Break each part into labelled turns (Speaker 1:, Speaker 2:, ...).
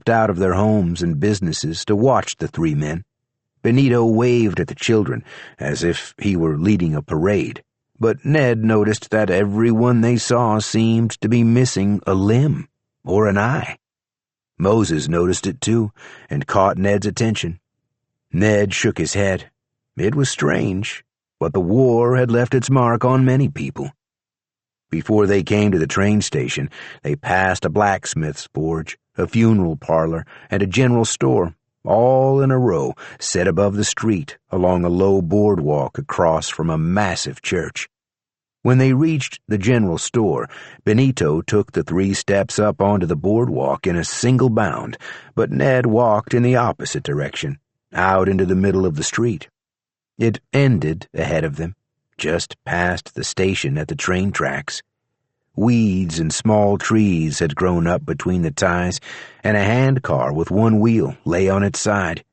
Speaker 1: stepped out of their homes and businesses to watch the three men. Benito waved at the children as if he were leading a parade, but Ned noticed that everyone they saw seemed to be missing a limb or an eye. Moses noticed it too and caught Ned's attention. Ned shook his head. It was strange, but the war had left its mark on many people. Before they came to the train station, they passed a blacksmith's forge, a funeral parlor, and a general store, all in a row, set above the street along a low boardwalk across from a massive church. When they reached the general store, Benito took the 3 steps up onto the boardwalk in a single bound, but Ned walked in the opposite direction, out into the middle of the street. It ended ahead of them, just past the station at the train tracks. Weeds and small trees had grown up between the ties, and a handcar with 1 wheel lay on its side.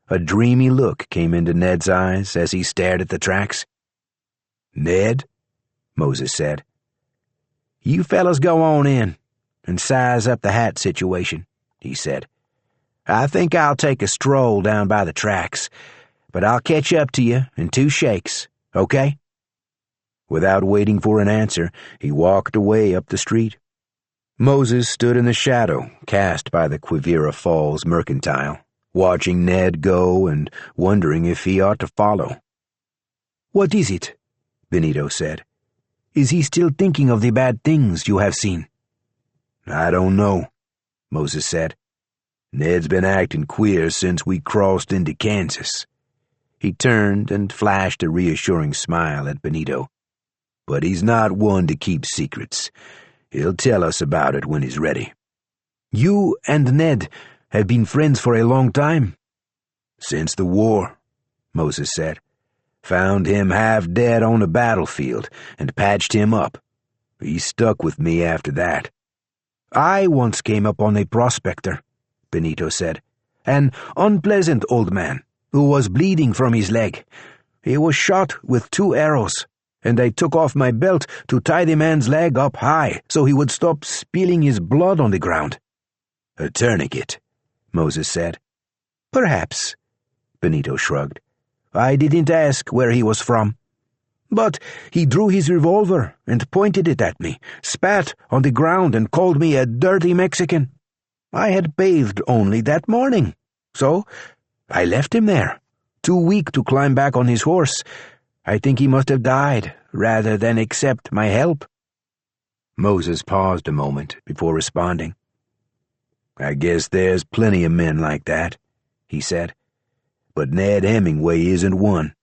Speaker 1: A dreamy look came into Ned's eyes as he stared at the tracks. "Ned," Moses said, "you fellas go on in and size up the hat situation," he said. "I think I'll take a stroll down by the tracks, but I'll catch up to you in 2 shakes, okay?" Without waiting for an answer, he walked away up the street. Moses stood in the shadow cast by the Quivira Falls mercantile, watching Ned go and wondering if he ought to follow. "What is it?" Benito said. "Is he still thinking of the bad things you have seen?" "I don't know," Moses said. "Ned's been acting queer since we crossed into Kansas." He turned and flashed a reassuring smile at Benito. "But he's not one to keep secrets. He'll tell us about it when he's ready." "You and Ned have been friends for a long time?" "Since the war," Moses said. "Found him half dead on the battlefield and patched him up. He stuck with me after that." "I once came up on a prospector," Benito said. "An unpleasant old man who was bleeding from his leg. He was shot with 2 arrows, and I took off my belt to tie the man's leg up high so he would stop spilling his blood on the ground." "A tourniquet," Moses said. "Perhaps," Benito shrugged. "I didn't ask where he was from. But he drew his revolver and pointed it at me, spat on the ground and called me a dirty Mexican. I had bathed only that morning, so I left him there, too weak to climb back on his horse. I think he must have died rather than accept my help." Moses paused a moment before responding. "I guess there's plenty of men like that," he said. "But Ned Hemingway isn't one."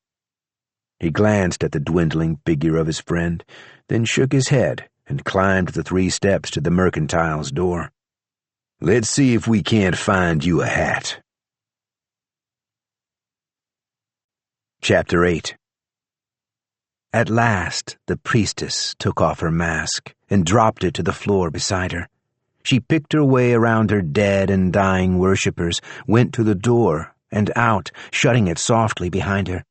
Speaker 1: He glanced at the dwindling figure of his friend, then shook his head and climbed the 3 steps to the mercantile's door. "Let's see if we can't find you a hat." Chapter 8. At last, the priestess took off her mask and dropped it to the floor beside her. She picked her way around her dead and dying worshippers, went to the door and out, shutting it softly behind her.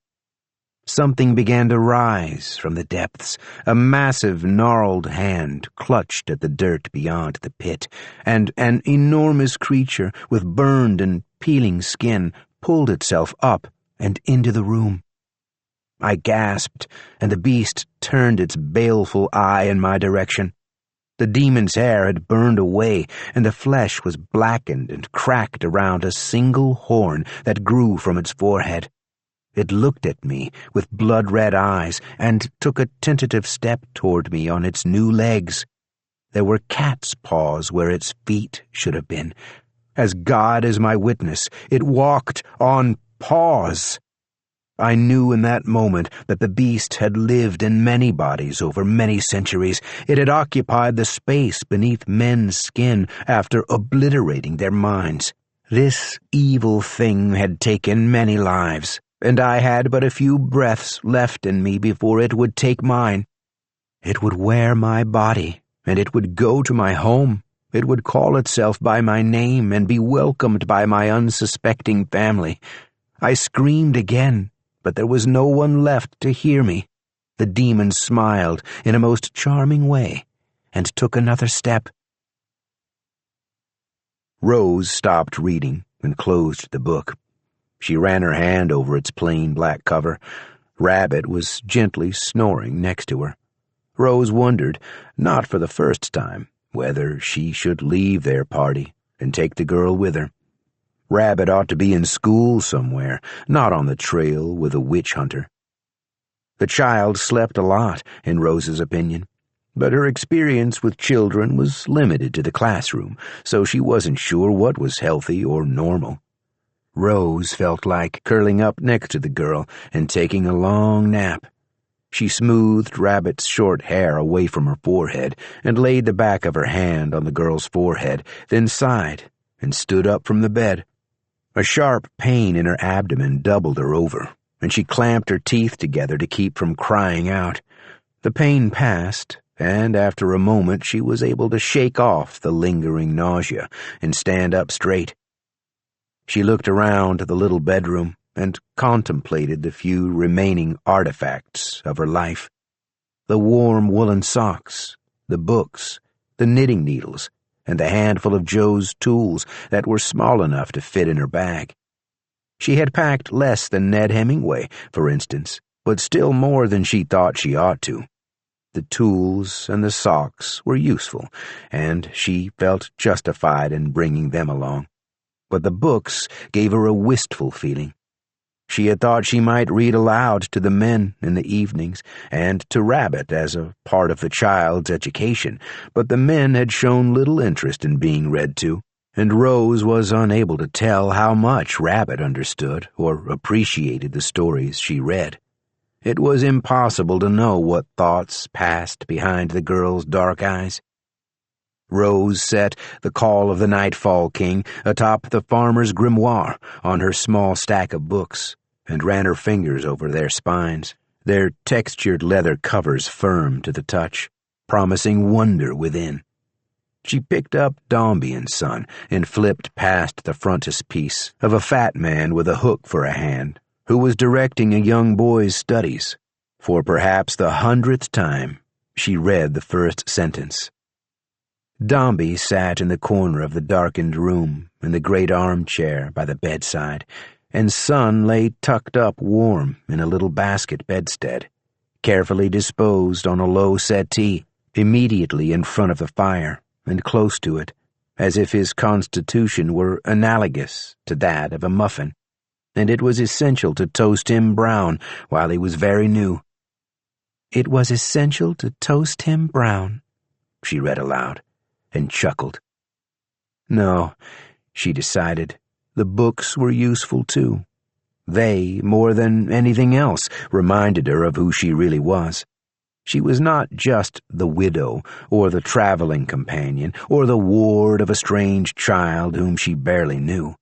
Speaker 1: Something began to rise from the depths. A massive, gnarled hand clutched at the dirt beyond the pit, and an enormous creature with burned and peeling skin pulled itself up and into the room. I gasped, and the beast turned its baleful eye in my direction. The demon's hair had burned away, and the flesh was blackened and cracked around a single horn that grew from its forehead. It looked at me with blood-red eyes and took a tentative step toward me on its new legs. There were cat's paws where its feet should have been. As God is my witness, it walked on paws. I knew in that moment that the beast had lived in many bodies over many centuries. It had occupied the space beneath men's skin after obliterating their minds. This evil thing had taken many lives, and I had but a few breaths left in me before it would take mine. It would wear my body, and it would go to my home. It would call itself by my name and be welcomed by my unsuspecting family. I screamed again, but there was no one left to hear me. The demon smiled in a most charming way and took another step. Rose stopped reading and closed the book. She ran her hand over its plain black cover. Rabbit was gently snoring next to her. Rose wondered, not for the first time, whether she should leave their party and take the girl with her. Rabbit ought to be in school somewhere, not on the trail with a witch hunter. The child slept a lot, in Rose's opinion, but her experience with children was limited to the classroom, so she wasn't sure what was healthy or normal. Rose felt like curling up next to the girl and taking a long nap. She smoothed Rabbit's short hair away from her forehead and laid the back of her hand on the girl's forehead, then sighed and stood up from the bed. A sharp pain in her abdomen doubled her over, and she clamped her teeth together to keep from crying out. The pain passed, and after a moment she was able to shake off the lingering nausea and stand up straight. She looked around the little bedroom and contemplated the few remaining artifacts of her life. The warm woolen socks, the books, the knitting needles, and the handful of Joe's tools that were small enough to fit in her bag. She had packed less than Ned Hemingway, for instance, but still more than she thought she ought to. The tools and the socks were useful, and she felt justified in bringing them along. But the books gave her a wistful feeling. She had thought she might read aloud to the men in the evenings, and to Rabbit as a part of the child's education, but the men had shown little interest in being read to, and Rose was unable to tell how much Rabbit understood or appreciated the stories she read. It was impossible to know what thoughts passed behind the girl's dark eyes. Rose set The Call of the Nightfall King atop the farmer's grimoire on her small stack of books and ran her fingers over their spines, their textured leather covers firm to the touch, promising wonder within. She picked up Dombey and Son and flipped past the frontispiece of a fat man with a hook for a hand, who was directing a young boy's studies. For perhaps the 100th time, she read the first sentence. Dombey sat in the corner of the darkened room in the great armchair by the bedside, and Son lay tucked up warm in a little basket bedstead, carefully disposed on a low settee, immediately in front of the fire and close to it, as if his constitution were analogous to that of a muffin, and it was essential to toast him brown while he was very new. It was essential to toast him brown, she read aloud, and chuckled. No, she decided, the books were useful too. They, more than anything else, reminded her of who she really was. She was not just the widow, or the traveling companion, or the ward of a strange child whom she barely knew.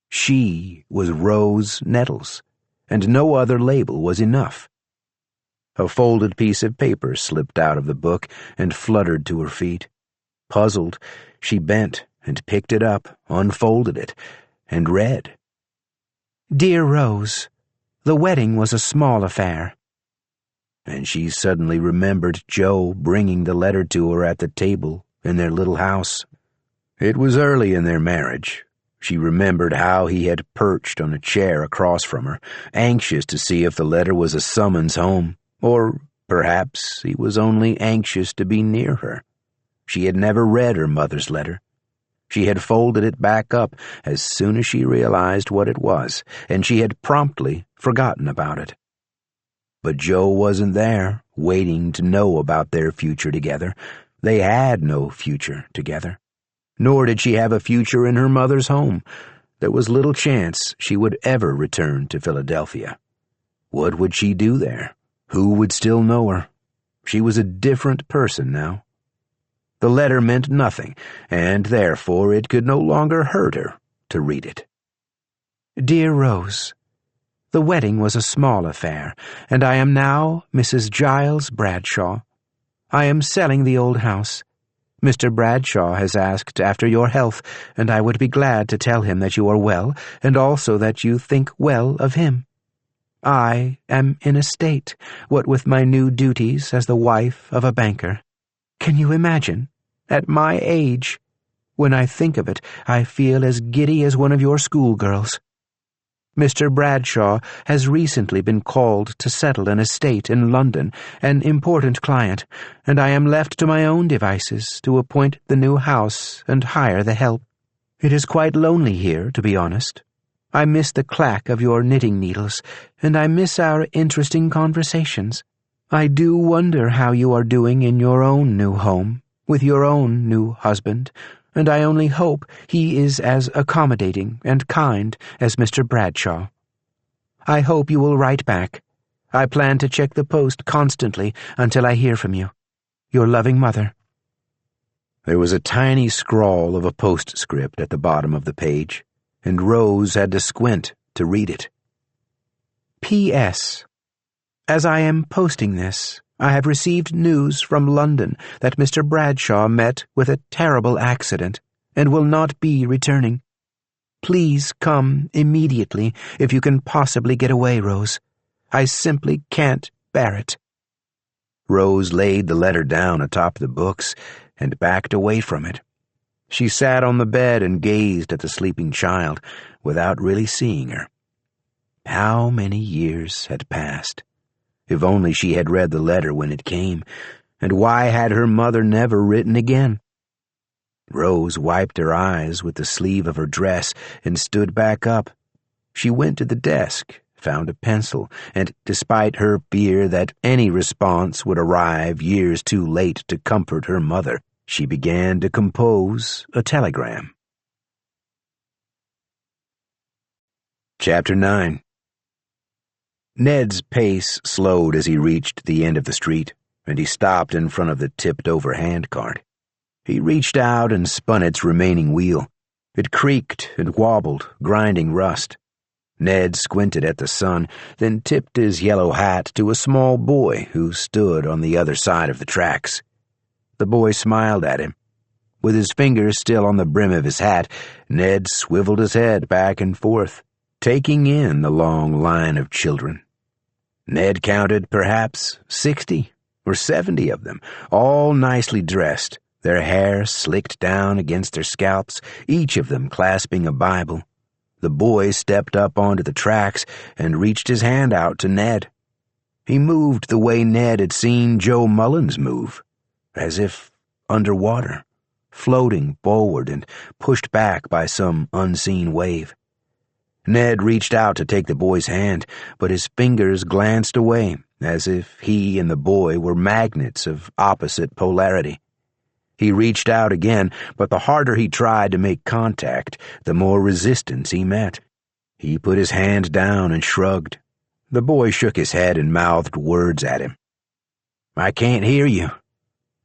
Speaker 1: She was Rose Nettles, and no other label was enough. A folded piece of paper slipped out of the book and fluttered to her feet. Puzzled, she bent and picked it up, unfolded it, and read. Dear Rose, the wedding was a small affair. And she suddenly remembered Joe bringing the letter to her at the table in their little house. It was early in their marriage. She remembered how he had perched on a chair across from her, anxious to see if the letter was a summons home, or perhaps he was only anxious to be near her. She had never read her mother's letter. She had folded it back up as soon as she realized what it was, and she had promptly forgotten about it. But Joe wasn't there, waiting to know about their future together. They had no future together. Nor did she have a future in her mother's home. There was little chance she would ever return to Philadelphia. What would she do there? Who would still know her? She was a different person now. The letter meant nothing, and therefore it could no longer hurt her to read it. Dear Rose, the wedding was a small affair, and I am now Mrs. Giles Bradshaw. I am selling the old house. Mr. Bradshaw has asked after your health, and I would be glad to tell him that you are well, and also that you think well of him. I am in a state, what with my new duties as the wife of a banker. Can you imagine, at my age, When I think of it, I feel as giddy as one of your schoolgirls. Mr. Bradshaw has recently been called to settle an estate in London, an important client, and I am left to my own devices to appoint the new house and hire the help. It is quite lonely here, to be honest. I miss the clack of your knitting needles, and I miss our interesting conversations. I do wonder how you are doing in your own new home, with your own new husband, and I only hope he is as accommodating and kind as Mr. Bradshaw. I hope you will write back. I plan to check the post constantly until I hear from you. Your loving mother. There was a tiny scrawl of a postscript at the bottom of the page, and Rose had to squint to read it. P.S. As I am posting this, I have received news from London that Mr. Bradshaw met with a terrible accident and will not be returning. Please come immediately if you can possibly get away, Rose. I simply can't bear it. Rose laid the letter down atop the books and backed away from it. She sat on the bed and gazed at the sleeping child without really seeing her. How many years had passed? If only she had read the letter when it came, and why had her mother never written again? Rose wiped her eyes with the sleeve of her dress and stood back up. She went to the desk, found a pencil, and despite her fear that any response would arrive years too late to comfort her mother, she began to compose a telegram. Chapter 9. Ned's pace slowed as he reached the end of the street, and he stopped in front of the tipped-over handcart. He reached out and spun its remaining wheel. It creaked and wobbled, grinding rust. Ned squinted at the sun, then tipped his yellow hat to a small boy who stood on the other side of the tracks. The boy smiled at him. With his fingers still on the brim of his hat, Ned swiveled his head back and forth, taking in the long line of children. Ned counted perhaps 60 or 70 of them, all nicely dressed, their hair slicked down against their scalps, each of them clasping a Bible. The boy stepped up onto the tracks and reached his hand out to Ned. He moved the way Ned had seen Joe Mullins move, as if underwater, floating forward and pushed back by some unseen wave. Ned reached out to take the boy's hand, but his fingers glanced away, as if he and the boy were magnets of opposite polarity. He reached out again, but the harder he tried to make contact, the more resistance he met. He put his hand down and shrugged. The boy shook his head and mouthed words at him. "I can't hear you,"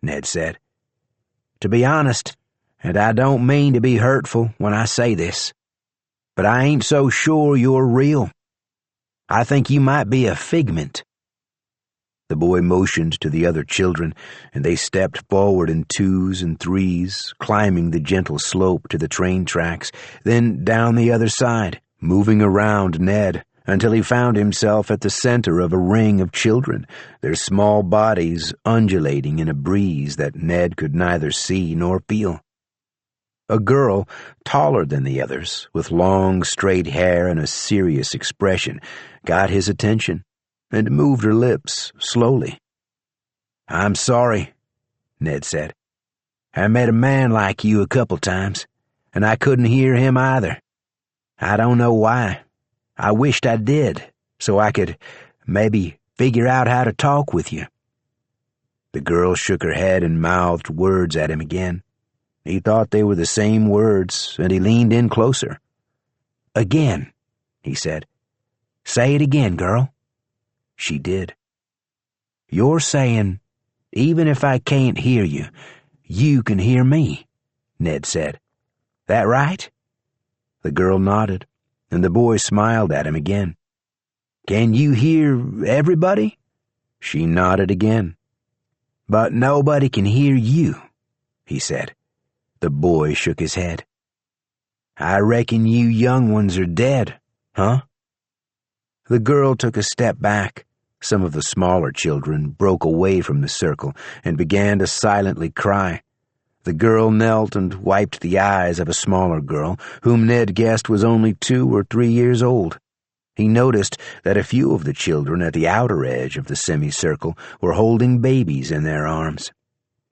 Speaker 1: Ned said. "To be honest, and I don't mean to be hurtful when I say this, but I ain't so sure you're real. I think you might be a figment." The boy motioned to the other children, and they stepped forward in twos and threes, climbing the gentle slope to the train tracks, then down the other side, moving around Ned, until he found himself at the center of a ring of children, their small bodies undulating in a breeze that Ned could neither see nor feel. A girl, taller than the others, with long, straight hair and a serious expression, got his attention and moved her lips slowly. "I'm sorry," Ned said. "I met a man like you a couple times, and I couldn't hear him either. I don't know why. I wished I did, so I could maybe figure out how to talk with you." The girl shook her head and mouthed words at him again. He thought they were the same words, and he leaned in closer. "Again," he said. "Say it again, girl." She did. "You're saying, even if I can't hear you, you can hear me," Ned said. "That right?" The girl nodded, and the boy smiled at him again. "Can you hear everybody?" She nodded again. "But nobody can hear you," he said. The boy shook his head. "I reckon you young ones are dead, huh?" The girl took a step back. Some of the smaller children broke away from the circle and began to silently cry. The girl knelt and wiped the eyes of a smaller girl, whom Ned guessed was only 2 or 3 years old. He noticed that a few of the children at the outer edge of the semicircle were holding babies in their arms.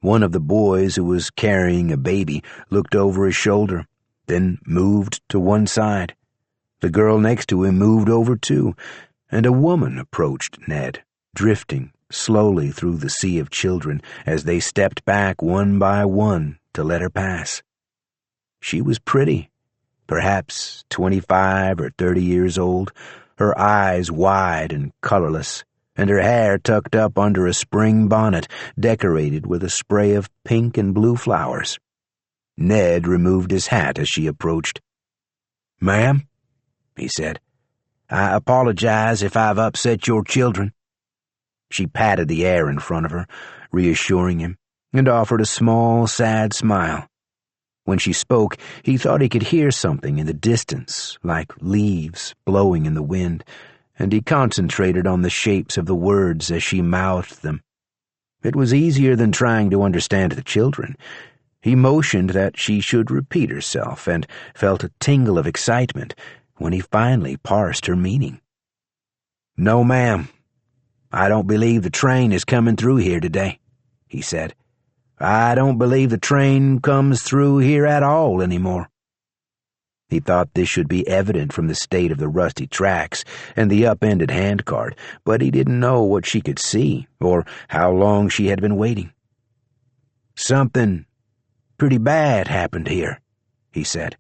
Speaker 1: One of the boys who was carrying a baby looked over his shoulder, then moved to one side. The girl next to him moved over too, and a woman approached Ned, drifting slowly through the sea of children as they stepped back one by one to let her pass. She was pretty, perhaps 25 or 30 years old, her eyes wide and colorless, and her hair tucked up under a spring bonnet decorated with a spray of pink and blue flowers. Ned removed his hat as she approached. "Ma'am," he said, "I apologize if I've upset your children." She patted the air in front of her, reassuring him, and offered a small, sad smile. When she spoke, he thought he could hear something in the distance, like leaves blowing in the wind, and he concentrated on the shapes of the words as she mouthed them. It was easier than trying to understand the children. He motioned that she should repeat herself, and felt a tingle of excitement when he finally parsed her meaning. "No, ma'am. I don't believe the train is coming through here today," he said. "I don't believe the train comes through here at all anymore." He thought this should be evident from the state of the rusty tracks and the upended handcart, but he didn't know what she could see or how long she had been waiting. "Something pretty bad happened here," he said.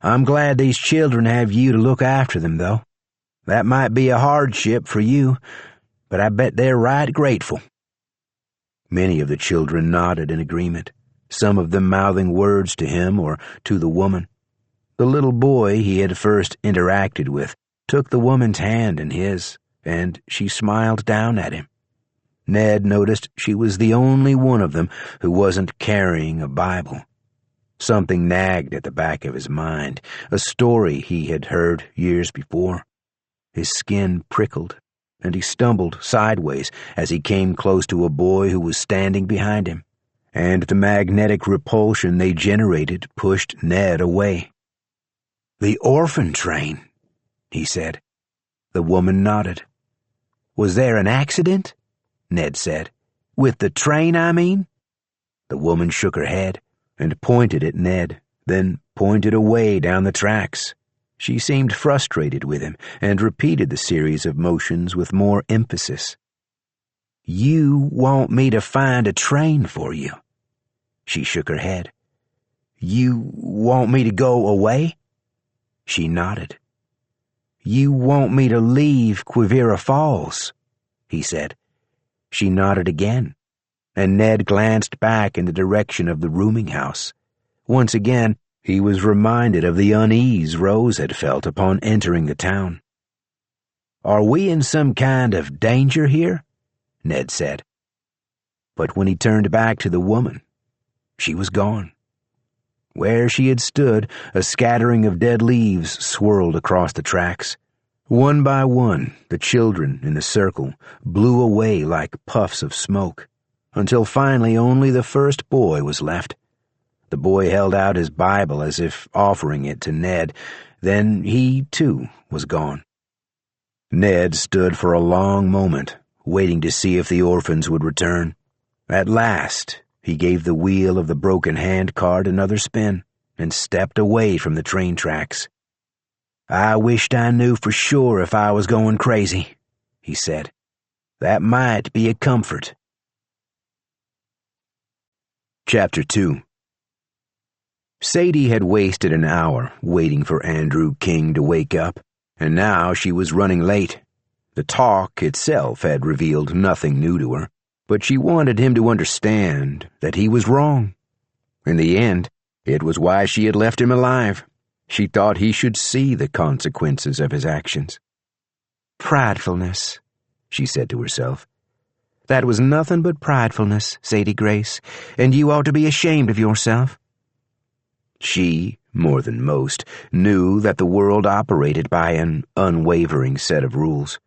Speaker 1: "I'm glad these children have you to look after them, though. That might be a hardship for you, but I bet they're right grateful." Many of the children nodded in agreement, some of them mouthing words to him or to the woman. The little boy he had first interacted with took the woman's hand in his, and she smiled down at him. Ned noticed she was the only one of them who wasn't carrying a Bible. Something nagged at the back of his mind, a story he had heard years before. His skin prickled, and he stumbled sideways as he came close to a boy who was standing behind him, and the magnetic repulsion they generated pushed Ned away. "The orphan train," he said. The woman nodded. "Was there an accident?" Ned said. "With the train, I mean?" The woman shook her head and pointed at Ned, then pointed away down the tracks. She seemed frustrated with him and repeated the series of motions with more emphasis. "You want me to find a train for you?" She shook her head. "You want me to go away?" She nodded. "You want me to leave Quivira Falls?" he said. She nodded again, and Ned glanced back in the direction of the rooming house. Once again, he was reminded of the unease Rose had felt upon entering the town. "Are we in some kind of danger here?" Ned said. But when he turned back to the woman, she was gone. Where she had stood, a scattering of dead leaves swirled across the tracks. One by one, the children in the circle blew away like puffs of smoke, until finally only the first boy was left. The boy held out his Bible as if offering it to Ned. Then he, too, was gone. Ned stood for a long moment, waiting to see if the orphans would return. At last, he gave the wheel of the broken handcart another spin and stepped away from the train tracks. "I wished I knew for sure if I was going crazy," he said. "That might be a comfort." Chapter 2. Sadie had wasted an hour waiting for Andrew King to wake up, and now she was running late. The talk itself had revealed nothing new to her, but she wanted him to understand that he was wrong. In the end, it was why she had left him alive. She thought he should see the consequences of his actions. "Pridefulness," she said to herself. "That was nothing but pridefulness, Sadie Grace, and you ought to be ashamed of yourself." She, more than most, knew that the world operated by an unwavering set of rules.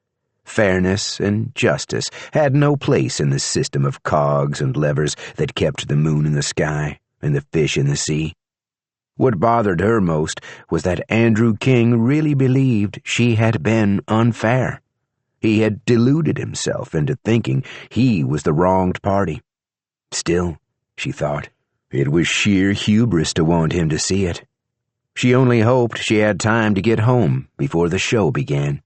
Speaker 1: Fairness and justice had no place in the system of cogs and levers that kept the moon in the sky, and the fish in the sea. What bothered her most was that Andrew King really believed she had been unfair. He had deluded himself into thinking he was the wronged party. Still, she thought, it was sheer hubris to want him to see it. She only hoped she had time to get home before the show began.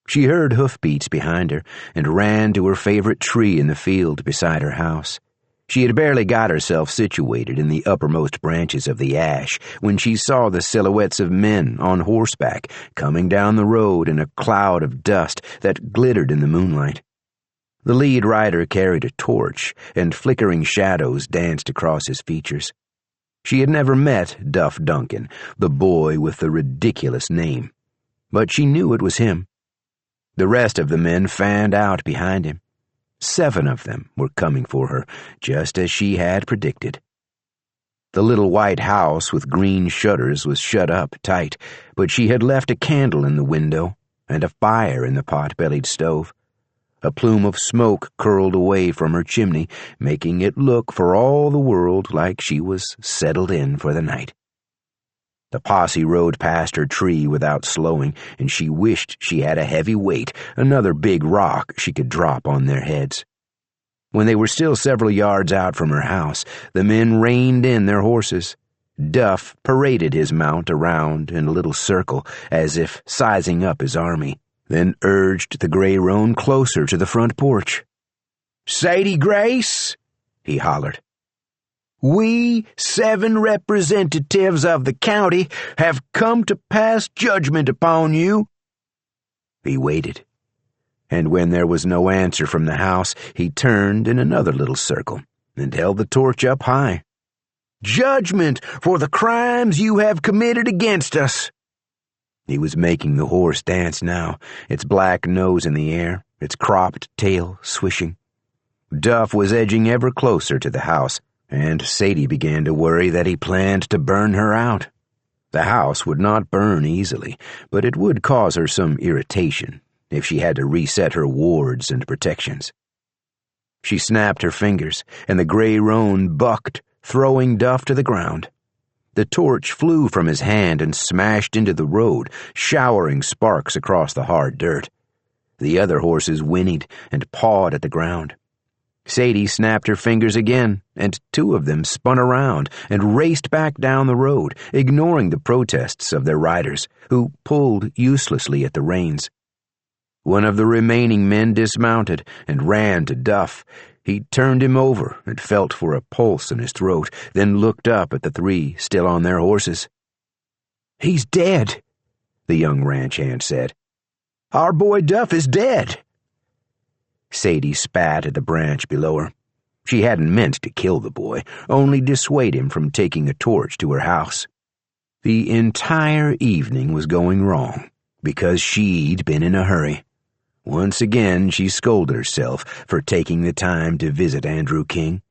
Speaker 1: She heard hoofbeats behind her and ran to her favorite tree in the field beside her house. She had barely got herself situated in the uppermost branches of the ash when she saw the silhouettes of men on horseback coming down the road in a cloud of dust that glittered in the moonlight. The lead rider carried a torch, and flickering shadows danced across his features. She had never met Duff Duncan, the boy with the ridiculous name, but she knew it was him. The rest of the men fanned out behind him. 7 of them were coming for her, just as she had predicted. The little white house with green shutters was shut up tight, but she had left a candle in the window and a fire in the pot-bellied stove. A plume of smoke curled away from her chimney, making it look for all the world like she was settled in for the night. The posse rode past her tree without slowing, and she wished she had a heavy weight, another big rock she could drop on their heads. When they were still several yards out from her house, the men reined in their horses. Duff paraded his mount around in a little circle, as if sizing up his army, then urged the gray roan closer to the front porch. "Sadie Grace," he hollered. "We 7 representatives of the county have come to pass judgment upon you." He waited, and when there was no answer from the house, he turned in another little circle and held the torch up high. "Judgment for the crimes you have committed against us." He was making the horse dance now, its black nose in the air, its cropped tail swishing. Duff was edging ever closer to the house, and Sadie began to worry that he planned to burn her out. The house would not burn easily, but it would cause her some irritation if she had to reset her wards and protections. She snapped her fingers, and the gray roan bucked, throwing Duff to the ground. The torch flew from his hand and smashed into the road, showering sparks across the hard dirt. The other horses whinnied and pawed at the ground. Sadie snapped her fingers again, and 2 of them spun around and raced back down the road, ignoring the protests of their riders, who pulled uselessly at the reins. One of the remaining men dismounted and ran to Duff. He turned him over and felt for a pulse in his throat, then looked up at the 3 still on their horses. "He's dead," the young ranch hand said. "Our boy Duff is dead." Sadie spat at the branch below her. She hadn't meant to kill the boy, only dissuade him from taking a torch to her house. The entire evening was going wrong, because she'd been in a hurry. Once again she scolded herself for taking the time to visit Andrew King.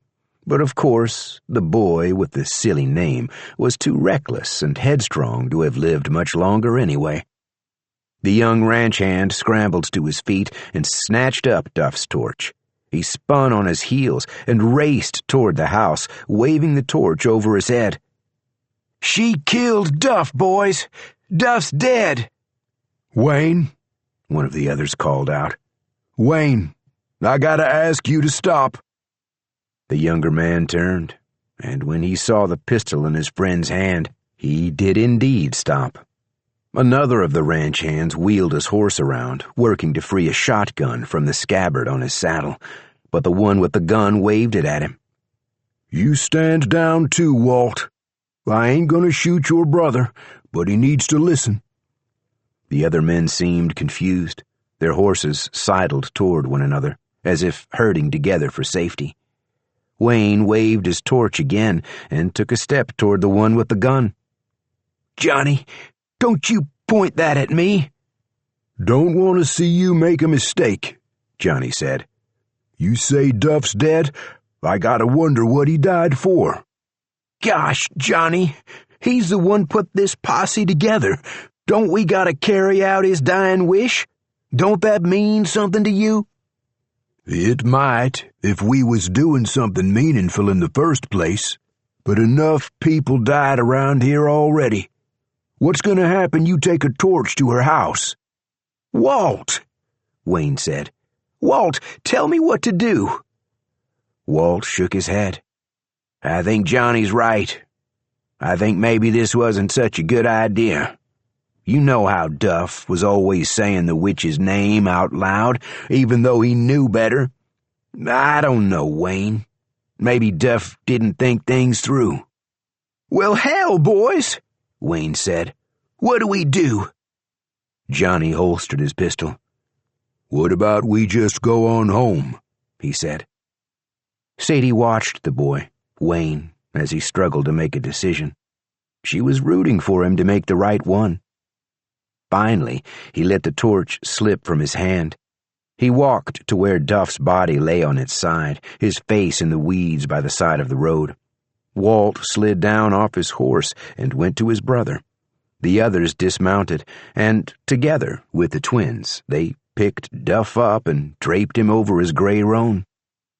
Speaker 1: But of course, the boy with the silly name was too reckless and headstrong to have lived much longer anyway. The young ranch hand scrambled to his feet and snatched up Duff's torch. He spun on his heels and raced toward the house, waving the torch over his head. "She killed Duff, boys! Duff's dead!" "Wayne," one of the others called out. "Wayne, I gotta ask you to stop." The younger man turned, and when he saw the pistol in his friend's hand, he did indeed stop. Another of the ranch hands wheeled his horse around, working to free a shotgun from the scabbard on his saddle, but the one with the gun waved it at him. "You stand down too, Walt. I ain't gonna shoot your brother, but he needs to listen." The other men seemed confused. Their horses sidled toward one another, as if herding together for safety. Wayne waved his torch again and took a step toward the one with the gun. "Johnny, don't you point that at me." "Don't want to see you make a mistake," Johnny said. "You say Duff's dead? I gotta wonder what he died for." "Gosh, Johnny, he's the one put this posse together. Don't we gotta carry out his dying wish? Don't that mean something to you?" "It might, if we was doing something meaningful in the first place," but enough people died around here already. What's going to happen you take a torch to her house?" "Walt," Wayne said. "Walt, tell me what to do." Walt shook his head. "I think Johnny's right. I think maybe this wasn't such a good idea. You know how Duff was always saying the witch's name out loud, even though he knew better. I don't know, Wayne. Maybe Duff didn't think things through." "Well, hell, boys," Wayne said. "What do we do?" Johnny holstered his pistol. "What about we just go on home?" he said. Sadie watched the boy, Wayne, as he struggled to make a decision. She was rooting for him to make the right one. Finally, he let the torch slip from his hand. He walked to where Duff's body lay on its side, his face in the weeds by the side of the road. Walt slid down off his horse and went to his brother. The others dismounted, and together with the twins, they picked Duff up and draped him over his gray roan.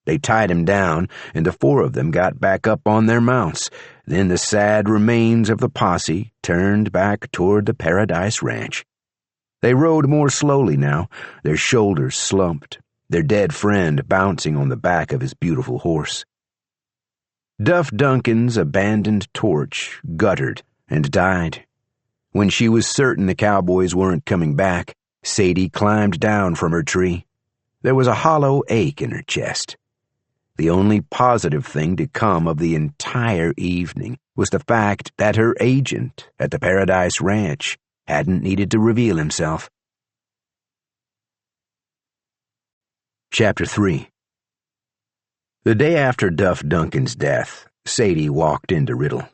Speaker 1: They tied him down, and the four of them got back up on their mounts. Then the sad remains of the posse turned back toward the Paradise Ranch. They rode more slowly now, their shoulders slumped, their dead friend bouncing on the back of his beautiful horse. Duff Duncan's abandoned torch guttered and died. When she was certain the cowboys weren't coming back, Sadie climbed down from her tree. There was a hollow ache in her chest. The only positive thing to come of the entire evening was the fact that her agent at the Paradise Ranch hadn't needed to reveal himself. Chapter 3. The day after Duff Duncan's death, Sadie walked into Riddle.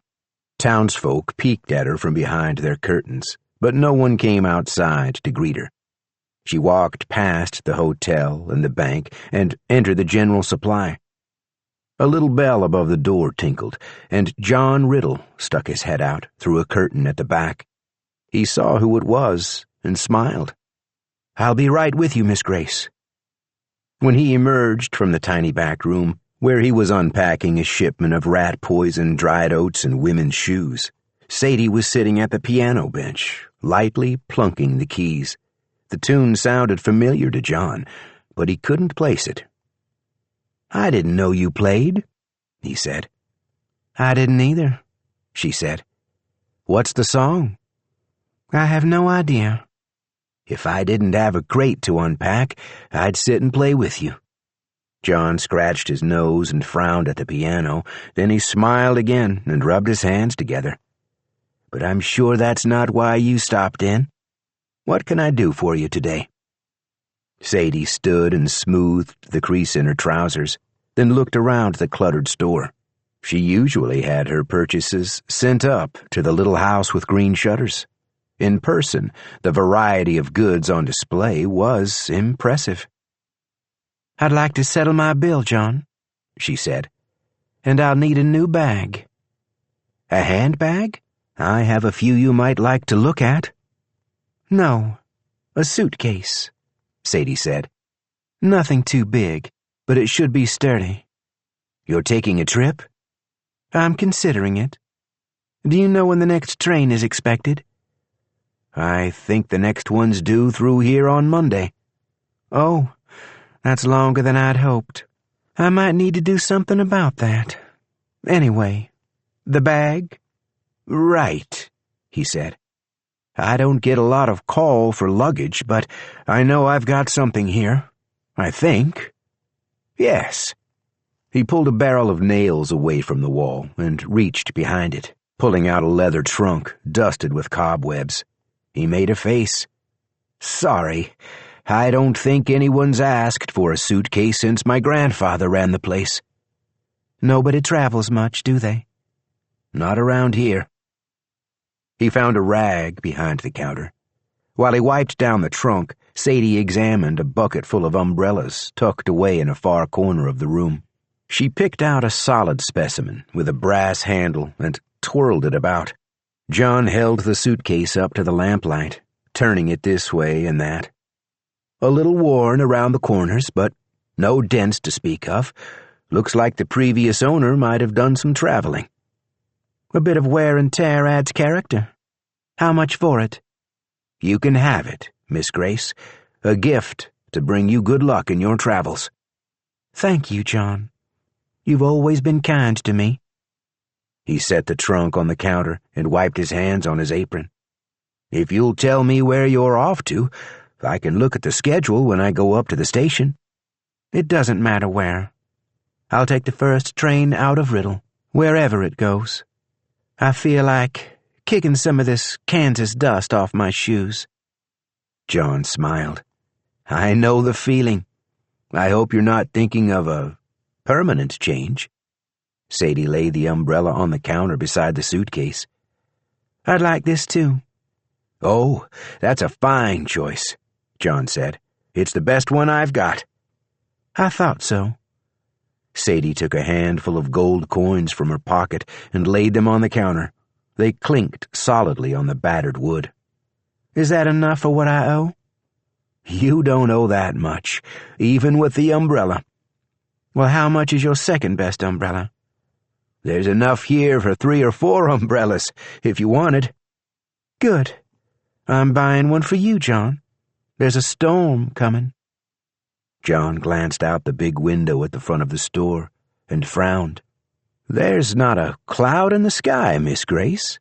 Speaker 1: Townsfolk peeked at her from behind their curtains, but no one came outside to greet her. She walked past the hotel and the bank and entered the general supply. A little bell above the door tinkled, and John Riddle stuck his head out through a curtain at the back. He saw who it was and smiled. "I'll be right with you, Miss Grace." When he emerged from the tiny back room, where he was unpacking a shipment of rat poison, dried oats, and women's shoes, Sadie was sitting at the piano bench, lightly plunking the keys. The tune sounded familiar to John, but he couldn't place it. "I didn't know you played," he said. "I didn't either," she said. "What's the song?" "I have no idea. If I didn't have a crate to unpack, I'd sit and play with you." John scratched his nose and frowned at the piano, then he smiled again and rubbed his hands together. "But I'm sure that's not why you stopped in. What can I do for you today?" Sadie stood and smoothed the crease in her trousers, then looked around the cluttered store. She usually had her purchases sent up to the little house with green shutters. In person, the variety of goods on display was impressive. "I'd like to settle my bill, John," she said, "and I'll need a new bag." "A handbag? I have a few you might like to look at." "No, a suitcase," Sadie said. "Nothing too big, but it should be sturdy." "You're taking a trip?" "I'm considering it. Do you know when the next train is expected?" "I think the next one's due through here on Monday." "Oh, that's longer than I'd hoped. I might need to do something about that. Anyway, the bag?" "Right," he said. "I don't get a lot of call for luggage, but I know I've got something here. I think. Yes." He pulled a barrel of nails away from the wall and reached behind it, pulling out a leather trunk dusted with cobwebs. He made a face. "Sorry, I don't think anyone's asked for a suitcase since my grandfather ran the place." "Nobody travels much, do they?" "Not around here." He found a rag behind the counter. While he wiped down the trunk, Sadie examined a bucket full of umbrellas tucked away in a far corner of the room. She picked out a solid specimen with a brass handle and twirled it about. John held the suitcase up to the lamplight, turning it this way and that. A little worn around the corners, but no dents to speak of. Looks like the previous owner might have done some traveling. A bit of wear and tear adds character. How much for it?" "You can have it, Miss Grace. A gift to bring you good luck in your travels." "Thank you, John. You've always been kind to me." He set the trunk on the counter and wiped his hands on his apron. "If you'll tell me where you're off to, I can look at the schedule when I go up to the station." "It doesn't matter where. I'll take the first train out of Riddle, wherever it goes. I feel like kicking some of this Kansas dust off my shoes." John smiled. "I know the feeling. I hope you're not thinking of a permanent change." Sadie laid the umbrella on the counter beside the suitcase. "I'd like this too." "Oh, that's a fine choice," John said. "It's the best one I've got." "I thought so." Sadie took a handful of gold coins from her pocket and laid them on the counter. They clinked solidly on the battered wood. "Is that enough for what I owe?" "You don't owe that much, even with the umbrella." "Well, how much is your second best umbrella?" "There's enough here for 3 or 4 umbrellas, if you wanted." "Good. I'm buying one for you, John. There's a storm coming." John glanced out the big window at the front of the store and frowned. "There's not a cloud in the sky, Miss Grace."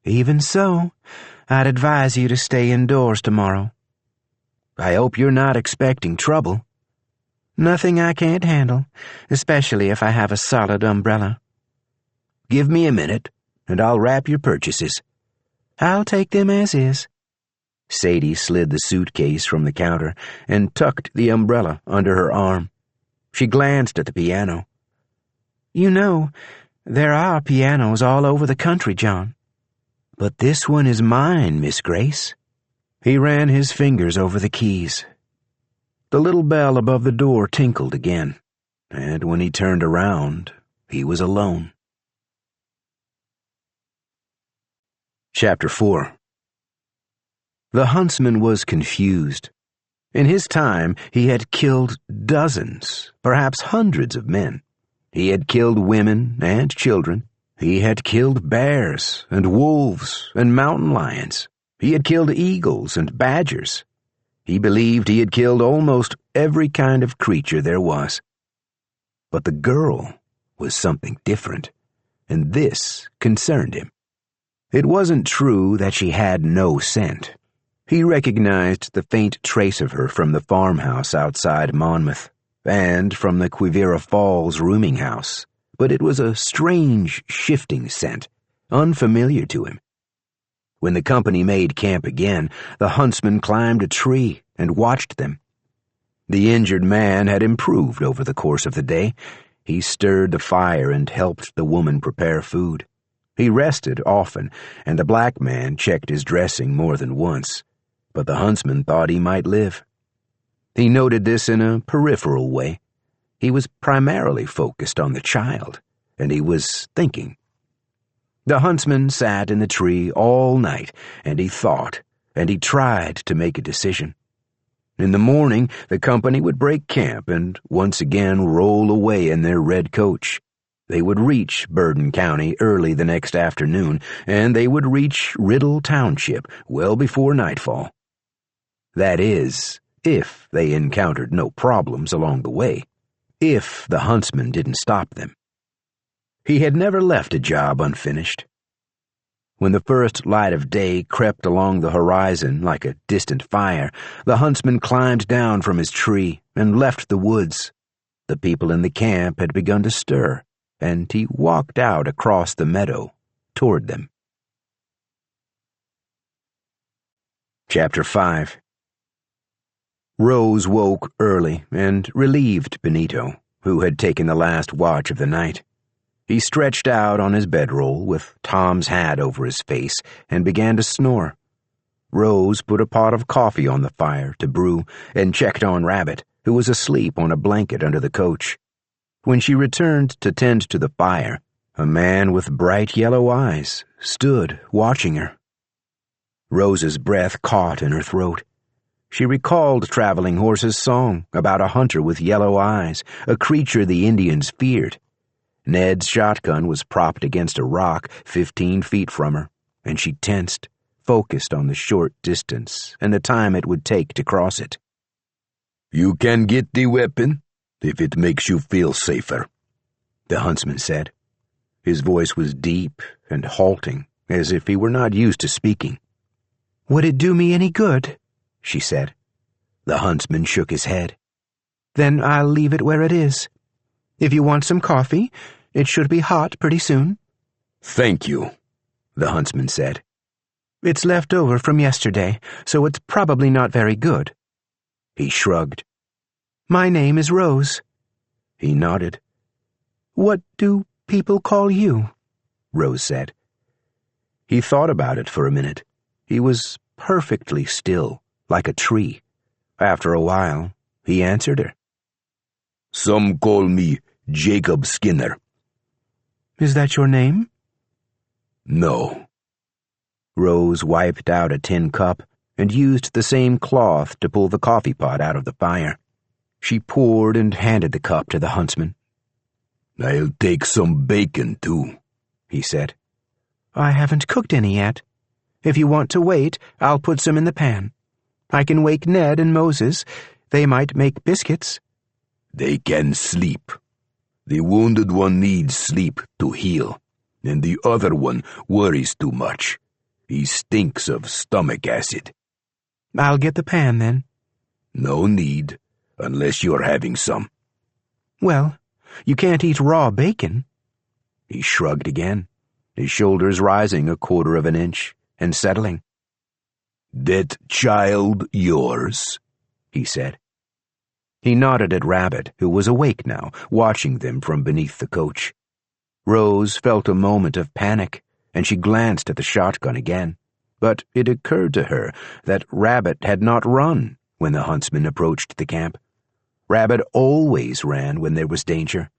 Speaker 1: "Even so, I'd advise you to stay indoors tomorrow." "I hope you're not expecting trouble." "Nothing I can't handle, especially if I have a solid umbrella." "Give me a minute, and I'll wrap your purchases." "I'll take them as is." Sadie slid the suitcase from the counter and tucked the umbrella under her arm. She glanced at the piano. "You know, there are pianos all over the country, John." "But this one is mine, Miss Grace." He ran his fingers over the keys. The little bell above the door tinkled again, and when he turned around, he was alone. Chapter 4. The huntsman was confused. In his time, he had killed dozens, perhaps hundreds of men. He had killed women and children. He had killed bears and wolves and mountain lions. He had killed eagles and badgers. He believed he had killed almost every kind of creature there was. But the girl was something different, and this concerned him. It wasn't true that she had no scent. He recognized the faint trace of her from the farmhouse outside Monmouth, and from the Quivira Falls rooming house, but it was a strange, shifting scent, unfamiliar to him. When the company made camp again, the huntsman climbed a tree and watched them. The injured man had improved over the course of the day. He stirred the fire and helped the woman prepare food. He rested often, and the black man checked his dressing more than once, but the huntsman thought he might live. He noted this in a peripheral way. He was primarily focused on the child, and he was thinking. The huntsman sat in the tree all night, and he thought, and he tried to make a decision. In the morning, the company would break camp and once again roll away in their red coach. They would reach Burdon County early the next afternoon, and they would reach Riddle Township well before nightfall. That is, if they encountered no problems along the way, if the huntsman didn't stop them. He had never left a job unfinished. When the first light of day crept along the horizon like a distant fire, the huntsman climbed down from his tree and left the woods. The people in the camp had begun to stir, and he walked out across the meadow toward them. Chapter 5. Rose woke early and relieved Benito, who had taken the last watch of the night. He stretched out on his bedroll with Tom's hat over his face and began to snore. Rose put a pot of coffee on the fire to brew and checked on Rabbit, who was asleep on a blanket under the coach. When she returned to tend to the fire, a man with bright yellow eyes stood watching her. Rose's breath caught in her throat. She recalled Traveling Horse's song about a hunter with yellow eyes, a creature the Indians feared. Ned's shotgun was propped against a rock 15 feet from her, and she tensed, focused on the short distance and the time it would take to cross it. "You can get the weapon, if it makes you feel safer," the huntsman said. His voice was deep and halting, as if he were not used to speaking. "Would it do me any good?" she said. The huntsman shook his head. "Then I'll leave it where it is. If you want some coffee, it should be hot pretty soon." "Thank you," the huntsman said. "It's left over from yesterday, so it's probably not very good." He shrugged. "My name is Rose." He nodded. "What do people call you?" Rose said. He thought about it for a minute. He was perfectly still, like a tree. After a while, he answered her. "Some call me Jacob Skinner." "Is that your name?" "No." Rose wiped out a tin cup and used the same cloth to pull the coffee pot out of the fire. She poured and handed the cup to the huntsman. "I'll take some bacon, too," he said. "I haven't cooked any yet. If you want to wait, I'll put some in the pan. I can wake Ned and Moses. They might make biscuits." "They can sleep. The wounded one needs sleep to heal, and the other one worries too much. He stinks of stomach acid." "I'll get the pan, then." "No need, unless you're having some." "Well, you can't eat raw bacon." He shrugged again, his shoulders rising 1/4 of an inch and settling. "That child yours?" he said. He nodded at Rabbit, who was awake now, watching them from beneath the coach. Rose felt a moment of panic, and she glanced at the shotgun again. But it occurred to her that Rabbit had not run when the huntsman approached the camp. Rabbit always ran when there was danger.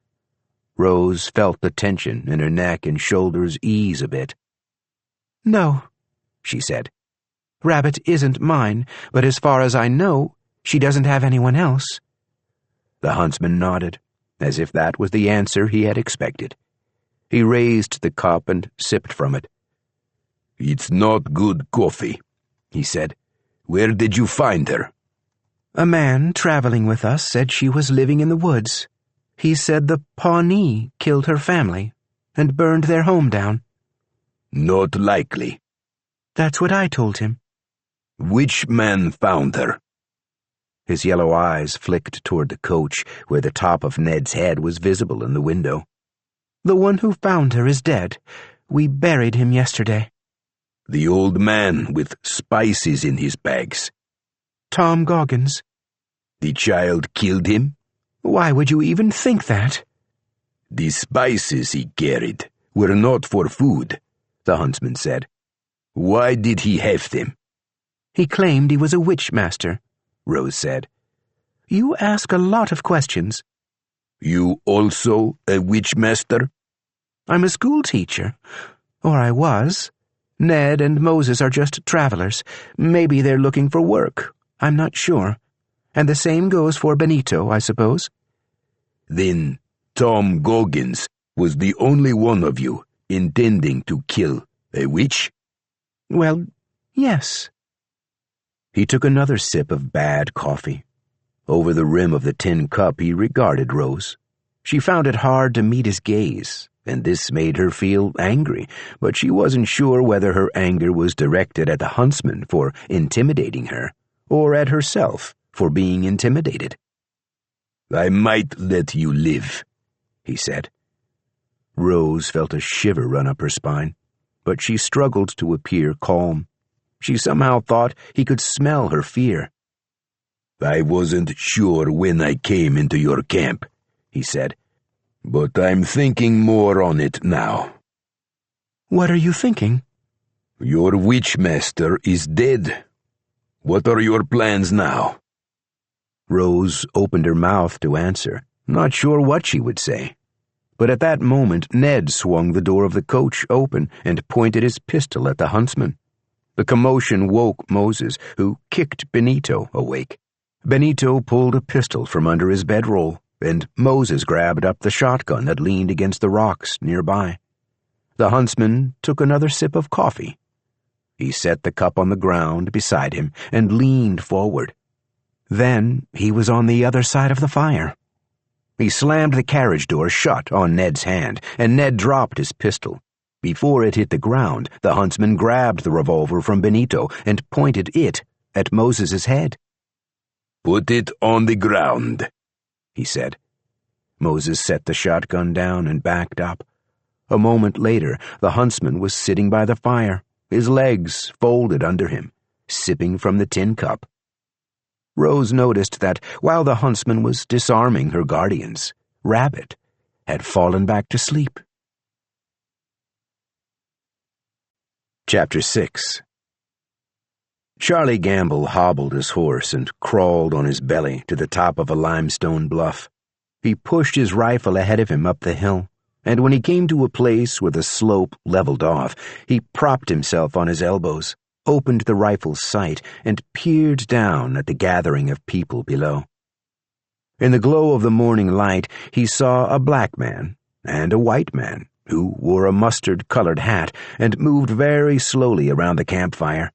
Speaker 1: Rose felt the tension in her neck and shoulders ease a bit. "No," she said. "Rabbit isn't mine, but as far as I know, she doesn't have anyone else." The huntsman nodded, as if that was the answer he had expected. He raised the cup and sipped from it. "It's not good coffee," he said. "Where did you find her?" "A man traveling with us said she was living in the woods. He said the Pawnee killed her family and burned their home down." "Not likely." "That's what I told him." "Which man found her?" His yellow eyes flicked toward the coach, where the top of Ned's head was visible in the window. "The one who found her is dead. We buried him yesterday." "The old man with spices in his bags?" "Tom Goggins." "The child killed him?" "Why would you even think that?" "The spices he carried were not for food," the huntsman said. "Why did he have them?" "He claimed he was a witch master," Rose said. "You ask a lot of questions." "You also a witch master?" "I'm a schoolteacher. Or I was. Ned and Moses are just travelers. Maybe they're looking for work. I'm not sure. And the same goes for Benito, I suppose." "Then Tom Goggins was the only one of you intending to kill a witch?" "Well, yes." He took another sip of bad coffee. Over the rim of the tin cup he regarded Rose. She found it hard to meet his gaze, and this made her feel angry, but she wasn't sure whether her anger was directed at the huntsman for intimidating her, or at herself for being intimidated. "I might let you live," he said. Rose felt a shiver run up her spine, but she struggled to appear calm. She somehow thought he could smell her fear. "I wasn't sure when I came into your camp," he said, "but I'm thinking more on it now." "What are you thinking?" "Your witch master is dead. What are your plans now?" Rose opened her mouth to answer, not sure what she would say. But at that moment Ned swung the door of the coach open and pointed his pistol at the huntsman. The commotion woke Moses, who kicked Benito awake. Benito pulled a pistol from under his bedroll and Moses grabbed up the shotgun that leaned against the rocks nearby. The huntsman took another sip of coffee. He set the cup on the ground beside him and leaned forward. Then he was on the other side of the fire. He slammed the carriage door shut on Ned's hand, and Ned dropped his pistol. Before it hit the ground, the huntsman grabbed the revolver from Benito and pointed it at Moses's head. "Put it on the ground," he said. Moses set the shotgun down and backed up. A moment later, the huntsman was sitting by the fire, his legs folded under him, sipping from the tin cup. Rose noticed that while the huntsman was disarming her guardians, Rabbit had fallen back to sleep. Chapter 6. Charlie Gamble hobbled his horse and crawled on his belly to the top of a limestone bluff. He pushed his rifle ahead of him up the hill, and when he came to a place where the slope leveled off, he propped himself on his elbows, opened the rifle's sight, and peered down at the gathering of people below. In the glow of the morning light, he saw a black man and a white man who wore a mustard-colored hat and moved very slowly around the campfire.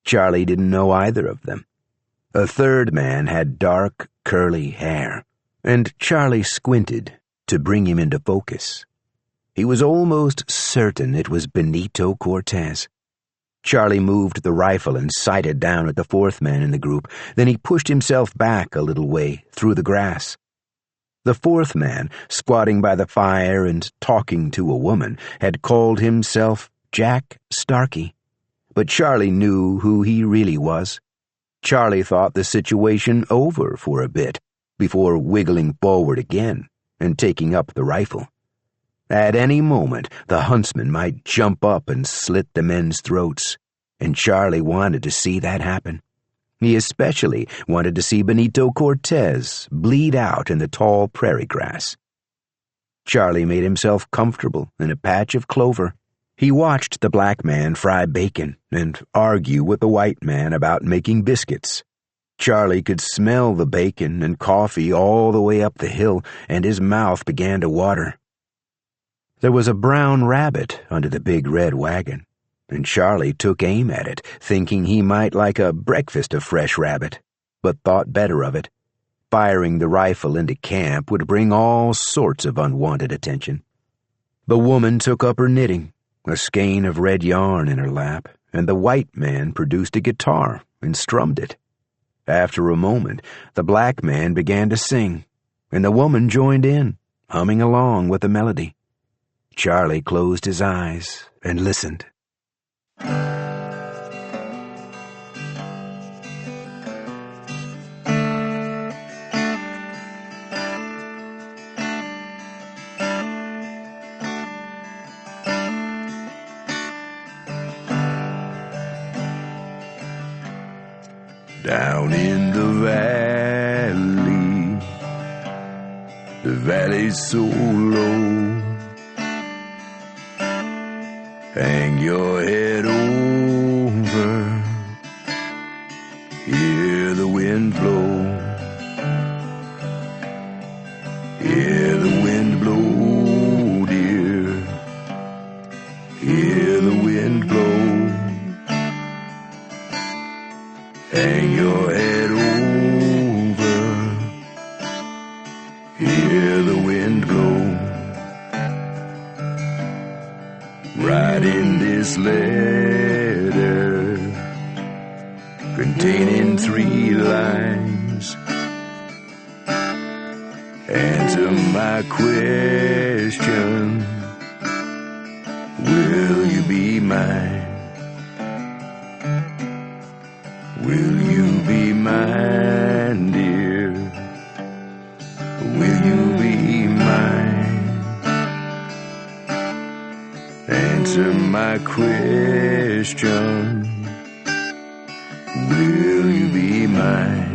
Speaker 1: Charlie didn't know either of them. A third man had dark, curly hair, and Charlie squinted to bring him into focus. He was almost certain it was Benito Cortez. Charlie moved the rifle and sighted down at the fourth man in the group. Then he pushed himself back a little way through the grass. The fourth man, squatting by the fire and talking to a woman, had called himself Jack Starkey. But Charlie knew who he really was. Charlie thought the situation over for a bit, before wiggling forward again and taking up the rifle. At any moment, the huntsman might jump up and slit the men's throats, and Charlie wanted to see that happen. He especially wanted to see Benito Cortez bleed out in the tall prairie grass. Charlie made himself comfortable in a patch of clover. He watched the black man fry bacon and argue with the white man about making biscuits. Charlie could smell the bacon and coffee all the way up the hill, and his mouth began to water. There was a brown rabbit under the big red wagon, and Charlie took aim at it, thinking he might like a breakfast of fresh rabbit, but thought better of it. Firing the rifle into camp would bring all sorts of unwanted attention. The woman took up her knitting, a skein of red yarn in her lap, and the white man produced a guitar and strummed it. After a moment, the black man began to sing, and the woman joined in, humming along with the melody. Charlie closed his eyes and listened. Down in the valley's so low. Hang your head over, hear the wind blow, hear the wind blow, dear, hear the wind blow. Hang your head over, hear the wind blow. Writing this letter containing 3 lines. Answer my question, will you be mine? Will you be mine, dear? Will you be mine? Answer my question, will you be mine?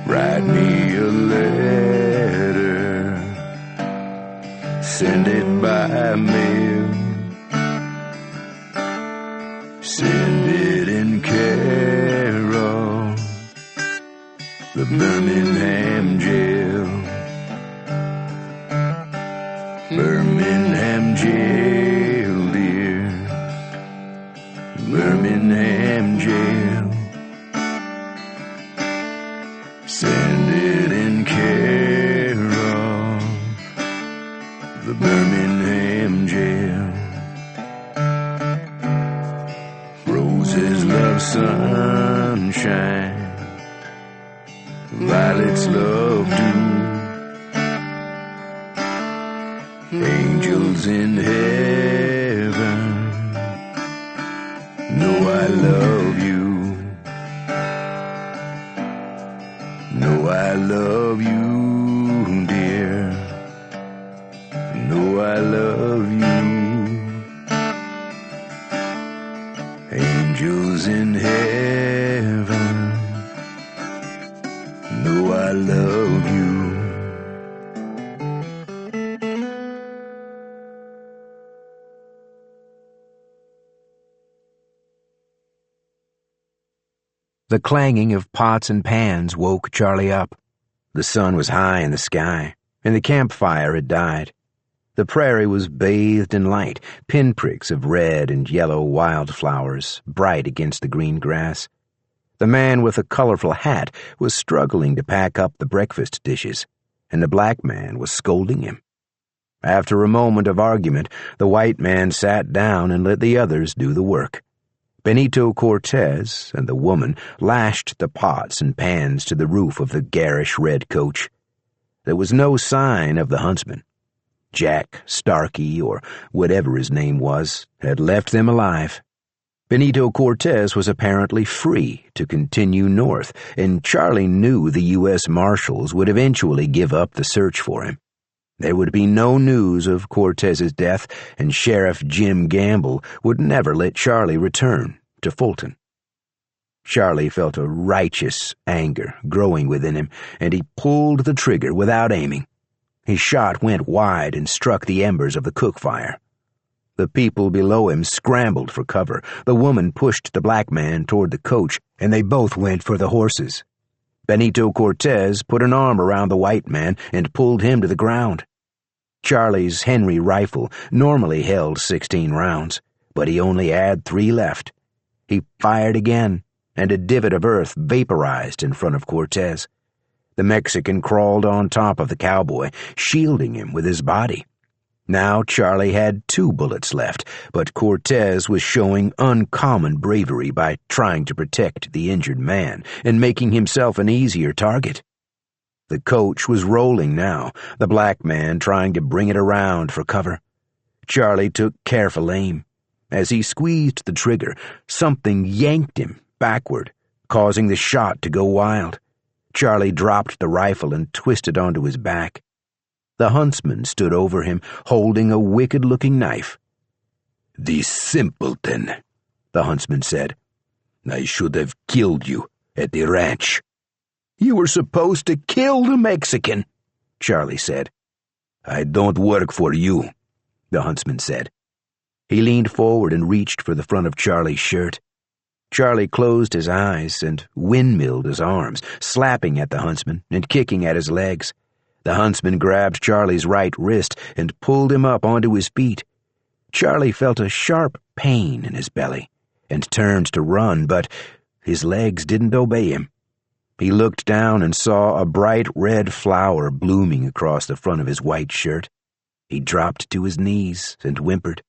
Speaker 1: Write me a letter, send it by mail, send it in care of the Birmingham jail. Birmingham jail, dear. Birmingham jail. Send it in care of the Birmingham jail. Roses love sunshine, violets love dew. Angels in heaven know I love you. Know I love you, dear. Know I love you. Angels in heaven know I love you. The clanging of pots and pans woke Charlie up. The sun was high in the sky, and the campfire had died. The prairie was bathed in light, pinpricks of red and yellow wildflowers bright against the green grass. The man with a colorful hat was struggling to pack up the breakfast dishes, and the black man was scolding him. After a moment of argument, the white man sat down and let the others do the work. Benito Cortez and the woman lashed the pots and pans to the roof of the garish red coach. There was no sign of the huntsman. Jack Starkey, or whatever his name was, had left them alive. Benito Cortez was apparently free to continue north, and Charlie knew the U.S. Marshals would eventually give up the search for him. There would be no news of Cortez's death, and Sheriff Jim Gamble would never let Charlie return to Fulton. Charlie felt a righteous anger growing within him, and he pulled the trigger without aiming. His shot went wide and struck the embers of the cook fire. The people below him scrambled for cover. The woman pushed the black man toward the coach, and they both went for the horses. Benito Cortez put an arm around the white man and pulled him to the ground. Charlie's Henry rifle normally held 16 rounds, but he only had 3 left. He fired again, and a divot of earth vaporized in front of Cortez. The Mexican crawled on top of the cowboy, shielding him with his body. Now Charlie had 2 bullets left, but Cortez was showing uncommon bravery by trying to protect the injured man and making himself an easier target. The coach was rolling now, the black man trying to bring it around for cover. Charlie took careful aim. As he squeezed the trigger, something yanked him backward, causing the shot to go wild. Charlie dropped the rifle and twisted onto his back. The huntsman stood over him, holding a wicked-looking knife. "The simpleton," the huntsman said. "I should have killed you at the ranch." "You were supposed to kill the Mexican," Charlie said. "I don't work for you," the huntsman said. He leaned forward and reached for the front of Charlie's shirt. Charlie closed his eyes and windmilled his arms, slapping at the huntsman and kicking at his legs. The huntsman grabbed Charlie's right wrist and pulled him up onto his feet. Charlie felt a sharp pain in his belly and turned to run, but his legs didn't obey him. He looked down and saw a bright red flower blooming across the front of his white shirt. He dropped to his knees and whimpered.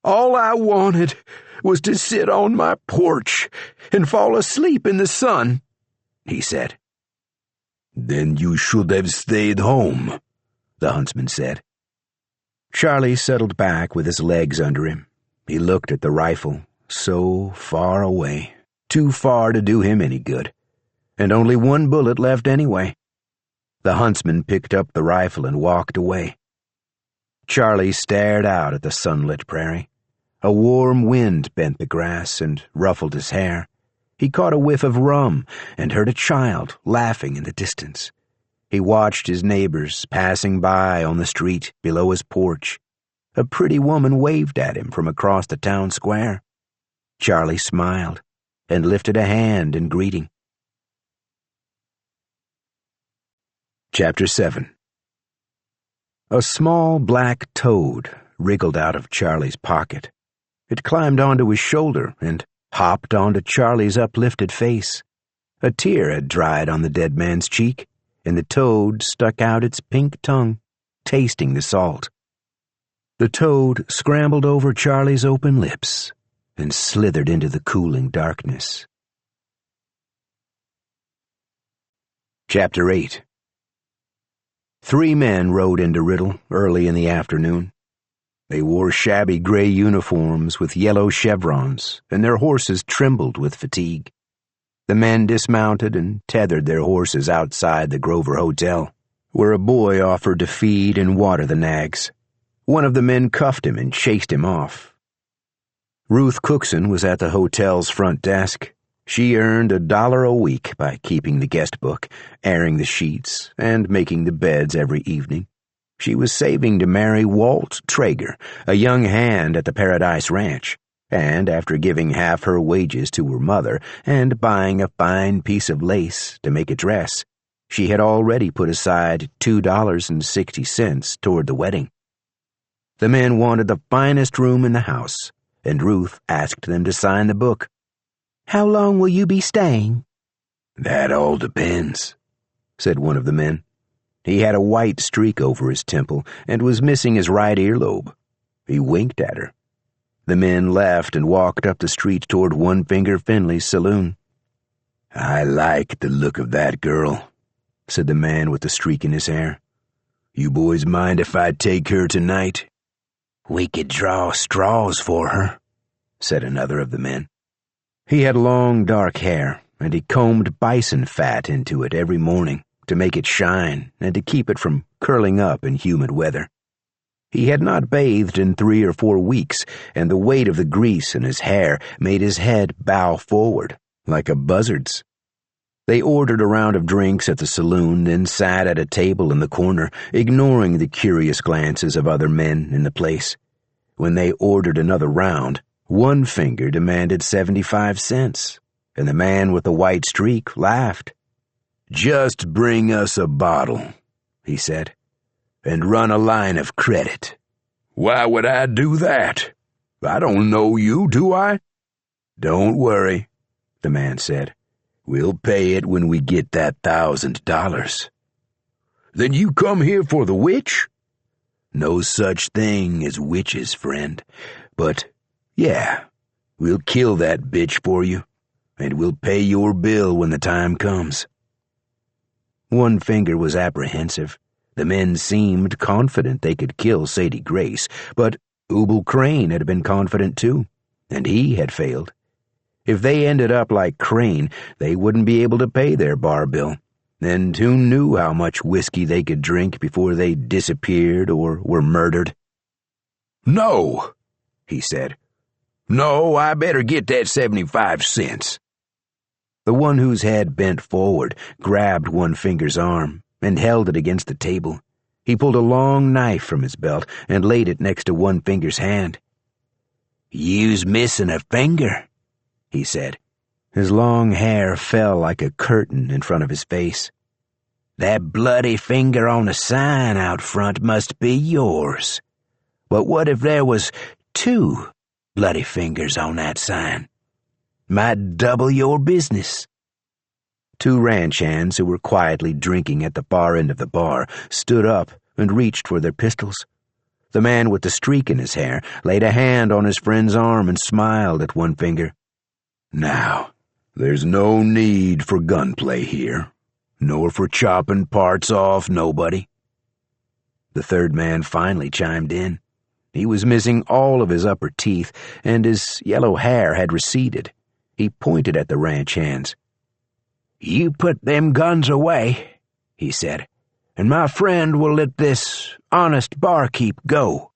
Speaker 1: "All I wanted was to sit on my porch and fall asleep in the sun," he said. "Then you should have stayed home," the huntsman said. Charlie settled back with his legs under him. He looked at the rifle, so far away, too far to do him any good, and only 1 bullet left anyway. The huntsman picked up the rifle and walked away. Charlie stared out at the sunlit prairie. A warm wind bent the grass and ruffled his hair. He caught a whiff of rum and heard a child laughing in the distance. He watched his neighbors passing by on the street below his porch. A pretty woman waved at him from across the town square. Charlie smiled and lifted a hand in greeting. Chapter 7. A small black toad wriggled out of Charlie's pocket. It climbed onto his shoulder and hopped onto Charlie's uplifted face. A tear had dried on the dead man's cheek, and the toad stuck out its pink tongue, tasting the salt. The toad scrambled over Charlie's open lips and slithered into the cooling darkness. Chapter 8. 3 men rode into Riddle early in the afternoon. They wore shabby gray uniforms with yellow chevrons, and their horses trembled with fatigue. The men dismounted and tethered their horses outside the Grover Hotel, where a boy offered to feed and water the nags. One of the men cuffed him and chased him off. Ruth Cookson was at the hotel's front desk. She earned $1 a week by keeping the guest book, airing the sheets, and making the beds every evening. She was saving to marry Walt Traeger, a young hand at the Paradise Ranch, and after giving half her wages to her mother and buying a fine piece of lace to make a dress, she had already put aside $2.60 toward the wedding. The men wanted the finest room in the house, and Ruth asked them to sign the book.
Speaker 2: "How long will you be staying?"
Speaker 1: "That all depends," said one of the men. He had a white streak over his temple and was missing his right earlobe. He winked at her. The men left and walked up the street toward One Finger Finley's saloon. "I like the look of that girl," said the man with the streak in his hair. "You boys mind if I take her tonight?"
Speaker 2: "We could draw straws for her,"
Speaker 1: said another of the men. He had long, dark hair, and he combed bison fat into it every morning to make it shine and to keep it from curling up in humid weather. He had not bathed in 3 or 4 weeks, and the weight of the grease in his hair made his head bow forward, like a buzzard's. They ordered a round of drinks at the saloon, then sat at a table in the corner, ignoring the curious glances of other men in the place. When they ordered another round, One Finger demanded 75 cents, and the man with the white streak laughed. "Just bring us a bottle," he said, "and run a line of credit." "Why would I do that? I don't know you, do I?" "Don't worry," the man said. "We'll pay it when we get that $1,000. "Then you come here for the witch?" "No such thing as witches, friend. But, yeah, we'll kill that bitch for you, and we'll pay your bill when the time comes." One Finger was apprehensive. The men seemed confident they could kill Sadie Grace, but Ubal Crane had been confident too, and he had failed. If they ended up like Crane, they wouldn't be able to pay their bar bill, and who knew how much whiskey they could drink before they disappeared or were murdered. "No," he said. "No, I better get that 75 cents. The one whose head bent forward grabbed One Finger's arm and held it against the table. He pulled a long knife from his belt and laid it next to One Finger's hand. "You's missing a finger," he said. His long hair fell like a curtain in front of his face. "That bloody finger on the sign out front must be yours. But what if there was 2 bloody fingers on that sign? Might double your business." 2 ranch hands who were quietly drinking at the far end of the bar stood up and reached for their pistols. The man with the streak in his hair laid a hand on his friend's arm and smiled at One Finger. "Now, there's no need for gunplay here, nor for chopping parts off nobody." The third man finally chimed in. He was missing all of his upper teeth, and his yellow hair had receded. He pointed at the ranch hands. "You put them guns away," he said, "and my friend will let this honest barkeep go."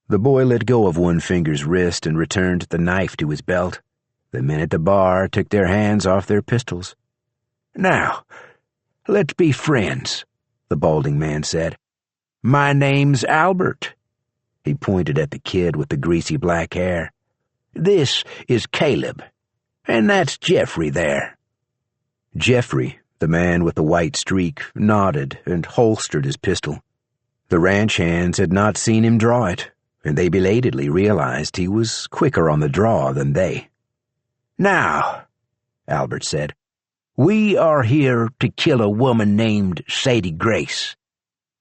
Speaker 1: The boy let go of One Finger's wrist and returned the knife to his belt. The men at the bar took their hands off their pistols. "Now, let's be friends," the balding man said. "My name's Albert." He pointed at the kid with the greasy black hair. "This is Caleb, and that's Jeffrey there." Jeffrey, The man with the white streak nodded and holstered his pistol. The ranch hands had not seen him draw it, and they belatedly realized he was quicker on the draw than they.
Speaker 2: "Now," Albert said, "we are here to kill a woman named Sadie Grace."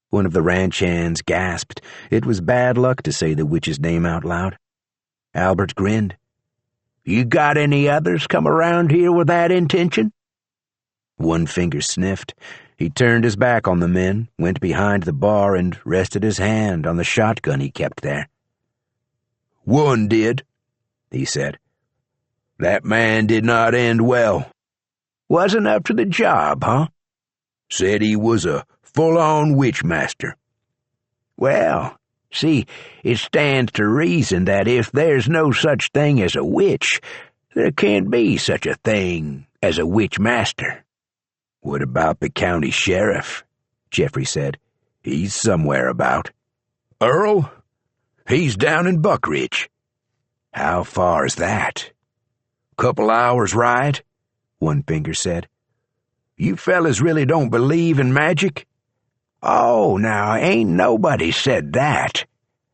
Speaker 1: One of the ranch hands gasped. It was bad luck to say the witch's name out loud. Albert grinned.
Speaker 2: "You got any others come around here with that intention?"
Speaker 1: One finger sniffed. He turned his back on the men, went behind the bar, and rested his hand on the shotgun he kept there.
Speaker 3: "One did," he said. "That man did not end well.
Speaker 2: Wasn't up to the job, huh?"
Speaker 3: Said he was a full-on witch master.
Speaker 2: "Well, see, it stands to reason that if there's no such thing as a witch, there can't be such a thing as a witch master."
Speaker 3: "What about the county sheriff?" Jeffrey said. "He's somewhere about."
Speaker 4: "Earl? He's down in Buckridge."
Speaker 3: "How far is that?"
Speaker 4: "Couple hours' ride," One Finger said. "You fellas really don't believe in magic?"
Speaker 2: "Oh, now, ain't nobody said that,"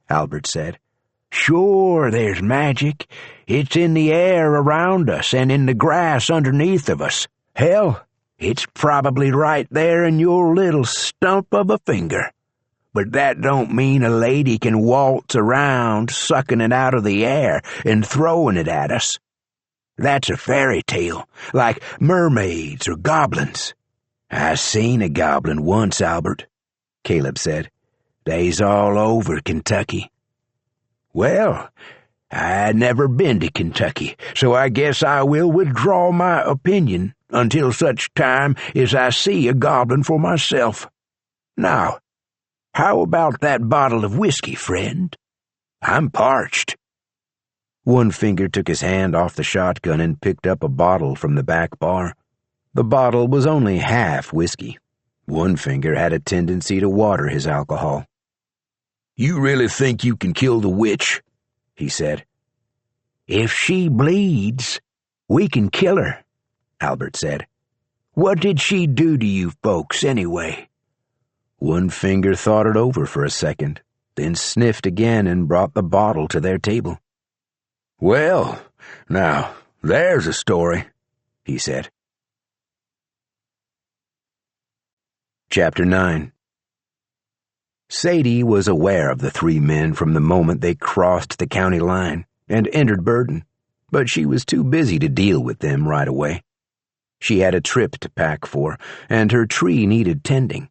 Speaker 2: Albert said. "Sure, there's magic. It's in the air around us and in the grass underneath of us. Hell, it's probably right there in your little stump of a finger. But that don't mean a lady can waltz around sucking it out of the air and throwing it at us. That's a fairy tale, like mermaids or goblins."
Speaker 1: "I seen a goblin once, Albert," Caleb said. "They's all over Kentucky."
Speaker 2: "Well, I never been to Kentucky, so I guess I will withdraw my opinion until such time as I see a goblin for myself. Now, how about that bottle of whiskey, friend? I'm parched."
Speaker 1: One Finger took his hand off the shotgun and picked up a bottle from the back bar. The bottle was only half whiskey. One Finger had a tendency to water his alcohol.
Speaker 4: "You really think you can kill the witch?" he said.
Speaker 2: "If she bleeds, we can kill her," Albert said. "What did she do to you folks, anyway?"
Speaker 1: One Finger thought it over for a second, then sniffed again and brought the bottle to their table.
Speaker 4: "Well, now, there's a story," he said.
Speaker 1: Chapter 9. Sadie was aware of the three men from the moment they crossed the county line and entered Burden, but she was too busy to deal with them right away. She had a trip to pack for, and her tree needed tending.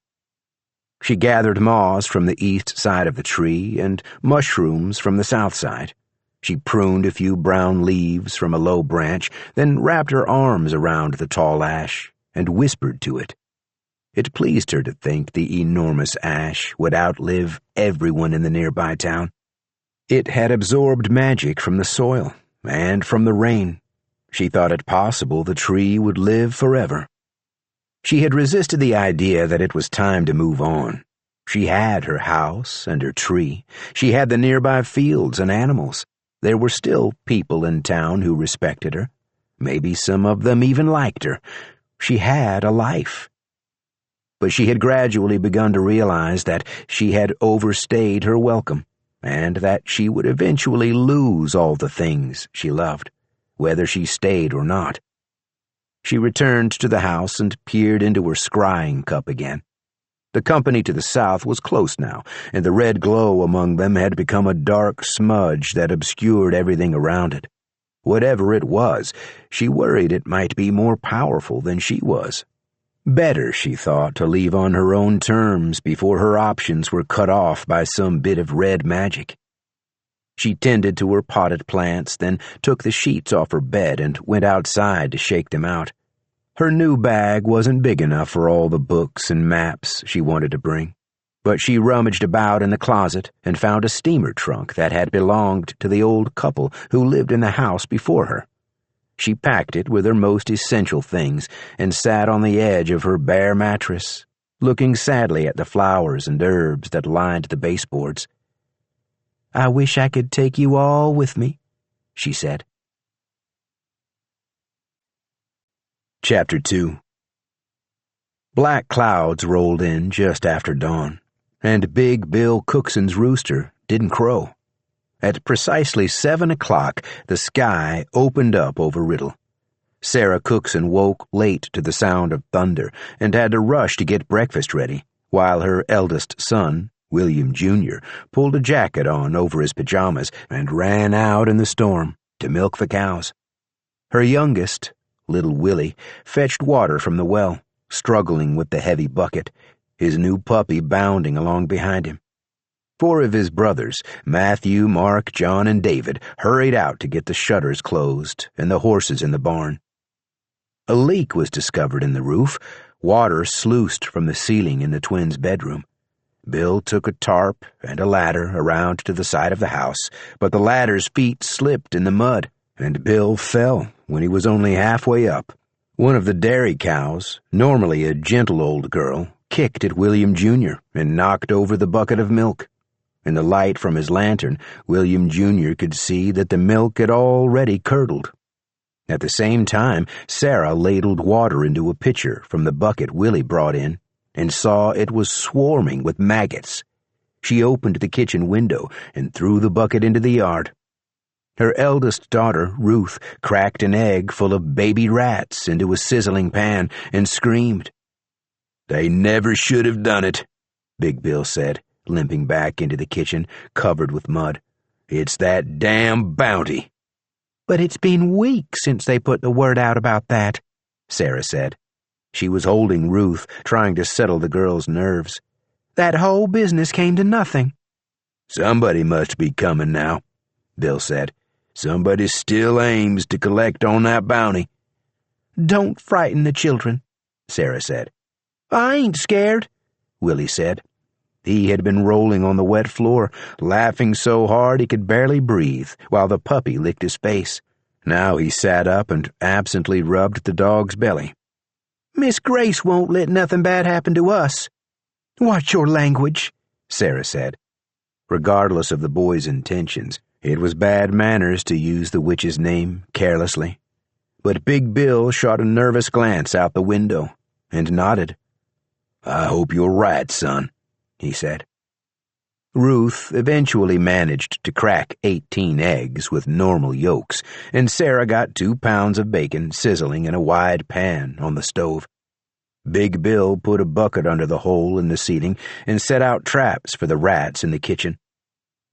Speaker 1: She gathered moss from the east side of the tree and mushrooms from the south side. She pruned a few brown leaves from a low branch, then wrapped her arms around the tall ash and whispered to it. It pleased her to think the enormous ash would outlive everyone in the nearby town. It had absorbed magic from the soil and from the rain. She thought it possible the tree would live forever. She had resisted the idea that it was time to move on. She had her house and her tree. She had the nearby fields and animals. There were still people in town who respected her. Maybe some of them even liked her. She had a life. But she had gradually begun to realize that she had overstayed her welcome, and that she would eventually lose all the things she loved, whether she stayed or not. She returned to the house and peered into her scrying cup again. The company to the south was close now, and the red glow among them had become a dark smudge that obscured everything around it. Whatever it was, she worried it might be more powerful than she was. Better, she thought, to leave on her own terms before her options were cut off by some bit of red magic. She tended to her potted plants, then took the sheets off her bed and went outside to shake them out. Her new bag wasn't big enough for all the books and maps she wanted to bring, but she rummaged about in the closet and found a steamer trunk that had belonged to the old couple who lived in the house before her. She packed it with her most essential things and sat on the edge of her bare mattress, looking sadly at the flowers and herbs that lined the baseboards. "I wish I could take you all with me," she said. Chapter 2. Black clouds rolled in just after dawn, and Big Bill Cookson's rooster didn't crow. At precisely 7 o'clock, the sky opened up over Riddle. Sarah Cookson woke late to the sound of thunder and had to rush to get breakfast ready, while her eldest son, William Jr., pulled a jacket on over his pajamas and ran out in the storm to milk the cows. Her youngest, little Willie, fetched water from the well, struggling with the heavy bucket, his new puppy bounding along behind him. 4 of his brothers, Matthew, Mark, John, and David, hurried out to get the shutters closed and the horses in the barn. A leak was discovered in the roof, water sluiced from the ceiling in the twins' bedroom. Bill took a tarp and a ladder around to the side of the house, but the ladder's feet slipped in the mud, and Bill fell when he was only halfway up. One of the dairy cows, normally a gentle old girl, kicked at William Jr. and knocked over the bucket of milk. In the light from his lantern, William Jr. could see that the milk had already curdled. At the same time, Sarah ladled water into a pitcher from the bucket Willie brought in and saw it was swarming with maggots. She opened the kitchen window and threw the bucket into the yard. Her eldest daughter, Ruth, cracked an egg full of baby rats into a sizzling pan and screamed.
Speaker 3: "They never should have done it,"
Speaker 1: Big Bill said, limping back into the kitchen, covered with mud.
Speaker 3: "It's that damn bounty."
Speaker 1: "But it's been weeks since they put the word out about that," Sarah said. She was holding Ruth, trying to settle the girl's nerves. "That whole business came to nothing."
Speaker 3: "Somebody must be coming now," Bill said. "Somebody still aims to collect on that bounty."
Speaker 1: "Don't frighten the children," Sarah said. "I ain't scared," Willie said. He had been rolling on the wet floor, laughing so hard he could barely breathe, while the puppy licked his face. Now he sat up and absently rubbed the dog's belly. "Miss Grace won't let nothing bad happen to us." "Watch your language," Sarah said. Regardless of the boy's intentions, it was bad manners to use the witch's name carelessly. But Big Bill shot a nervous glance out the window and nodded.
Speaker 3: "I hope you're right, son," he said.
Speaker 1: Ruth eventually managed to crack 18 eggs with normal yolks, and Sarah got 2 pounds of bacon sizzling in a wide pan on the stove. Big Bill put a bucket under the hole in the ceiling and set out traps for the rats in the kitchen.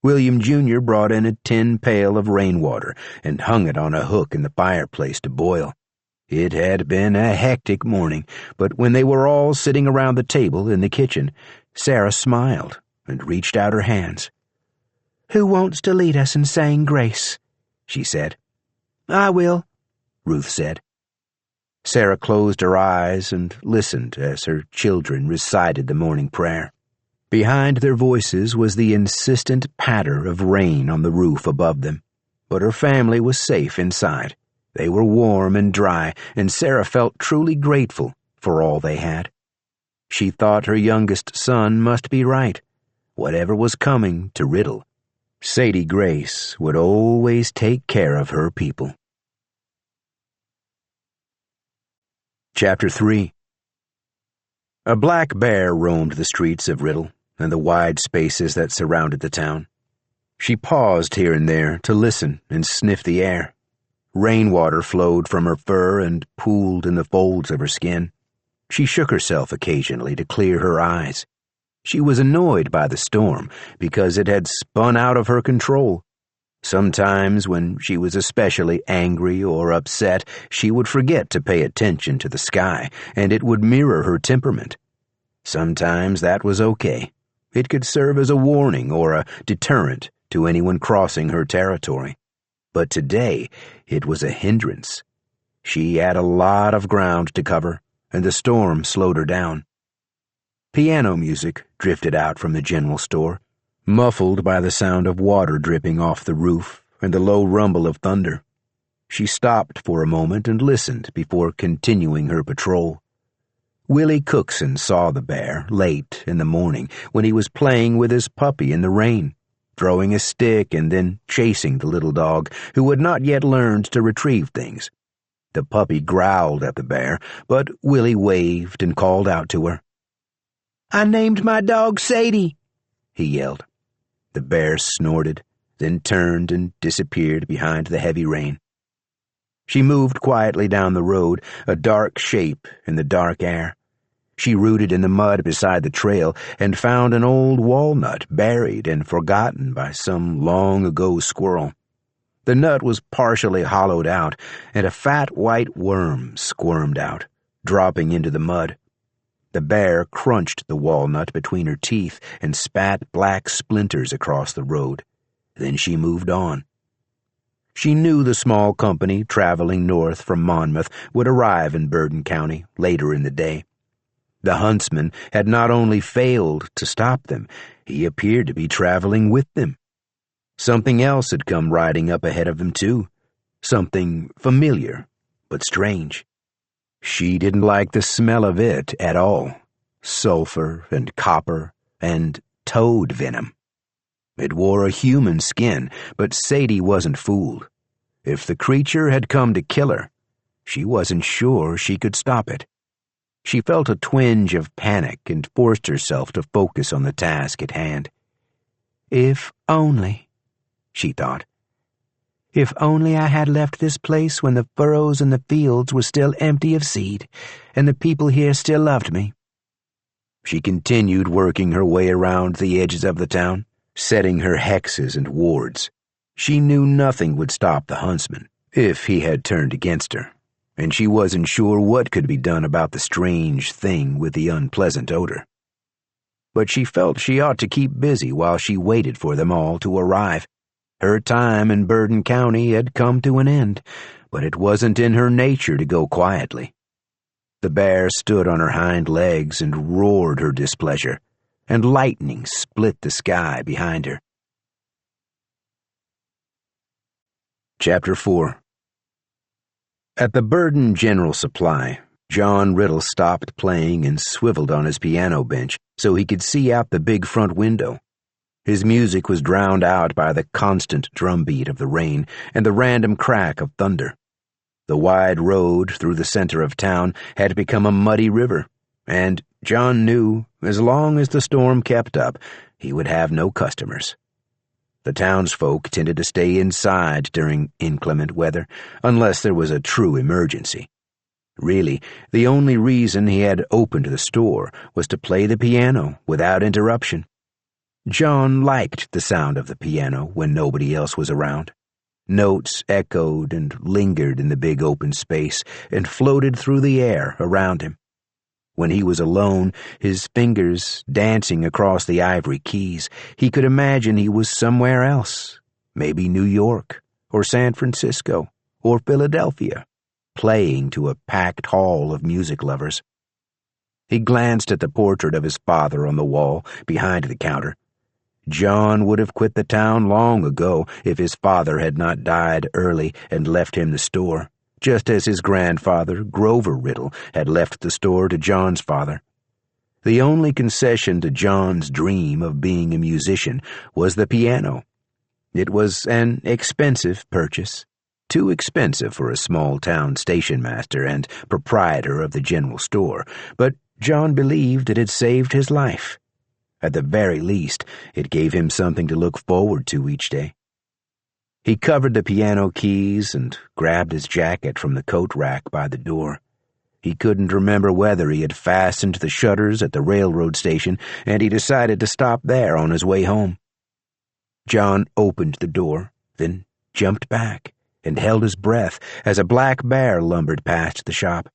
Speaker 1: William Jr. brought in a tin pail of rainwater and hung it on a hook in the fireplace to boil. It had been a hectic morning, but when they were all sitting around the table in the kitchen, Sarah smiled and reached out her hands. "Who wants to lead us in saying grace?" she said. "I will," Ruth said. Sarah closed her eyes and listened as her children recited the morning prayer. Behind their voices was the insistent patter of rain on the roof above them, but her family was safe inside. They were warm and dry, and Sarah felt truly grateful for all they had. She thought her youngest son must be right. Whatever was coming to Riddle, Sadie Grace would always take care of her people. Chapter 3. A black bear roamed the streets of Riddle and the wide spaces that surrounded the town. She paused here and there to listen and sniff the air. Rainwater flowed from her fur and pooled in the folds of her skin. She shook herself occasionally to clear her eyes. She was annoyed by the storm because it had spun out of her control. Sometimes, when she was especially angry or upset, she would forget to pay attention to the sky, and it would mirror her temperament. Sometimes that was okay. It could serve as a warning or a deterrent to anyone crossing her territory. But today, it was a hindrance. She had a lot of ground to cover, and the storm slowed her down. Piano music drifted out from the general store, muffled by the sound of water dripping off the roof and the low rumble of thunder. She stopped for a moment and listened before continuing her patrol. Willie Cookson saw the bear late in the morning when he was playing with his puppy in the rain, throwing a stick and then chasing the little dog, who had not yet learned to retrieve things. The puppy growled at the bear, but Willie waved and called out to her.
Speaker 2: "I named my dog Sadie," he yelled.
Speaker 1: The bear snorted, then turned and disappeared behind the heavy rain. She moved quietly down the road, a dark shape in the dark air. She rooted in the mud beside the trail and found an old walnut buried and forgotten by some long-ago squirrel. The nut was partially hollowed out, and a fat white worm squirmed out, dropping into the mud. The bear crunched the walnut between her teeth and spat black splinters across the road. Then she moved on. She knew the small company traveling north from Monmouth would arrive in Bergen County later in the day. The huntsman had not only failed to stop them, he appeared to be traveling with them. Something else had come riding up ahead of them, too. Something familiar, but strange. She didn't like the smell of it at all. Sulfur and copper and toad venom. It wore a human skin, but Sadie wasn't fooled. If the creature had come to kill her, she wasn't sure she could stop it. She felt a twinge of panic and forced herself to focus on the task at hand.
Speaker 2: If only, she thought. If only I had left this place when the furrows in the fields were still empty of seed, and the people here still loved me.
Speaker 1: She continued working her way around the edges of the town, setting her hexes and wards. She knew nothing would stop the huntsman, if he had turned against her, and she wasn't sure what could be done about the strange thing with the unpleasant odor. But she felt she ought to keep busy while she waited for them all to arrive. Her time in Bergen County had come to an end, but it wasn't in her nature to go quietly. The bear stood on her hind legs and roared her displeasure, and lightning split the sky behind her. Chapter 4. At the Bergen General Supply, John Riddle stopped playing and swiveled on his piano bench so he could see out the big front window. His music was drowned out by the constant drumbeat of the rain and the random crack of thunder. The wide road through the center of town had become a muddy river, and John knew, as long as the storm kept up, he would have no customers. The townsfolk tended to stay inside during inclement weather, unless there was a true emergency. Really, the only reason he had opened the store was to play the piano without interruption. John liked the sound of the piano when nobody else was around. Notes echoed and lingered in the big open space and floated through the air around him. When he was alone, his fingers dancing across the ivory keys, he could imagine he was somewhere else, maybe New York, or San Francisco, or Philadelphia, playing to a packed hall of music lovers. He glanced at the portrait of his father on the wall behind the counter. John would have quit the town long ago if his father had not died early and left him the store, just as his grandfather, Grover Riddle, had left the store to John's father. The only concession to John's dream of being a musician was the piano. It was an expensive purchase, too expensive for a small-town station master and proprietor of the general store, but John believed it had saved his life. At the very least, it gave him something to look forward to each day. He covered the piano keys and grabbed his jacket from the coat rack by the door. He couldn't remember whether he had fastened the shutters at the railroad station, and he decided to stop there on his way home. John opened the door, then jumped back and held his breath as a black bear lumbered past the shop.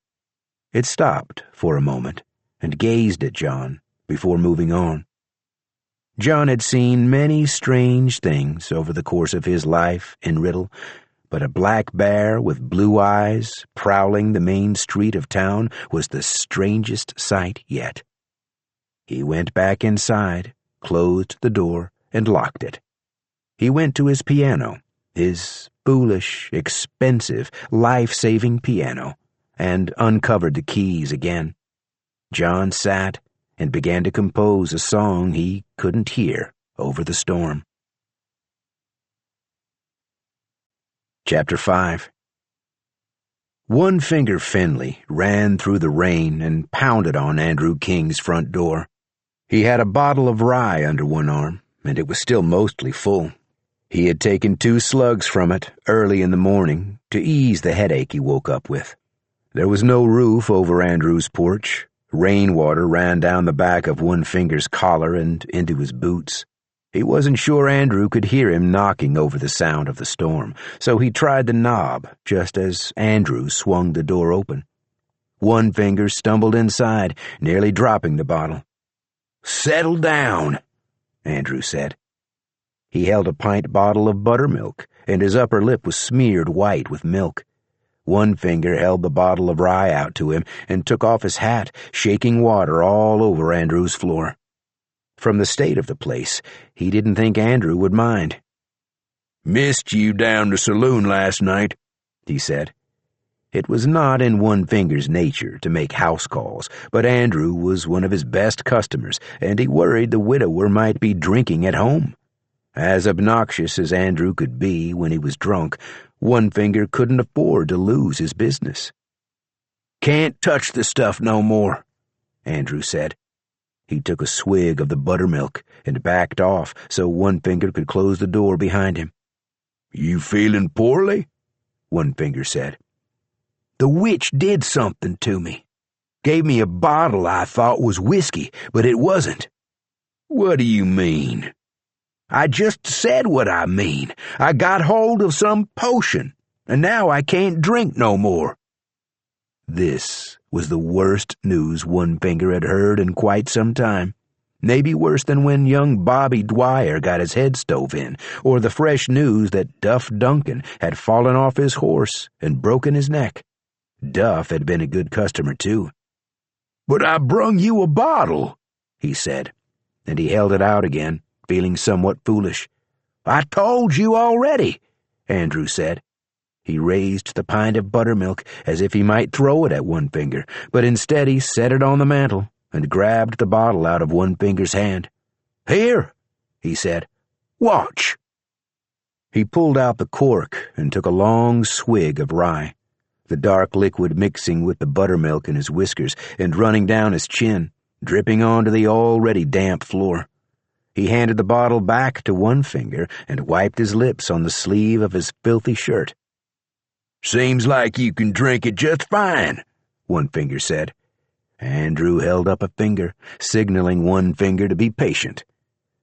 Speaker 1: It stopped for a moment and gazed at John before moving on. John had seen many strange things over the course of his life in Riddle, but a black bear with blue eyes prowling the main street of town was the strangest sight yet. He went back inside, closed the door, and locked it. He went to his piano, his foolish, expensive, life-saving piano, and uncovered the keys again. John sat and began to compose a song he couldn't hear over the storm. Chapter 5. One Finger Finley ran through the rain and pounded on Andrew King's front door. He had a bottle of rye under one arm, and it was still mostly full. He had taken 2 slugs from it early in the morning to ease the headache he woke up with. There was no roof over Andrew's porch. Rainwater ran down the back of One Finger's collar and into his boots. He wasn't sure Andrew could hear him knocking over the sound of the storm, so he tried the knob just as Andrew swung the door open. One Finger stumbled inside, nearly dropping the bottle. "Settle down," Andrew said. He held a pint bottle of buttermilk, and his upper lip was smeared white with milk. One Finger held the bottle of rye out to him and took off his hat, shaking water all over Andrew's floor. From the state of the place, he didn't think Andrew would mind.
Speaker 3: "Missed you down the saloon last night," he said.
Speaker 1: It was not in One Finger's nature to make house calls, but Andrew was one of his best customers, and he worried the widower might be drinking at home. As obnoxious as Andrew could be when he was drunk, One Finger couldn't afford to lose his business.
Speaker 2: "Can't touch the stuff no more,"
Speaker 1: Andrew said. He took a swig of the buttermilk and backed off so One Finger could close the door behind him.
Speaker 3: "You feeling poorly?"
Speaker 1: One Finger said.
Speaker 2: "The witch did something to me. Gave me a bottle I thought was whiskey, but it wasn't."
Speaker 3: "What do you mean?"
Speaker 2: "I just said what I mean. I got hold of some potion, and now I can't drink no more."
Speaker 1: This was the worst news One Finger had heard in quite some time. Maybe worse than when young Bobby Dwyer got his head stove in, or the fresh news that Duff Duncan had fallen off his horse and broken his neck. Duff had been a good customer, too.
Speaker 2: "But I brung you a bottle,"
Speaker 1: he said, and he held it out again, feeling somewhat foolish.
Speaker 2: "I told you already,"
Speaker 1: Andrew said. He raised the pint of buttermilk as if he might throw it at One Finger, but instead he set it on the mantel and grabbed the bottle out of One Finger's hand.
Speaker 2: "Here,"
Speaker 1: he said.
Speaker 2: "Watch."
Speaker 1: He pulled out the cork and took a long swig of rye, the dark liquid mixing with the buttermilk in his whiskers and running down his chin, dripping onto the already damp floor. He handed the bottle back to One Finger and wiped his lips on the sleeve of his filthy shirt.
Speaker 3: "Seems like you can drink it just fine,"
Speaker 1: One Finger said. Andrew held up a finger, signaling One Finger to be patient.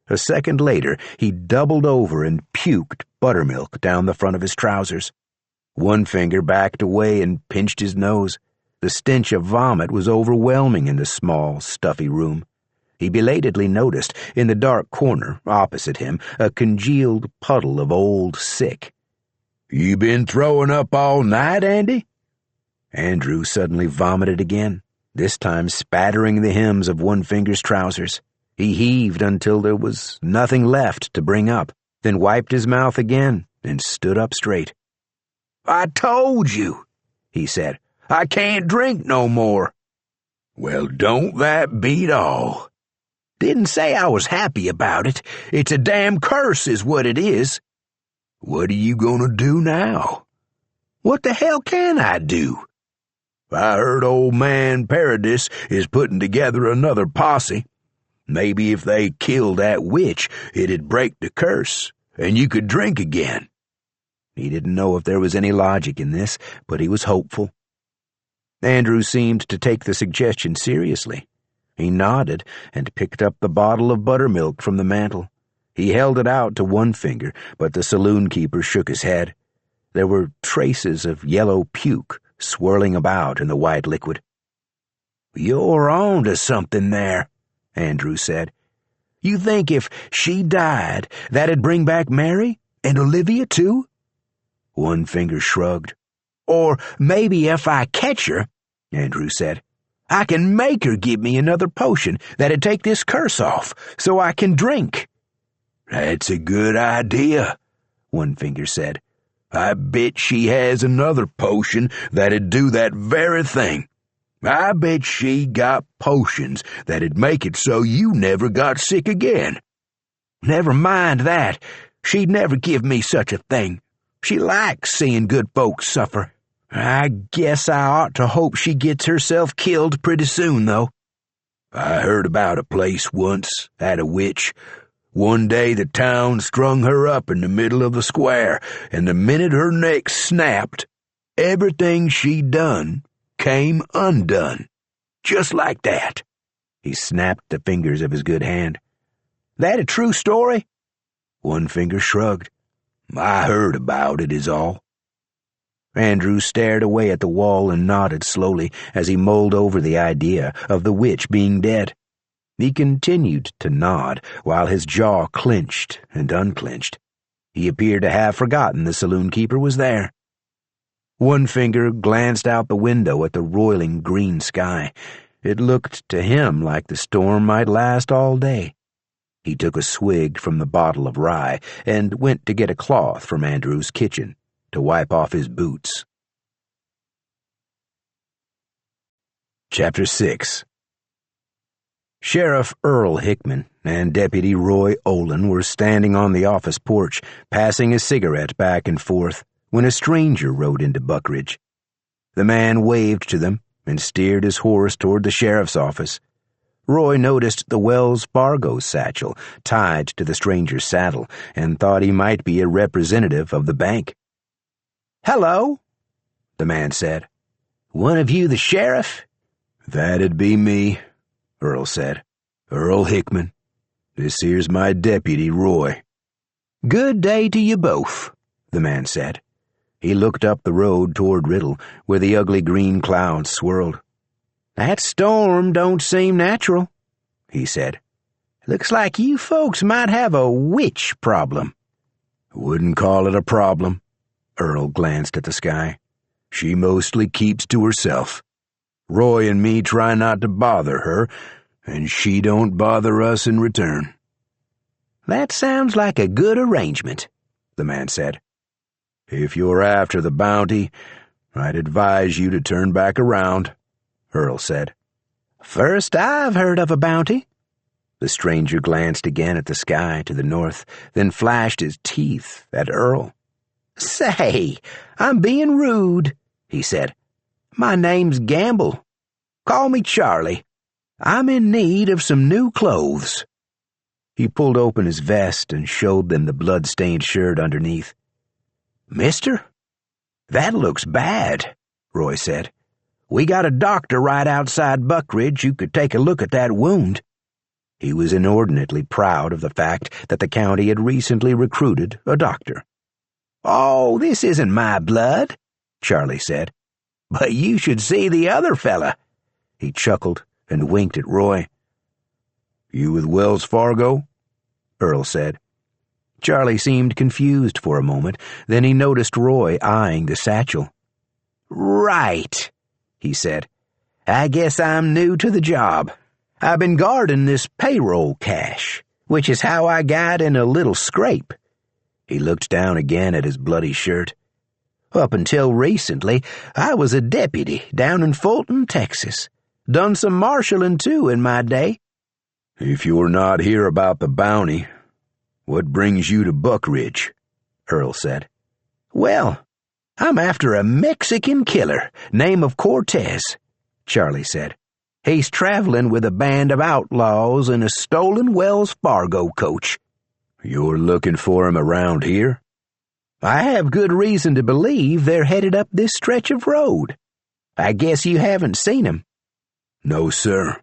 Speaker 1: A second later, he doubled over and puked buttermilk down the front of his trousers. One Finger backed away and pinched his nose. The stench of vomit was overwhelming in the small, stuffy room. He belatedly noticed, in the dark corner opposite him, a congealed puddle of old sick.
Speaker 3: "You been throwing up all night, Andy?"
Speaker 1: Andrew suddenly vomited again, this time spattering the hems of One Finger's trousers. He heaved until there was nothing left to bring up, then wiped his mouth again and stood up straight.
Speaker 2: "I told you," he said. "I can't drink no more."
Speaker 3: "Well, don't that beat all?"
Speaker 2: "Didn't say I was happy about it. It's a damn curse is what it is."
Speaker 3: "What are you gonna do now?"
Speaker 2: "What the hell can I do?"
Speaker 3: "I heard old man Paradis is putting together another posse. Maybe if they killed that witch, it'd break the curse, and you could drink again."
Speaker 1: He didn't know if there was any logic in this, but he was hopeful. Andrew seemed to take the suggestion seriously. He nodded and picked up the bottle of buttermilk from the mantel. He held it out to One Finger, but the saloon keeper shook his head. There were traces of yellow puke swirling about in the white liquid.
Speaker 2: "You're on to something there," Andrew said. "You think if she died, that'd bring back Mary and Olivia too?"
Speaker 1: One Finger shrugged.
Speaker 2: "Or maybe if I catch her," Andrew said, "I can make her give me another potion that'd take this curse off, so I can drink."
Speaker 3: "That's a good idea," One Finger said. "I bet she has another potion that'd do that very thing. I bet she got potions that'd make it so you never got sick again."
Speaker 2: "Never mind that. She'd never give me such a thing. She likes seeing good folks suffer. I guess I ought to hope she gets herself killed pretty soon, though.
Speaker 3: I heard about a place once, had a witch. One day the town strung her up in the middle of the square, and the minute her neck snapped, everything she'd done came undone. Just like that.
Speaker 1: He snapped the fingers of his good hand.
Speaker 2: That a true story?
Speaker 3: One finger shrugged. I heard about it, is all.
Speaker 1: Andrew stared away at the wall and nodded slowly as he mulled over the idea of the witch being dead. He continued to nod while his jaw clenched and unclenched. He appeared to have forgotten the saloon keeper was there. One finger glanced out the window at the roiling green sky. It looked to him like the storm might last all day. He took a swig from the bottle of rye and went to get a cloth from Andrew's kitchen to wipe off his boots. Chapter 6. Sheriff Earl Hickman and Deputy Roy Olin were standing on the office porch, passing a cigarette back and forth, when a stranger rode into Buckridge. The man waved to them and steered his horse toward the sheriff's office. Roy noticed the Wells Fargo satchel tied to the stranger's saddle and thought he might be a representative of the bank.
Speaker 2: Hello,
Speaker 1: the man said.
Speaker 2: One of you the sheriff?
Speaker 3: That'd be me, Earl said. Earl Hickman. This here's my deputy, Roy.
Speaker 2: Good day to you both, the man said.
Speaker 1: He looked up the road toward Riddle, where the ugly green clouds swirled.
Speaker 2: That storm don't seem natural, he said. Looks like you folks might have a witch problem.
Speaker 3: Wouldn't call it a problem. Earl glanced at the sky. She mostly keeps to herself. Roy and me try not to bother her, and she don't bother us in return.
Speaker 2: That sounds like a good arrangement, the man said.
Speaker 3: If you're after the bounty, I'd advise you to turn back around, Earl said.
Speaker 2: First I've heard of a bounty.
Speaker 1: The stranger glanced again at the sky to the north, then flashed his teeth at Earl.
Speaker 2: Say, I'm being rude, he said. My name's Gamble. Call me Charlie. I'm in need of some new clothes.
Speaker 1: He pulled open his vest and showed them the blood-stained shirt underneath.
Speaker 2: Mister, that looks bad, Roy said. We got a doctor right outside Buckridge who could take a look at that wound.
Speaker 1: He was inordinately proud of the fact that the county had recently recruited a doctor.
Speaker 2: Oh, this isn't my blood, Charlie said. But you should see the other fella.
Speaker 1: He chuckled and winked at Roy.
Speaker 3: You with Wells Fargo?
Speaker 1: Earl said. Charlie seemed confused for a moment, then he noticed Roy eyeing the satchel.
Speaker 2: Right, he said. I guess I'm new to the job. I've been guarding this payroll cash, which is how I got in a little scrape.
Speaker 1: He looked down again at his bloody shirt.
Speaker 2: Up until recently, I was a deputy down in Fulton, Texas. Done some marshaling, too, in my day.
Speaker 3: If you're not here about the bounty, what brings you to Buckridge? Earl said.
Speaker 2: Well, I'm after a Mexican killer, name of Cortez, Charlie said. He's traveling with a band of outlaws in a stolen Wells Fargo coach.
Speaker 3: You're looking for him around here?
Speaker 2: I have good reason to believe they're headed up this stretch of road. I guess you haven't seen him.
Speaker 3: No, sir.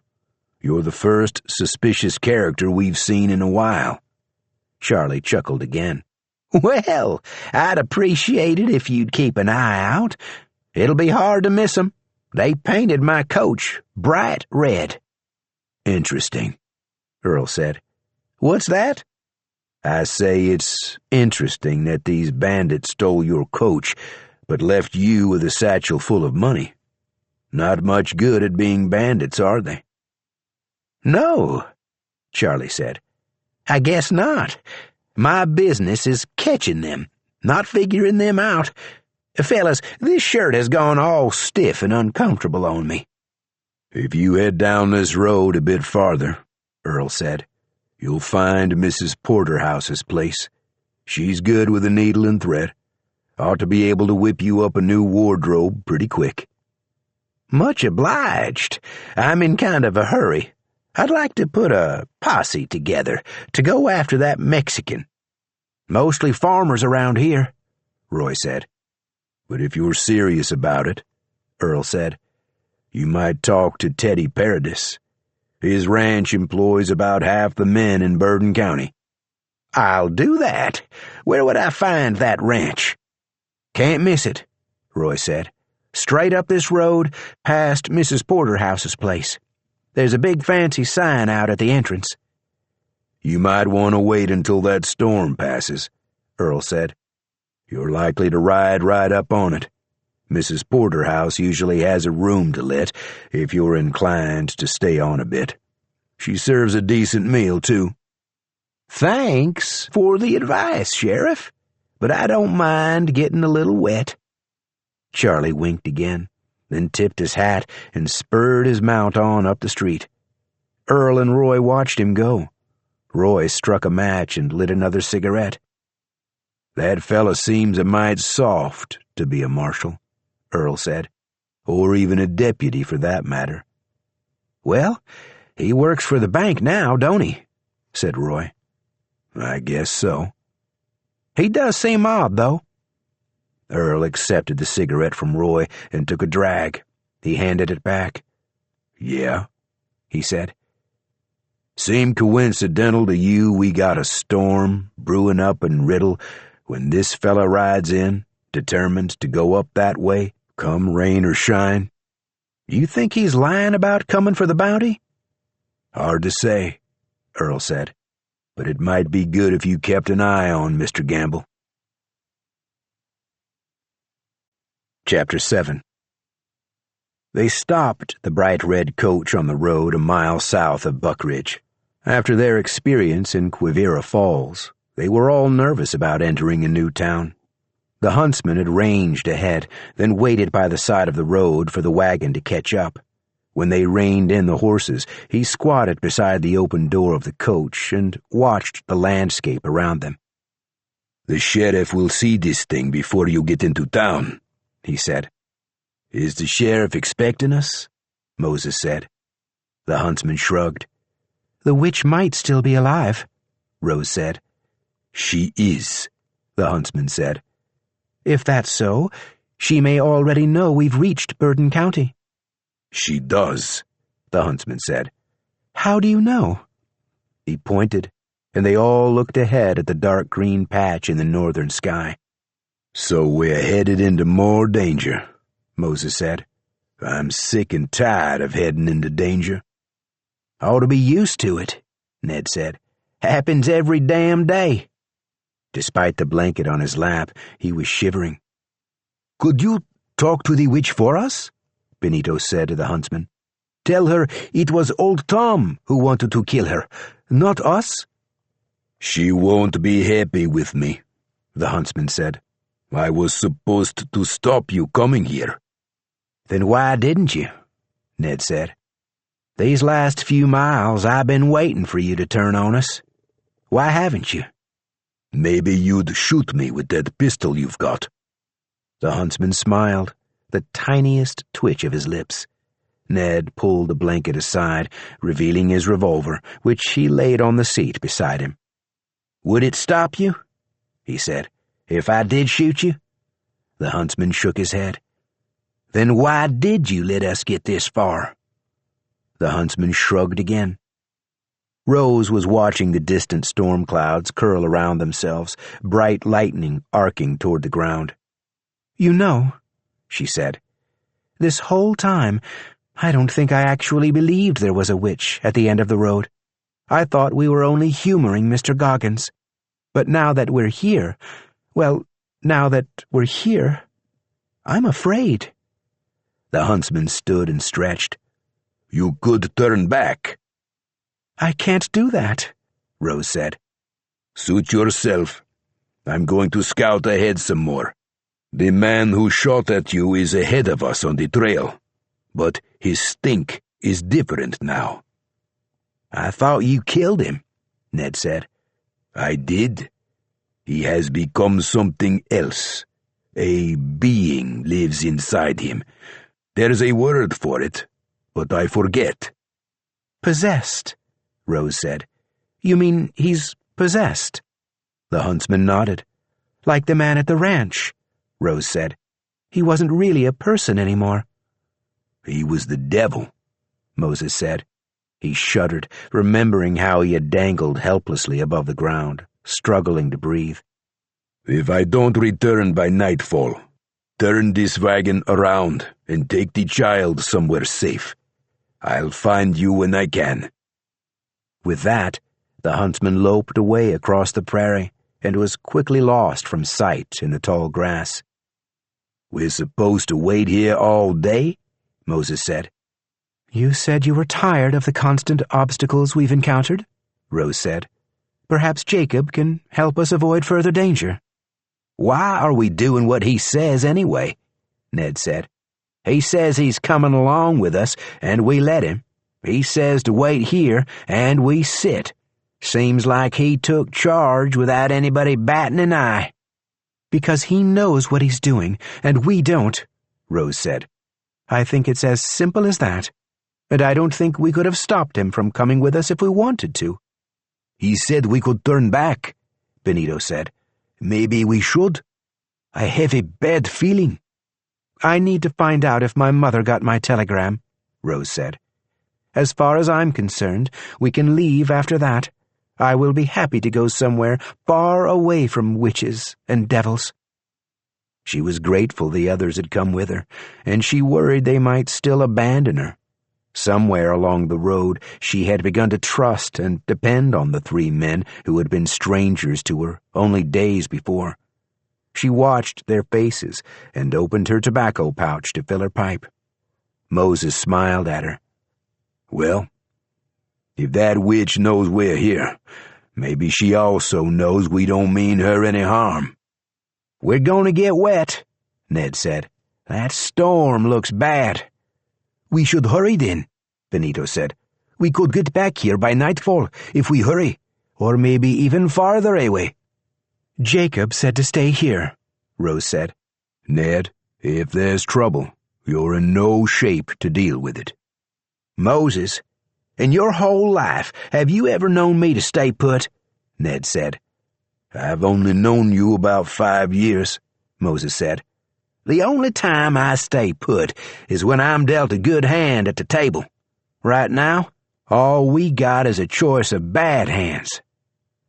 Speaker 3: You're the first suspicious character we've seen in a while.
Speaker 1: Charlie chuckled again.
Speaker 2: Well, I'd appreciate it if you'd keep an eye out. It'll be hard to miss 'em. They painted my coach bright red.
Speaker 3: Interesting, Earl said.
Speaker 2: What's that?
Speaker 3: I say it's interesting that these bandits stole your coach, but left you with a satchel full of money. Not much good at being bandits, are they?
Speaker 2: No, Charlie said. I guess not. My business is catching them, not figuring them out. Fellas, this shirt has gone all stiff and uncomfortable on me.
Speaker 3: If you head down this road a bit farther, Earl said, you'll find Mrs. Porterhouse's place. She's good with a needle and thread. Ought to be able to whip you up a new wardrobe pretty quick."
Speaker 2: "Much obliged. I'm in kind of a hurry. I'd like to put a posse together to go after that Mexican." "Mostly farmers around here," Roy said.
Speaker 3: "But if you're serious about it," Earl said, "you might talk to Teddy Paradis. His ranch employs about half the men in Bourbon County."
Speaker 2: "I'll do that. Where would I find that ranch?" "Can't miss it," Roy said. "Straight up this road, past Mrs. Porterhouse's place. There's a big fancy sign out at the entrance."
Speaker 3: "You might want to wait until that storm passes," Earl said. "You're likely to ride right up on it. Mrs. Porterhouse usually has a room to let if you're inclined to stay on a bit. She serves a decent meal, too."
Speaker 2: "Thanks for the advice, Sheriff, but I don't mind getting a little wet." Charlie winked again, then tipped his hat and spurred his mount on up the street. Earl and Roy watched him go. Roy struck a match and lit another cigarette.
Speaker 3: "That fella seems a mite soft to be a marshal," Earl said, "or even a deputy for that matter."
Speaker 2: "Well, he works for the bank now, don't he?" said Roy.
Speaker 3: "I guess so."
Speaker 2: "He does seem odd, though."
Speaker 1: Earl accepted the cigarette from Roy and took a drag. He handed it back.
Speaker 3: "Yeah,"
Speaker 1: he said.
Speaker 3: "Seem coincidental to you we got a storm brewing up in Riddle when this fella rides in, determined to go up that way, come rain or shine?"
Speaker 2: "You think he's lying about coming for the bounty?"
Speaker 3: "Hard to say," Earl said, "but it might be good if you kept an eye on Mr. Gamble."
Speaker 1: Chapter 7. They stopped the bright red coach on the road a mile south of Buckridge. After their experience in Quivira Falls, they were all nervous about entering a new town. The huntsman had ranged ahead, then waited by the side of the road for the wagon to catch up. When they reined in the horses, he squatted beside the open door of the coach and watched the landscape around them.
Speaker 3: "The sheriff will see this thing before you get into town," he said.
Speaker 1: "Is the sheriff expecting us?" Moses said. The huntsman shrugged.
Speaker 2: "The witch might still be alive," Rose said.
Speaker 3: "She is," the huntsman said.
Speaker 2: "If that's so, she may already know we've reached Bourbon County."
Speaker 3: "She does," the huntsman said.
Speaker 2: "How do you know?"
Speaker 1: He pointed, and they all looked ahead at the dark green patch in the northern sky.
Speaker 3: "So we're headed into more danger," Moses said. "I'm sick and tired of heading into danger."
Speaker 2: "Ought to be used to it," Ned said. "Happens every damn day."
Speaker 1: Despite the blanket on his lap, he was shivering.
Speaker 2: "Could you talk to the witch for us?" Benito said to the huntsman. "Tell her it was old Tom who wanted to kill her, not us."
Speaker 3: "She won't be happy with me," the huntsman said. "I was supposed to stop you coming here."
Speaker 2: "Then why didn't you?" Ned said. "These last few miles I've been waiting for you to turn on us. Why haven't you?"
Speaker 3: "Maybe you'd shoot me with that pistol you've got."
Speaker 1: The huntsman smiled, the tiniest twitch of his lips. Ned pulled the blanket aside, revealing his revolver, which he laid on the seat beside him.
Speaker 2: "Would it stop you?" he said. "If I did shoot you?"
Speaker 1: The huntsman shook his head.
Speaker 2: "Then why did you let us get this far?"
Speaker 1: The huntsman shrugged again. Rose was watching the distant storm clouds curl around themselves, bright lightning arcing toward the ground.
Speaker 2: "You know," she said, "this whole time, I don't think I actually believed there was a witch at the end of the road. I thought we were only humoring Mr. Goggins. But now that we're here, I'm afraid."
Speaker 1: The huntsman stood and stretched.
Speaker 3: "You could turn back."
Speaker 2: "I can't do that,"
Speaker 1: Rose said.
Speaker 3: "Suit yourself. I'm going to scout ahead some more. The man who shot at you is ahead of us on the trail, but his stink is different now."
Speaker 2: "I thought you killed him," Ned said.
Speaker 3: "I did. He has become something else, A being lives inside him. There's a word for it, but I forget."
Speaker 1: "Possessed," Rose said. "You mean he's possessed?" The huntsman nodded. "Like the man at the ranch," Rose said. "He wasn't really a person anymore."
Speaker 3: "He was the devil,"
Speaker 1: Moses said. He shuddered, remembering how he had dangled helplessly above the ground, struggling to breathe.
Speaker 3: "If I don't return by nightfall, turn this wagon around and take the child somewhere safe. I'll find you when I can."
Speaker 1: With that, the huntsman loped away across the prairie and was quickly lost from sight in the tall grass.
Speaker 3: "We're supposed to wait here all day?" Moses said.
Speaker 1: "You said you were tired of the constant obstacles we've encountered," Rose said. "Perhaps Jacob can help us avoid further danger."
Speaker 2: "Why are we doing what he says anyway?" Ned said. "He says he's coming along with us, and we let him. He says to wait here, and we sit. Seems like he took charge without anybody batting an eye."
Speaker 1: "Because he knows what he's doing, and we don't," Rose said. "I think it's as simple as that. And I don't think we could have stopped him from coming with us if we wanted to."
Speaker 2: "He said we could turn back," Benito said. "Maybe we should. I have a bad feeling."
Speaker 1: "I need to find out if my mother got my telegram," Rose said. "As far as I'm concerned, we can leave after that. I will be happy to go somewhere far away from witches and devils." She was grateful the others had come with her, and she worried they might still abandon her. Somewhere along the road, she had begun to trust and depend on the three men who had been strangers to her only days before. She watched their faces and opened her tobacco pouch to fill her pipe. Moses smiled at her.
Speaker 3: "Well, if that witch knows we're here, maybe she also knows we don't mean her any harm."
Speaker 2: "We're going to get wet," Ned said. "That storm looks bad." "We should hurry then," Benito said. "We could get back here by nightfall if we hurry, or maybe even farther away."
Speaker 1: "Jacob said to stay here," Rose said.
Speaker 3: "Ned, if there's trouble, you're in no shape to deal with it."
Speaker 2: "Moses, in your whole life, have you ever known me to stay put?" Ned said.
Speaker 3: "I've only known you about 5 years," Moses said.
Speaker 2: "The only time I stay put is when I'm dealt a good hand at the table. Right now, all we got is a choice of bad hands.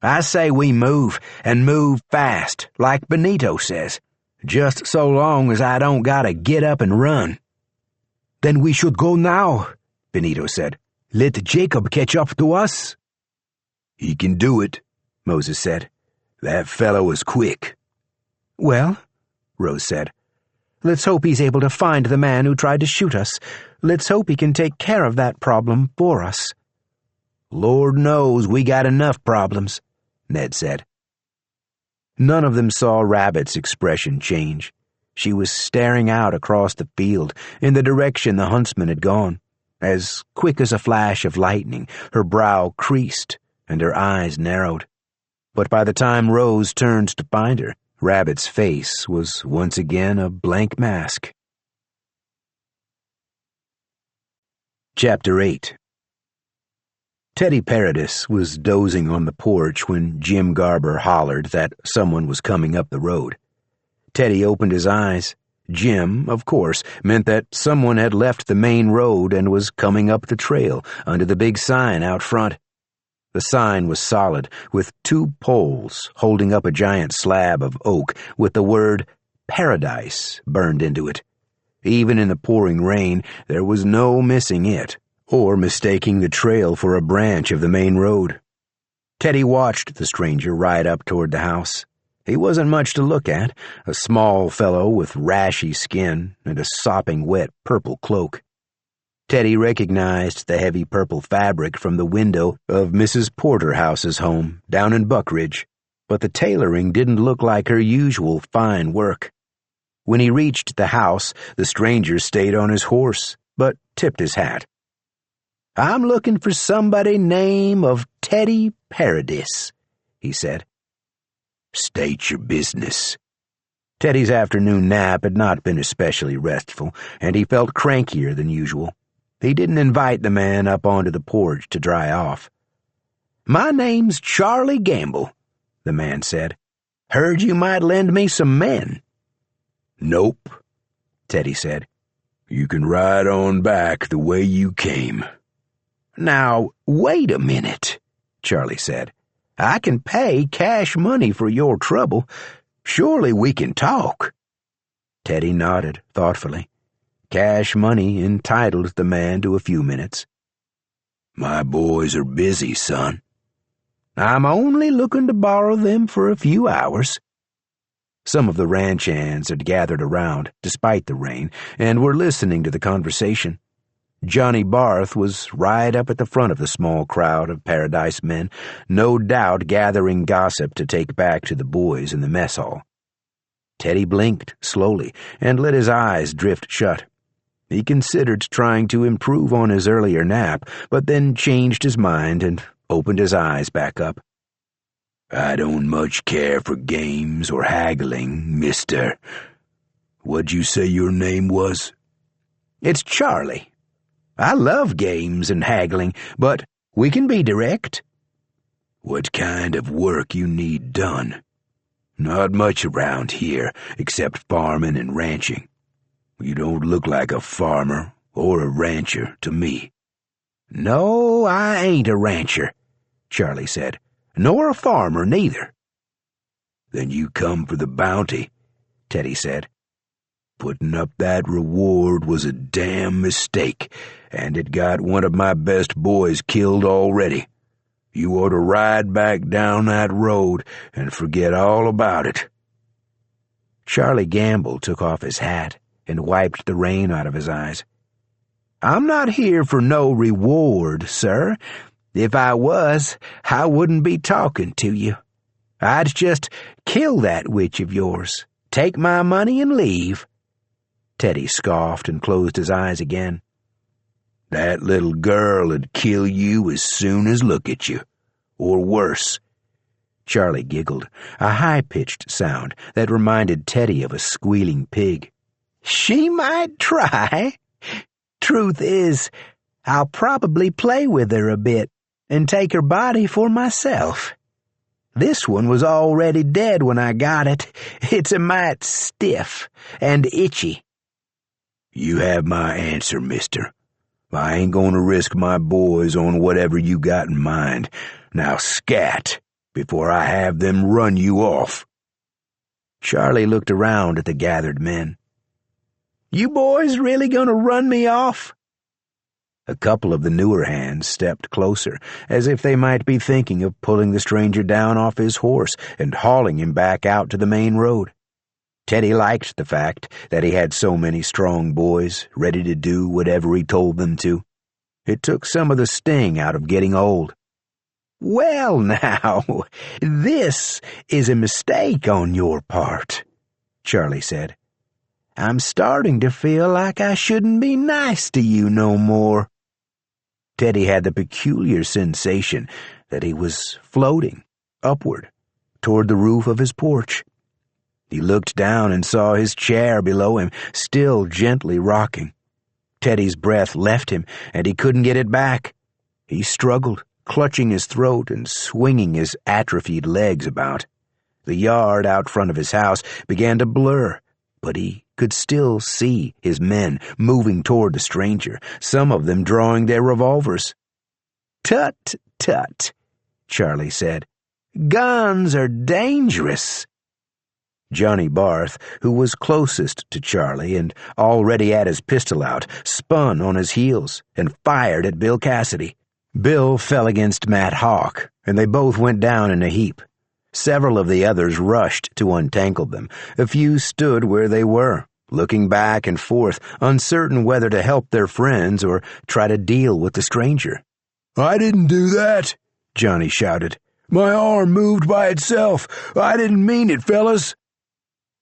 Speaker 2: I say we move, and move fast, like Benito says, just so long as I don't gotta get up and run."
Speaker 1: "Then we should go now," Benito said. "Let Jacob catch up to us."
Speaker 3: "He can do it," Moses said. "That fellow is quick."
Speaker 1: "Well," Rose said, "let's hope he's able to find the man who tried to shoot us. Let's hope he can take care of that problem for us."
Speaker 2: "Lord knows we got enough problems," Ned said.
Speaker 1: None of them saw Rabbit's expression change. She was staring out across the field in the direction the huntsman had gone. As quick as a flash of lightning, her brow creased and her eyes narrowed. But by the time Rose turned to find her, Rabbit's face was once again a blank mask. Chapter 8. Teddy Paradis was dozing on the porch when Jim Garber hollered that someone was coming up the road. Teddy opened his eyes. Jim, of course, meant that someone had left the main road and was coming up the trail under the big sign out front. The sign was solid, with 2 poles holding up a giant slab of oak with the word Paradise burned into it. Even in the pouring rain, there was no missing it, or mistaking the trail for a branch of the main road. Teddy watched the stranger ride up toward the house. He wasn't much to look at, a small fellow with rashy skin and a sopping wet purple cloak. Teddy recognized the heavy purple fabric from the window of Mrs. Porterhouse's home down in Buckridge, but the tailoring didn't look like her usual fine work. When he reached the house, the stranger stayed on his horse, but tipped his hat.
Speaker 2: "I'm looking for somebody name of Teddy Paradis," he said.
Speaker 3: "State your business."
Speaker 1: Teddy's afternoon nap had not been especially restful, and he felt crankier than usual. He didn't invite the man up onto the porch to dry off. "My name's Charlie Gamble," the man said. "Heard you might lend me some men."
Speaker 3: "Nope,"
Speaker 1: Teddy said.
Speaker 3: "You can ride on back the way you came."
Speaker 1: "Now, wait a minute," Charlie said. "I can pay cash money for your trouble. Surely we can talk." Teddy nodded thoughtfully. Cash money entitled the man to a few minutes.
Speaker 3: "My boys are busy, son."
Speaker 1: "I'm only looking to borrow them for a few hours." Some of the ranch hands had gathered around, despite the rain, and were listening to the conversation. Johnny Barth was right up at the front of the small crowd of Paradise men, no doubt gathering gossip to take back to the boys in the mess hall. Teddy blinked slowly and let his eyes drift shut. He considered trying to improve on his earlier nap, but then changed his mind and opened his eyes back up.
Speaker 3: "I don't much care for games or haggling, mister. What'd you say your name was?"
Speaker 1: "It's Charlie. I love games and haggling, but we can be direct."
Speaker 3: "What kind of work you need done?" "Not much around here, except farming and ranching." "You don't look like a farmer or a rancher to me." "No, I ain't a rancher," Charlie said. "Nor a farmer, neither." "Then you come for the bounty," Teddy said. "Putting up that reward was a damn mistake, and it got one of my best boys killed already. You ought to ride back down that road and forget all about it."
Speaker 1: Charlie Gamble took off his hat and wiped the rain out of his eyes. "I'm not here for no reward, sir. If I was, I wouldn't be talking to you. I'd just kill that witch of yours, take my money and leave." Teddy scoffed and closed his eyes again.
Speaker 3: "That little girl'd kill you as soon as look at you, or worse."
Speaker 1: Charlie giggled, a high-pitched sound that reminded Teddy of a squealing pig. "She might try. Truth is, I'll probably play with her a bit and take her body for myself. This one was already dead when I got it. It's a mite stiff and itchy."
Speaker 3: "You have my answer, mister. I ain't gonna risk my boys on whatever you got in mind. Now scat, before I have them run you off."
Speaker 1: Charlie looked around at the gathered men. "You boys really gonna run me off?" A couple of the newer hands stepped closer, as if they might be thinking of pulling the stranger down off his horse and hauling him back out to the main road. Teddy liked the fact that he had so many strong boys ready to do whatever he told them to. It took some of the sting out of getting old. "Well, now, this is a mistake on your part," Charlie said. "I'm starting to feel like I shouldn't be nice to you no more." Teddy had the peculiar sensation that he was floating upward toward the roof of his porch. He looked down and saw his chair below him, still gently rocking. Teddy's breath left him, and he couldn't get it back. He struggled, clutching his throat and swinging his atrophied legs about. The yard out front of his house began to blur, but he could still see his men moving toward the stranger, some of them drawing their revolvers. "Tut, tut," Charlie said. "Guns are dangerous." Johnny Barth, who was closest to Charlie and already had his pistol out, spun on his heels and fired at Bill Cassidy. Bill fell against Matt Hawk, and they both went down in a heap. Several of the others rushed to untangle them. A few stood where they were, looking back and forth, uncertain whether to help their friends or try to deal with the stranger.
Speaker 3: "I didn't do that," Johnny shouted. "My arm moved by itself. I didn't mean it, fellas."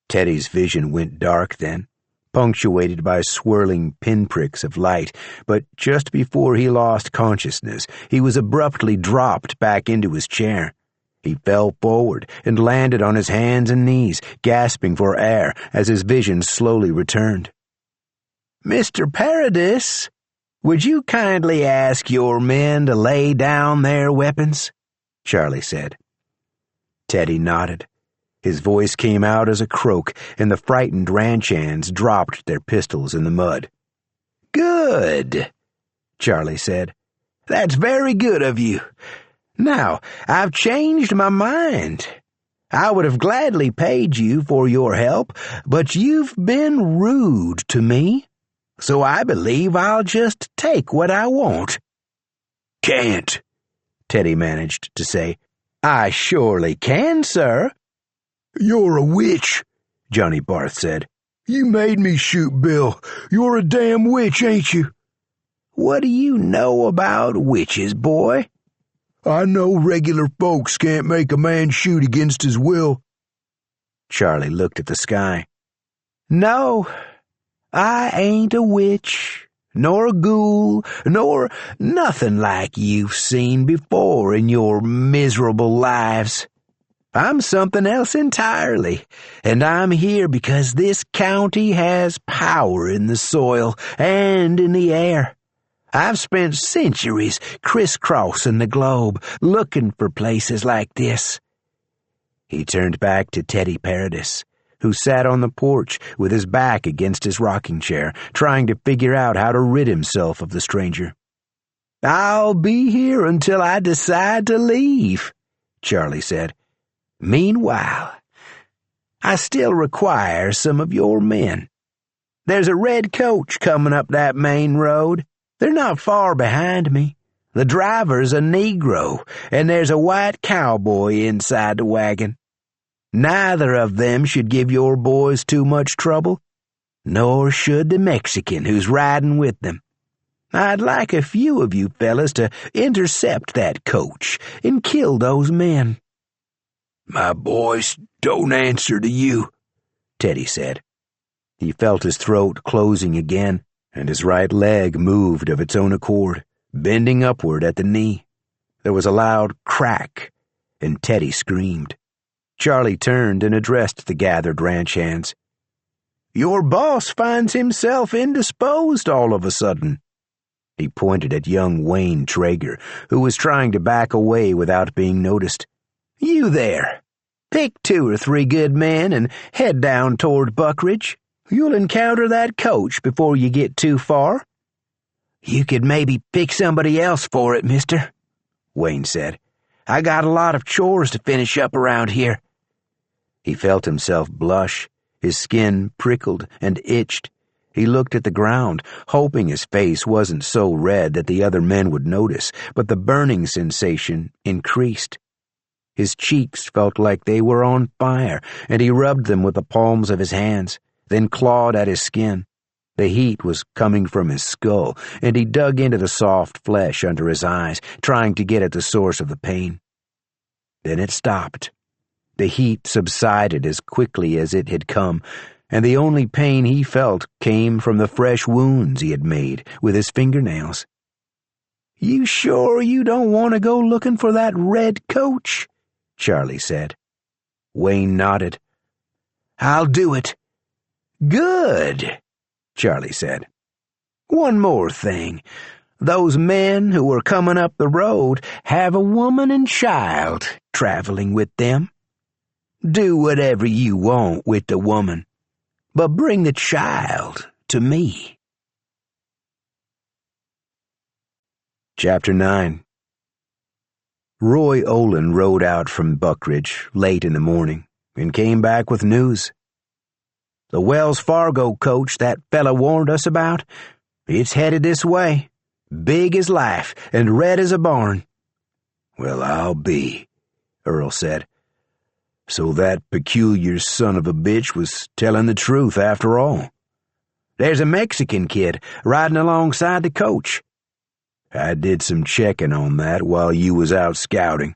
Speaker 1: Teddy's vision went dark then, punctuated by swirling pinpricks of light, but just before he lost consciousness, he was abruptly dropped back into his chair. He fell forward and landed on his hands and knees, gasping for air as his vision slowly returned. "Mr. Paradis, would you kindly ask your men to lay down their weapons?" Charlie said. Teddy nodded. His voice came out as a croak, and the frightened ranch hands dropped their pistols in the mud. "Good," Charlie said. "That's very good of you. Now, I've changed my mind. I would have gladly paid you for your help, but you've been rude to me, so I believe I'll just take what I want."
Speaker 2: "Can't," Teddy managed to say.
Speaker 1: "I surely can, sir."
Speaker 2: "You're a witch," Johnny Barth said. "You made me shoot Bill. You're a damn witch, ain't you?"
Speaker 1: "What do you know about witches, boy?"
Speaker 2: "I know regular folks can't make a man shoot against his will."
Speaker 1: Charlie looked at the sky. "No, I ain't a witch, nor a ghoul, nor nothing like you've seen before in your miserable lives. I'm something else entirely, and I'm here because this county has power in the soil and in the air. I've spent centuries crisscrossing the globe, looking for places like this." He turned back to Teddy Paradis, who sat on the porch with his back against his rocking chair, trying to figure out how to rid himself of the stranger. "I'll be here until I decide to leave," Charlie said. "Meanwhile, I still require some of your men. There's a red coach coming up that main road. They're not far behind me. The driver's a Negro, and there's a white cowboy inside the wagon. Neither of them should give your boys too much trouble, nor should the Mexican who's riding with them. I'd like a few of you fellas to intercept that coach and kill those men."
Speaker 2: "My boys don't answer to you," Teddy said.
Speaker 1: He felt his throat closing again, and his right leg moved of its own accord, bending upward at the knee. There was a loud crack, and Teddy screamed. Charlie turned and addressed the gathered ranch hands. "Your boss finds himself indisposed all of a sudden." He pointed at young Wayne Traeger, who was trying to back away without being noticed. "You there, pick 2 or 3 good men and head down toward Buckridge. You'll encounter that coach before you get too far." "You could maybe pick somebody else for it, mister," Wayne said. "I got a lot of chores to finish up around here." He felt himself blush. His skin prickled and itched. He looked at the ground, hoping his face wasn't so red that the other men would notice, but the burning sensation increased. His cheeks felt like they were on fire, and he rubbed them with the palms of his hands, then clawed at his skin. The heat was coming from his skull, and he dug into the soft flesh under his eyes, trying to get at the source of the pain. Then it stopped. The heat subsided as quickly as it had come, and the only pain he felt came from the fresh wounds he had made with his fingernails. "You sure you don't want to go looking for that red coach?" Charlie said. Wayne nodded. "I'll do it." "Good," Charlie said. "One more thing. Those men who are coming up the road have a woman and child traveling with them. Do whatever you want with the woman, but bring the child to me." Chapter 9. Roy Olin rode out from Buckridge late in the morning and came back with news. "The Wells Fargo coach that fella warned us about, it's headed this way, big as life and red as a barn."
Speaker 2: "Well, I'll be," Earl said. "So that peculiar son of a bitch was telling the truth after all."
Speaker 1: "There's a Mexican kid riding alongside the coach."
Speaker 2: "I did some checking on that while you was out scouting.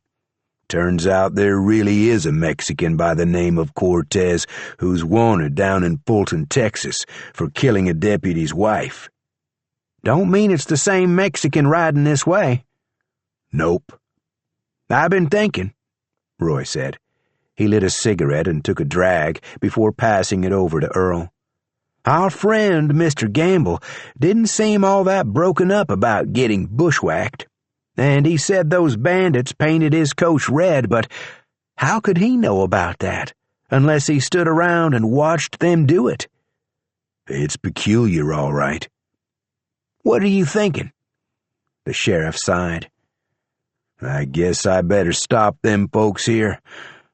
Speaker 2: Turns out there really is a Mexican by the name of Cortez who's wanted down in Fulton, Texas, for killing a deputy's wife."
Speaker 1: "Don't mean it's the same Mexican riding this way."
Speaker 2: "Nope."
Speaker 1: "I've been thinking. Roy said. He lit a cigarette and took a drag before passing it over to Earl. Our friend, Mr. Gamble, didn't seem all that broken up about getting bushwhacked. And he said those bandits painted his coach red, but how could he know about that, unless he stood around and watched them do it?
Speaker 3: It's peculiar, all right.
Speaker 1: What are you thinking?
Speaker 2: The sheriff sighed.
Speaker 3: I guess I better stop them folks here.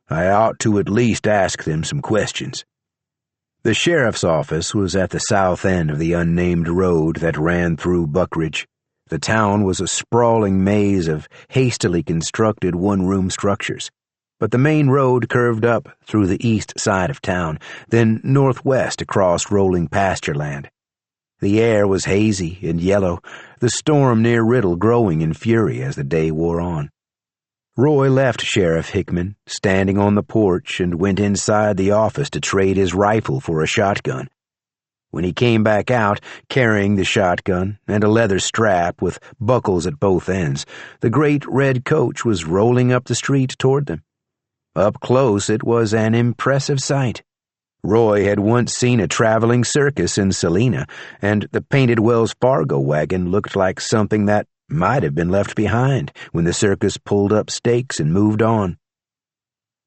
Speaker 3: I ought to at least ask them some questions.
Speaker 1: The sheriff's office was at the south end of the unnamed road that ran through Buckridge. The town was a sprawling maze of hastily constructed one-room structures, but the main road curved up through the east side of town, then northwest across rolling pasture land. The air was hazy and yellow, the storm near Riddle growing in fury as the day wore on. Roy left Sheriff Hickman standing on the porch and went inside the office to trade his rifle for a shotgun. When he came back out, carrying the shotgun and a leather strap with buckles at both ends, the great red coach was rolling up the street toward them. Up close, it was an impressive sight. Roy had once seen a traveling circus in Salina, and the painted Wells Fargo wagon looked like something that might have been left behind when the circus pulled up stakes and moved on.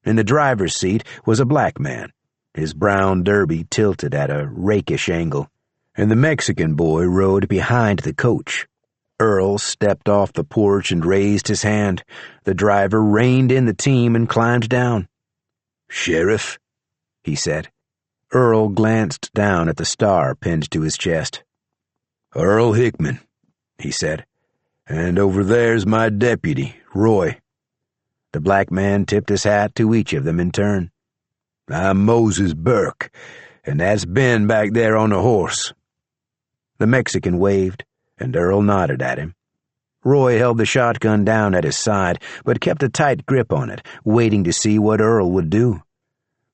Speaker 1: In the driver's seat was a black man, his brown derby tilted at a rakish angle, and the Mexican boy rode behind the coach. Earl stepped off the porch and raised his hand. The driver reined in the team and climbed down.
Speaker 3: "Sheriff,"
Speaker 1: he said. Earl glanced down at the star pinned to his chest.
Speaker 3: "Earl Hickman," he said. "And over there's my deputy, Roy."
Speaker 1: The black man tipped his hat to each of them in turn.
Speaker 3: "I'm Moses Burke, and that's Ben back there on the horse."
Speaker 1: The Mexican waved, and Earl nodded at him. Roy held the shotgun down at his side, but kept a tight grip on it, waiting to see what Earl would do.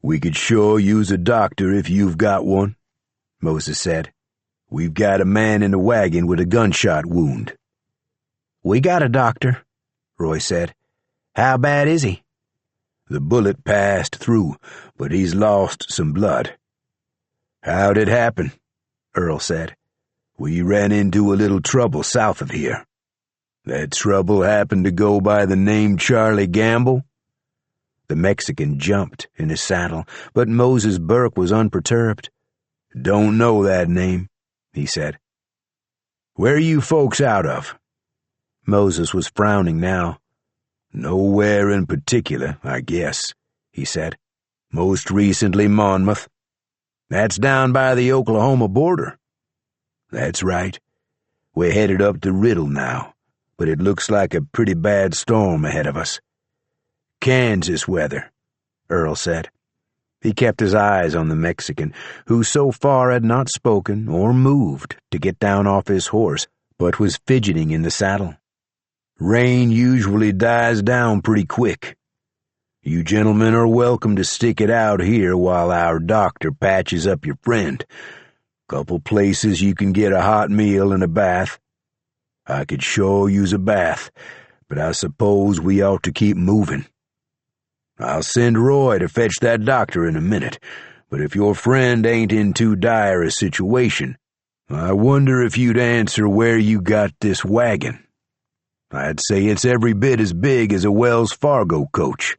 Speaker 3: "We could sure use a doctor if you've got one," Moses said. "We've got a man in the wagon with a gunshot wound."
Speaker 1: "We got a doctor," Roy said. "How bad is he?"
Speaker 3: "The bullet passed through, but he's lost some blood." "How'd it happen?" Earl said. "We ran into a little trouble south of here." "That trouble happened to go by the name Charlie Gamble?"
Speaker 1: The Mexican jumped in his saddle, but Moses Burke was unperturbed.
Speaker 3: "Don't know that name," he said. "Where are you folks out of?"
Speaker 1: Moses was frowning now.
Speaker 3: "Nowhere in particular, I guess," he said. "Most recently Monmouth."
Speaker 1: "That's down by the Oklahoma border."
Speaker 3: "That's right. We're headed up to Riddle now, but it looks like a pretty bad storm ahead of us." "Kansas weather," Earl said.
Speaker 1: He kept his eyes on the Mexican, who so far had not spoken or moved to get down off his horse, but was fidgeting in the saddle.
Speaker 3: "Rain usually dies down pretty quick. You gentlemen are welcome to stick it out here while our doctor patches up your friend. Couple places you can get a hot meal and a bath. I could sure use a bath, but I suppose we ought to keep moving. I'll send Roy to fetch that doctor in a minute, but if your friend ain't in too dire a situation, I wonder if you'd answer where you got this wagon. I'd say it's every bit as big as a Wells Fargo coach."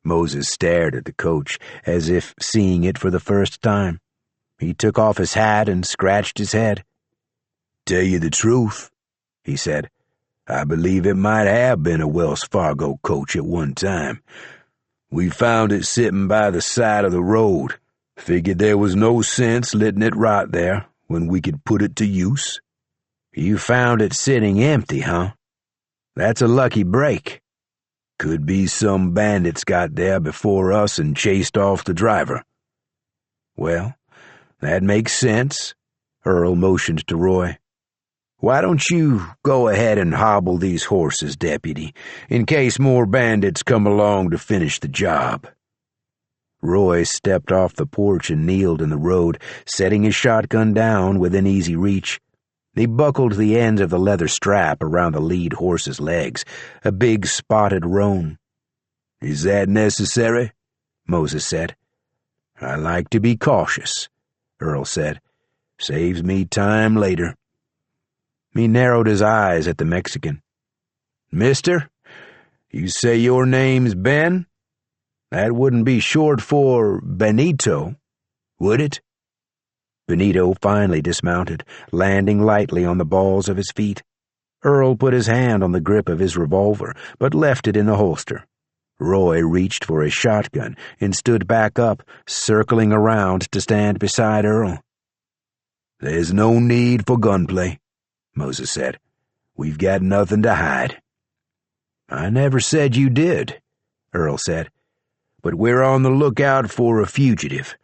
Speaker 1: Moses stared at the coach, as if seeing it for the first time. He took off his hat and scratched his head.
Speaker 3: "Tell you the truth," he said, "I believe it might have been a Wells Fargo coach at one time. We found it sitting by the side of the road. Figured there was no sense letting it rot there when we could put it to use."
Speaker 1: "You found it sitting empty, huh? That's a lucky break."
Speaker 3: "Could be some bandits got there before us and chased off the driver."
Speaker 1: "Well, that makes sense," Earl motioned to Roy. "Why don't you go ahead and hobble these horses, deputy, in case more bandits come along to finish the job?" Roy stepped off the porch and kneeled in the road, setting his shotgun down within easy reach. He buckled the ends of the leather strap around the lead horse's legs, a big spotted roan.
Speaker 3: Is that necessary? Moses said. I like to be cautious, Earl said. Saves me time later. He narrowed his eyes at the Mexican. Mister, you say your name's Ben? That wouldn't be short for Benito, would it? Benito finally dismounted, landing lightly on the balls of his feet. Earl put his hand on the grip of his revolver, but left it in the holster. Roy reached for his shotgun and stood back up, circling around to stand beside Earl. There's no need for gunplay, Moses said. We've got nothing to hide. I never said you did, Earl said. But we're on the lookout for a fugitive.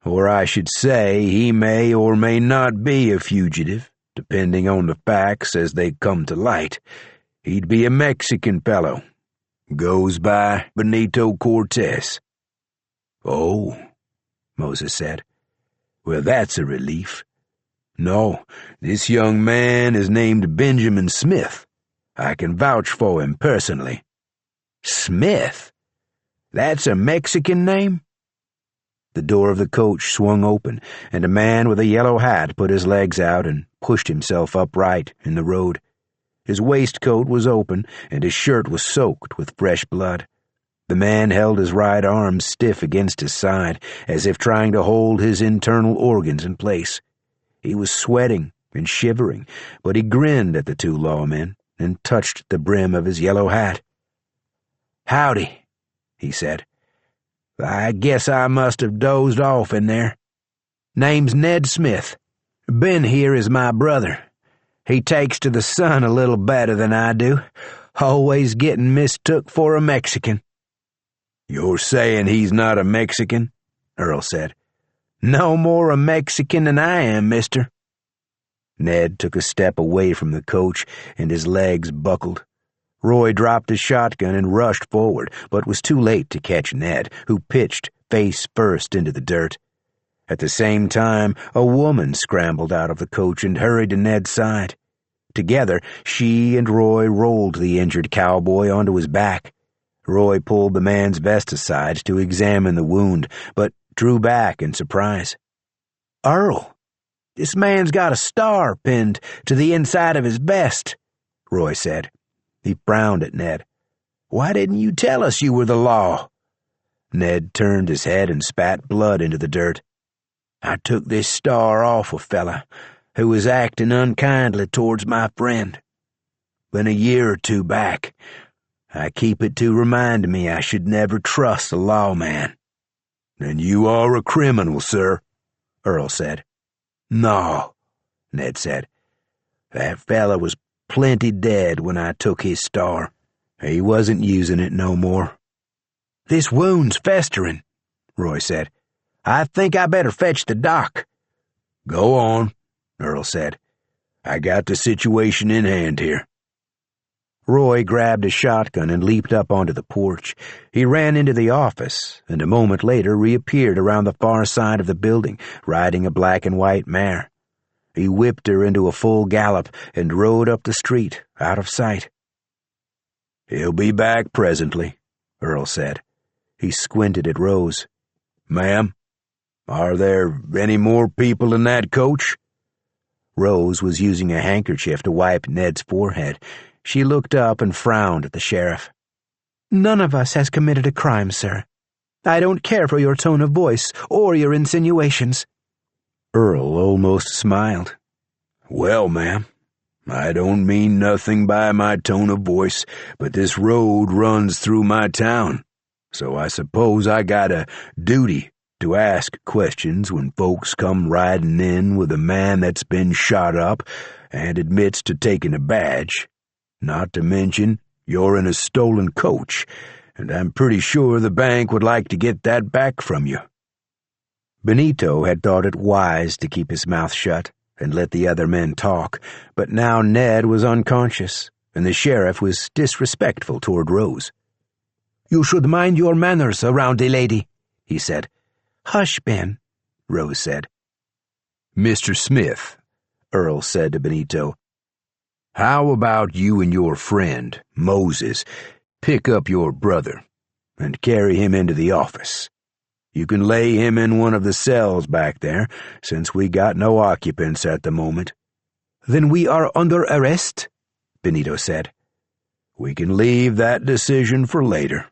Speaker 3: Or I should say he may or may not be a fugitive, depending on the facts as they come to light. He'd be a Mexican fellow. Goes by Benito Cortez. Oh, Moses said. Well, that's a relief. No, this young man is named Benjamin Smith. I can vouch for him personally. Smith? That's a Mexican name? The door of the coach swung open, and a man with a yellow hat put his legs out and pushed himself upright in the road. His waistcoat was open, and his shirt was soaked with fresh blood. The man held his right arm stiff against his side, as if trying to hold his internal organs in place. He was sweating and shivering, but he grinned at the two lawmen and touched the brim of his yellow hat. Howdy, he said. I guess I must have dozed off in there. Name's Ned Smith. Ben here is my brother. He takes to the sun a little better than I do, always getting mistook for a Mexican. You're saying he's not a Mexican? Earl said. No more a Mexican than I am, mister. Ned took a step away from the coach, and his legs buckled. Roy dropped his shotgun and rushed forward, but was too late to catch Ned, who pitched face first into the dirt. At the same time, a woman scrambled out of the coach and hurried to Ned's side. Together, she and Roy rolled the injured cowboy onto his back. Roy pulled the man's vest aside to examine the wound, but drew back in surprise. Earl, this man's got a star pinned to the inside of his vest, Roy said. He frowned at Ned. Why didn't you tell us you were the law? Ned turned his head and spat blood into the dirt. I took this star off a fella who was acting unkindly towards my friend. Been a year or two back. I keep it to remind me I should never trust a lawman. Then you are a criminal, sir, Earl said. No, Ned said. That fella was plenty dead when I took his star. He wasn't using it no more. This wound's festering, Roy said. I think I better fetch the doc. Go on, Earl said. I got the situation in hand here. Roy grabbed a shotgun and leaped up onto the porch. He ran into the office, and a moment later reappeared around the far side of the building, riding a black and white mare. He whipped her into a full gallop and rode up the street, out of sight. He'll be back presently, Earl said. He squinted at Rose. Ma'am, are there any more people in that coach? Rose was using a handkerchief to wipe Ned's forehead. She looked up and frowned at the sheriff. None of us has committed a crime, sir. I don't care for your tone of voice or your insinuations. Earl almost smiled. Well, ma'am, I don't mean nothing by my tone of voice, but this road runs through my town, so I suppose I got a duty to ask questions when folks come riding in with a man that's been shot up and admits to taking a badge. Not to mention, you're in a stolen coach, and I'm pretty sure the bank would like to get that back from you. Benito had thought it wise to keep his mouth shut and let the other men talk, but now Ned was unconscious, and the sheriff was disrespectful toward Rose. You should mind your manners around a lady, he said. Hush, Ben, Rose said. Mr. Smith, Earl said to Benito, how about you and your friend, Moses, pick up your brother? and carry him into the office. You can lay him in one of the cells back there, since we got no occupants at the moment."
Speaker 1: "Then we are under arrest?" Benito said.
Speaker 3: "We can leave that decision for later.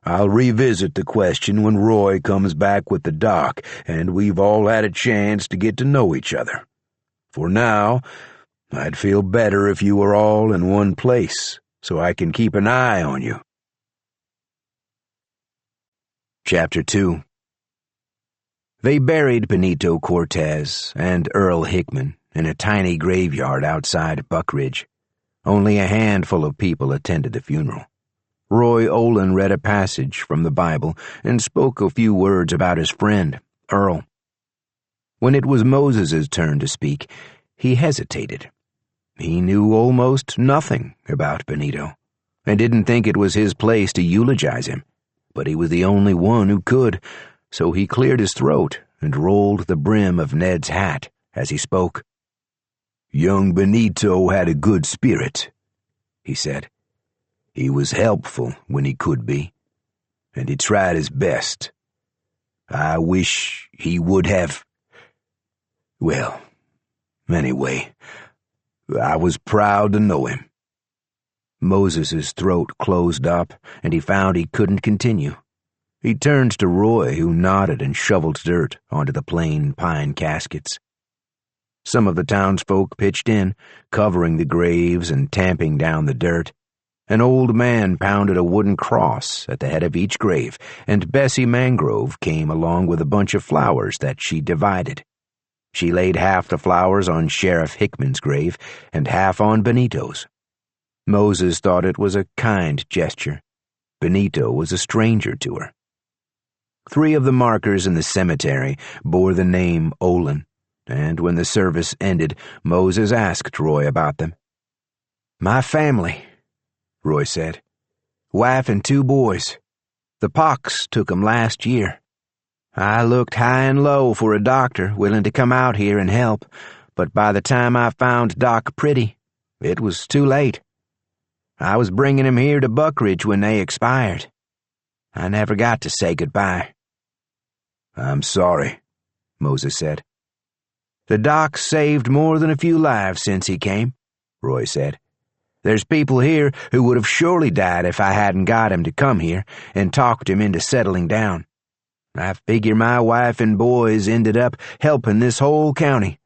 Speaker 3: I'll revisit the question when Roy comes back with the doc and we've all had a chance to get to know each other. For now, I'd feel better if you were all in one place, so I can keep an eye on you."
Speaker 1: Chapter 2. They buried Benito Cortez and Earl Hickman in a tiny graveyard outside Buckridge. Only a handful of people attended the funeral. Roy Olin read a passage from the Bible and spoke a few words about his friend, Earl. When it was Moses's turn to speak, he hesitated. He knew almost nothing about Benito, and didn't think it was his place to eulogize him, but he was the only one who could, so he cleared his throat and rolled the brim of Ned's hat as he spoke.
Speaker 3: "Young Benito had a good spirit," he said. "He was helpful when he could be, and he tried his best. I wish he would have. Well, anyway, I was proud to know him."
Speaker 1: Moses's throat closed up, and he found he couldn't continue. He turned to Roy, who nodded and shoveled dirt onto the plain pine caskets. Some of the townsfolk pitched in, covering the graves and tamping down the dirt. An old man pounded a wooden cross at the head of each grave, and Bessie Mangrove came along with a bunch of flowers that she divided. She laid half the flowers on Sheriff Hickman's grave and half on Benito's. Moses thought it was a kind gesture. Benito was a stranger to her. 3 of the markers in the cemetery bore the name Olin, and when the service ended, Moses asked Roy about them. "My family," Roy said. "Wife and 2 boys. The pox took 'em last year. I looked high and low for a doctor willing to come out here and help, but by the time I found Doc Pretty, it was too late. I was bringing him here to Buckridge when they expired. I never got to say goodbye."
Speaker 3: "I'm sorry," Moses said.
Speaker 1: "The doc saved more than a few lives since he came," Roy said. "There's people here who would have surely died if I hadn't got him to come here and talked him into settling down. I figure my wife and boys ended up helping this whole county,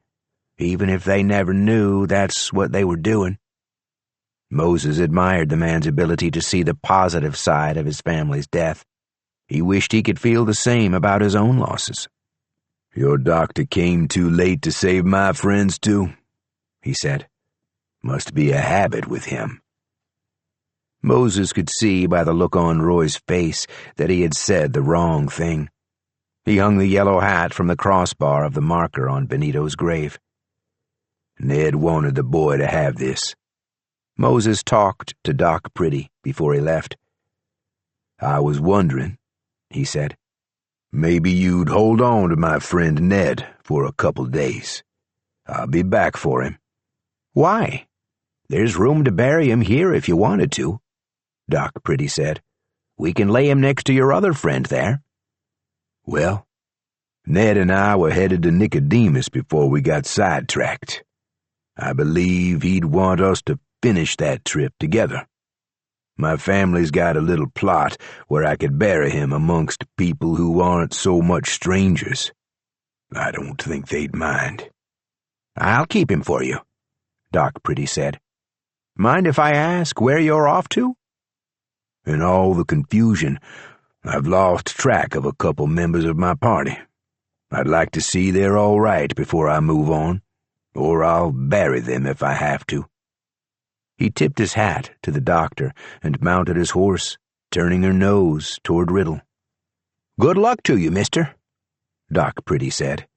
Speaker 1: even if they never knew that's what they were doing." Moses admired the man's ability to see the positive side of his family's death. He wished he could feel the same about his own losses.
Speaker 3: "Your doctor came too late to save my friends too," he said. "Must be a habit with him."
Speaker 1: Moses could see by the look on Roy's face that he had said the wrong thing. He hung the yellow hat from the crossbar of the marker on Benito's grave.
Speaker 3: "Ned wanted the boy to have this."
Speaker 1: Moses talked to Doc Pretty before he left.
Speaker 3: "I was wondering," he said, "maybe you'd hold on to my friend Ned for a couple days. I'll be back for him."
Speaker 1: "Why? There's room to bury him here if you wanted to," Doc Pretty said. "We can lay him next to your other friend there."
Speaker 3: "Well, Ned and I were headed to Nicodemus before we got sidetracked. I believe he'd want us to finish that trip together. My family's got a little plot where I could bury him amongst people who aren't so much strangers. I don't think they'd mind."
Speaker 1: "I'll keep him for you," Doc Pretty said. "Mind if I ask where you're off to?"
Speaker 3: "In all the confusion, I've lost track of a couple members of my party. I'd like to see they're all right before I move on, or I'll bury them if I have to."
Speaker 1: He tipped his hat to the doctor and mounted his horse, turning her nose toward Riddle. "Good luck to you, mister," Doc Pretty said.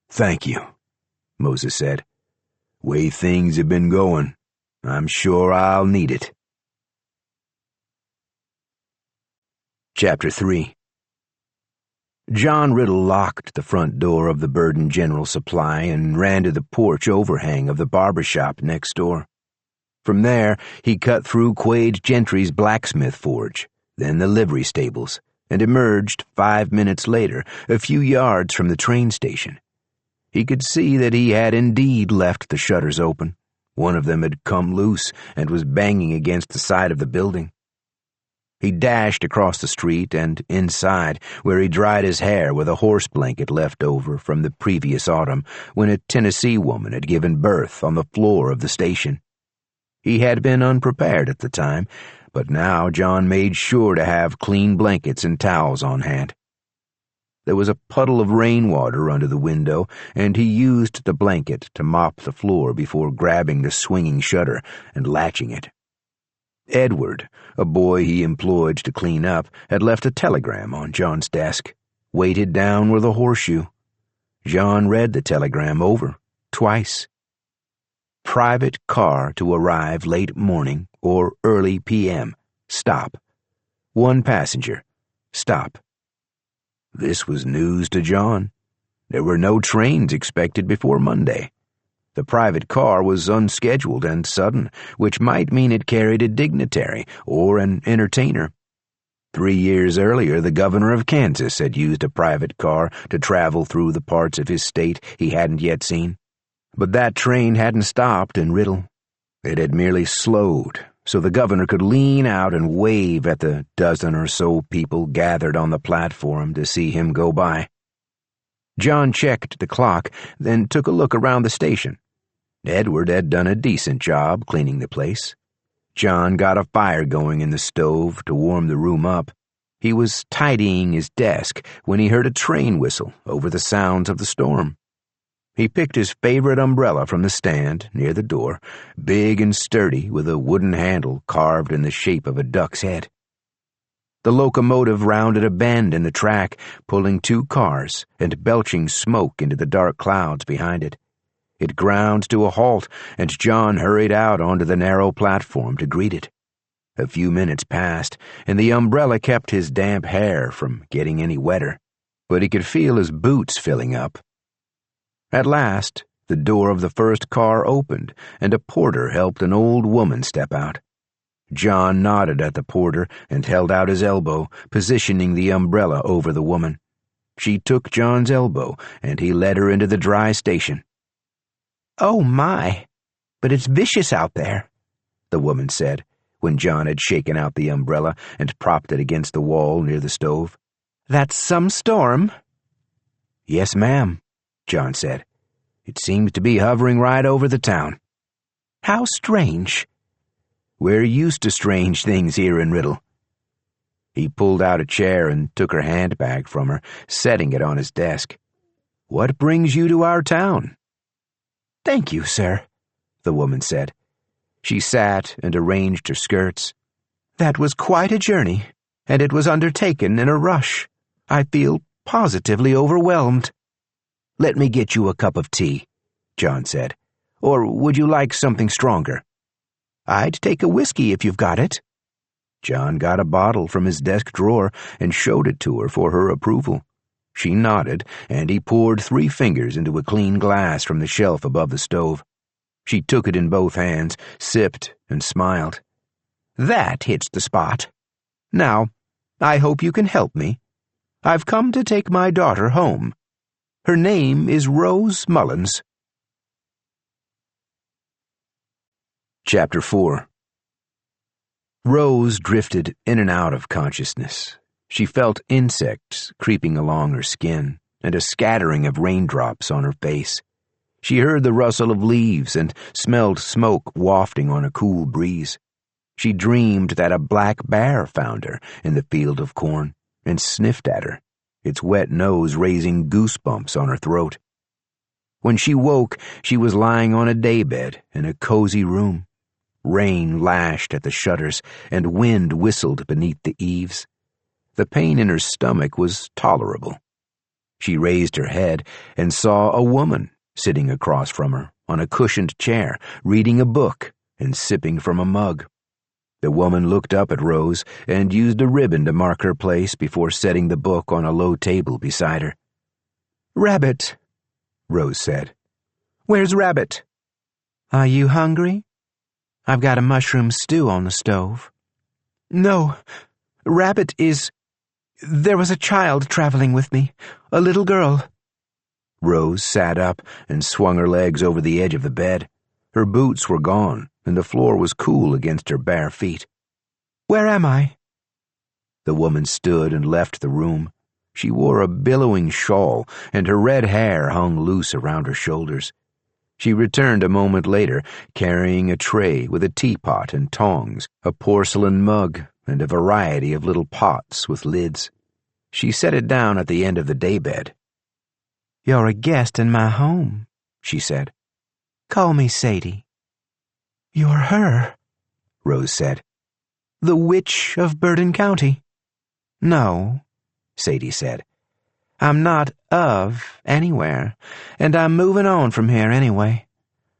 Speaker 3: "Thank you," Moses said. "Way things have been going, I'm sure I'll need it."
Speaker 1: Chapter 3. John Riddle locked the front door of the Burden General Supply and ran to the porch overhang of the barber shop next door. From there, he cut through Quade Gentry's blacksmith forge, then the livery stables, and emerged 5 minutes later, a few yards from the train station. He could see that he had indeed left the shutters open. One of them had come loose and was banging against the side of the building. He dashed across the street and inside, where he dried his hair with a horse blanket left over from the previous autumn when a Tennessee woman had given birth on the floor of the station. He had been unprepared at the time, but now John made sure to have clean blankets and towels on hand. There was a puddle of rainwater under the window, and he used the blanket to mop the floor before grabbing the swinging shutter and latching it. Edward, a boy he employed to clean up, had left a telegram on John's desk, weighted down with a horseshoe. John read the telegram over, twice. Private car to arrive late morning or early p.m. Stop. 1 passenger. Stop. This was news to John. There were no trains expected before Monday. The private car was unscheduled and sudden, which might mean it carried a dignitary or an entertainer. 3 years earlier, the governor of Kansas had used a private car to travel through the parts of his state he hadn't yet seen. But that train hadn't stopped in Riddle. It had merely slowed, so the governor could lean out and wave at the dozen or so people gathered on the platform to see him go by. John checked the clock, then took a look around the station. Edward had done a decent job cleaning the place. John got a fire going in the stove to warm the room up. He was tidying his desk when he heard a train whistle over the sounds of the storm. He picked his favorite umbrella from the stand near the door, big and sturdy with a wooden handle carved in the shape of a duck's head. The locomotive rounded a bend in the track, pulling 2 cars and belching smoke into the dark clouds behind it. It ground to a halt, and John hurried out onto the narrow platform to greet it. A few minutes passed, and the umbrella kept his damp hair from getting any wetter, but he could feel his boots filling up. At last, the door of the first car opened, and a porter helped an old woman step out. John nodded at the porter and held out his elbow, positioning the umbrella over the woman. She took John's elbow, and he led her into the dry station. "Oh, my, but it's vicious out there," the woman said, when John had shaken out the umbrella and propped it against the wall near the stove. "That's some storm." "Yes, ma'am," John said. "It seems to be hovering right over the town." "How strange." "We're used to strange things here in Riddle." He pulled out a chair and took her handbag from her, setting it on his desk. "What brings you to our town?" "Thank you, sir," the woman said. She sat and arranged her skirts. "That was quite a journey, and it was undertaken in a rush. I feel positively overwhelmed." "Let me get you a cup of tea," John said. "Or would you like something stronger?" "I'd take a whiskey if you've got it." John got a bottle from his desk drawer and showed it to her for her approval. She nodded, and he poured 3 fingers into a clean glass from the shelf above the stove. She took it in both hands, sipped, and smiled. "That hits the spot. Now, I hope you can help me. I've come to take my daughter home. Her name is Rose Mullins." Chapter 4. Rose drifted in and out of consciousness. She felt insects creeping along her skin and a scattering of raindrops on her face. She heard the rustle of leaves and smelled smoke wafting on a cool breeze. She dreamed that a black bear found her in the field of corn and sniffed at her, its wet nose raising goosebumps on her throat. When she woke, she was lying on a daybed in a cozy room. Rain lashed at the shutters, and wind whistled beneath the eaves. The pain in her stomach was tolerable. She raised her head and saw a woman sitting across from her on a cushioned chair, reading a book and sipping from a mug. The woman looked up at Rose and used a ribbon to mark her place before setting the book on a low table beside her. "Rabbit," Rose said. "Where's Rabbit?" "Are you hungry? I've got a mushroom stew on the stove." "No,
Speaker 5: Rabbit is... There was a child traveling with me, a little girl."
Speaker 1: Rose sat up and swung her legs over the edge of the bed. Her boots were gone, and the floor was cool against her bare feet.
Speaker 5: "Where am I?"
Speaker 1: The woman stood and left the room. She wore a billowing shawl, and her red hair hung loose around her shoulders. She returned a moment later, carrying a tray with a teapot and tongs, a porcelain mug, and a variety of little pots with lids. She set it down at the end of the daybed.
Speaker 5: "You're a guest in my home," she said. "Call me Sadie." "You're her," Rose said. "The witch of Burden County." "No," Sadie said. "I'm not of anywhere, and I'm moving on from here anyway.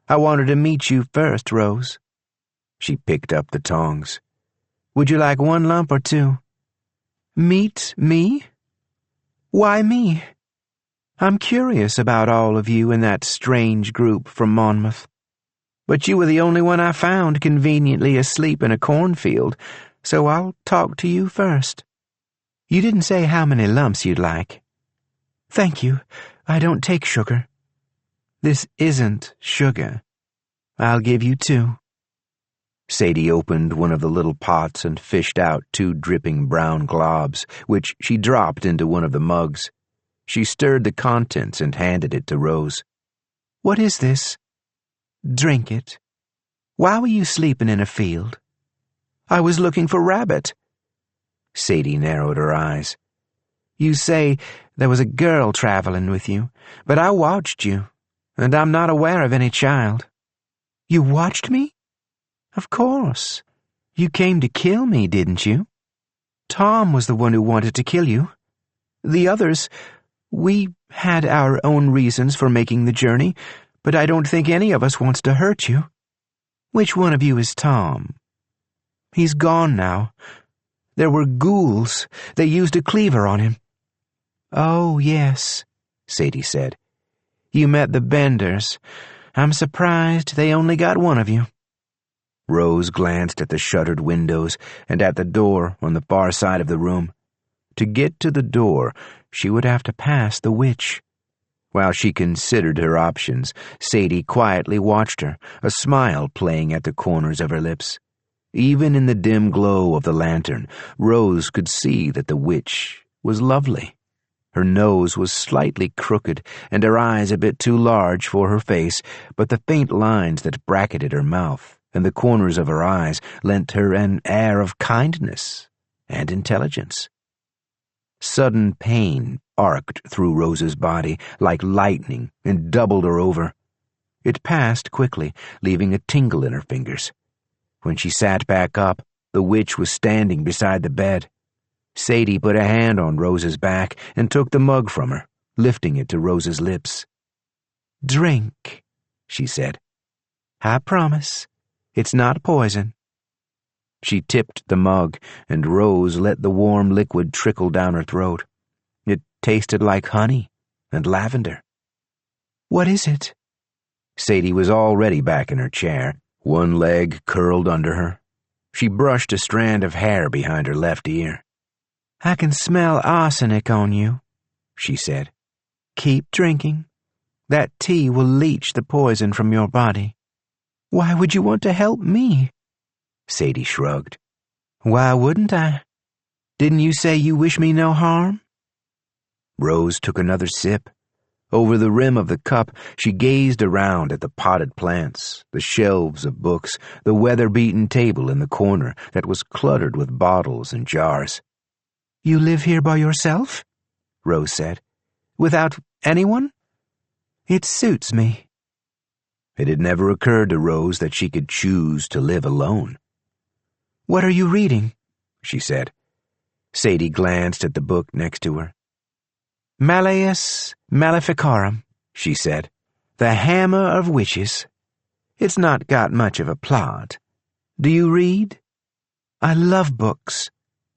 Speaker 5: I wanted to meet you first, Rose."
Speaker 1: She picked up the tongs.
Speaker 5: "Would you like one lump or two?" "Meet me? Why me? I'm curious about all of you in that strange group from Monmouth. But you were the only one I found conveniently asleep in a cornfield, so I'll talk to you first. You didn't say how many lumps you'd like." "Thank you. I don't take sugar." "This isn't sugar. I'll give you 2.
Speaker 1: Sadie opened one of the little pots and fished out 2 dripping brown globs, which she dropped into one of the mugs. She stirred the contents and handed it to Rose.
Speaker 5: "What is this?" "Drink it. Why were you sleeping in a field?" "I was looking for Rabbit."
Speaker 1: Sadie narrowed her eyes.
Speaker 5: "You say there was a girl traveling with you, but I watched you, and I'm not aware of any child." "You watched me?" "Of course. You came to kill me, didn't you? Tom was the one who wanted to kill you. The others, we had our own reasons for making the journey, but I don't think any of us wants to hurt you." "Which one of you is Tom?" "He's gone now. There were ghouls. They used a cleaver on him." "Oh, yes," Sadie said. "You met the Benders. I'm surprised they only got one of you."
Speaker 1: Rose glanced at the shuttered windows and at the door on the far side of the room. To get to the door, she would have to pass the witch. While she considered her options, Sadie quietly watched her, a smile playing at the corners of her lips. Even in the dim glow of the lantern, Rose could see that the witch was lovely. Her nose was slightly crooked and her eyes a bit too large for her face, but the faint lines that bracketed her mouth and the corners of her eyes lent her an air of kindness and intelligence. Sudden pain arced through Rose's body like lightning and doubled her over. It passed quickly, leaving a tingle in her fingers. When she sat back up, the witch was standing beside the bed. Sadie put a hand on Rose's back and took the mug from her, lifting it to Rose's lips. "Drink," she said. "I promise. It's not poison." She tipped the mug, and Rose let the warm liquid trickle down her throat. It tasted like honey and lavender. "What is it?" Sadie was already back in her chair, one leg curled under her. She brushed a strand of hair behind her left ear. "I can smell arsenic on you," she said. "Keep drinking. That tea will leach the poison from your body." "Why would you want to help me?" Sadie shrugged. "Why wouldn't I? Didn't you say you wish me no harm?" Rose took another sip. Over the rim of the cup, she gazed around at the potted plants, the shelves of books, the weather-beaten table in the corner that was cluttered with bottles and jars. "You live here by yourself?" Rose said. "Without anyone?" "It suits me." It had never occurred to Rose that she could choose to live alone. "What are you reading?" she said. Sadie glanced at the book next to her. "Malleus Maleficarum," she said. "The Hammer of Witches. It's not got much of a plot. Do you read?" "I love books.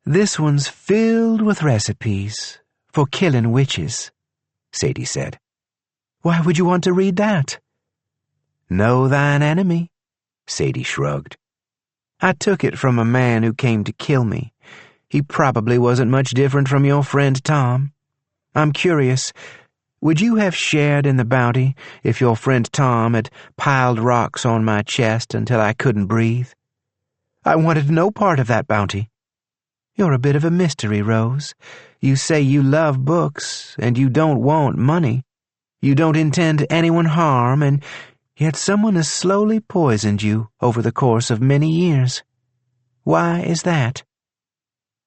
Speaker 1: This one's filled with recipes for killing witches," Sadie said. "Why would you want to read that?" "Know thine enemy," Sadie shrugged. "I took it from a man who came to kill me.
Speaker 5: He probably wasn't much different from your friend Tom. I'm curious, would you have shared in the bounty if your friend Tom had piled rocks on my chest until I couldn't breathe? I wanted no part of that bounty. You're a bit of a mystery, Rose. You say you love books, and you don't want money. You don't intend anyone harm, and yet someone has slowly poisoned you over the course of many years. Why is that?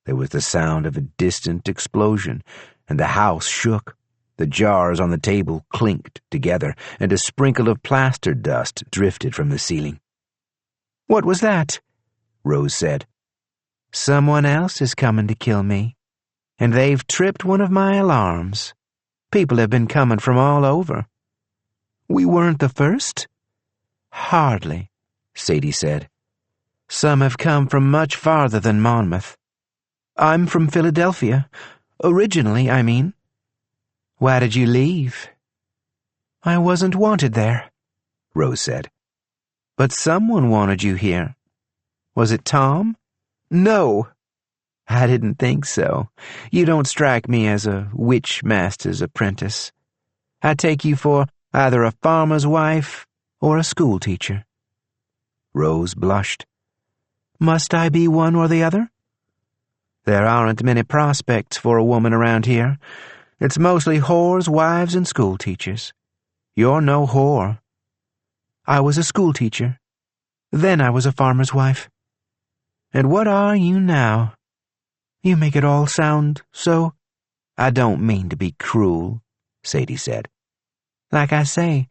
Speaker 1: There was the sound of a distant explosion, and the house shook. The jars on the table clinked together, and a sprinkle of plaster dust drifted from the ceiling.
Speaker 5: What was that?
Speaker 1: Rose said.
Speaker 5: Someone else is coming to kill me, and they've tripped one of my alarms. People have been coming from all over. We weren't the first? Hardly, Sadie said. Some have come from much farther than Monmouth. I'm from Philadelphia. Originally, I mean. Why did you leave? I wasn't wanted there,
Speaker 1: Rose said.
Speaker 5: But someone wanted you here. Was it Tom? No. I didn't think so. You don't strike me as a witch master's apprentice. I take you for either a farmer's wife or a schoolteacher.
Speaker 1: Rose blushed.
Speaker 5: Must I be one or the other? There aren't many prospects for a woman around here. It's mostly whores, wives, and schoolteachers. You're no whore. I was a schoolteacher. Then I was a farmer's wife. And what are you now? You make it all sound so... I don't mean to be cruel, Sadie said. Like I say,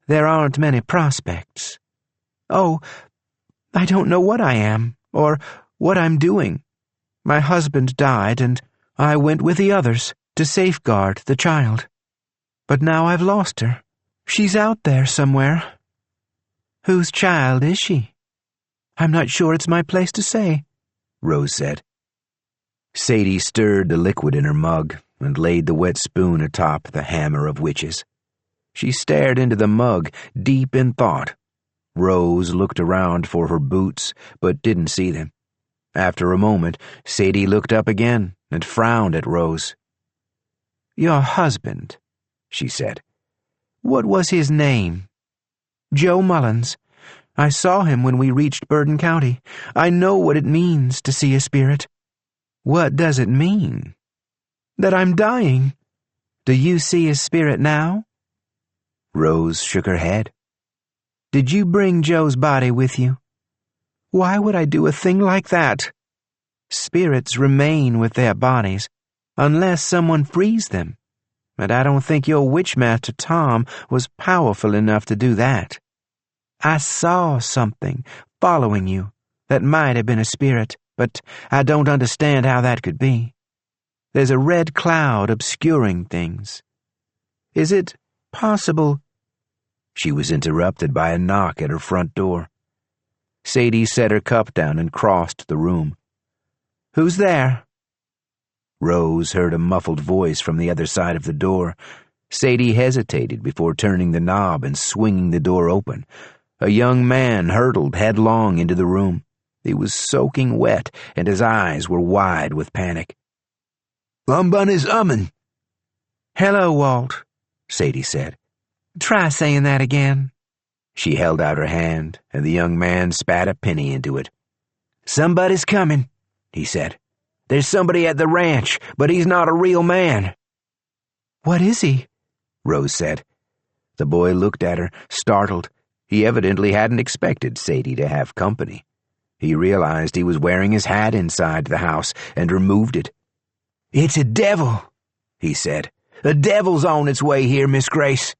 Speaker 5: there aren't many prospects. Oh, I don't know what I am, or what I'm doing. My husband died, and I went with the others to safeguard the child. But now I've lost her. She's out there somewhere. Whose child is she? I'm not sure it's my place to say, Rose said.
Speaker 1: Sadie stirred the liquid in her mug and laid the wet spoon atop the hammer of witches. She stared into the mug, deep in thought. Rose looked around for her boots, but didn't see them. After a moment, Sadie looked up again and frowned at Rose. Your husband, she said. What was his name? Joe Mullins. I saw him when we reached Bergen County. I know what it means to see a spirit. What does it mean? That I'm dying. Do you see his spirit now? Rose shook her head. Did you bring Joe's body with you? Why would I do a thing like that? Spirits remain with their bodies, unless someone frees them. But I don't think your witchmaster Tom was powerful enough to do that. I saw something following you that might have been a spirit, but I don't understand how that could be. There's a red cloud obscuring things. Is it possible? She was interrupted by a knock at her front door. Sadie set her cup down and crossed the room. Who's there? Rose heard a muffled voice from the other side of the door. Sadie hesitated before turning the knob and swinging the door open. A young man hurtled headlong into the room. He was soaking wet, and his eyes were wide with panic.
Speaker 3: Somebody's humming.
Speaker 5: Hello, Walt, Sadie said. Try saying that again.
Speaker 1: She held out her hand, and the young man spat a penny into it.
Speaker 5: Somebody's coming, he said. There's somebody at the ranch, but he's not a real man. What is he?
Speaker 1: Rose said. The boy looked at her, startled. He evidently hadn't expected Sadie to have company. He realized he was wearing his hat inside the house and removed it.
Speaker 5: It's a devil, he said. A devil's on its way here, Miss Grace.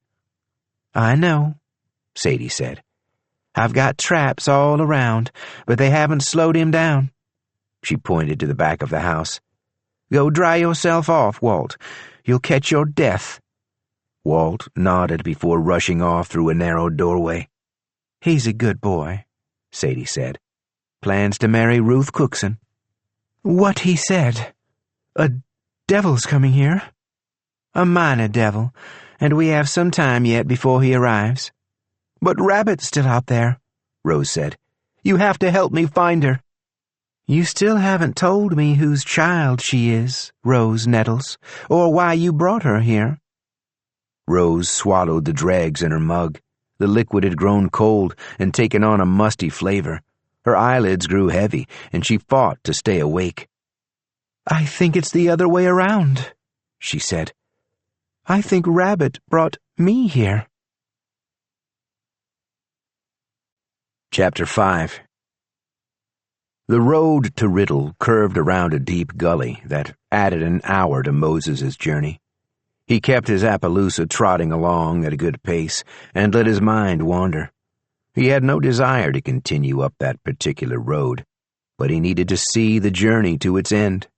Speaker 5: I know, Sadie said. I've got traps all around, but they haven't slowed him down. She pointed to the back of the house. Go dry yourself off, Walt. You'll catch your death.
Speaker 1: Walt nodded before rushing off through a narrow doorway.
Speaker 5: He's a good boy, Sadie said. Plans to marry Ruth Cookson. What he said. A devil's coming here. A minor devil, and we have some time yet before he arrives. But Rabbit's still out there, Rose said. You have to help me find her. You still haven't told me whose child she is, Rose Nettles, or why you brought her here."
Speaker 1: Rose swallowed the dregs in her mug. The liquid had grown cold and taken on a musty flavor. Her eyelids grew heavy, and she fought to stay awake.
Speaker 5: "I think it's the other way around," she said. "I think Rabbit brought me here."
Speaker 1: Chapter 5. The road to Riddle curved around a deep gully that added an hour to Moses's journey. He kept his Appaloosa trotting along at a good pace and let his mind wander. He had no desire to continue up that particular road, but he needed to see the journey to its end.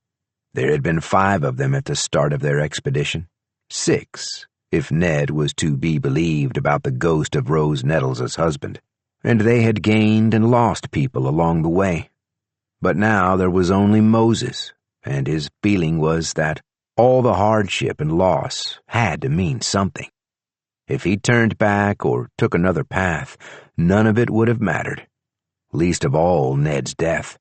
Speaker 1: There had been 5 of them at the start of their expedition. 6, if Ned was to be believed about the ghost of Rose Nettles' husband. And they had gained and lost people along the way. But now there was only Moses, and his feeling was that all the hardship and loss had to mean something. If he turned back or took another path, none of it would have mattered, least of all Ned's death.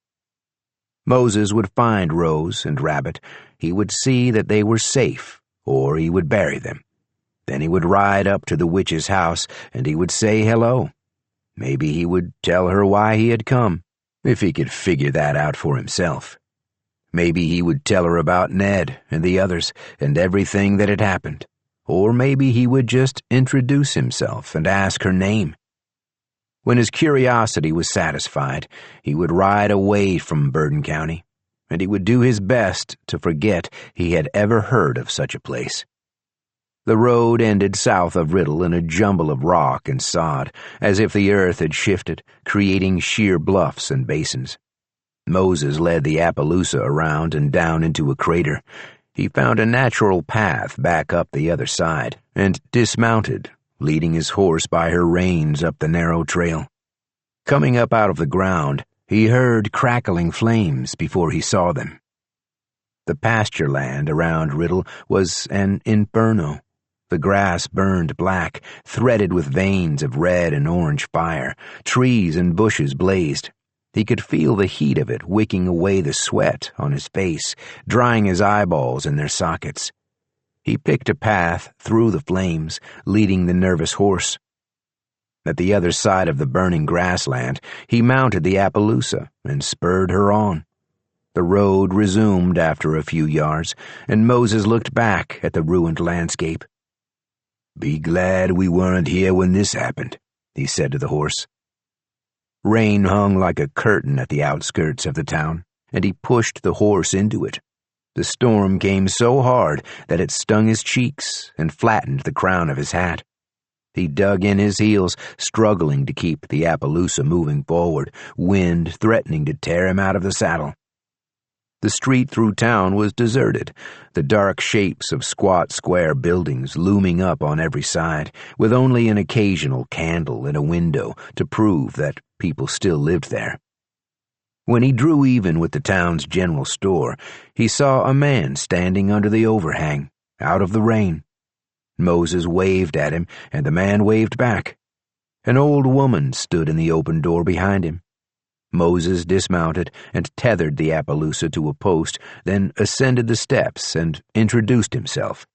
Speaker 1: Moses would find Rose and Rabbit. He would see that they were safe, or he would bury them. Then he would ride up to the witch's house, and he would say hello. Maybe he would tell her why he had come, if he could figure that out for himself. Maybe he would tell her about Ned and the others and everything that had happened. Or maybe he would just introduce himself and ask her name. When his curiosity was satisfied, he would ride away from Burden County, and he would do his best to forget he had ever heard of such a place. The road ended south of Riddle in a jumble of rock and sod, as if the earth had shifted, creating sheer bluffs and basins. Moses led the Appaloosa around and down into a crater. He found a natural path back up the other side, and dismounted, leading his horse by her reins up the narrow trail. Coming up out of the ground, he heard crackling flames before he saw them. The pasture land around Riddle was an inferno. The grass burned black, threaded with veins of red and orange fire. Trees and bushes blazed. He could feel the heat of it wicking away the sweat on his face, drying his eyeballs in their sockets. He picked a path through the flames, leading the nervous horse. At the other side of the burning grassland, he mounted the Appaloosa and spurred her on. The road resumed after a few yards, and Moses looked back at the ruined landscape.
Speaker 3: "Be glad we weren't here when this happened," he said to the horse.
Speaker 1: Rain hung like a curtain at the outskirts of the town, and he pushed the horse into it. The storm came so hard that it stung his cheeks and flattened the crown of his hat. He dug in his heels, struggling to keep the Appaloosa moving forward, wind threatening to tear him out of the saddle. The street through town was deserted, the dark shapes of squat square buildings looming up on every side, with only an occasional candle in a window to prove that people still lived there. When he drew even with the town's general store, he saw a man standing under the overhang, out of the rain. Moses waved at him, and the man waved back. An old woman stood in the open door behind him. Moses dismounted and tethered the Appaloosa to a post, then ascended the steps and introduced himself.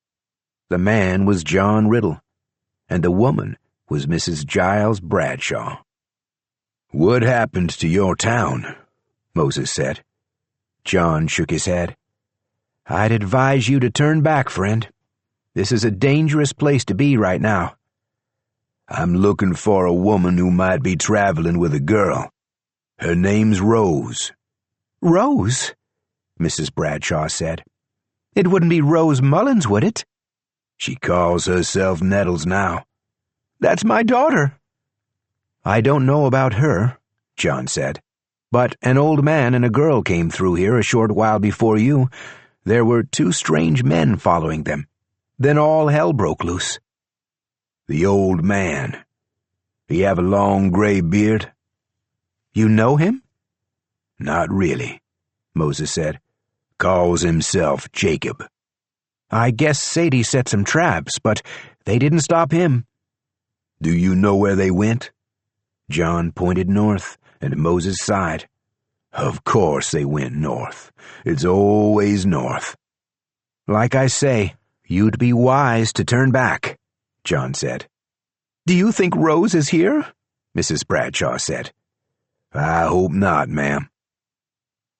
Speaker 1: The man was John Riddle, and the woman was Mrs. Giles Bradshaw.
Speaker 3: "What happened to your town?"
Speaker 1: Moses said. John shook his head. "I'd advise you to turn back, friend. This is a dangerous place to be right now."
Speaker 3: "I'm looking for a woman who might be traveling with a girl. Her name's Rose."
Speaker 5: "Rose?" Mrs. Bradshaw said. "It wouldn't be Rose Mullins, would it?"
Speaker 3: "She calls herself Nettles now."
Speaker 5: "That's my daughter."
Speaker 1: "I don't know about her," John said, "but an old man and a girl came through here a short while before you. There were 2 strange men following them. Then all hell broke loose."
Speaker 3: "The old man. He have a long gray beard?"
Speaker 5: "You know him?"
Speaker 3: "Not really," Moses said. "Calls himself Jacob."
Speaker 1: "I guess Sadie set some traps, but they didn't stop him."
Speaker 3: "Do you know where they went?"
Speaker 1: John pointed north, and Moses sighed.
Speaker 3: Of course they went north. It's always north.
Speaker 1: Like I say, you'd be wise to turn back, John said.
Speaker 5: Do you think Rose is here? Mrs. Bradshaw said.
Speaker 3: I hope not, ma'am.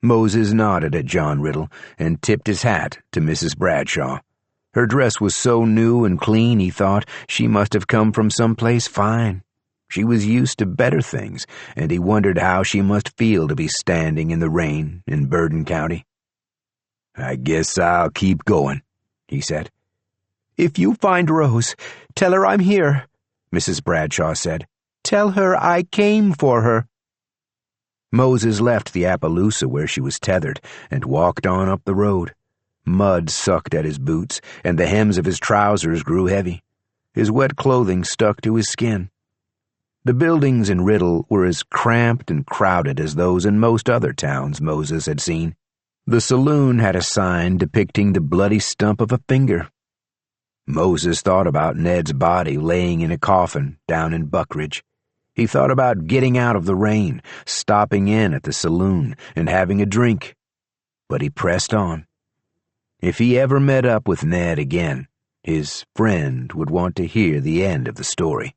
Speaker 1: Moses nodded at John Riddle and tipped his hat to Mrs. Bradshaw. Her dress was so new and clean, he thought, she must have come from someplace fine. She was used to better things, and he wondered how she must feel to be standing in the rain in Burden County.
Speaker 3: I guess I'll keep going, he said.
Speaker 5: If you find Rose, tell her I'm here, Mrs. Bradshaw said. Tell her I came for her.
Speaker 1: Moses left the Appaloosa where she was tethered and walked on up the road. Mud sucked at his boots, and the hems of his trousers grew heavy. His wet clothing stuck to his skin. The buildings in Riddle were as cramped and crowded as those in most other towns Moses had seen. The saloon had a sign depicting the bloody stump of a finger. Moses thought about Ned's body laying in a coffin down in Buckridge. He thought about getting out of the rain, stopping in at the saloon, and having a drink. But he pressed on. If he ever met up with Ned again, his friend would want to hear the end of the story.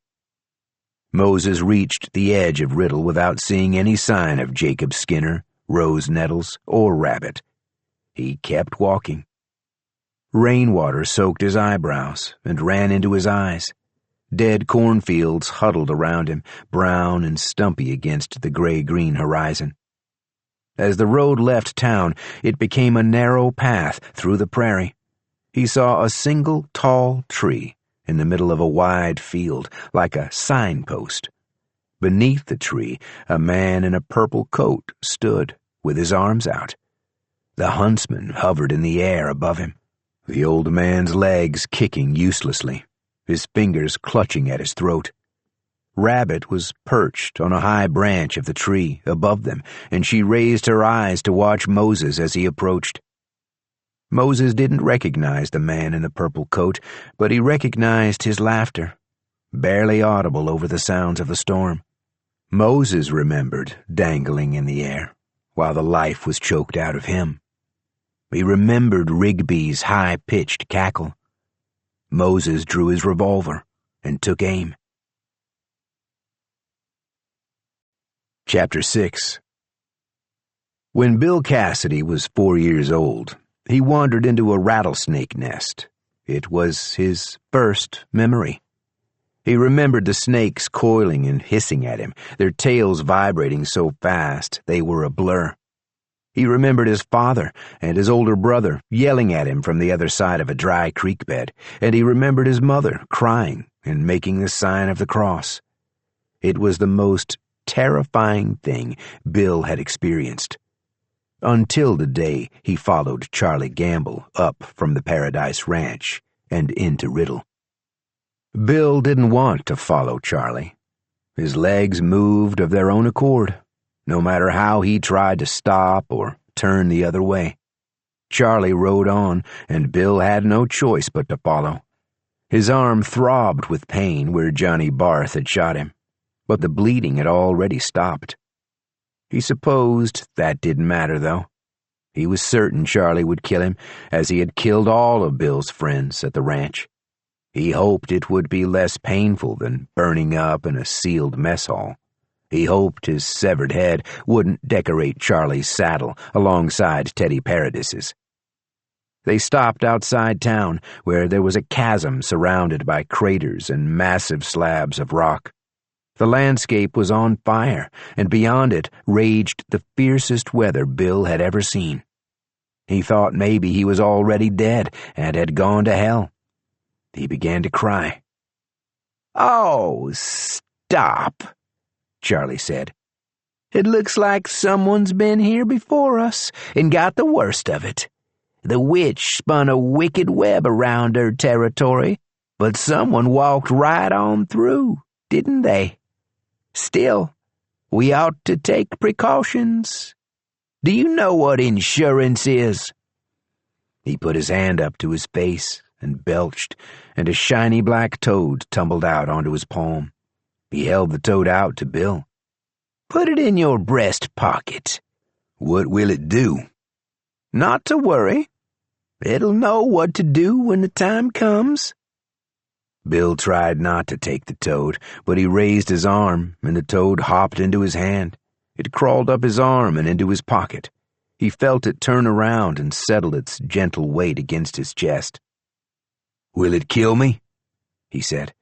Speaker 1: Moses reached the edge of Riddle without seeing any sign of Jacob Skinner, Rose Nettles, or Rabbit. He kept walking. Rainwater soaked his eyebrows and ran into his eyes. Dead cornfields huddled around him, brown and stumpy against the gray-green horizon. As the road left town, it became a narrow path through the prairie. He saw a single tall tree in the middle of a wide field, like a signpost. Beneath the tree, a man in a purple coat stood, with his arms out. The huntsman hovered in the air above him, the old man's legs kicking uselessly, his fingers clutching at his throat. Rabbit was perched on a high branch of the tree above them, and she raised her eyes to watch Moses as he approached. Moses didn't recognize the man in the purple coat, but he recognized his laughter, barely audible over the sounds of the storm. Moses remembered dangling in the air, while the life was choked out of him. He remembered Rigby's high-pitched cackle. Moses drew his revolver and took aim. Chapter 6. When Bill Cassidy was 4 years old, he wandered into a rattlesnake nest. It was his first memory. He remembered the snakes coiling and hissing at him, their tails vibrating so fast they were a blur. He remembered his father and his older brother yelling at him from the other side of a dry creek bed, and he remembered his mother crying and making the sign of the cross. It was the most terrifying thing Bill had experienced, until the day he followed Charlie Gamble up from the Paradise Ranch and into Riddle. Bill didn't want to follow Charlie. His legs moved of their own accord, no matter how he tried to stop or turn the other way. Charlie rode on, and Bill had no choice but to follow. His arm throbbed with pain where Johnny Barth had shot him, but the bleeding had already stopped. He supposed that didn't matter, though. He was certain Charlie would kill him, as he had killed all of Bill's friends at the ranch. He hoped it would be less painful than burning up in a sealed mess hall. He hoped his severed head wouldn't decorate Charlie's saddle alongside Teddy Paradis's. They stopped outside town, where there was a chasm surrounded by craters and massive slabs of rock. The landscape was on fire, and beyond it raged the fiercest weather Bill had ever seen. He thought maybe he was already dead and had gone to hell. He began to cry.
Speaker 2: "Oh, stop," Charlie said. "It looks like someone's been here before us and got the worst of it. The witch spun a wicked web around her territory, but someone walked right on through, didn't they? Still, we ought to take precautions. Do you know what insurance is?"
Speaker 1: He put his hand up to his face and belched, and a shiny black toad tumbled out onto his palm. He held the toad out to Bill.
Speaker 2: "Put it in your breast pocket.
Speaker 3: What will it do?
Speaker 2: Not to worry. It'll know what to do when the time comes.
Speaker 1: Bill tried not to take the toad, but he raised his arm, and the toad hopped into his hand. It crawled up his arm and into his pocket. He felt it turn around and settle its gentle weight against his chest.
Speaker 3: Will it kill me?
Speaker 1: He said.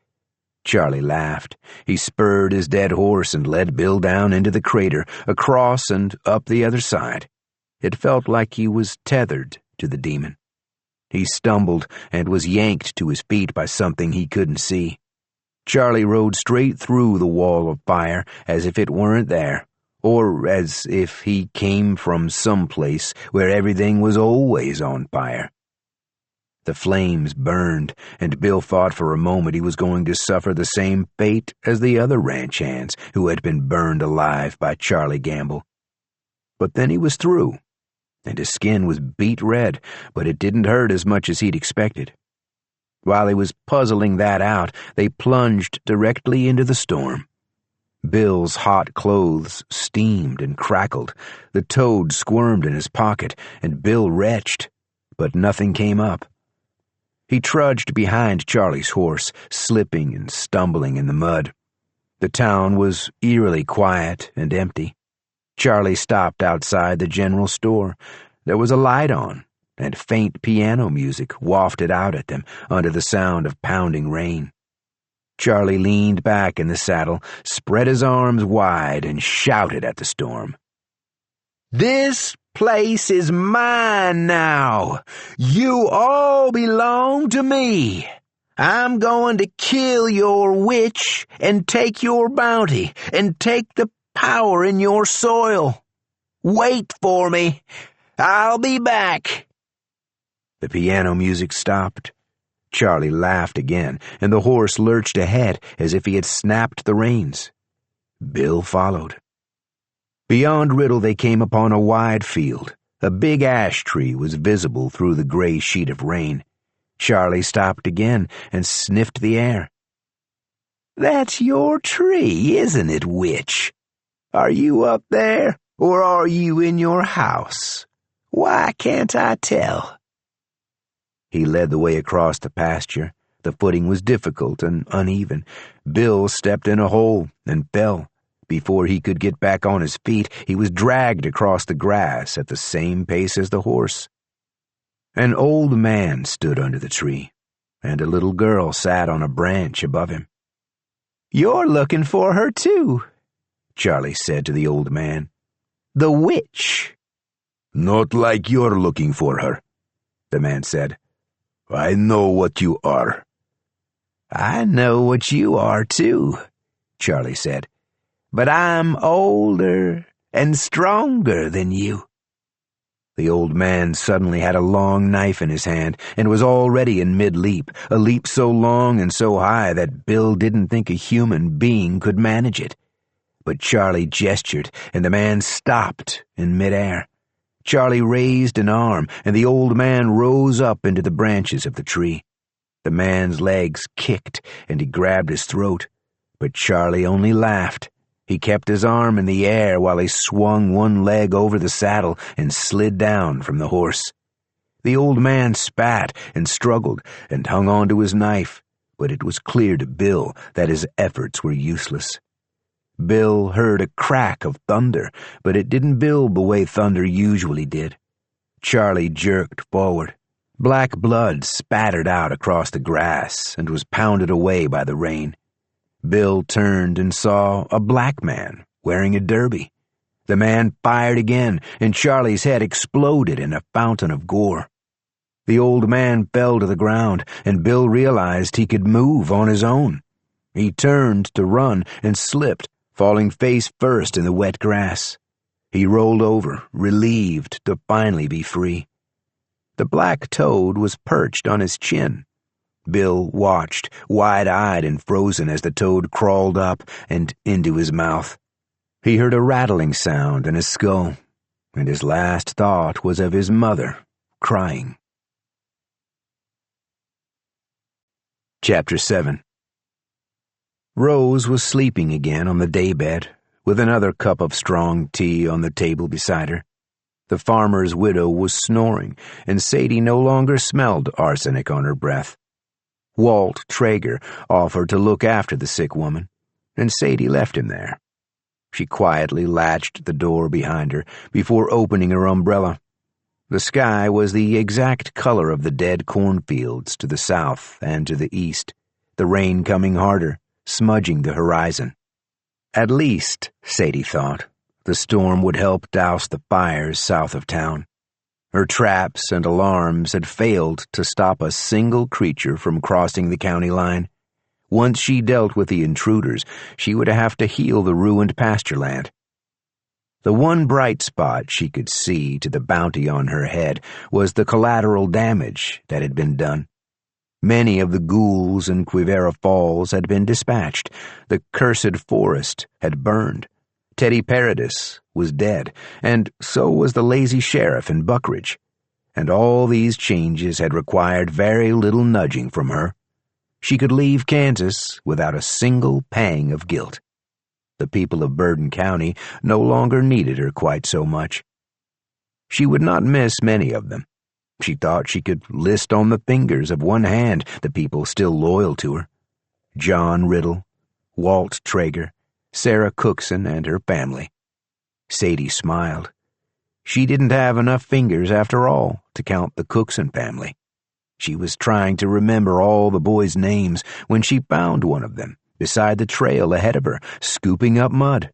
Speaker 1: Charlie laughed. He spurred his dead horse and led Bill down into the crater, across and up the other side. It felt like he was tethered to the demon. He stumbled and was yanked to his feet by something he couldn't see. Charlie rode straight through the wall of fire as if it weren't there, or as if he came from some place where everything was always on fire. The flames burned, and Bill thought for a moment he was going to suffer the same fate as the other ranch hands who had been burned alive by Charlie Gamble. But then he was through, and his skin was beet red, but it didn't hurt as much as he'd expected. While he was puzzling that out, they plunged directly into the storm. Bill's hot clothes steamed and crackled. The toad squirmed in his pocket, and Bill retched, but nothing came up. He trudged behind Charlie's horse, slipping and stumbling in the mud. The town was eerily quiet and empty. Charlie stopped outside the general store. There was a light on, and faint piano music wafted out at them under the sound of pounding rain. Charlie leaned back in the saddle, spread his arms wide, and shouted at the storm. "This place is mine now. You all belong to me. I'm going to kill your witch and take your bounty and take the power in your soil. Wait for me. I'll be back." The piano music stopped. Charlie laughed again, and the horse lurched ahead as if he had snapped the reins. Bill followed. Beyond Riddle they came upon a wide field. A big ash tree was visible through the gray sheet of rain. Charlie stopped again and sniffed the air. "That's your tree, isn't it, witch? Are you up there, or are you in your house? Why can't I tell?" He led the way across the pasture. The footing was difficult and uneven. Bill stepped in a hole and fell. Before he could get back on his feet, he was dragged across the grass at the same pace as the horse. An old man stood under the tree, and a little girl sat on a branch above him. "You're looking for her, too," Charlie said to the old man. "The witch."
Speaker 3: Not like you're looking for her, the man said. I know what you are.
Speaker 2: "I know what you are, too," Charlie said. "But I'm older and stronger than you."
Speaker 1: The old man suddenly had a long knife in his hand and was already in mid-leap, a leap so long and so high that Bill didn't think a human being could manage it. But Charlie gestured, and the man stopped in midair. Charlie raised an arm, and the old man rose up into the branches of the tree. The man's legs kicked, and he grabbed his throat, but Charlie only laughed. He kept his arm in the air while he swung one leg over the saddle and slid down from the horse. The old man spat and struggled and hung on to his knife, but it was clear to Bill that his efforts were useless. Bill heard a crack of thunder, but it didn't build the way thunder usually did. Charlie jerked forward. Black blood spattered out across the grass and was pounded away by the rain. Bill turned and saw a black man wearing a derby. The man fired again, and Charlie's head exploded in a fountain of gore. The old man fell to the ground, and Bill realized he could move on his own. He turned to run and slipped, falling face first in the wet grass. He rolled over, relieved to finally be free. The black toad was perched on his chin. Bill watched, wide-eyed and frozen, as the toad crawled up and into his mouth. He heard a rattling sound in his skull, and his last thought was of his mother crying. Chapter 7. Rose was sleeping again on the daybed, with another cup of strong tea on the table beside her. The farmer's widow was snoring, and Sadie no longer smelled arsenic on her breath. Walt Traeger offered to look after the sick woman, and Sadie left him there. She quietly latched the door behind her before opening her umbrella. The sky was the exact color of the dead cornfields to the south and to the east, the rain coming harder, smudging the horizon. At least, Sadie thought, the storm would help douse the fires south of town. Her traps and alarms had failed to stop a single creature from crossing the county line. Once she dealt with the intruders, she would have to heal the ruined pasture land. The one bright spot she could see to the bounty on her head was the collateral damage that had been done. Many of the ghouls in Quivera Falls had been dispatched. The cursed forest had burned. Teddy Paradis was dead, and so was the lazy sheriff in Buckridge. And all these changes had required very little nudging from her. She could leave Kansas without a single pang of guilt. The people of Bourbon County no longer needed her quite so much. She would not miss many of them. She thought she could list on the fingers of one hand the people still loyal to her. John Riddle, Walt Traeger, Sarah Cookson and her family. Sadie smiled. She didn't have enough fingers, after all, to count the Cookson family. She was trying to remember all the boys' names when she found one of them beside the trail ahead of her, scooping up mud.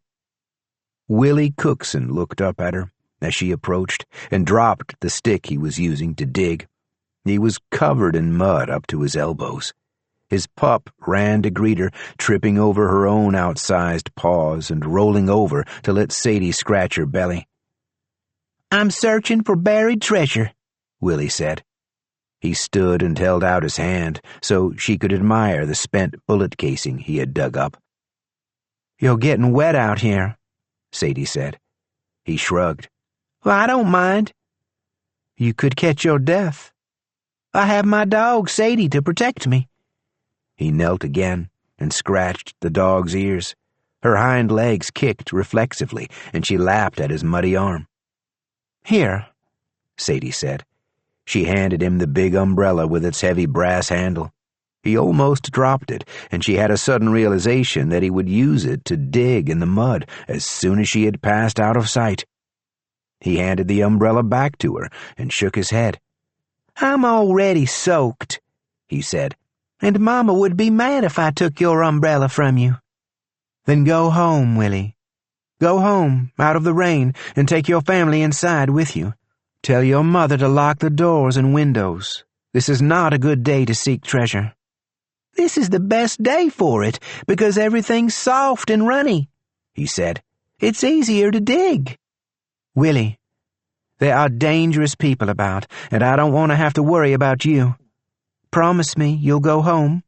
Speaker 1: Willie Cookson looked up at her as she approached and dropped the stick he was using to dig. He was covered in mud up to his elbows. His pup ran to greet her, tripping over her own outsized paws and rolling over to let Sadie scratch her belly. "I'm searching for buried treasure," Willie said. He stood and held out his hand so she could admire the spent bullet casing he had dug up. "You're getting wet out here," Sadie said. He shrugged. "Well, I don't mind." "You could catch your death." "I have my dog, Sadie, to protect me." He knelt again and scratched the dog's ears. Her hind legs kicked reflexively, and she lapped at his muddy arm. "Here," Sadie said. She handed him the big umbrella with its heavy brass handle. He almost dropped it, and she had a sudden realization that he would use it to dig in the mud as soon as she had passed out of sight. He handed the umbrella back to her and shook his head. "I'm already soaked," he said. "And Mama would be mad if I took your umbrella from you." "Then go home, Willie. Go home, out of the rain, and take your family inside with you. Tell your mother to lock the doors and windows. This is not a good day to seek treasure." "This is the best day for it, because everything's soft and runny," he said. "It's easier to dig." "Willie, there are dangerous people about, and I don't want to have to worry about you. Promise me you'll go home."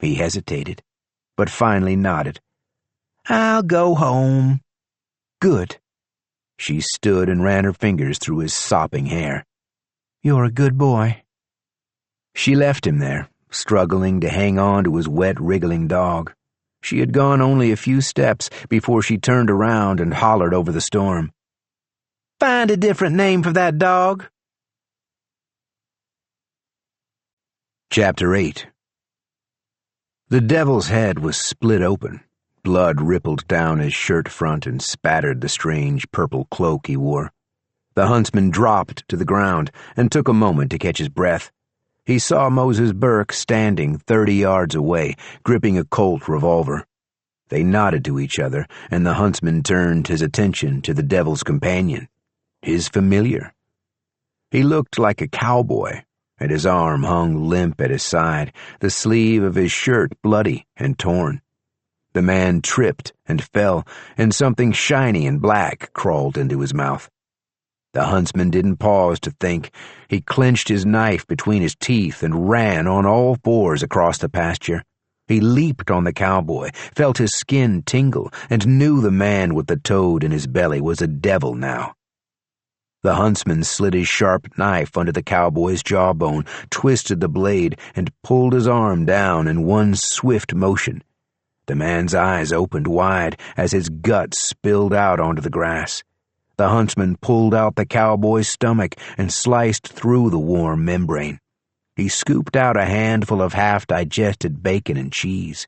Speaker 1: He hesitated, but finally nodded. "I'll go home." "Good." She stood and ran her fingers through his sopping hair. "You're a good boy." She left him there, struggling to hang on to his wet, wriggling dog. She had gone only a few steps before she turned around and hollered over the storm. "Find a different name for that dog." Chapter 8. The devil's head was split open. Blood rippled down his shirt front and spattered the strange purple cloak he wore. The huntsman dropped to the ground and took a moment to catch his breath. He saw Moses Burke standing 30 yards away, gripping a Colt revolver. They nodded to each other, and the huntsman turned his attention to the devil's companion, his familiar. He looked like a cowboy, and his arm hung limp at his side, the sleeve of his shirt bloody and torn. The man tripped and fell, and something shiny and black crawled into his mouth. The huntsman didn't pause to think. He clenched his knife between his teeth and ran on all fours across the pasture. He leaped on the cowboy, felt his skin tingle, and knew the man with the toad in his belly was a devil now. The huntsman slid his sharp knife under the cowboy's jawbone, twisted the blade, and pulled his arm down in one swift motion. The man's eyes opened wide as his guts spilled out onto the grass. The huntsman pulled out the cowboy's stomach and sliced through the warm membrane. He scooped out a handful of half-digested bacon and cheese.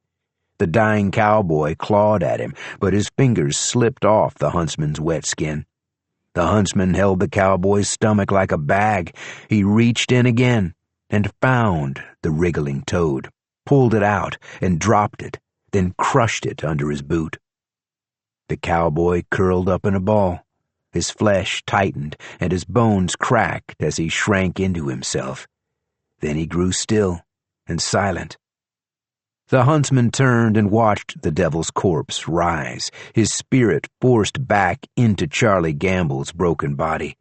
Speaker 1: The dying cowboy clawed at him, but his fingers slipped off the huntsman's wet skin. The huntsman held the cowboy's stomach like a bag. He reached in again and found the wriggling toad, pulled it out and dropped it, then crushed it under his boot. The cowboy curled up in a ball. His flesh tightened and his bones cracked as he shrank into himself. Then he grew still and silent. The huntsman turned and watched the devil's corpse rise, his spirit forced back into Charlie Gamble's broken body.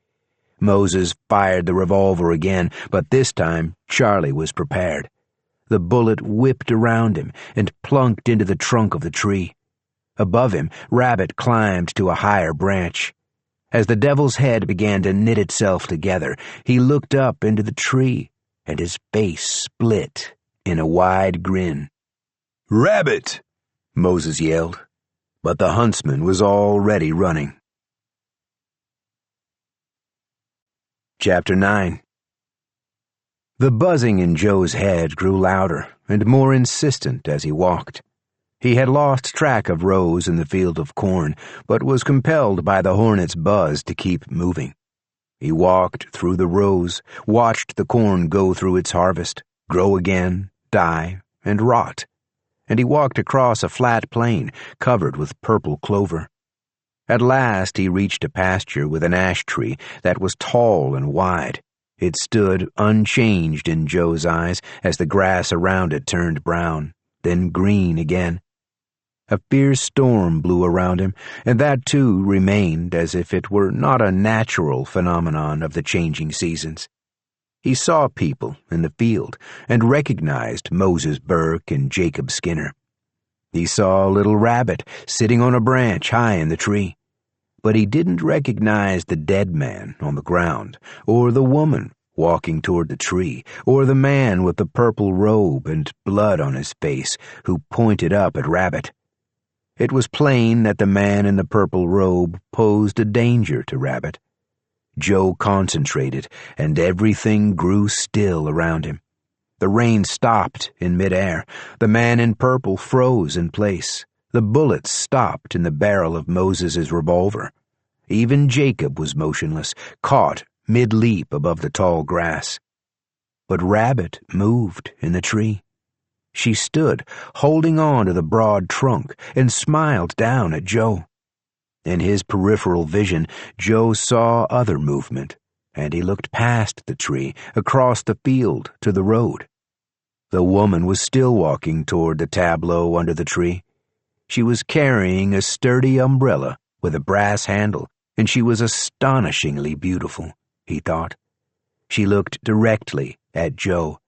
Speaker 1: Moses fired the revolver again, but this time Charlie was prepared. The bullet whipped around him and plunked into the trunk of the tree. Above him, Rabbit climbed to a higher branch. As the devil's head began to knit itself together, he looked up into the tree, and his face split in a wide grin.
Speaker 3: "Rabbit!"
Speaker 1: Moses yelled, but the huntsman was already running. Chapter 9. The buzzing in Joe's head grew louder and more insistent as he walked. He had lost track of Rose in the field of corn, but was compelled by the hornet's buzz to keep moving. He walked through the rows, watched the corn go through its harvest, grow again, die, and rot. And he walked across a flat plain covered with purple clover. At last he reached a pasture with an ash tree that was tall and wide. It stood unchanged in Joe's eyes as the grass around it turned brown, then green again. A fierce storm blew around him, and that too remained as if it were not a natural phenomenon of the changing seasons. He saw people in the field and recognized Moses Burke and Jacob Skinner. He saw a little rabbit sitting on a branch high in the tree, but he didn't recognize the dead man on the ground, or the woman walking toward the tree, or the man with the purple robe and blood on his face who pointed up at Rabbit. It was plain that the man in the purple robe posed a danger to Rabbit. Joe concentrated, and everything grew still around him. The rain stopped in midair. The man in purple froze in place. The bullets stopped in the barrel of Moses's revolver. Even Jacob was motionless, caught mid-leap above the tall grass. But Rabbit moved in the tree. She stood, holding on to the broad trunk, and smiled down at Joe. In his peripheral vision, Joe saw other movement, and he looked past the tree, across the field to the road. The woman was still walking toward the tableau under the tree. She was carrying a sturdy umbrella with a brass handle, and she was astonishingly beautiful, he thought. She looked directly at Joe,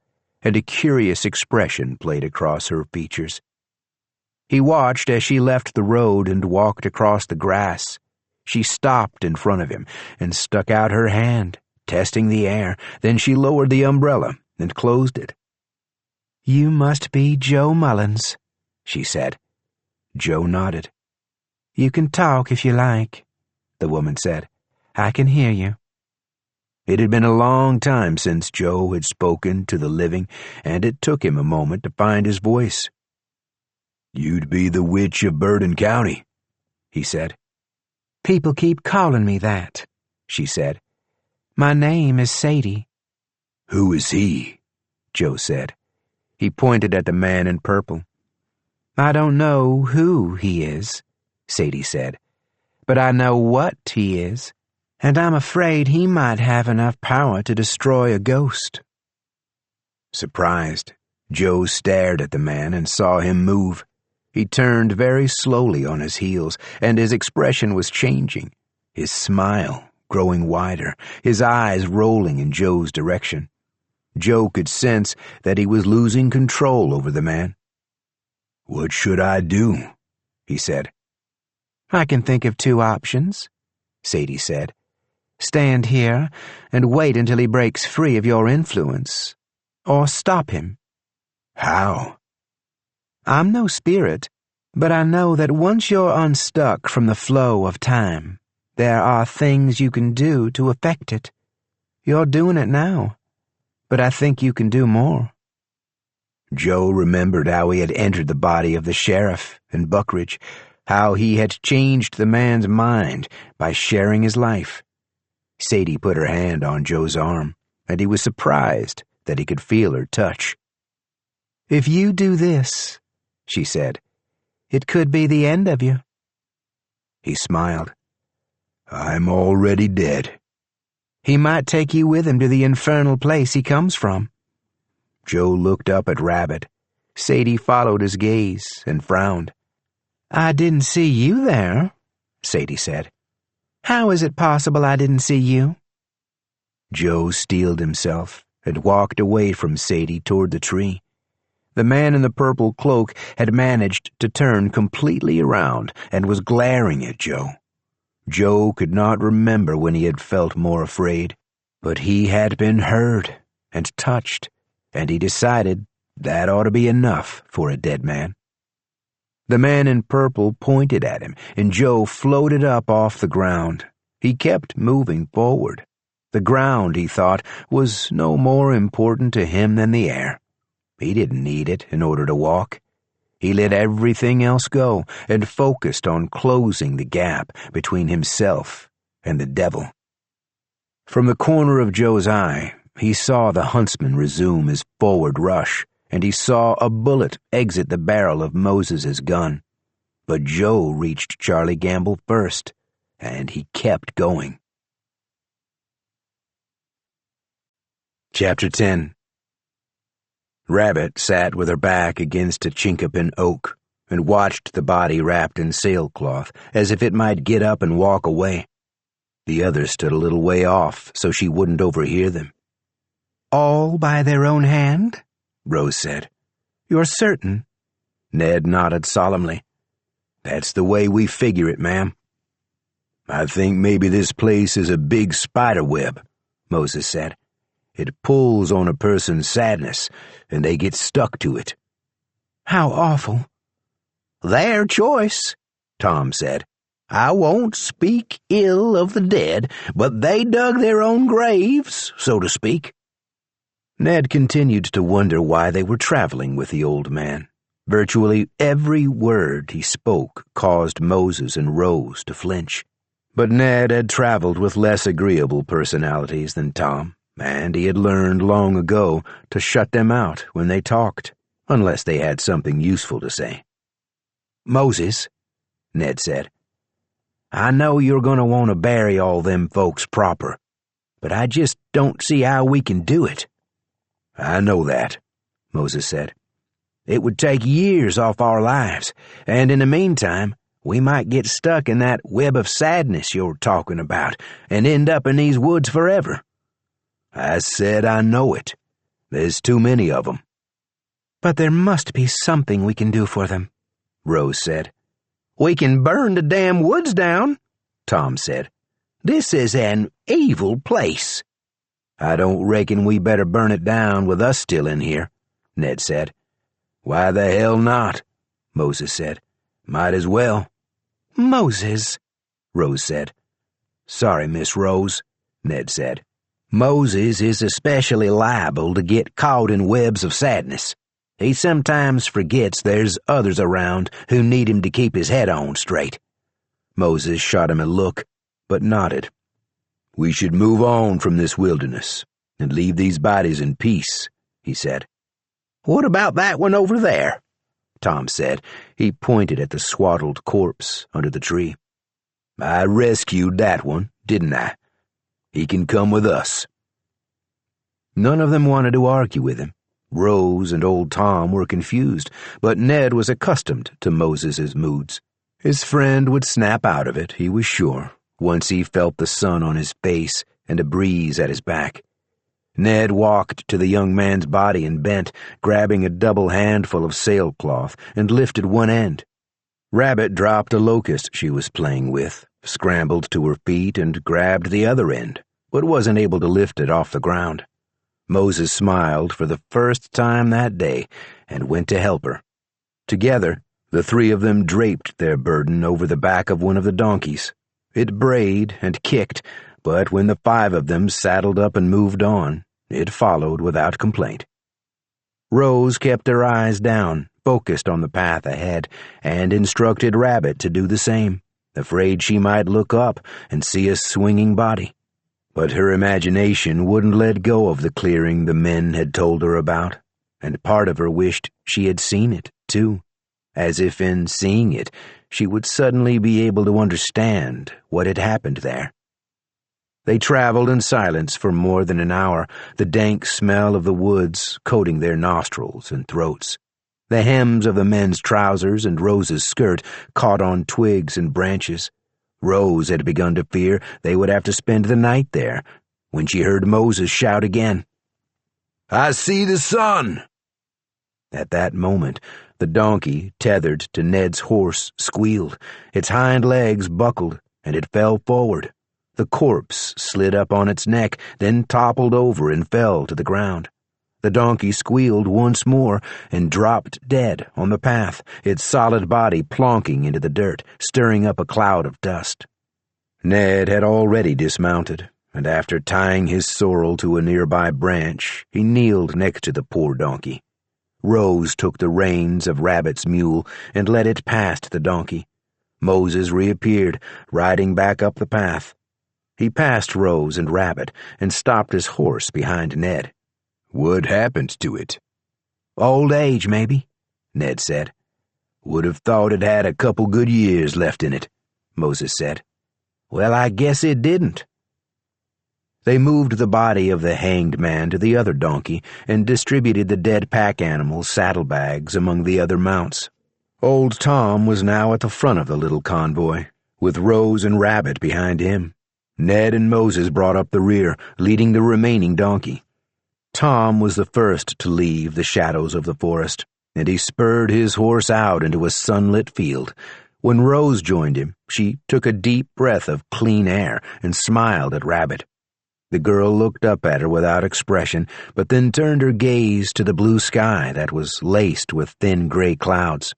Speaker 1: and a curious expression played across her features. He watched as she left the road and walked across the grass. She stopped in front of him and stuck out her hand, testing the air. Then she lowered the umbrella and closed it. "You must be Joe Mullins," she said. Joe nodded. "You can talk if you like," the woman said. "I can hear you." It had been a long time since Joe had spoken to the living, and it took him a moment to find his voice.
Speaker 3: "You'd be the witch of Bourbon County," he said.
Speaker 5: "People keep calling me that," she said. "My name is Sadie."
Speaker 3: "Who is he?"
Speaker 1: Joe said. He pointed at the man in purple.
Speaker 5: "I don't know who he is," Sadie said, "but I know what he is, and I'm afraid he might have enough power to destroy a ghost."
Speaker 1: Surprised, Joe stared at the man and saw him move. He turned very slowly on his heels, and his expression was changing, his smile growing wider, his eyes rolling in Joe's direction. Joe could sense that he was losing control over the man.
Speaker 3: "What should I do?"
Speaker 1: he said.
Speaker 5: "I can think of 2 options," Sadie said. "Stand here and wait until he breaks free of your influence, or stop him."
Speaker 1: "How?"
Speaker 5: "I'm no spirit, but I know that once you're unstuck from the flow of time, there are things you can do to affect it. You're doing it now, but I think you can do more."
Speaker 1: Joe remembered how he had entered the body of the sheriff in Buckridge, how he had changed the man's mind by sharing his life. Sadie put her hand on Joe's arm, and he was surprised that he could feel her touch.
Speaker 5: "If you do this," she said, "it could be the end of you."
Speaker 1: He smiled. "I'm already dead."
Speaker 5: "He might take you with him to the infernal place he comes from."
Speaker 1: Joe looked up at Rabbit. Sadie followed his gaze and frowned.
Speaker 5: "I didn't see you there," Sadie said. "How is it possible I didn't see you?"
Speaker 1: Joe steeled himself and walked away from Sadie toward the tree. The man in the purple cloak had managed to turn completely around and was glaring at Joe. Joe could not remember when he had felt more afraid, but he had been heard and touched, and he decided that ought to be enough for a dead man. The man in purple pointed at him, and Joe floated up off the ground. He kept moving forward. The ground, he thought, was no more important to him than the air. He didn't need it in order to walk. He let everything else go and focused on closing the gap between himself and the devil. From the corner of Joe's eye, he saw the huntsman resume his forward rush, and he saw a bullet exit the barrel of Moses's gun. But Joe reached Charlie Gamble first, and he kept going. Chapter 10. Rabbit sat with her back against a chinkapin oak and watched the body wrapped in sailcloth as if it might get up and walk away. The others stood a little way off so she wouldn't overhear them.
Speaker 5: "All by their own hand?"
Speaker 1: Rose said.
Speaker 5: "You're certain?"
Speaker 1: Ned nodded solemnly. "That's the way we figure it, ma'am." "I think maybe this place is a big spider web," Moses said. "It pulls on a person's sadness, and they get stuck to it."
Speaker 5: "How awful."
Speaker 2: "Their choice," Tom said. "I won't speak ill of the dead, but they dug their own graves, so to speak."
Speaker 1: Ned continued to wonder why they were traveling with the old man. Virtually every word he spoke caused Moses and Rose to flinch. But Ned had traveled with less agreeable personalities than Tom, and he had learned long ago to shut them out when they talked, unless they had something useful to say.
Speaker 2: "Moses," Ned said, "I know you're going to want to bury all them folks proper, but I just don't see how we can do it."
Speaker 1: "I know that," Moses said.
Speaker 2: "It would take years off our lives, and in the meantime, we might get stuck in that web of sadness you're talking about and end up in these woods forever."
Speaker 1: "I said I know it. There's too many of them."
Speaker 5: "But there must be something we can do for them,"
Speaker 1: Rose said.
Speaker 2: "We can burn the damn woods down," Tom said. "This is an evil place."
Speaker 1: "I don't reckon we better burn it down with us still in here," Ned said. "Why the hell not?" Moses said. "Might as well."
Speaker 5: "Moses,"
Speaker 1: Rose said. "Sorry, Miss Rose," Ned said.
Speaker 2: "Moses is especially liable to get caught in webs of sadness. He sometimes forgets there's others around who need him to keep his head on straight."
Speaker 1: Moses shot him a look, but nodded. "We should move on from this wilderness and leave these bodies in peace," he said.
Speaker 2: "What about that one over there?"
Speaker 1: Tom said. He pointed at the swaddled corpse under the tree. "I rescued that one, didn't I? He can come with us." None of them wanted to argue with him. Rose and old Tom were confused, but Ned was accustomed to Moses's moods. His friend would snap out of it, he was sure, once he felt the sun on his face and a breeze at his back. Ned walked to the young man's body and bent, grabbing a double handful of sailcloth, and lifted one end. Rabbit dropped a locust she was playing with, scrambled to her feet, and grabbed the other end, but wasn't able to lift it off the ground. Moses smiled for the first time that day and went to help her. Together, the three of them draped their burden over the back of one of the donkeys. It brayed and kicked, but when the 5 of them saddled up and moved on, it followed without complaint. Rose kept her eyes down, focused on the path ahead, and instructed Rabbit to do the same, afraid she might look up and see a swinging body. But her imagination wouldn't let go of the clearing the men had told her about, and part of her wished she had seen it, too, as if in seeing it she would suddenly be able to understand what had happened there. They traveled in silence for more than an hour, the dank smell of the woods coating their nostrils and throats. The hems of the men's trousers and Rose's skirt caught on twigs and branches. Rose had begun to fear they would have to spend the night there when she heard Moses shout again, "I see the sun!" At that moment, the donkey, tethered to Ned's horse, squealed. Its hind legs buckled, and it fell forward. The corpse slid up on its neck, then toppled over and fell to the ground. The donkey squealed once more and dropped dead on the path, its solid body plonking into the dirt, stirring up a cloud of dust. Ned had already dismounted, and after tying his sorrel to a nearby branch, he kneeled next to the poor donkey. Rose took the reins of Rabbit's mule and led it past the donkey. Moses reappeared, riding back up the path. He passed Rose and Rabbit and stopped his horse behind Ned.
Speaker 3: "What happened to it?"
Speaker 1: "Old age, maybe," Ned said.
Speaker 3: "Would have thought it had a couple good years left in it," Moses said.
Speaker 1: "Well, I guess it didn't." They moved the body of the hanged man to the other donkey and distributed the dead pack animal's saddlebags among the other mounts. Old Tom was now at the front of the little convoy, with Rose and Rabbit behind him. Ned and Moses brought up the rear, leading the remaining donkey. Tom was the first to leave the shadows of the forest, and he spurred his horse out into a sunlit field. When Rose joined him, she took a deep breath of clean air and smiled at Rabbit. The girl looked up at her without expression, but then turned her gaze to the blue sky that was laced with thin gray clouds.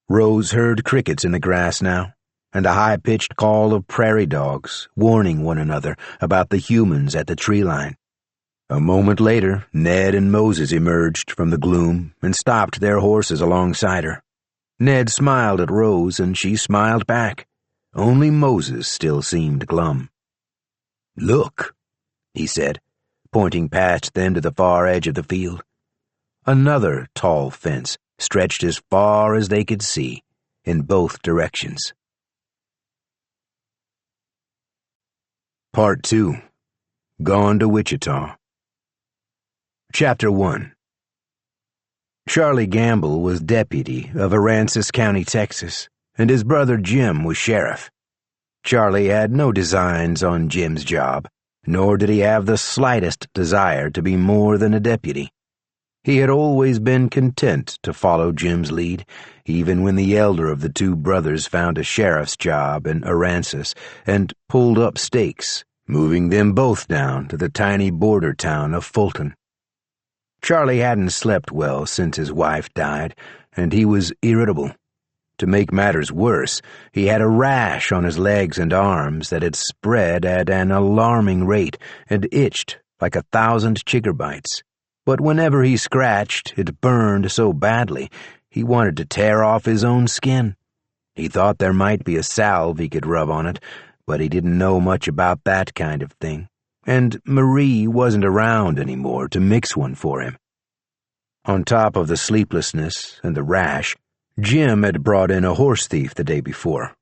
Speaker 1: Rose heard crickets in the grass now, and a high-pitched call of prairie dogs, warning one another about the humans at the tree line. A moment later, Ned and Moses emerged from the gloom and stopped their horses alongside her. Ned smiled at Rose, and she smiled back. Only Moses still seemed glum. "Look," he said, pointing past them to the far edge of the field. Another tall fence stretched as far as they could see, in both directions. Part 2. Gone to Wichita. Chapter 1. Charlie Gamble was deputy of Aransas County, Texas, and his brother Jim was sheriff. Charlie had no designs on Jim's job, nor did he have the slightest desire to be more than a deputy. He had always been content to follow Jim's lead, even when the elder of the 2 brothers found a sheriff's job in Aransas and pulled up stakes, moving them both down to the tiny border town of Fulton. Charlie hadn't slept well since his wife died, and he was irritable. To make matters worse, he had a rash on his legs and arms that had spread at an alarming rate and itched like 1,000 chigger bites. But whenever he scratched, it burned so badly he wanted to tear off his own skin. He thought there might be a salve he could rub on it, but he didn't know much about that kind of thing, and Marie wasn't around anymore to mix one for him. On top of the sleeplessness and the rash, Jim had brought in a horse thief the day before.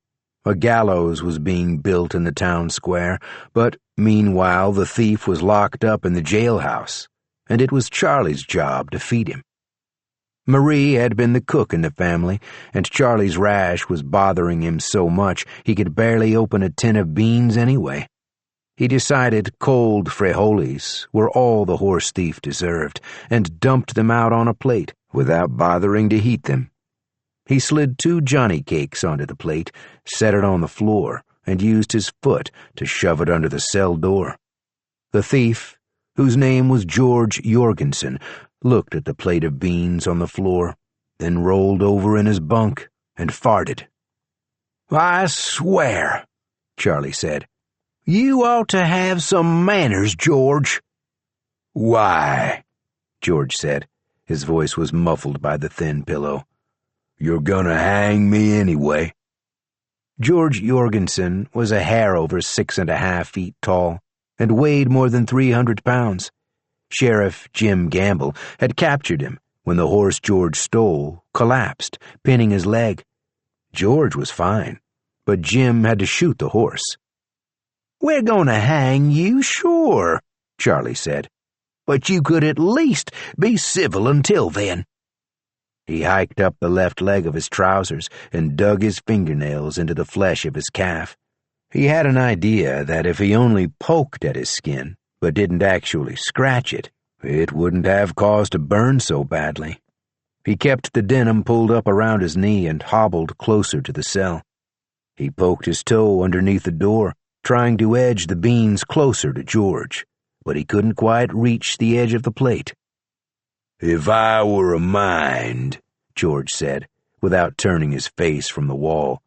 Speaker 1: A gallows was being built in the town square, but meanwhile the thief was locked up in the jailhouse, and it was Charlie's job to feed him. Marie had been the cook in the family, and Charlie's rash was bothering him so much he could barely open a tin of beans anyway. He decided cold frijoles were all the horse thief deserved, and dumped them out on a plate without bothering to heat them. He slid 2 Johnny cakes onto the plate, set it on the floor, and used his foot to shove it under the cell door. The thief, whose name was George Jorgensen, looked at the plate of beans on the floor, then rolled over in his bunk and farted.
Speaker 2: "I swear,"
Speaker 1: Charlie said. "You ought to have some manners, George."
Speaker 3: "Why?"
Speaker 1: George said. His voice was muffled by the thin pillow.
Speaker 3: "You're gonna hang me anyway."
Speaker 1: George Jorgensen was a hair over 6.5 feet tall and weighed more than 300 pounds. Sheriff Jim Gamble had captured him when the horse George stole collapsed, pinning his leg. George was fine, but Jim had to shoot the horse.
Speaker 2: "We're gonna hang you, sure," Charlie said. "But you could at least be civil until then."
Speaker 1: He hiked up the left leg of his trousers and dug his fingernails into the flesh of his calf. He had an idea that if he only poked at his skin, but didn't actually scratch it, it wouldn't have caused a burn so badly. He kept the denim pulled up around his knee and hobbled closer to the cell. He poked his toe underneath the door, trying to edge the beans closer to George, but he couldn't quite reach the edge of the plate.
Speaker 3: "If I were a mind,"
Speaker 1: George said, without turning his face from the wall,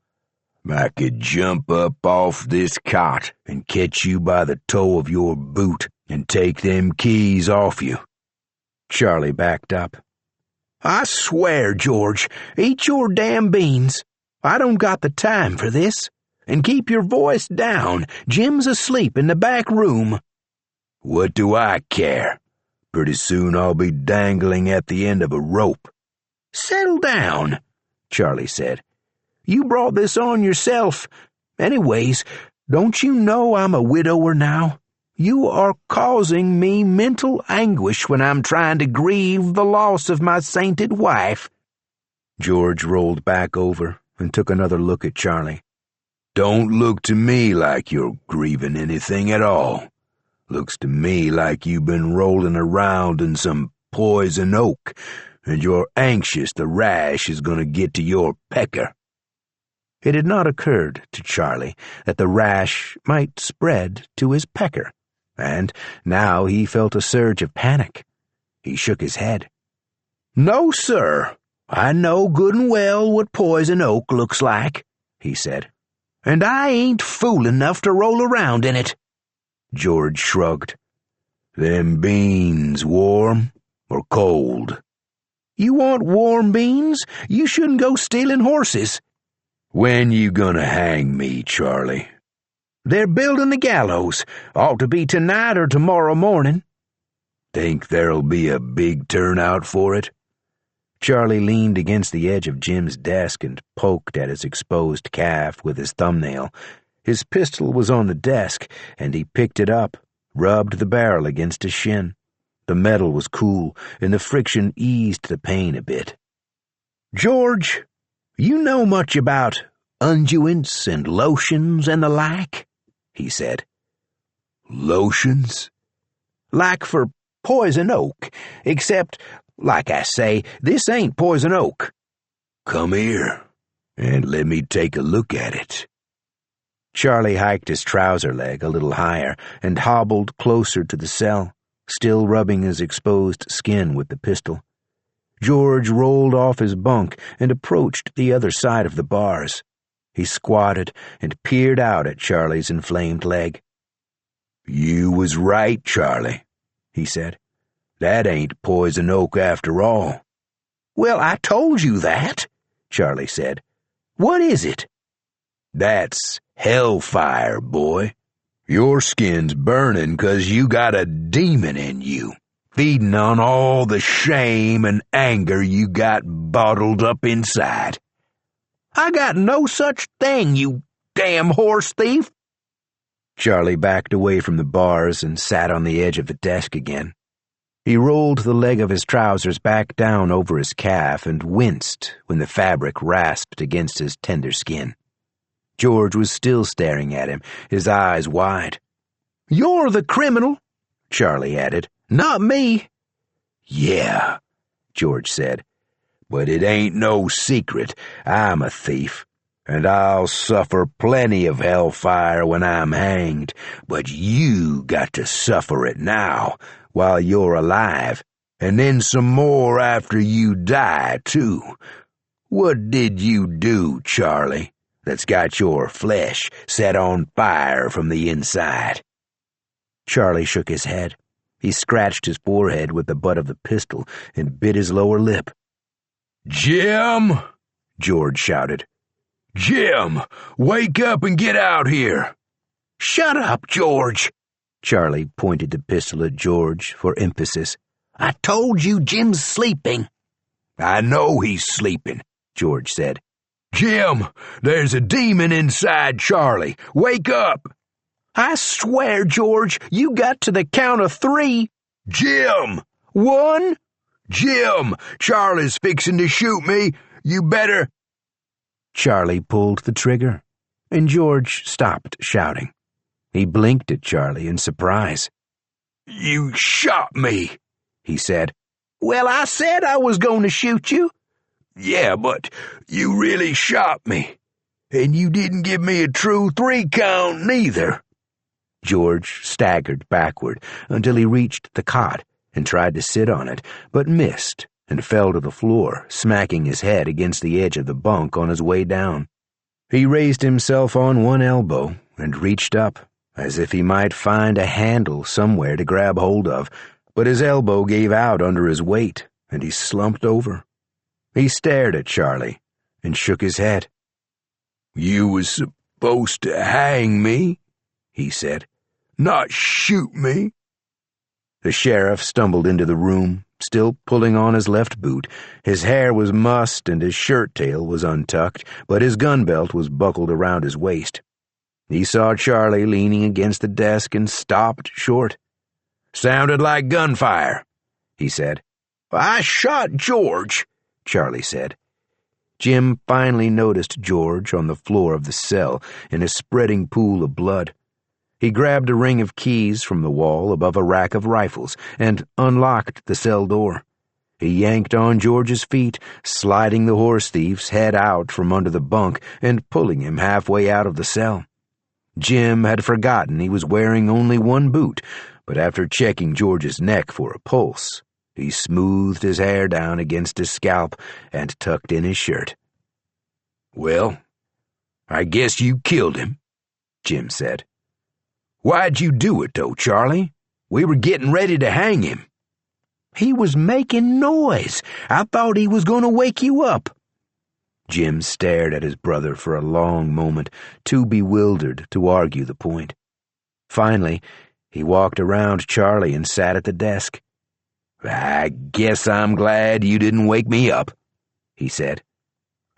Speaker 3: "I could jump up off this cot and catch you by the toe of your boot and take them keys off you."
Speaker 1: Charlie backed up.
Speaker 2: "I swear, George, eat your damn beans. I don't got the time for this. And keep your voice down. Jim's asleep in the back room."
Speaker 3: "What do I care? Pretty soon I'll be dangling at the end of a rope."
Speaker 2: "Settle down," Charlie said. "You brought this on yourself. Anyways, don't you know I'm a widower now? You are causing me mental anguish when I'm trying to grieve the loss of my sainted wife."
Speaker 1: George rolled back over and took another look at Charlie.
Speaker 3: "Don't look to me like you're grieving anything at all. Looks to me like you've been rolling around in some poison oak, and you're anxious the rash is going to get to your pecker."
Speaker 1: It had not occurred to Charlie that the rash might spread to his pecker, and now he felt a surge of panic. He shook his head.
Speaker 2: "No, sir. I know good and well what poison oak looks like," he said. "And I ain't fool enough to roll around in it."
Speaker 1: George shrugged.
Speaker 3: "Them beans warm or cold?"
Speaker 2: "You want warm beans? You shouldn't go stealing horses."
Speaker 3: "When you gonna hang me, Charlie?"
Speaker 2: "They're building the gallows. Ought to be tonight or tomorrow morning."
Speaker 3: "Think there'll be a big turnout for it?"
Speaker 1: Charlie leaned against the edge of Jim's desk and poked at his exposed calf with his thumbnail. His pistol was on the desk, and he picked it up, rubbed the barrel against his shin. The metal was cool, and the friction eased the pain a bit.
Speaker 2: "George, you know much about unguents and lotions and the like?" he said.
Speaker 3: "Lotions?"
Speaker 2: "Like for poison oak, except, like I say, this ain't poison oak."
Speaker 3: "Come here, and let me take a look at it."
Speaker 1: Charlie hiked his trouser leg a little higher and hobbled closer to the cell, still rubbing his exposed skin with the pistol. George rolled off his bunk and approached the other side of the bars. He squatted and peered out at Charlie's inflamed leg.
Speaker 3: "You was right, Charlie," he said. "That ain't poison oak after all."
Speaker 2: "Well, I told you that," Charlie said. "What is it?"
Speaker 3: "That's hellfire, boy. Your skin's burning 'cause you got a demon in you, feeding on all the shame and anger you got bottled up inside."
Speaker 2: "I got no such thing, you damn horse thief."
Speaker 1: Charlie backed away from the bars and sat on the edge of the desk again. He rolled the leg of his trousers back down over his calf and winced when the fabric rasped against his tender skin. George was still staring at him, his eyes wide.
Speaker 2: "You're the criminal," Charlie added, "not me."
Speaker 3: "Yeah," George said, "but it ain't no secret I'm a thief, and I'll suffer plenty of hellfire when I'm hanged, but you got to suffer it now while you're alive, and then some more after you die, too. What did you do, Charlie? that's got your flesh set on fire from the inside?"
Speaker 1: Charlie shook his head. He scratched his forehead with the butt of the pistol and bit his lower lip.
Speaker 3: "Jim!" George shouted. "Jim, wake up and get out here!"
Speaker 2: "Shut up, George!"
Speaker 1: Charlie pointed the pistol at George for emphasis.
Speaker 2: "I told you Jim's sleeping."
Speaker 3: "I know he's sleeping,"
Speaker 1: George said.
Speaker 3: "Jim, there's a demon inside Charlie. Wake up!"
Speaker 2: "I swear, George, you got to the count of 3.
Speaker 3: "Jim!
Speaker 2: 1.
Speaker 3: Jim, Charlie's fixing to shoot me. You better—"
Speaker 1: Charlie pulled the trigger, and George stopped shouting. He blinked at Charlie in surprise.
Speaker 3: "You shot me," he said.
Speaker 2: "Well, I said I was going to shoot you."
Speaker 3: "Yeah, but you really shot me. And you didn't give me a true 3 count neither."
Speaker 1: George staggered backward until he reached the cot and tried to sit on it, but missed and fell to the floor, smacking his head against the edge of the bunk on his way down. He raised himself on one elbow and reached up, as if he might find a handle somewhere to grab hold of, but his elbow gave out under his weight, and he slumped over. He stared at Charlie and shook his head.
Speaker 3: "You was supposed to hang me," he said, "not shoot me."
Speaker 1: The sheriff stumbled into the room, still pulling on his left boot. His hair was mussed and his shirt tail was untucked, but his gun belt was buckled around his waist. He saw Charlie leaning against the desk and stopped short.
Speaker 3: "Sounded like gunfire," he said.
Speaker 2: "I shot George,"
Speaker 1: Charlie said. Jim finally noticed George on the floor of the cell in a spreading pool of blood. He grabbed a ring of keys from the wall above a rack of rifles and unlocked the cell door. He yanked on George's feet, sliding the horse thief's head out from under the bunk and pulling him halfway out of the cell. Jim had forgotten he was wearing only one boot, but after checking George's neck for a pulse, he smoothed his hair down against his scalp and tucked in his shirt.
Speaker 3: "Well, I guess you killed him," Jim said. "Why'd you do it, though, Charlie? We were getting ready to hang him."
Speaker 2: "He was making noise. I thought he was going to wake you up."
Speaker 1: Jim stared at his brother for a long moment, too bewildered to argue the point. Finally, he walked around Charlie and sat at the desk.
Speaker 3: "I guess I'm glad you didn't wake me up," he said.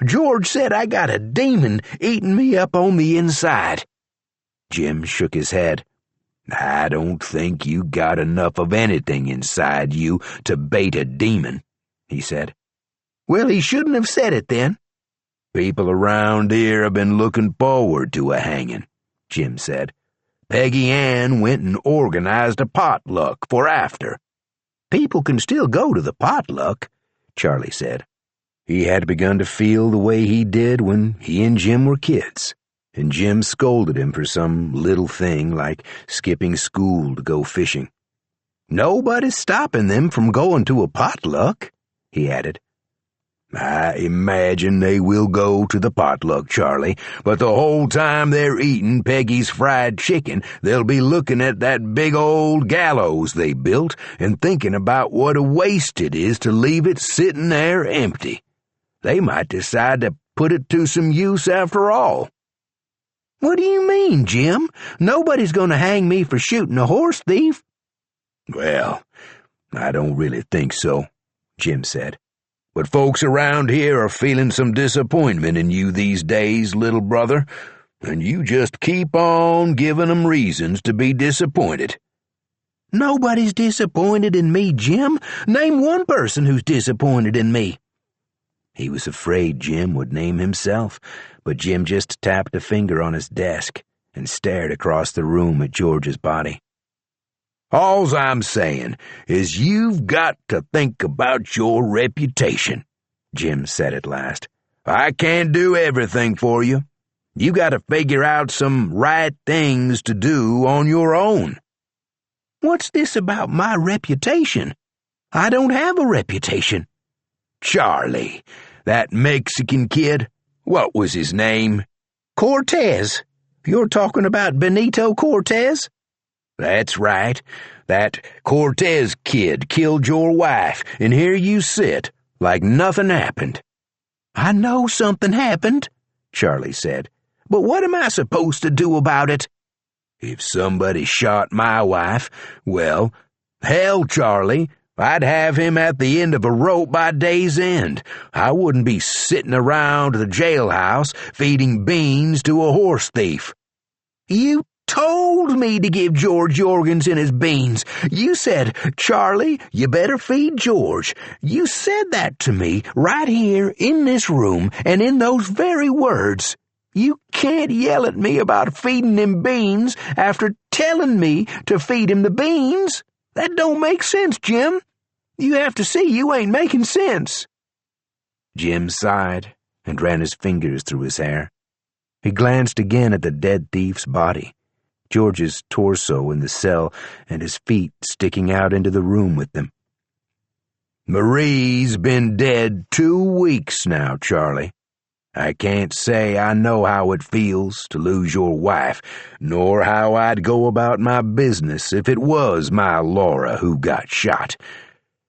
Speaker 2: "George said I got a demon eating me up on the inside."
Speaker 1: Jim shook his head.
Speaker 3: "I don't think you got enough of anything inside you to bait a demon," he said.
Speaker 2: "Well, he shouldn't have said it then."
Speaker 3: "People around here have been looking forward to a hanging," Jim said. "Peggy Ann went and organized a potluck for after."
Speaker 2: "People can still go to the potluck," Charlie said.
Speaker 1: He had begun to feel the way he did when he and Jim were kids, and Jim scolded him for some little thing like skipping school to go fishing.
Speaker 2: "Nobody's stopping them from going to a potluck," he added.
Speaker 3: "I imagine they will go to the potluck, Charlie, but the whole time they're eating Peggy's fried chicken, they'll be looking at that big old gallows they built and thinking about what a waste it is to leave it sitting there empty. They might decide to put it to some use after all."
Speaker 2: "What do you mean, Jim? Nobody's going to hang me for shooting a horse thief."
Speaker 3: "Well, I don't really think so," Jim said. "But folks around here are feeling some disappointment in you these days, little brother, and you just keep on giving 'em reasons to be disappointed."
Speaker 2: "Nobody's disappointed in me, Jim. Name one person who's disappointed in me."
Speaker 1: He was afraid Jim would name himself, but Jim just tapped a finger on his desk and stared across the room at George's body.
Speaker 3: "All's I'm saying is you've got to think about your reputation," Jim said at last. "I can't do everything for you. You got to figure out some right things to do on your own."
Speaker 2: "What's this about my reputation? I don't have a reputation."
Speaker 3: "Charlie, that Mexican kid, what was his name?"
Speaker 2: Cortez. You're talking about Benito Cortez?
Speaker 3: That's right. That Cortez kid killed your wife, and here you sit, like nothing happened.
Speaker 2: I know something happened, Charlie said, but what am I supposed to do about it?
Speaker 3: If somebody shot my wife, well, hell, Charlie, I'd have him at the end of a rope by day's end. I wouldn't be sitting around the jailhouse feeding beans to a horse thief.
Speaker 2: You told me to give George Jorgensen his beans. You said, Charlie, you better feed George. You said that to me right here in this room and in those very words. You can't yell at me about feeding him beans after telling me to feed him the beans. That don't make sense, Jim. You have to see you ain't making sense.
Speaker 1: Jim sighed and ran his fingers through his hair. He glanced again at the dead thief's body, George's torso in the cell and his feet sticking out into the room with them.
Speaker 3: Marie's been dead 2 weeks now, Charlie. I can't say I know how it feels to lose your wife, nor how I'd go about my business if it was my Laura who got shot.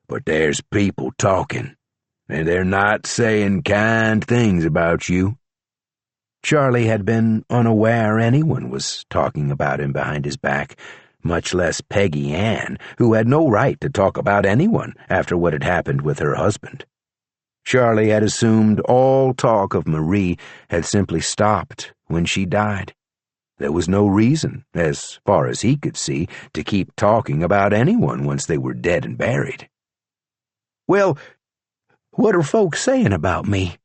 Speaker 3: But there's people talking, and they're not saying kind things about you.
Speaker 1: Charlie had been unaware anyone was talking about him behind his back, much less Peggy Ann, who had no right to talk about anyone after what had happened with her husband. Charlie had assumed all talk of Marie had simply stopped when she died. There was no reason, as far as he could see, to keep talking about anyone once they were dead and buried.
Speaker 2: Well, what are folks saying about me?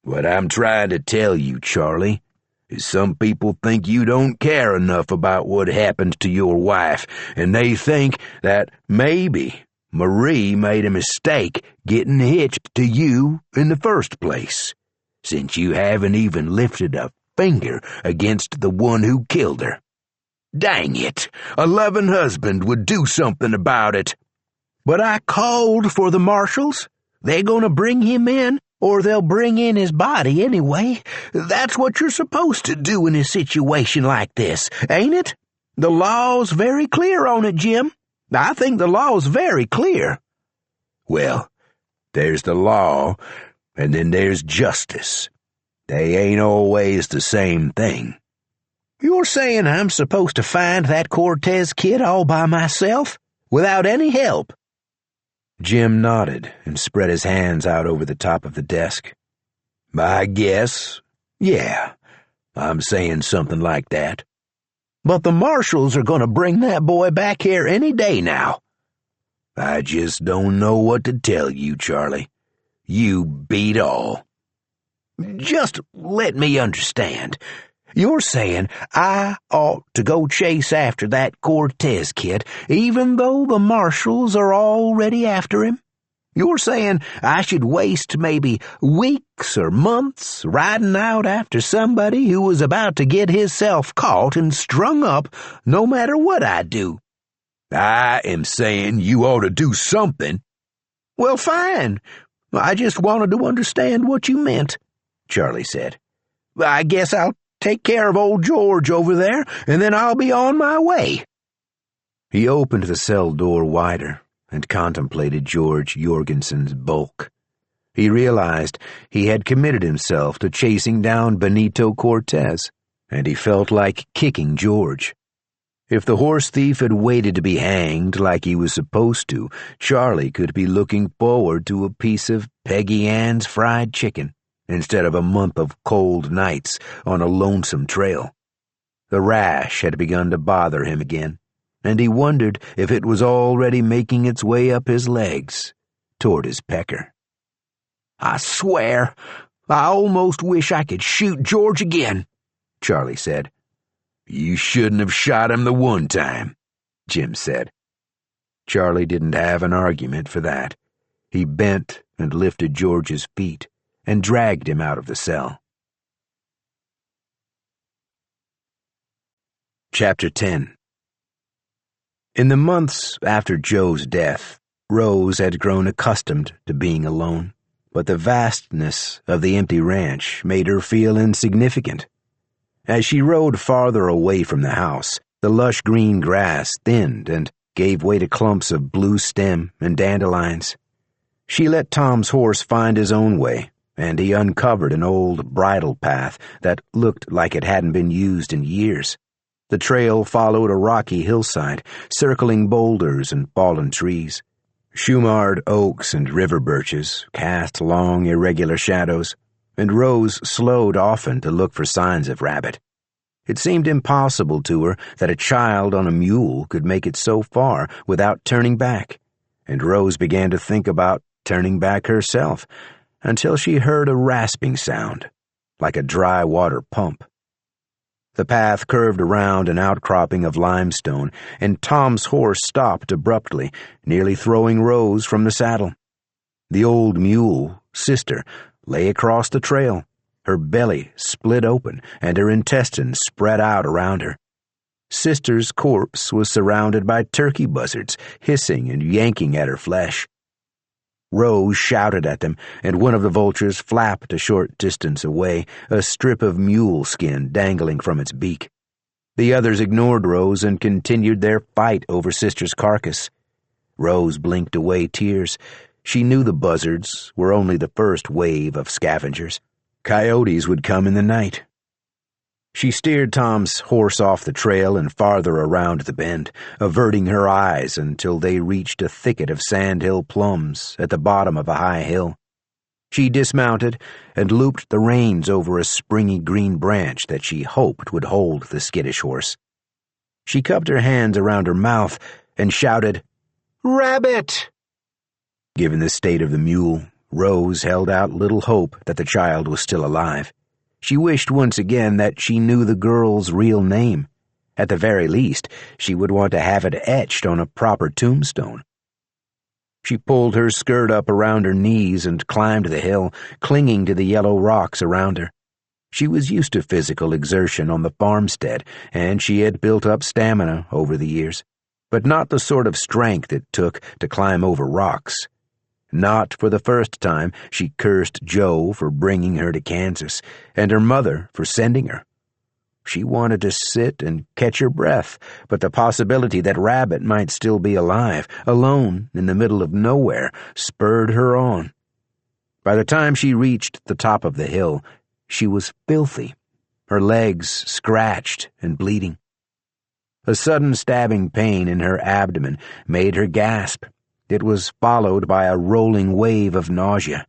Speaker 3: What I'm trying to tell you, Charlie, is some people think you don't care enough about what happened to your wife, and they think that maybe Marie made a mistake getting hitched to you in the first place, since you haven't even lifted a finger against the one who killed her. Dang it, a loving husband would do something about it.
Speaker 2: But I called for the marshals. They're gonna bring him in, or they'll bring in his body anyway. That's what you're supposed to do in a situation like this, ain't it? The law's very clear on it, Jim. I think the law's very clear.
Speaker 3: Well, there's the law, and then there's justice. They ain't always the same thing.
Speaker 2: You're saying I'm supposed to find that Cortez kid all by myself, without any help?
Speaker 1: Jim nodded and spread his hands out over the top of the desk.
Speaker 3: I guess, yeah, I'm saying something like that.
Speaker 2: But the marshals are going to bring that boy back here any day now.
Speaker 3: I just don't know what to tell you, Charlie. You beat all.
Speaker 2: Just let me understand. You're saying I ought to go chase after that Cortez kid, even though the marshals are already after him? You're saying I should waste maybe weeks or months riding out after somebody who was about to get hisself caught and strung up no matter what I do?
Speaker 3: I am saying you ought to do something.
Speaker 2: Well, fine. I just wanted to understand what you meant, Charlie said. I guess I'll take care of old George over there, and then I'll be on my way.
Speaker 1: He opened the cell door wider and contemplated George Jorgensen's bulk. He realized he had committed himself to chasing down Benito Cortez, and he felt like kicking George. If the horse thief had waited to be hanged like he was supposed to, Charlie could be looking forward to a piece of Peggy Ann's fried chicken instead of a month of cold nights on a lonesome trail. The rash had begun to bother him again, and he wondered if it was already making its way up his legs toward his pecker.
Speaker 2: I swear, I almost wish I could shoot George again, Charlie said.
Speaker 3: You shouldn't have shot him the one time, Jim said.
Speaker 1: Charlie didn't have an argument for that. He bent and lifted George's feet and dragged him out of the cell. Chapter 10. In the months after Joe's death, Rose had grown accustomed to being alone, but the vastness of the empty ranch made her feel insignificant, As she rode farther away from the house, the lush green grass thinned and gave way to clumps of blue stem and dandelions. She let Tom's horse find his own way, and he uncovered an old bridle path that looked like it hadn't been used in years. The trail followed a rocky hillside, circling boulders and fallen trees. Shumard oaks and river birches cast long, irregular shadows, and Rose slowed often to look for signs of Rabbit. It seemed impossible to her that a child on a mule could make it so far without turning back, and Rose began to think about turning back herself, until she heard a rasping sound, like a dry water pump. The path curved around an outcropping of limestone, and Tom's horse stopped abruptly, nearly throwing Rose from the saddle. The old mule, Sister, lay across the trail, her belly split open and her intestines spread out around her. Sister's corpse was surrounded by turkey buzzards, hissing and yanking at her flesh. Rose shouted at them, and one of the vultures flapped a short distance away, a strip of mule skin dangling from its beak. The others ignored Rose and continued their fight over Sister's carcass. Rose blinked away tears. She knew the buzzards were only the first wave of scavengers. Coyotes would come in the night. She steered Tom's horse off the trail and farther around the bend, averting her eyes until they reached a thicket of sandhill plums at the bottom of a high hill. She dismounted and looped the reins over a springy green branch that she hoped would hold the skittish horse. She cupped her hands around her mouth and shouted, "Rabbit!" Given the state of the mule, Rose held out little hope that the child was still alive. She wished once again that she knew the girl's real name. At the very least, she would want to have it etched on a proper tombstone. She pulled her skirt up around her knees and climbed the hill, clinging to the yellow rocks around her. She was used to physical exertion on the farmstead, and she had built up stamina over the years, but not the sort of strength it took to climb over rocks. Not for the first time, she cursed Joe for bringing her to Kansas, and her mother for sending her. She wanted to sit and catch her breath, but the possibility that Rabbit might still be alive, alone in the middle of nowhere, spurred her on. By the time she reached the top of the hill, she was filthy, her legs scratched and bleeding. A sudden stabbing pain in her abdomen made her gasp. It was followed by a rolling wave of nausea.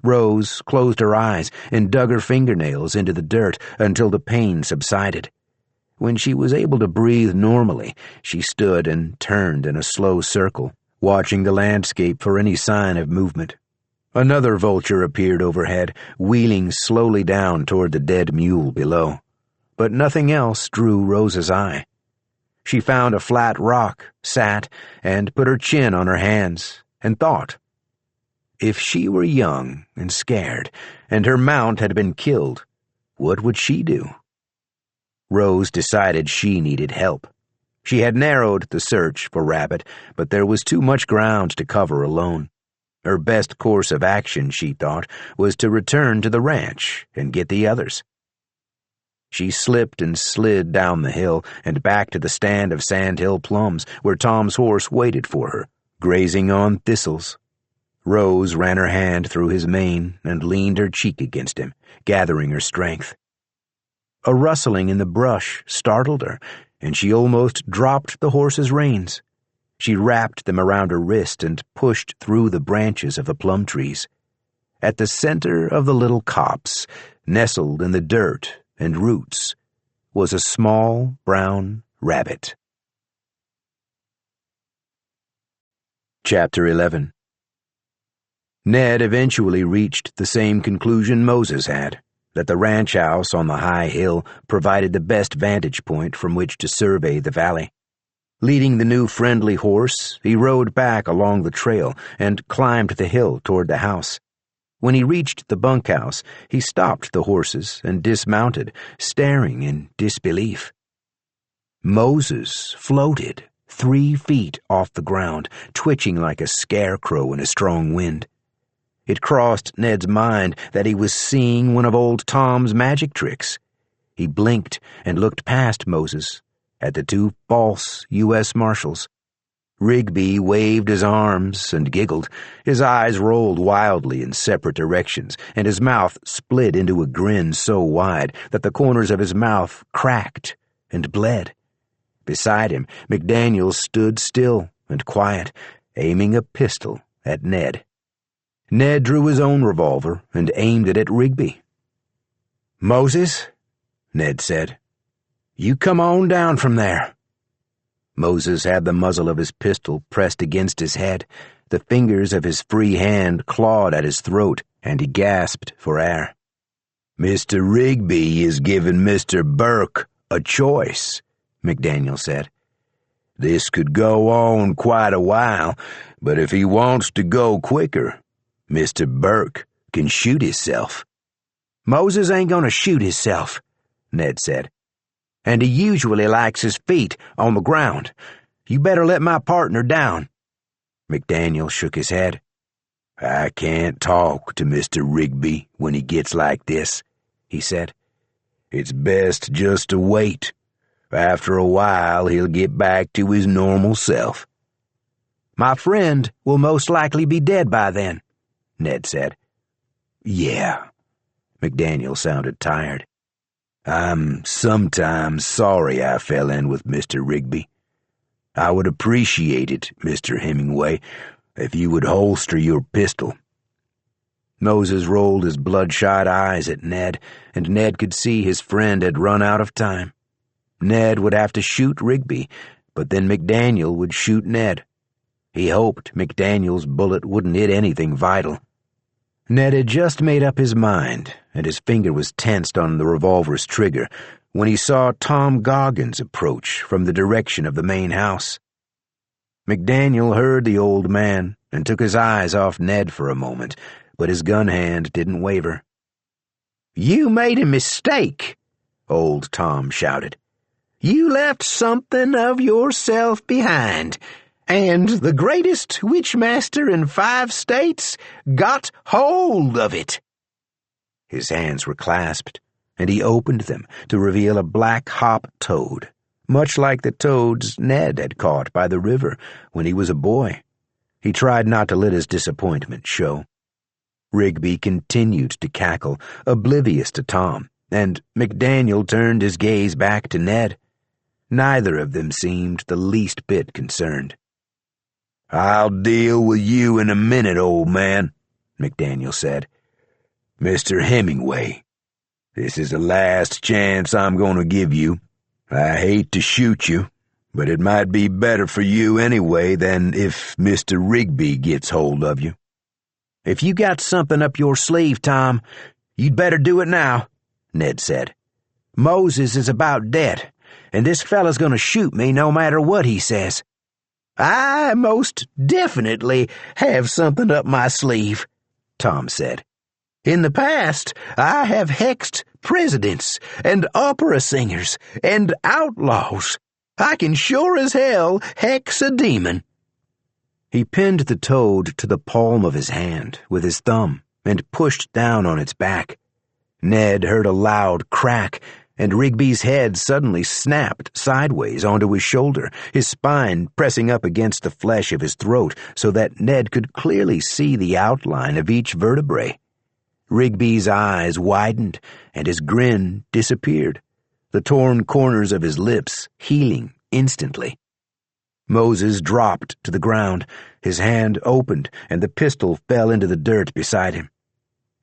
Speaker 1: Rose closed her eyes and dug her fingernails into the dirt until the pain subsided. When she was able to breathe normally, she stood and turned in a slow circle, watching the landscape for any sign of movement. Another vulture appeared overhead, wheeling slowly down toward the dead mule below. But nothing else drew Rose's eye. She found a flat rock, sat, and put her chin on her hands, and thought. If she were young and scared, and her mount had been killed, what would she do? Rose decided she needed help. She had narrowed the search for Rabbit, but there was too much ground to cover alone. Her best course of action, she thought, was to return to the ranch and get the others. She slipped and slid down the hill and back to the stand of sandhill plums where Tom's horse waited for her, grazing on thistles. Rose ran her hand through his mane and leaned her cheek against him, gathering her strength. A rustling in the brush startled her, and she almost dropped the horse's reins. She wrapped them around her wrist and pushed through the branches of the plum trees. At the center of the little copse, nestled in the dirt and roots, was a small brown rabbit. Chapter 11. Ned eventually reached the same conclusion Moses had, that the ranch house on the high hill provided the best vantage point from which to survey the valley. Leading the new friendly horse, he rode back along the trail and climbed the hill toward the house. When he reached the bunkhouse, he stopped the horses and dismounted, staring in disbelief. Moses floated 3 feet off the ground, twitching like a scarecrow in a strong wind. It crossed Ned's mind that he was seeing one of old Tom's magic tricks. He blinked and looked past Moses at the two false U.S. Marshals. Rigby waved his arms and giggled. His eyes rolled wildly in separate directions, and his mouth split into a grin so wide that the corners of his mouth cracked and bled. Beside him, McDaniel stood still and quiet, aiming a pistol at Ned. Ned drew his own revolver and aimed it at Rigby. "Moses," Ned said, "you come on down from there." Moses had the muzzle of his pistol pressed against his head. The fingers of his free hand clawed at his throat, and he gasped for air.
Speaker 3: "Mr. Rigby is giving Mr. Burke a choice," McDaniel said. "This could go on quite a while, but if he wants to go quicker, Mr. Burke can shoot himself."
Speaker 1: "Moses ain't gonna shoot himself," Ned said. "And he usually likes his feet on the ground. You better let my partner down."
Speaker 3: McDaniel shook his head. "I can't talk to Mr. Rigby when he gets like this," he said. "It's best just to wait. After a while, he'll get back to his normal self."
Speaker 1: "My friend will most likely be dead by then," Ned said.
Speaker 3: "Yeah." McDaniel sounded tired. "I'm sometimes sorry I fell in with Mr. Rigby. I would appreciate it, Mr. Hemingway, if you would holster your pistol."
Speaker 1: Moses rolled his bloodshot eyes at Ned, and Ned could see his friend had run out of time. Ned would have to shoot Rigby, but then McDaniel would shoot Ned. He hoped McDaniel's bullet wouldn't hit anything vital. Ned had just made up his mind, and his finger was tensed on the revolver's trigger when he saw Tom Goggins approach from the direction of the main house. McDaniel heard the old man and took his eyes off Ned for a moment, but his gun hand didn't waver. "You made a mistake," old Tom shouted. "You left something of yourself behind, and the greatest witchmaster in 5 states got hold of it." His hands were clasped, and he opened them to reveal a black hop toad, much like the toads Ned had caught by the river when he was a boy. He tried not to let his disappointment show. Rigby continued to cackle, oblivious to Tom, and McDaniel turned his gaze back to Ned. Neither of them seemed the least bit concerned.
Speaker 3: "I'll deal with you in a minute, old man," McDaniel said. "Mr. Hemingway, this is the last chance I'm going to give you. I hate to shoot you, but it might be better for you anyway than if Mr. Rigby gets hold of you."
Speaker 1: "If you got something up your sleeve, Tom, you'd better do it now," Ned said. "Moses is about dead, and this fella's going to shoot me no matter what he says." "I most definitely have something up my sleeve," Tom said. "In the past, I have hexed presidents and opera singers and outlaws. I can sure as hell hex a demon." He pinned the toad to the palm of his hand with his thumb and pushed down on its back. Ned heard a loud crack, and Rigby's head suddenly snapped sideways onto his shoulder, his spine pressing up against the flesh of his throat so that Ned could clearly see the outline of each vertebrae. Rigby's eyes widened, and his grin disappeared, the torn corners of his lips healing instantly. Moses dropped to the ground, his hand opened, and the pistol fell into the dirt beside him.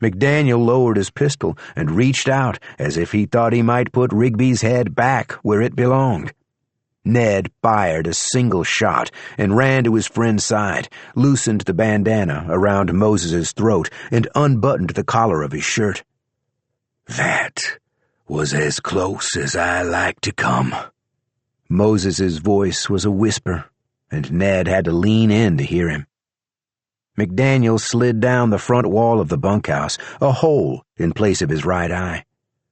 Speaker 1: McDaniel lowered his pistol and reached out as if he thought he might put Rigby's head back where it belonged. Ned fired a single shot and ran to his friend's side, loosened the bandana around Moses's throat, and unbuttoned the collar of his shirt.
Speaker 3: "That was as close as I like to come."
Speaker 1: Moses's voice was a whisper, and Ned had to lean in to hear him. McDaniel slid down the front wall of the bunkhouse, a hole in place of his right eye.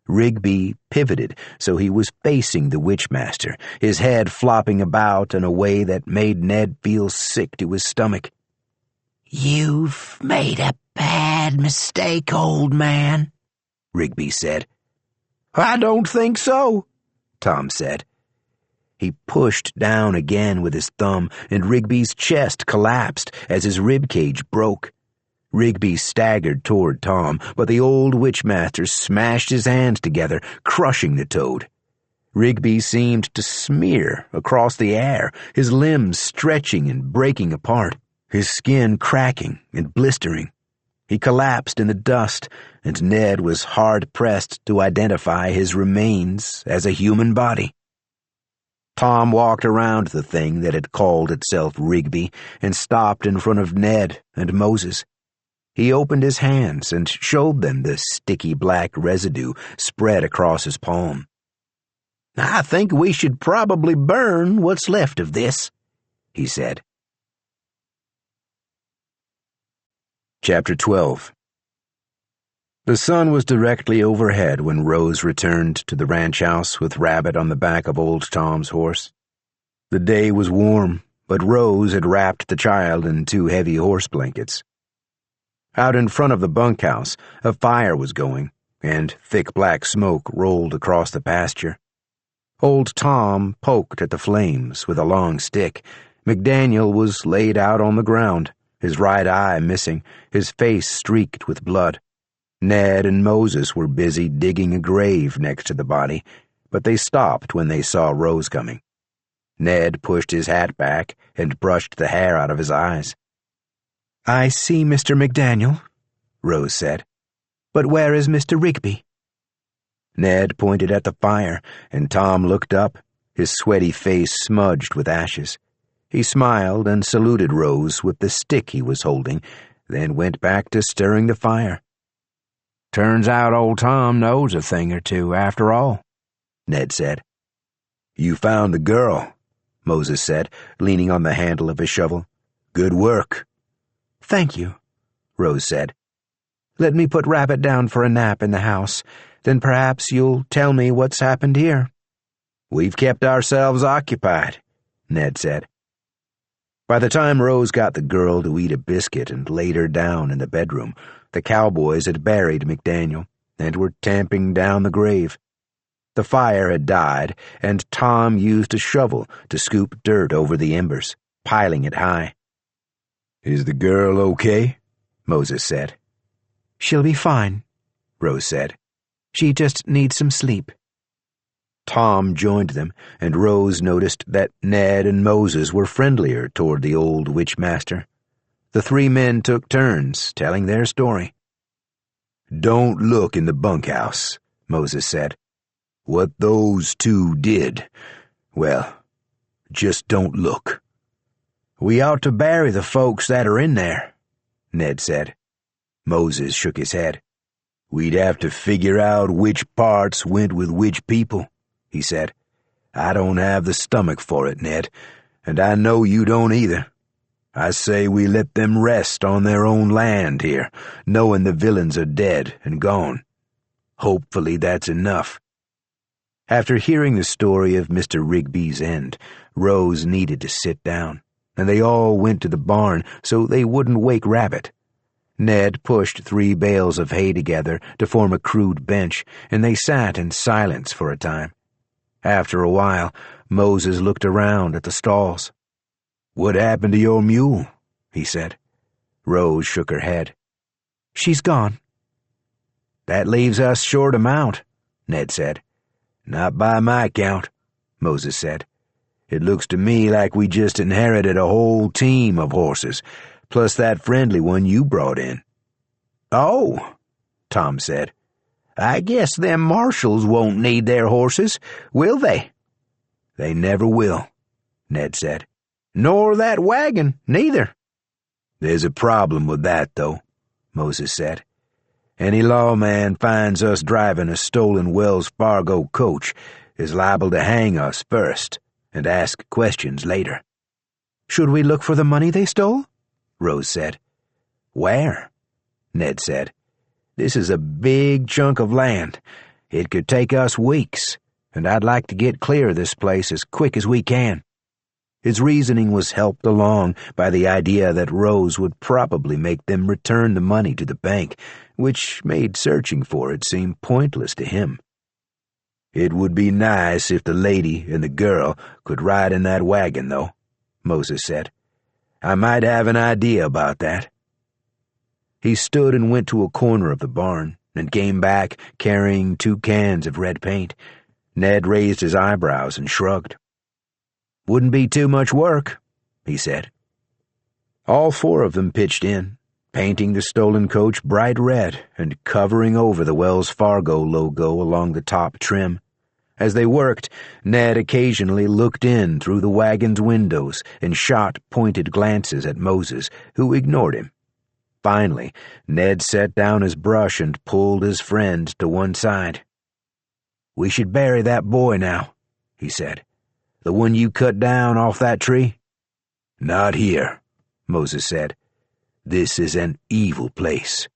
Speaker 1: Rigby pivoted so he was facing the witchmaster, his head flopping about in a way that made Ned feel sick to his stomach.
Speaker 2: "You've made a bad mistake, old man," Rigby said. I don't think so, Tom said. He pushed down again with his thumb, and Rigby's chest collapsed as his ribcage broke. Rigby staggered toward Tom, but the old witchmaster smashed his hands together, crushing the toad. Rigby seemed to smear across the air, his limbs stretching and breaking apart, his skin cracking and blistering. He collapsed in the dust, and Ned was hard-pressed to identify his remains as a human body. Tom walked around the thing that had called itself Rigby and stopped in front of Ned and Moses. He opened his hands and showed them the sticky black residue spread across his palm. I think we should probably burn what's left of this, he said.
Speaker 1: Chapter 12. The sun was directly overhead when Rose returned to the ranch house with Rabbit on the back of old Tom's horse. The day was warm, but Rose had wrapped the child in 2 heavy horse blankets. Out in front of the bunkhouse, a fire was going, and thick black smoke rolled across the pasture. Old Tom poked at the flames with a long stick. McDaniel was laid out on the ground, his right eye missing, his face streaked with blood. Ned and Moses were busy digging a grave next to the body, but they stopped when they saw Rose coming. Ned pushed his hat back and brushed the hair out of his eyes.
Speaker 5: I see Mr. McDaniel, Rose said. But where is Mr. Rigby?
Speaker 1: Ned pointed at the fire, and Tom looked up, his sweaty face smudged with ashes. He smiled and saluted Rose with the stick he was holding, then went back to stirring the fire.
Speaker 2: Turns out old Tom knows a thing or two, after all, Ned said.
Speaker 1: You found the girl, Moses said, leaning on the handle of his shovel. Good work.
Speaker 5: Thank you, Rose said. Let me put Rabbit down for a nap in the house. Then perhaps you'll tell me what's happened here.
Speaker 1: We've kept ourselves occupied, Ned said. By the time Rose got the girl to eat a biscuit and laid her down in the bedroom, the cowboys had buried McDaniel and were tamping down the grave. The fire had died, and Tom used a shovel to scoop dirt over the embers, piling it high. Is the girl okay? Moses said.
Speaker 5: She'll be fine, Rose said. She just needs some sleep.
Speaker 1: Tom joined them, and Rose noticed that Ned and Moses were friendlier toward the old witchmaster. The 3 men took turns telling their story. Don't look in the bunkhouse, Moses said. What those 2 did, well, just don't look. We ought to bury the folks that are in there, Ned said. Moses shook his head. We'd have to figure out which parts went with which people, he said. I don't have the stomach for it, Ned, and I know you don't either. I say we let them rest on their own land here, knowing the villains are dead and gone. Hopefully that's enough. After hearing the story of Mr. Rigby's end, Rose needed to sit down, and they all went to the barn so they wouldn't wake Rabbit. Ned pushed 3 bales of hay together to form a crude bench, and they sat in silence for a time. After a while, Moses looked around at the stalls. What happened to your mule? He said. Rose shook her head.
Speaker 5: She's gone.
Speaker 2: That leaves us short a mount, Ned said.
Speaker 1: Not by my count, Moses said. It looks to me like we just inherited a whole team of horses, plus that friendly one you brought in.
Speaker 2: Oh, Tom said. I guess them marshals won't need their horses, will they?
Speaker 1: They never will, Ned said.
Speaker 2: Nor that wagon, neither.
Speaker 1: There's a problem with that, though, Moses said. Any lawman finds us driving a stolen Wells Fargo coach is liable to hang us first and ask questions later.
Speaker 5: Should we look for the money they stole?
Speaker 1: Rose said. Where? Ned said. This is a big chunk of land. It could take us weeks, and I'd like to get clear of this place as quick as we can. His reasoning was helped along by the idea that Rose would probably make them return the money to the bank, which made searching for it seem pointless to him.
Speaker 3: "It would be nice if the lady and the girl could ride in that wagon, though," Moses said. "I might have an idea about that." He stood and went to a corner of the barn and came back carrying 2 cans of red paint. Ned raised his eyebrows and shrugged. "Wouldn't be too much work," he said. All 4 of them pitched in, painting the stolen coach bright red and covering over the Wells Fargo logo along the top trim. As they worked, Ned occasionally looked in through the wagon's windows and shot pointed glances at Moses, who ignored him. Finally, Ned set down his brush and pulled his friend to one side. "We should bury that boy now," he said. "The one you cut down off that tree?" "Not here," Moses said. "This is an evil place."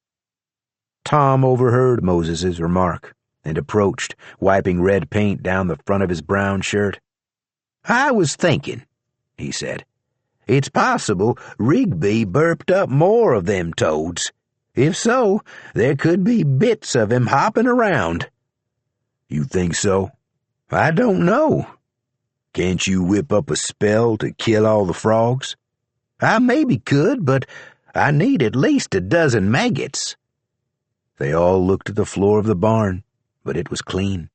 Speaker 3: Tom overheard Moses's remark and approached, wiping red paint down the front of his brown shirt. "I was thinking," he said. "It's possible Rigby burped up more of them toads. If so, there could be bits of him hopping around." "You think so?" "I don't know." "Can't you whip up a spell to kill all the frogs?" "I maybe could, but I need at least a dozen maggots." They all looked at the floor of the barn, but it was clean.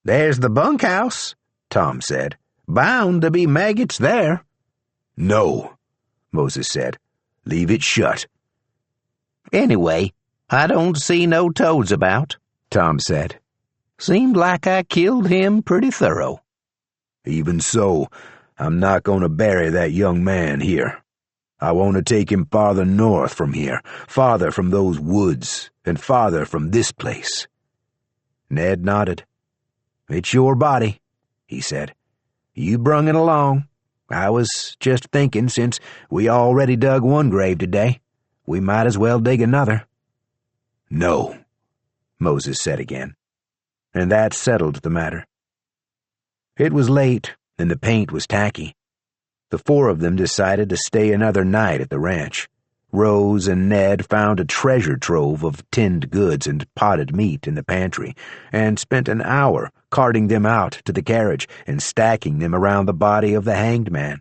Speaker 3: "There's the bunkhouse," Tom said. "Bound to be maggots there." "No," Moses said. "Leave it shut." "Anyway, I don't see no toads about," Tom said. "Seemed like I killed him pretty thorough." "Even so, I'm not going to bury that young man here. I want to take him farther north from here, farther from those woods, and farther from this place." Ned nodded. "It's your body," he said. "You brung it along. I was just thinking, since we already dug one grave today, we might as well dig another." "No," Moses said again. And that settled the matter. It was late, and the paint was tacky. The 4 of them decided to stay another night at the ranch. Rose and Ned found a treasure trove of tinned goods and potted meat in the pantry, and spent an hour carting them out to the carriage and stacking them around the body of the hanged man.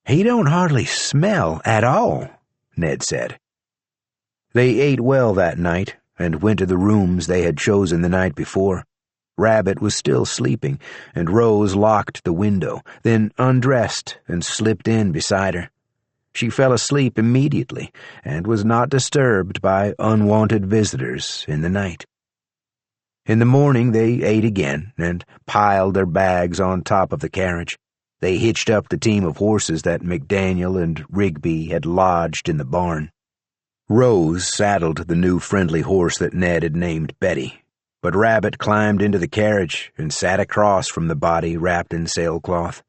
Speaker 3: "He don't hardly smell at all," Ned said. They ate well that night and went to the rooms they had chosen the night before. Rabbit was still sleeping, and Rose locked the window, then undressed and slipped in beside her. She fell asleep immediately and was not disturbed by unwanted visitors in the night. In the morning they ate again and piled their bags on top of the carriage. They hitched up the team of horses that McDaniel and Rigby had lodged in the barn. Rose saddled the new friendly horse that Ned had named Betty, but Rabbit climbed into the carriage and sat across from the body wrapped in sailcloth.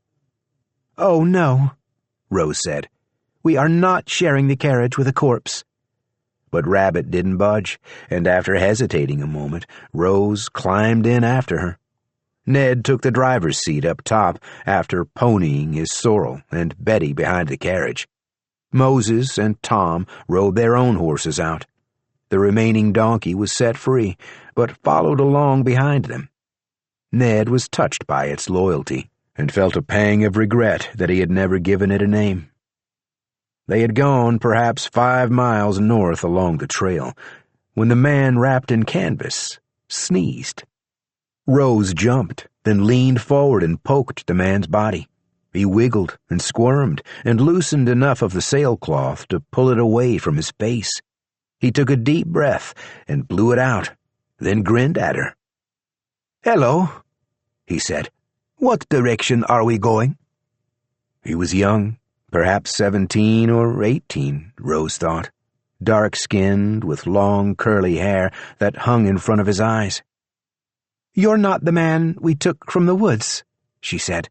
Speaker 3: "Oh, no," Rose said. "We are not sharing the carriage with a corpse." But Rabbit didn't budge, and after hesitating a moment, Rose climbed in after her. Ned took the driver's seat up top after ponying his sorrel, and Betty behind the carriage. Moses and Tom rode their own horses out. The remaining donkey was set free, but followed along behind them. Ned was touched by its loyalty, and felt a pang of regret that he had never given it a name. They had gone perhaps 5 miles north along the trail, when the man wrapped in canvas sneezed. Rose jumped, then leaned forward and poked the man's body. He wiggled and squirmed and loosened enough of the sailcloth to pull it away from his face. He took a deep breath and blew it out, then grinned at her. "Hello," he said. "What direction are we going?" He was young, perhaps 17 or 18, Rose thought, dark-skinned with long curly hair that hung in front of his eyes. "You're not the man we took from the woods," she said.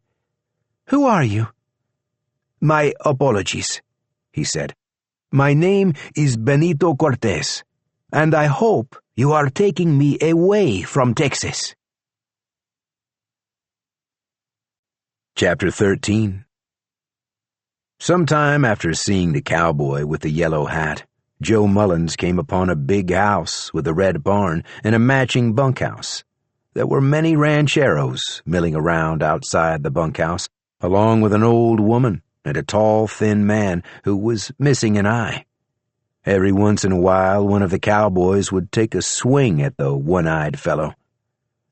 Speaker 3: "Who are you?" "My apologies," he said. "My name is Benito Cortez, and I hope you are taking me away from Texas." Chapter 13. Sometime after seeing the cowboy with the yellow hat, Joe Mullins came upon a big house with a red barn and a matching bunkhouse.
Speaker 1: there were many rancheros milling around outside the bunkhouse, along with an old woman and a tall, thin man who was missing an eye. Every once in a while, one of the cowboys would take a swing at the one-eyed fellow.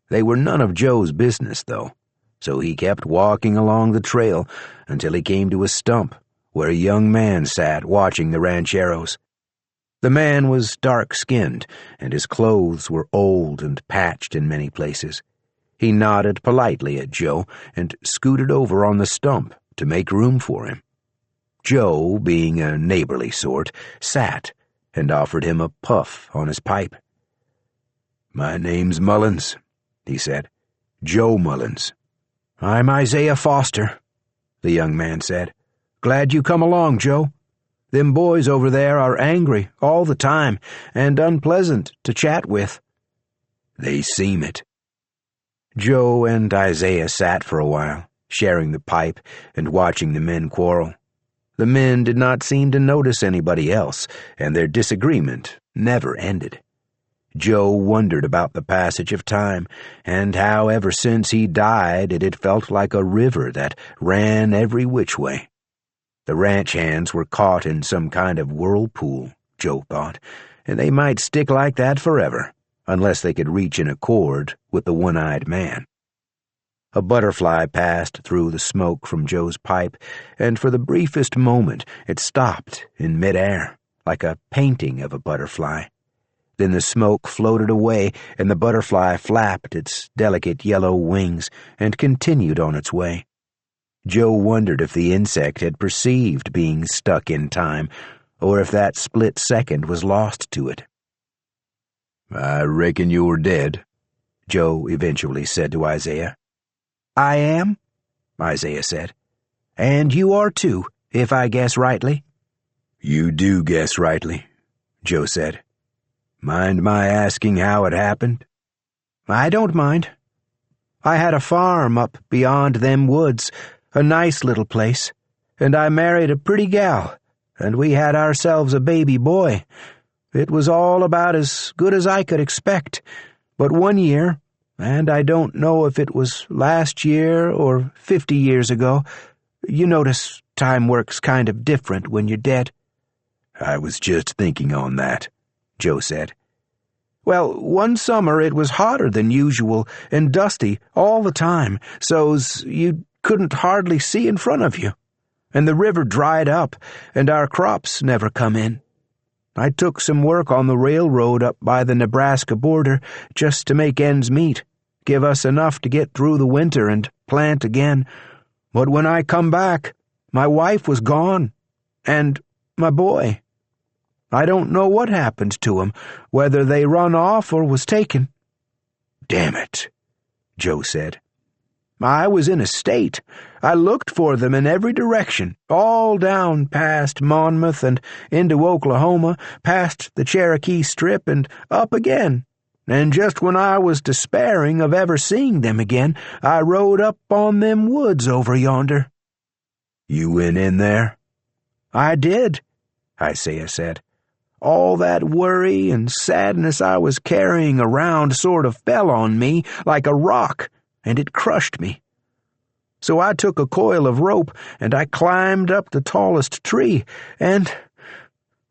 Speaker 1: They were none of Joe's business, though, so he kept walking along the trail until he came to a stump where a young man sat watching the rancheros. The man was dark-skinned, and his clothes were old and patched in many places. He nodded politely at Joe and scooted over on the stump to make room for him. Joe, being a neighborly sort, sat and offered him a puff on his pipe.
Speaker 3: "My name's Mullins," he said. "Joe Mullins."
Speaker 5: "I'm Isaiah Foster," the young man said. "Glad you come along, Joe. Them boys over there are angry all the time and unpleasant to chat with."
Speaker 3: "They seem it."
Speaker 1: Joe and Isaiah sat for a while, sharing the pipe and watching the men quarrel. The men did not seem to notice anybody else, and their disagreement never ended. Joe wondered about the passage of time, and how ever since he died it had felt like a river that ran every which way. The ranch hands were caught in some kind of whirlpool, Joe thought, and they might stick like that forever, unless they could reach an accord with the one-eyed man. A butterfly passed through the smoke from Joe's pipe, and for the briefest moment it stopped in midair, like a painting of a butterfly. Then the smoke floated away, and the butterfly flapped its delicate yellow wings and continued on its way. Joe wondered if the insect had perceived being stuck in time, or if that split second was lost to it.
Speaker 3: "I reckon you're dead,"
Speaker 1: Joe eventually said to Isaiah. "I am," Isaiah said. "And you are too, if I guess rightly."
Speaker 3: "You do guess rightly," Joe said. "Mind my asking how it happened?"
Speaker 5: "I don't mind. I had a farm up beyond them woods, a nice little place, and I married a pretty gal, and we had ourselves a baby boy. It was all about as good as I could expect, but one year, and I don't know if it was last year or 50 years ago, you notice time works kind of different when you're dead."
Speaker 3: "I was just thinking on that," Joe said.
Speaker 5: "Well, one summer it was hotter than usual and dusty all the time, so's you couldn't hardly see in front of you, and the river dried up, and our crops never come in. I took some work on the railroad up by the Nebraska border just to make ends meet, give us enough to get through the winter and plant again. But when I come back, my wife was gone, and my boy. I don't know what happened to him, whether they run off or was taken."
Speaker 3: "Damn it," Joe said.
Speaker 5: "I was in a state. I looked for them in every direction, all down past Monmouth and into Oklahoma, past the Cherokee Strip and up again. And just when I was despairing of ever seeing them again, I rode up on them woods over yonder."
Speaker 3: "You went in there?"
Speaker 5: "I did," Isaiah said. "All that worry and sadness I was carrying around sort of fell on me like a rock, and it crushed me. So I took a coil of rope, and I climbed up the tallest tree, and,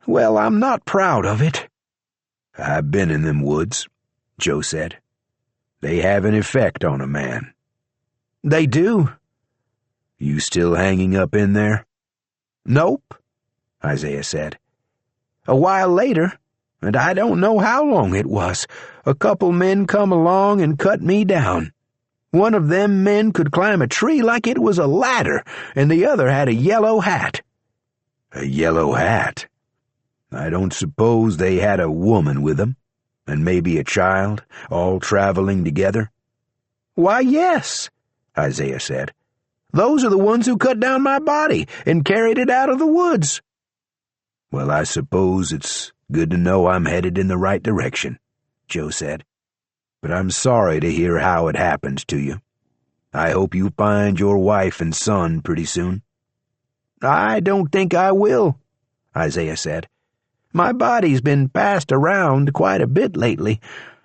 Speaker 5: well, I'm not proud of it."
Speaker 3: "I've been in them woods," Joe said. "They have an effect on a man."
Speaker 5: "They do."
Speaker 3: "You still hanging up in there?"
Speaker 5: "Nope," Isaiah said. "A while later, and I don't know how long it was, a couple men come along and cut me down. One of them men could climb a tree like it was a ladder, and the other had a yellow hat."
Speaker 3: "A yellow hat? I don't suppose they had a woman with them, and maybe a child, all traveling together?"
Speaker 5: "Why, yes," Isaiah said. "Those are the ones who cut down my body and carried it out of the woods."
Speaker 3: "Well, I suppose it's good to know I'm headed in the right direction," Joe said. "But I'm sorry to hear how it happened to you. I hope you find your wife and son pretty soon."
Speaker 5: "I don't think I will," Isaiah said. "My body's been passed around quite a bit lately.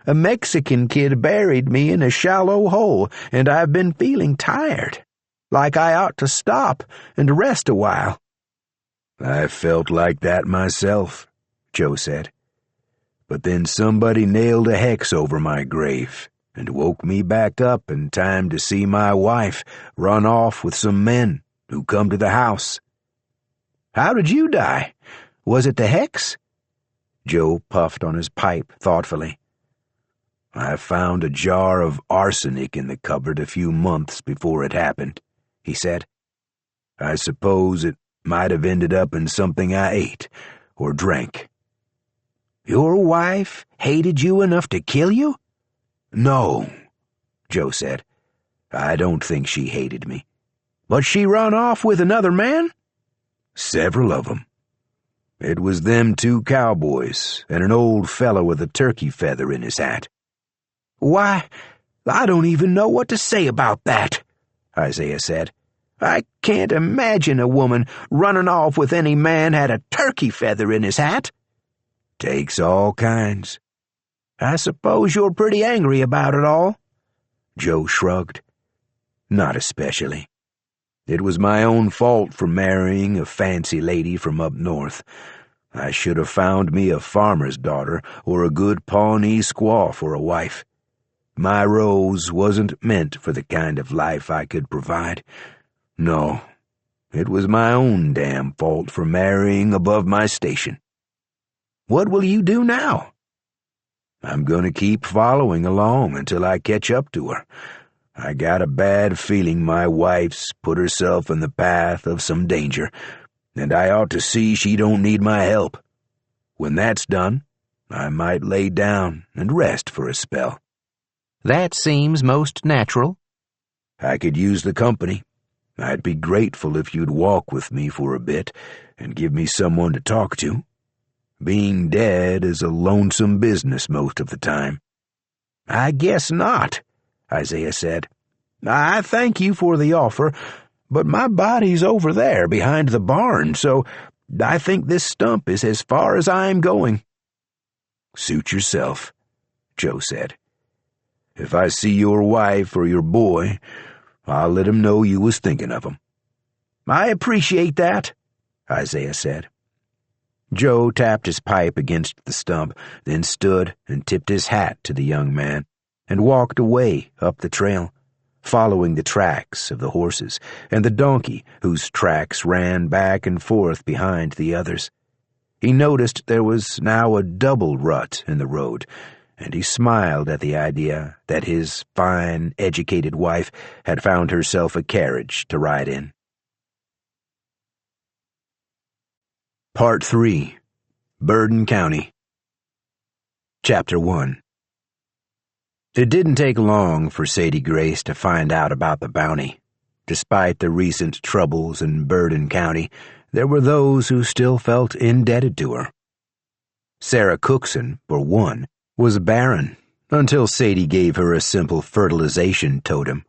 Speaker 2: A Mexican kid buried me in a shallow hole, and I've been feeling tired, like I ought to stop and rest a while."
Speaker 3: "I felt like that myself," Joe said. "But then somebody nailed a hex over my grave and woke me back up in time to see my wife run off with some men who come to the house."
Speaker 2: "How did you die? Was it the hex?"
Speaker 3: Joe puffed on his pipe thoughtfully. "I found a jar of arsenic in the cupboard a few months before it happened," he said. "I suppose it might have ended up in something I ate or drank."
Speaker 2: "Your wife hated you enough to kill you?"
Speaker 3: "No," Joe said. "I don't think she hated me."
Speaker 2: "But she run off with another man?"
Speaker 3: "Several of them. It was them 2 cowboys and an old fellow with a turkey feather in his hat."
Speaker 2: "Why, I don't even know what to say about that," Isaiah said. "I can't imagine a woman running off with any man had a turkey feather in his hat."
Speaker 3: "Takes all kinds."
Speaker 2: "I suppose you're pretty angry about it all?"
Speaker 3: Joe shrugged. "Not especially. It was my own fault for marrying a fancy lady from up north. I should have found me a farmer's daughter or a good Pawnee squaw for a wife. My Rose wasn't meant for the kind of life I could provide. No, it was my own damn fault for marrying above my station."
Speaker 2: "What will you do now?"
Speaker 3: "I'm going to keep following along until I catch up to her. I got a bad feeling my wife's put herself in the path of some danger, and I ought to see she don't need my help. When that's done, I might lay down and rest for a spell."
Speaker 5: "That seems most natural."
Speaker 3: "I could use the company. I'd be grateful if you'd walk with me for a bit and give me someone to talk to. Being dead is a lonesome business most of the time."
Speaker 2: "I guess not," Isaiah said. "I thank you for the offer, but my body's over there behind the barn, so I think this stump is as far as I'm going."
Speaker 3: "Suit yourself," Joe said. "If I see your wife or your boy, I'll let 'em know you was thinking of 'em."
Speaker 2: "I appreciate that," Isaiah said.
Speaker 1: Joe tapped his pipe against the stump, then stood and tipped his hat to the young man, and walked away up the trail, following the tracks of the horses and the donkey whose tracks ran back and forth behind the others. He noticed there was now a double rut in the road, and he smiled at the idea that his fine, educated wife had found herself a carriage to ride in. Part 3. Bourbon County. Chapter 1. It didn't take long for Sadie Grace to find out about the bounty. Despite the recent troubles in Bourbon County, there were those who still felt indebted to her. Sarah Cookson, for one, was barren until Sadie gave her a simple fertilization totem.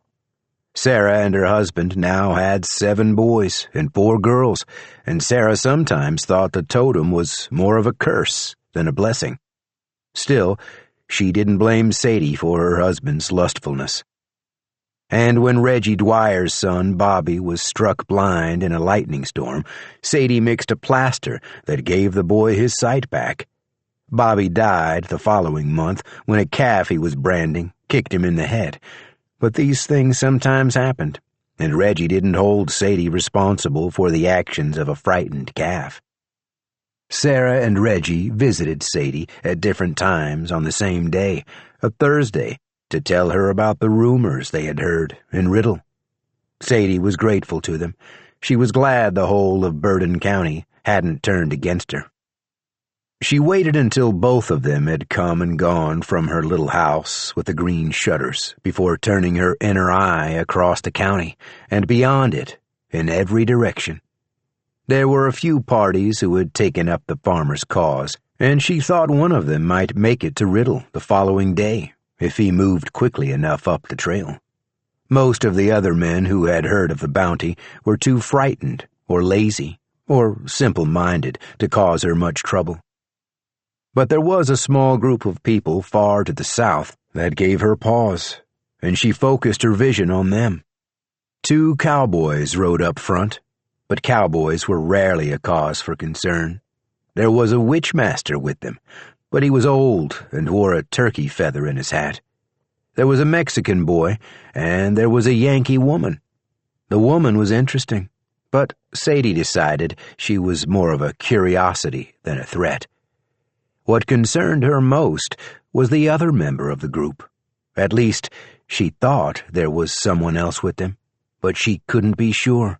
Speaker 1: Sarah and her husband now had 7 boys and 4 girls, and Sarah sometimes thought the totem was more of a curse than a blessing. Still, she didn't blame Sadie for her husband's lustfulness. And when Reggie Dwyer's son, Bobby, was struck blind in a lightning storm, Sadie mixed a plaster that gave the boy his sight back. Bobby died the following month when a calf he was branding kicked him in the head. But these things sometimes happened, and Reggie didn't hold Sadie responsible for the actions of a frightened calf. Sarah and Reggie visited Sadie at different times on the same day, a Thursday, to tell her about the rumors they had heard in Riddle. Sadie was grateful to them. She was glad the whole of Bourbon County hadn't turned against her. She waited until both of them had come and gone from her little house with the green shutters before turning her inner eye across the county and beyond it in every direction. There were a few parties who had taken up the farmer's cause, and she thought one of them might make it to Riddle the following day if he moved quickly enough up the trail. Most of the other men who had heard of the bounty were too frightened or lazy or simple-minded to cause her much trouble. But there was a small group of people far to the south that gave her pause, and she focused her vision on them. 2 cowboys rode up front, but cowboys were rarely a cause for concern. There was a witchmaster with them, but he was old and wore a turkey feather in his hat. There was a Mexican boy, and there was a Yankee woman. The woman was interesting, but Sadie decided she was more of a curiosity than a threat. What concerned her most was the other member of the group. At least, she thought there was someone else with them, but she couldn't be sure.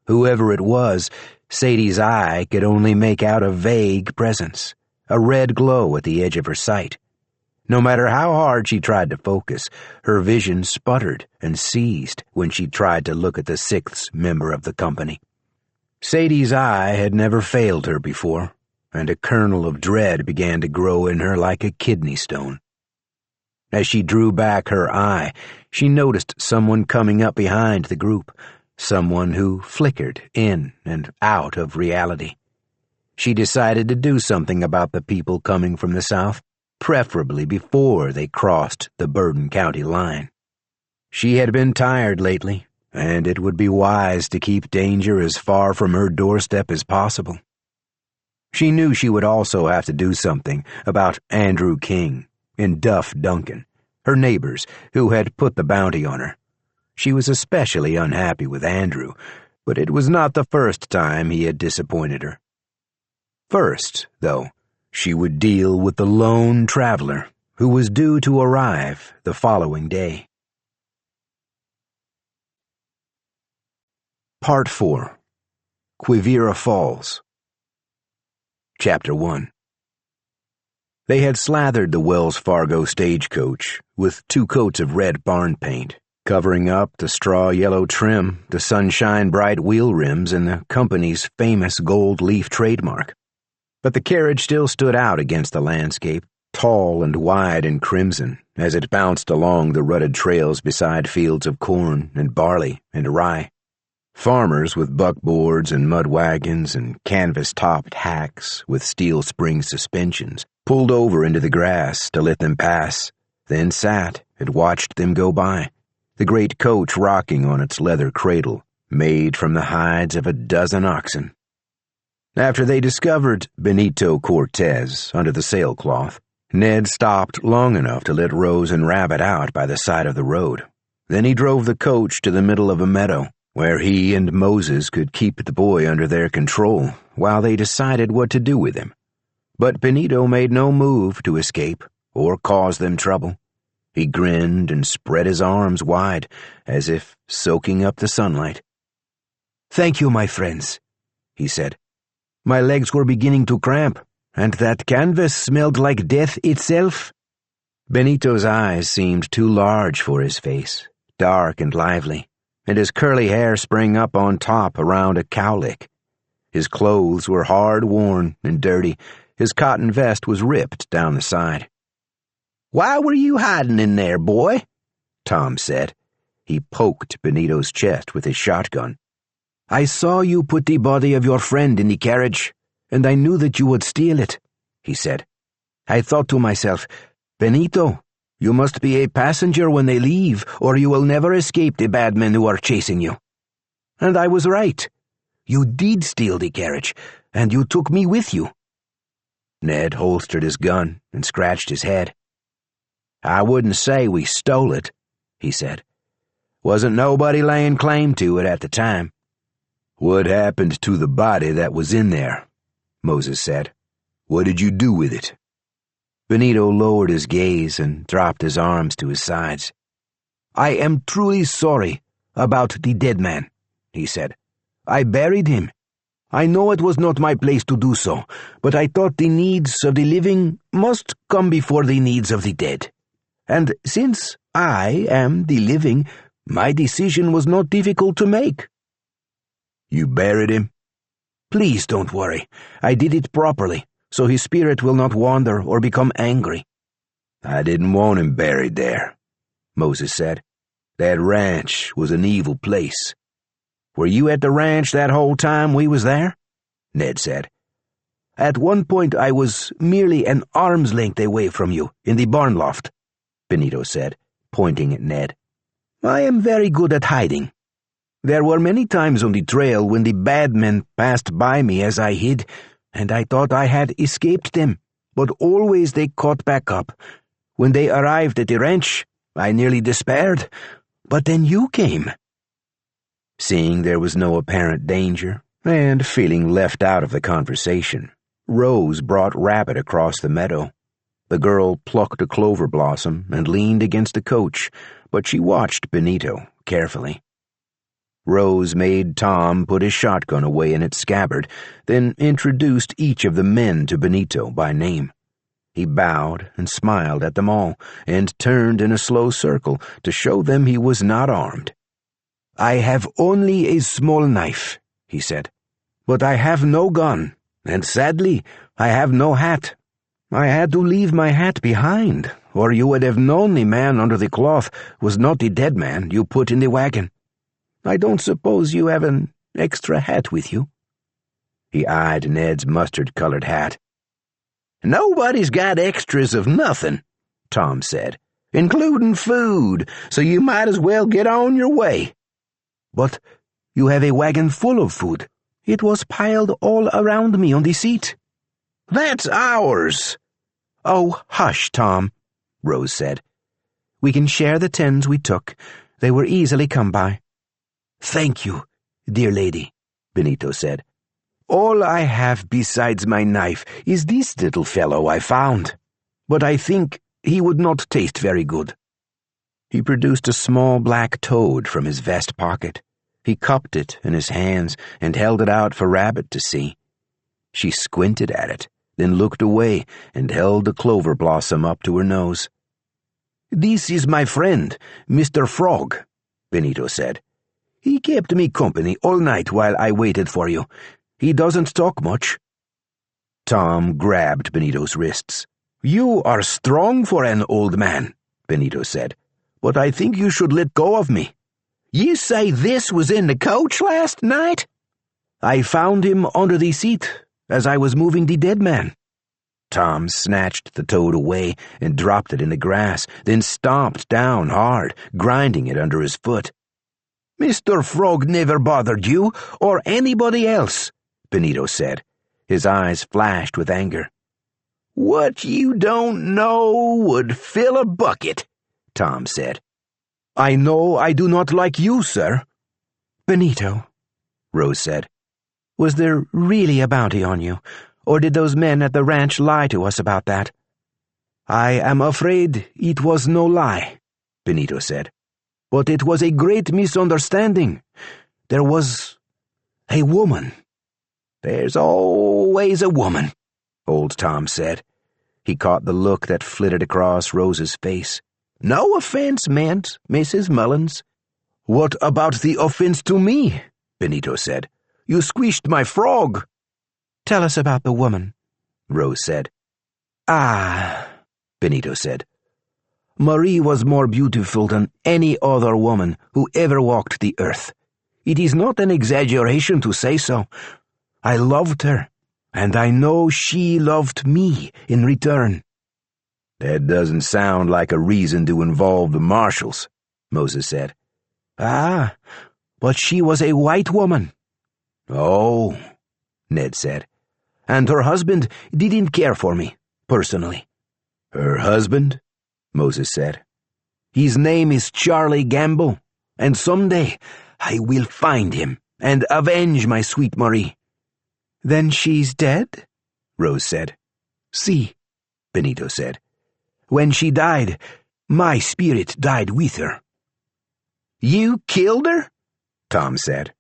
Speaker 1: Whoever it was, Sadie's eye could only make out a vague presence, a red glow at the edge of her sight. No matter how hard she tried to focus, her vision sputtered and seized when she tried to look at the 6th member of the company. Sadie's eye had never failed her before, and a kernel of dread began to grow in her like a kidney stone. As she drew back her eye, she noticed someone coming up behind the group, someone who flickered in and out of reality. She decided to do something about the people coming from the south, preferably before they crossed the Bourbon County line. She had been tired lately, and it would be wise to keep danger as far from her doorstep as possible. She knew she would also have to do something about Andrew King and Duff Duncan, her neighbors who had put the bounty on her. She was especially unhappy with Andrew, but it was not the first time he had disappointed her. First, though, she would deal with the lone traveler who was due to arrive the following day. Part 4. Quivira Falls. Chapter 1. They had slathered the Wells Fargo stagecoach with 2 coats of red barn paint, covering up the straw-yellow trim, the sunshine-bright wheel rims, and the company's famous gold leaf trademark. But the carriage still stood out against the landscape, tall and wide in crimson, as it bounced along the rutted trails beside fields of corn and barley and rye. Farmers with buckboards and mud wagons and canvas-topped hacks with steel spring suspensions pulled over into the grass to let them pass, then sat and watched them go by, the great coach rocking on its leather cradle, made from the hides of a dozen oxen. After they discovered Benito Cortez under the sailcloth, Ned stopped long enough to let Rose and Rabbit out by the side of the road. Then he drove the coach to the middle of a meadow, where he and Moses could keep the boy under their control while they decided what to do with him. But Benito made no move to escape or cause them trouble. He grinned and spread his arms wide, as if soaking up the sunlight. "Thank you, my friends," he said. "My legs were beginning to cramp, and that canvas smelled like death itself." Benito's eyes seemed too large for his face, dark and lively, and his curly hair sprang up on top around a cowlick. His clothes were hard-worn and dirty. His cotton vest was ripped down the side. "Why were you hiding in there, boy?" Tom said. He poked Benito's chest with his shotgun. "I saw you put the body of your friend in the carriage, and I knew that you would steal it," he said. "I thought to myself, Benito, you must be a passenger when they leave, or you will never escape the bad men who are chasing you. And I was right. You did steal the carriage, and you took me with you." Ned holstered his gun and scratched his head. "I wouldn't say we stole it," he said. "Wasn't nobody laying claim to it at the time." "What happened to the body that was in there?" Moses said. "What did you do with it?" Benito lowered his gaze and dropped his arms to his sides. "I am truly sorry about the dead man," he said. "I buried him. I know it was not my place to do so, but I thought the needs of the living must come before the needs of the dead. And since I am the living, my decision was not difficult to make." "You buried him?" "Please don't worry. I did it properly, so his spirit will not wander or become angry." "I didn't want him buried there," Moses said. "That ranch was an evil place." "Were you at the ranch that whole time we was there?" Ned said.
Speaker 2: At one point I was merely an arm's length away from you in the barn loft," Benito said, pointing at Ned. "I am very good at hiding. There were many times on the trail when the bad men passed by me as I hid, and I thought I had escaped them, but always they caught back up. When they arrived at the ranch, I nearly despaired, but then you came."
Speaker 1: Seeing there was no apparent danger, and feeling left out of the conversation, Rose brought Rabbit across the meadow. The girl plucked a clover blossom and leaned against the coach, but she watched Benito carefully. Rose made Tom put his shotgun away in its scabbard, then introduced each of the men to Benito by name. He bowed and smiled at them all, and turned in a slow circle to show them he was not armed.
Speaker 2: "I have only a small knife," he said, "but I have no gun, and sadly, I have no hat. I had to leave my hat behind, or you would have known the man under the cloth was not the dead man you put in the wagon. I don't suppose you have an extra hat with you?"
Speaker 1: He eyed Ned's mustard-colored hat.
Speaker 2: "Nobody's got extras of nothing," Tom said, "including food, so you might as well get on your way." "But you have a wagon full of food. It was piled all around me on the seat." "That's ours."
Speaker 5: "Oh, hush, Tom," Rose said. "We can share the tins we took. They were easily come by."
Speaker 2: "Thank you, dear lady," Benito said. "All I have besides my knife is this little fellow I found, but I think he would not taste very good."
Speaker 1: He produced a small black toad from his vest pocket. He cupped it in his hands and held it out for Rabbit to see. She squinted at it, then looked away and held the clover blossom up to her nose.
Speaker 2: "This is my friend, Mr. Frog," Benito said. "He kept me company all night while I waited for you. He doesn't talk much."
Speaker 1: Tom grabbed Benito's wrists.
Speaker 2: "You are strong for an old man," Benito said, "but I think you should let go of me. You say this was in the coach last night?" "I found him under the seat as I was moving the dead man."
Speaker 1: Tom snatched the toad away and dropped it in the grass, then stomped down hard, grinding it under his foot.
Speaker 2: "Mr. Frog never bothered you or anybody else," Benito said. His eyes flashed with anger. "What you don't know would fill a bucket," Tom said. "I know I do not like you, sir."
Speaker 5: "Benito," Rose said, "was there really a bounty on you, or did those men at the ranch lie to us about that?"
Speaker 2: "I am afraid it was no lie," Benito said. "But it was a great misunderstanding. There was a woman." "There's always a woman," Old Tom said. He caught the look that flitted across Rose's face. "No offense meant, Mrs. Mullins." "What about the offense to me?" Benito said. "You squished my frog."
Speaker 5: "Tell us about the woman,"
Speaker 2: Rose said. Benito said. "Marie was more beautiful than any other woman who ever walked the earth. It is not an exaggeration to say so. I loved her, and I know she loved me in return."
Speaker 1: "That doesn't sound like a reason to involve the marshals," Moses said.
Speaker 2: But she was a white woman." "Oh," Ned said. "And her husband didn't care for me, personally."
Speaker 1: "Her husband?" Moses said.
Speaker 2: "His name is Charlie Gamble, and someday I will find him and avenge my sweet Marie."
Speaker 5: "Then she's dead?"
Speaker 2: Rose said. "Si," Benito said. "When she died, my spirit died with her." "You killed her?" Tom said.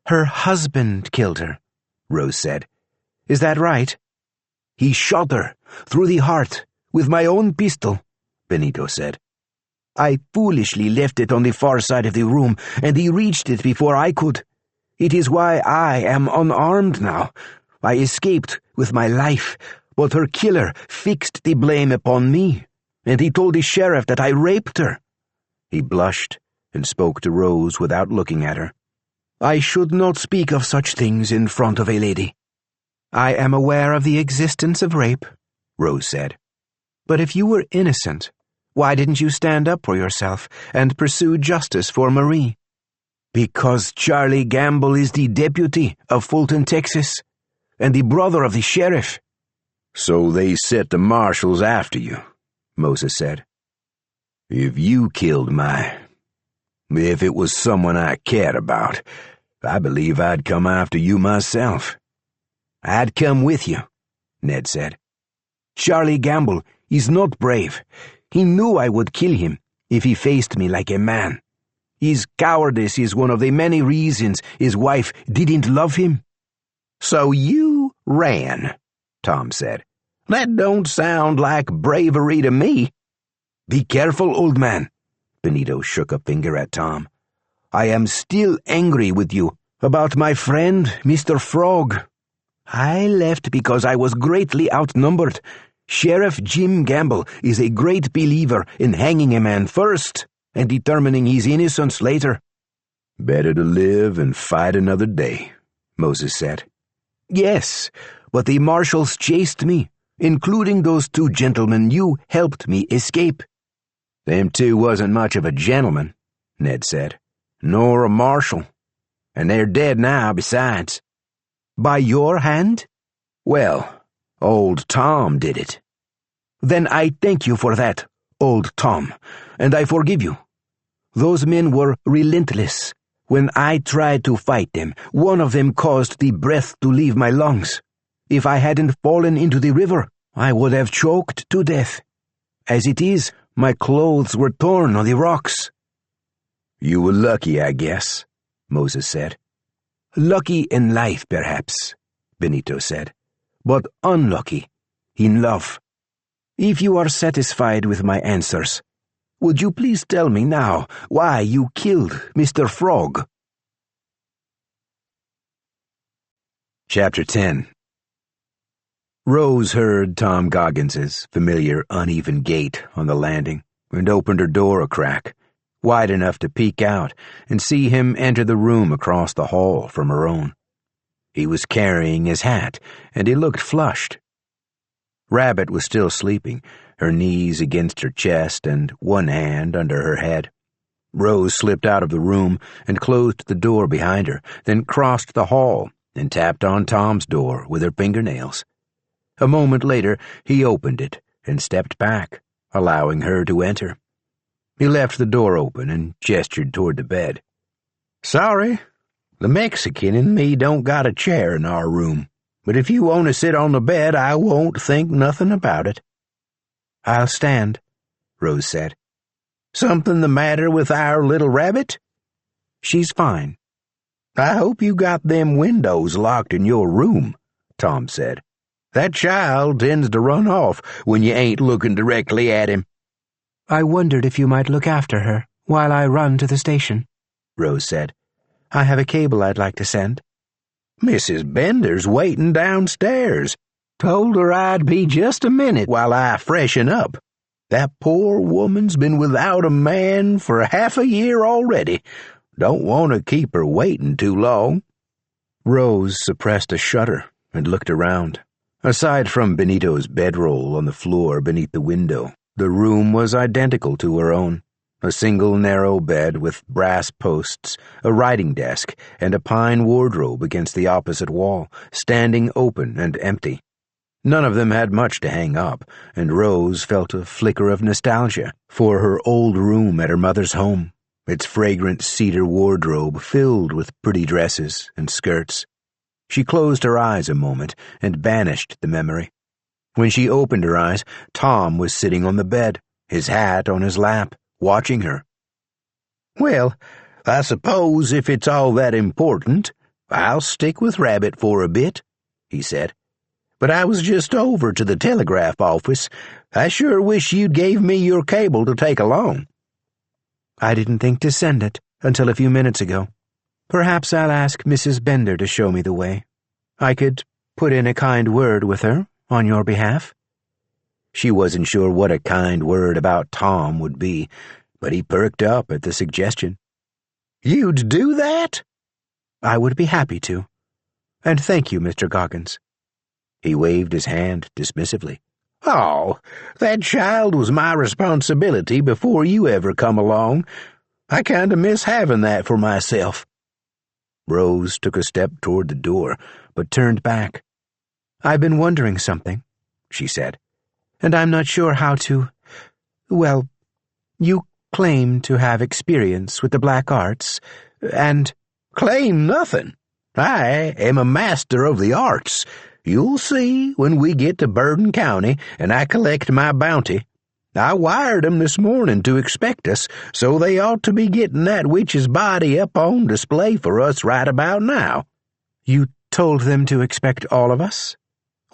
Speaker 5: "Her husband killed her," Rose said. "Is that right?"
Speaker 2: "He shot her through the heart with my own pistol," Benito said. "I foolishly left it on the far side of the room, and he reached it before I could. It is why I am unarmed now. I escaped with my life, but her killer fixed the blame upon me, and he told the sheriff that I raped her." He blushed and spoke to Rose without looking at her. "I should not speak of such things in front of a lady."
Speaker 5: I am aware of the existence of rape, Rose said. But if you were innocent, why didn't you stand up for yourself and pursue justice for Marie?
Speaker 2: Because Charlie Gamble is the deputy of Fulton, Texas, and the brother of the sheriff.
Speaker 4: So they set the marshals after you, Moses said. If it was someone I cared about, I believe I'd come after you myself.
Speaker 2: I'd come with you, Ned said. Charlie Gamble is not brave. He knew I would kill him if he faced me like a man. His cowardice is one of the many reasons his wife didn't love him.
Speaker 4: So you ran, Tom said. That don't sound like bravery to me.
Speaker 2: Be careful, old man. Benito shook a finger at Tom. I am still angry with you about my friend, Mr. Frog. I left because I was greatly outnumbered. Sheriff Jim Gamble is a great believer in hanging a man first and determining his innocence later.
Speaker 4: Better to live and fight another day, Moses said.
Speaker 2: Yes, but the marshals chased me, including those two gentlemen you helped me escape.
Speaker 1: Them two wasn't much of a gentleman, Ned said, nor a marshal. And they're dead now, besides.
Speaker 2: By your hand?
Speaker 1: Well, old Tom did it.
Speaker 2: Then I thank you for that, old Tom, and I forgive you. Those men were relentless. When I tried to fight them, one of them caused the breath to leave my lungs. If I hadn't fallen into the river, I would have choked to death. As it is, my clothes were torn on the rocks.
Speaker 1: You were lucky, I guess, Moses said.
Speaker 2: Lucky in life, perhaps, Benito said, but unlucky in love. If you are satisfied with my answers, would you please tell me now why you killed Mr. Frog?
Speaker 1: Chapter 10. Rose heard Tom Goggins's familiar uneven gait on the landing and opened her door a crack, wide enough to peek out and see him enter the room across the hall from her own. He was carrying his hat, and he looked flushed. Rabbit was still sleeping, her knees against her chest and one hand under her head. Rose slipped out of the room and closed the door behind her, then crossed the hall and tapped on Tom's door with her fingernails. A moment later, he opened it and stepped back, allowing her to enter. He left the door open and gestured toward the bed.
Speaker 3: Sorry, the Mexican and me don't got a chair in our room, but if you want to sit on the bed, I won't think nothing about it.
Speaker 5: I'll stand, Rose said.
Speaker 3: Something the matter with our little rabbit?
Speaker 5: She's fine.
Speaker 3: I hope you got them windows locked in your room, Tom said. That child tends to run off when you ain't looking directly at him.
Speaker 5: I wondered if you might look after her while I run to the station, Rose said. I have a cable I'd like to send.
Speaker 3: Mrs. Bender's waiting downstairs. Told her I'd be just a minute while I freshen up. That poor woman's been without a man for half a year already. Don't want to keep her waiting too long.
Speaker 1: Rose suppressed a shudder and looked around. Aside from Benito's bedroll on the floor beneath the window, the room was identical to her own. A single narrow bed with brass posts, a writing desk, and a pine wardrobe against the opposite wall, standing open and empty. None of them had much to hang up, and Rose felt a flicker of nostalgia for her old room at her mother's home, its fragrant cedar wardrobe filled with pretty dresses and skirts. She closed her eyes a moment and banished the memory. When she opened her eyes, Tom was sitting on the bed, his hat on his lap, watching her.
Speaker 3: Well, I suppose if it's all that important, I'll stick with Rabbit for a bit, he said. But I was just over to the telegraph office. I sure wish you'd gave me your cable to take along.
Speaker 5: I didn't think to send it until a few minutes ago. Perhaps I'll ask Mrs. Bender to show me the way. I could put in a kind word with her on your behalf.
Speaker 1: She wasn't sure what a kind word about Tom would be, but he perked up at the suggestion.
Speaker 3: You'd do that?
Speaker 5: I would be happy to. And thank you, Mr. Goggins.
Speaker 1: He waved his hand dismissively.
Speaker 2: Oh, that child was my responsibility before you ever come along. I kinda miss having that for myself.
Speaker 1: Rose took a step toward the door, but turned back.
Speaker 5: I've been wondering something, she said, and I'm not sure how to... Well, you claim to have experience with the black arts, and...
Speaker 2: Claim nothing. I am a master of the arts. You'll see when we get to Burden County and I collect my bounty. I wired 'em this morning to expect us, so they ought to be getting that witch's body up on display for us right about now.
Speaker 5: You told them to expect all of us?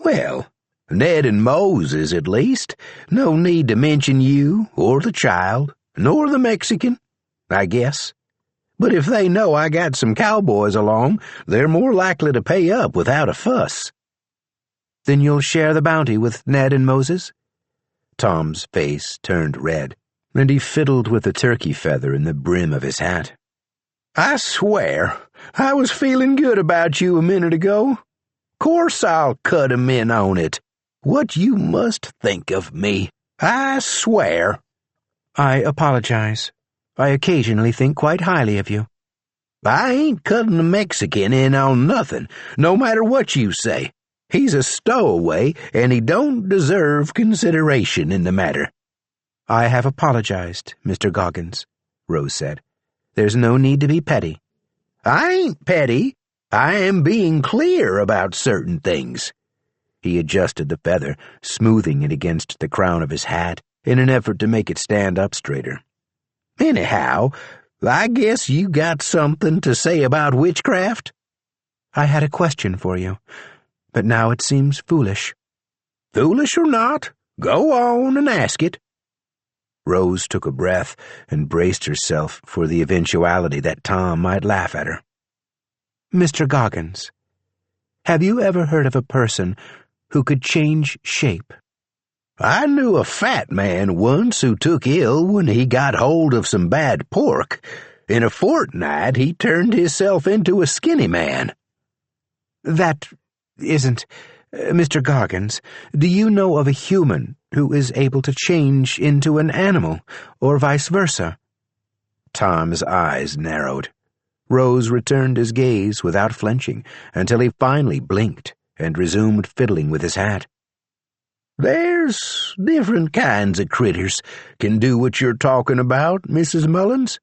Speaker 2: Well, Ned and Moses, at least. No need to mention you, or the child, nor the Mexican, I guess. But if they know I got some cowboys along, they're more likely to pay up without a fuss.
Speaker 5: Then you'll share the bounty with Ned and Moses?
Speaker 1: Tom's face turned red, and he fiddled with the turkey feather in the brim of his hat.
Speaker 2: I swear, I was feeling good about you a minute ago. Course I'll cut 'em in on it. What you must think of me, I swear.
Speaker 5: I apologize. I occasionally think quite highly of you.
Speaker 2: I ain't cutting the Mexican in on nothing, no matter what you say. He's a stowaway, and he don't deserve consideration in the matter.
Speaker 5: I have apologized, Mr. Goggins, Rose said. There's no need to be petty.
Speaker 2: I ain't petty. I am being clear about certain things.
Speaker 1: He adjusted the feather, smoothing it against the crown of his hat in an effort to make it stand up straighter.
Speaker 2: Anyhow, I guess you got something to say about witchcraft?
Speaker 5: I had a question for you, but now it seems foolish.
Speaker 2: Foolish or not, go on and ask it.
Speaker 1: Rose took a breath and braced herself for the eventuality that Tom might laugh at her.
Speaker 5: Mr. Goggins, have you ever heard of a person who could change shape?
Speaker 2: I knew a fat man once who took ill when he got hold of some bad pork. In a fortnight, he turned himself into a skinny man.
Speaker 5: That isn't... Mr. Goggins, do you know of a human who is able to change into an animal, or vice versa?
Speaker 1: Tom's eyes narrowed. Rose returned his gaze without flinching until he finally blinked and resumed fiddling with his hat.
Speaker 2: There's different kinds of critters can do what you're talking about, Mrs. Mullins.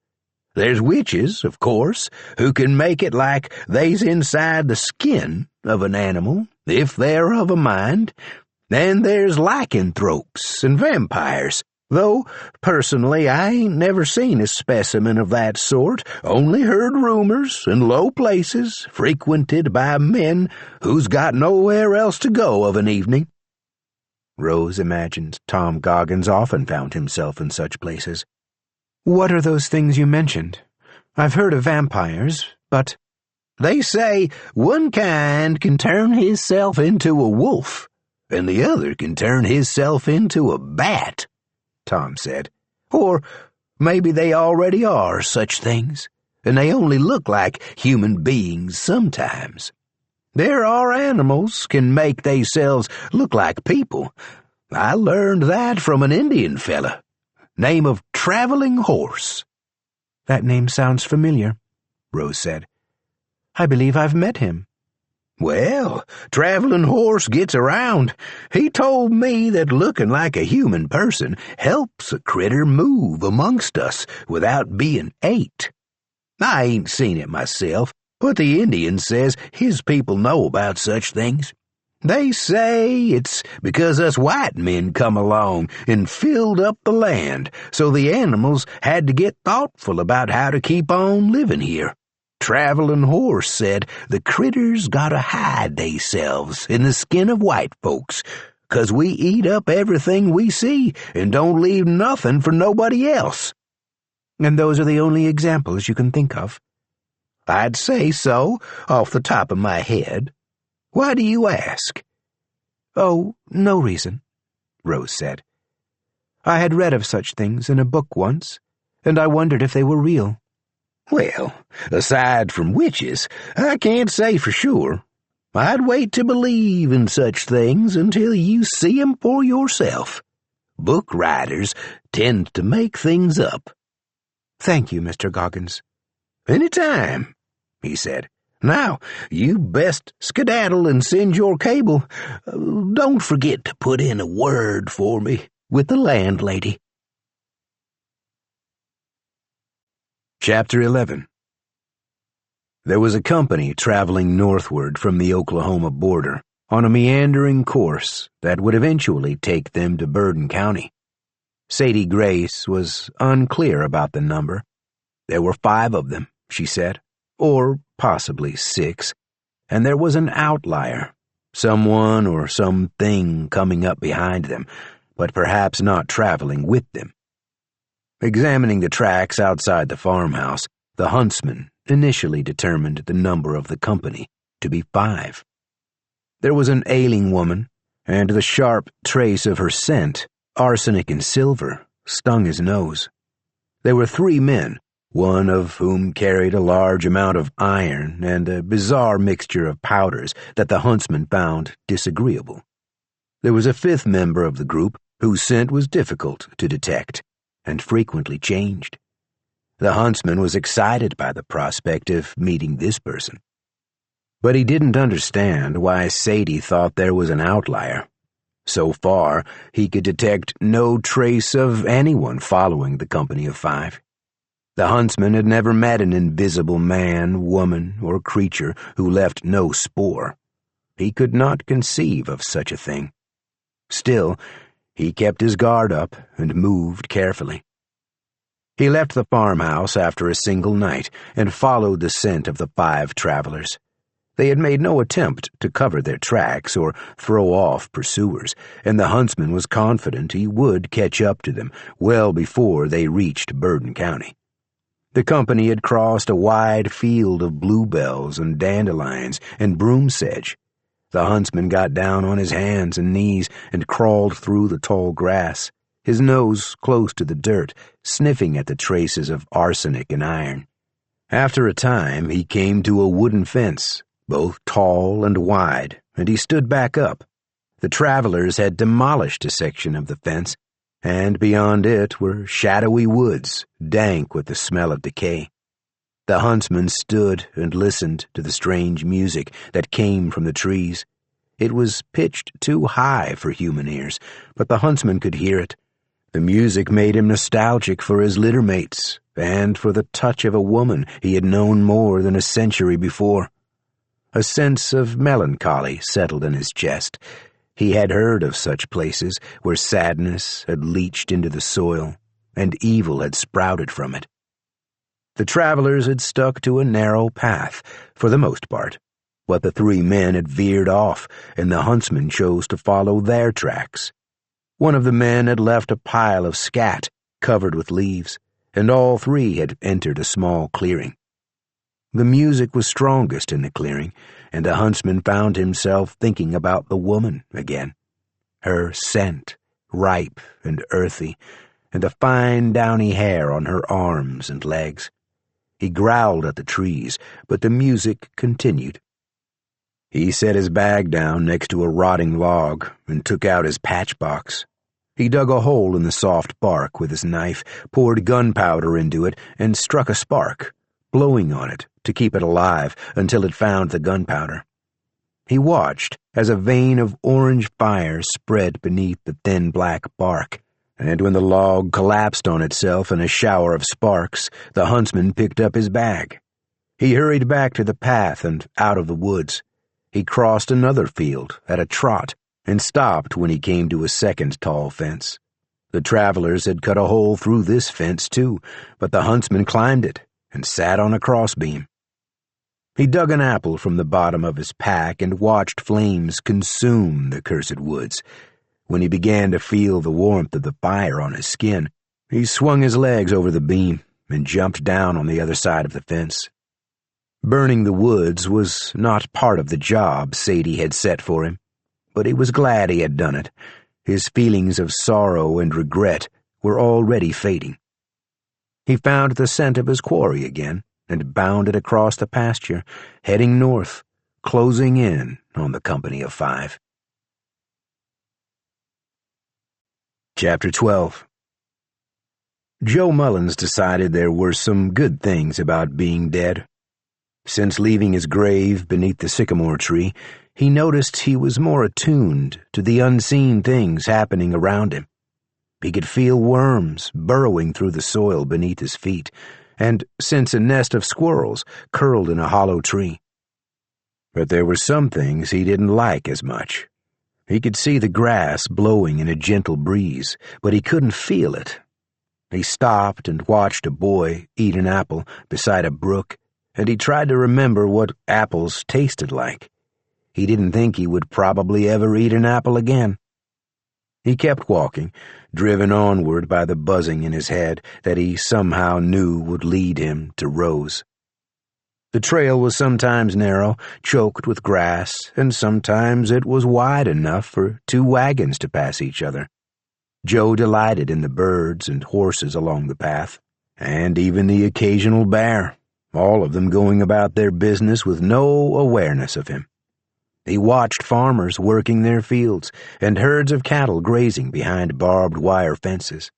Speaker 2: There's witches, of course, who can make it like they's inside the skin of an animal, if they're of a mind. And there's lycanthropes and vampires, though, personally, I ain't never seen a specimen of that sort, only heard rumors in low places frequented by men who's got nowhere else to go of an evening.
Speaker 1: Rose imagined Tom Goggins often found himself in such places.
Speaker 5: What are those things you mentioned? I've heard of vampires, but...
Speaker 2: They say one kind can turn hisself into a wolf, and the other can turn hisself into a bat, Tom said. Or maybe they already are such things, and they only look like human beings sometimes. There are animals can make theyselves look like people. I learned that from an Indian fella. Name of Traveling Horse.
Speaker 5: That name sounds familiar, Rose said. I believe I've met him.
Speaker 2: Well, Traveling Horse gets around. He told me that looking like a human person helps a critter move amongst us without being ate. I ain't seen it myself, but the Indian says his people know about such things. They say it's because us white men come along and filled up the land, so the animals had to get thoughtful about how to keep on living here. Traveling Horse said the critters gotta hide theyselves in the skin of white folks, 'cause we eat up everything we see and don't leave nothing for nobody else.
Speaker 5: And those are the only examples you can think of?
Speaker 2: I'd say so, off the top of my head. Why do you ask?
Speaker 5: Oh, no reason, Rose said. I had read of such things in a book once, and I wondered if they were real.
Speaker 2: Well, aside from witches, I can't say for sure. I'd wait to believe in such things until you see 'em for yourself. Book writers tend to make things up."
Speaker 5: "Thank you, Mr. Goggins."
Speaker 2: "Any time," he said. "Now, you best skedaddle and send your cable. Don't forget to put in a word for me with the landlady."
Speaker 1: Chapter 11. There was a company traveling northward from the Oklahoma border on a meandering course that would eventually take them to Bourbon County. Sadie Grace was unclear about the number. There were 5 of them, she said, or possibly 6, and there was an outlier, someone or something coming up behind them, but perhaps not traveling with them. Examining the tracks outside the farmhouse, the huntsman initially determined the number of the company to be 5. There was an ailing woman, and the sharp trace of her scent, arsenic and silver, stung his nose. There were 3 men, one of whom carried a large amount of iron and a bizarre mixture of powders that the huntsman found disagreeable. There was a 5th member of the group whose scent was difficult to detect and frequently changed. The huntsman was excited by the prospect of meeting this person. But he didn't understand why Sadie thought there was an outlier. So far, he could detect no trace of anyone following the company of 5. The huntsman had never met an invisible man, woman, or creature who left no spoor. He could not conceive of such a thing. Still, he kept his guard up and moved carefully. He left the farmhouse after a single night and followed the scent of the 5 travelers. They had made no attempt to cover their tracks or throw off pursuers, and the huntsman was confident he would catch up to them well before they reached Bourbon County. The company had crossed a wide field of bluebells and dandelions and broom sedge. The huntsman got down on his hands and knees and crawled through the tall grass, his nose close to the dirt, sniffing at the traces of arsenic and iron. After a time, he came to a wooden fence, both tall and wide, and he stood back up. The travelers had demolished a section of the fence, and beyond it were shadowy woods, dank with the smell of decay. The huntsman stood and listened to the strange music that came from the trees. It was pitched too high for human ears, but the huntsman could hear it. The music made him nostalgic for his littermates and for the touch of a woman he had known more than a century before. A sense of melancholy settled in his chest. He had heard of such places where sadness had leached into the soil and evil had sprouted from it. The travelers had stuck to a narrow path, for the most part, but the 3 men had veered off, and the huntsman chose to follow their tracks. One of the men had left a pile of scat covered with leaves, and all 3 had entered a small clearing. The music was strongest in the clearing, and the huntsman found himself thinking about the woman again. Her scent, ripe and earthy, and the fine downy hair on her arms and legs. He growled at the trees, but the music continued. He set his bag down next to a rotting log and took out his patchbox. He dug a hole in the soft bark with his knife, poured gunpowder into it, and struck a spark, blowing on it to keep it alive until it found the gunpowder. He watched as a vein of orange fire spread beneath the thin black bark, and when the log collapsed on itself in a shower of sparks, the huntsman picked up his bag. He hurried back to the path and out of the woods. He crossed another field at a trot and stopped when he came to a second tall fence. The travelers had cut a hole through this fence too, but the huntsman climbed it and sat on a crossbeam. He dug an apple from the bottom of his pack and watched flames consume the cursed woods. When he began to feel the warmth of the fire on his skin, he swung his legs over the beam and jumped down on the other side of the fence. Burning the woods was not part of the job Sadie had set for him, but he was glad he had done it. His feelings of sorrow and regret were already fading. He found the scent of his quarry again and bounded across the pasture, heading north, closing in on the company of 5. Chapter 12. Joe Mullins decided there were some good things about being dead. Since leaving his grave beneath the sycamore tree, he noticed he was more attuned to the unseen things happening around him. He could feel worms burrowing through the soil beneath his feet, and sense a nest of squirrels curled in a hollow tree. But there were some things he didn't like as much. He could see the grass blowing in a gentle breeze, but he couldn't feel it. He stopped and watched a boy eat an apple beside a brook, and he tried to remember what apples tasted like. He didn't think he would probably ever eat an apple again. He kept walking, driven onward by the buzzing in his head that he somehow knew would lead him to Rose. The trail was sometimes narrow, choked with grass, and sometimes it was wide enough for 2 wagons to pass each other. Joe delighted in the birds and horses along the path, and even the occasional bear, all of them going about their business with no awareness of him. He watched farmers working their fields and herds of cattle grazing behind barbed wire fences.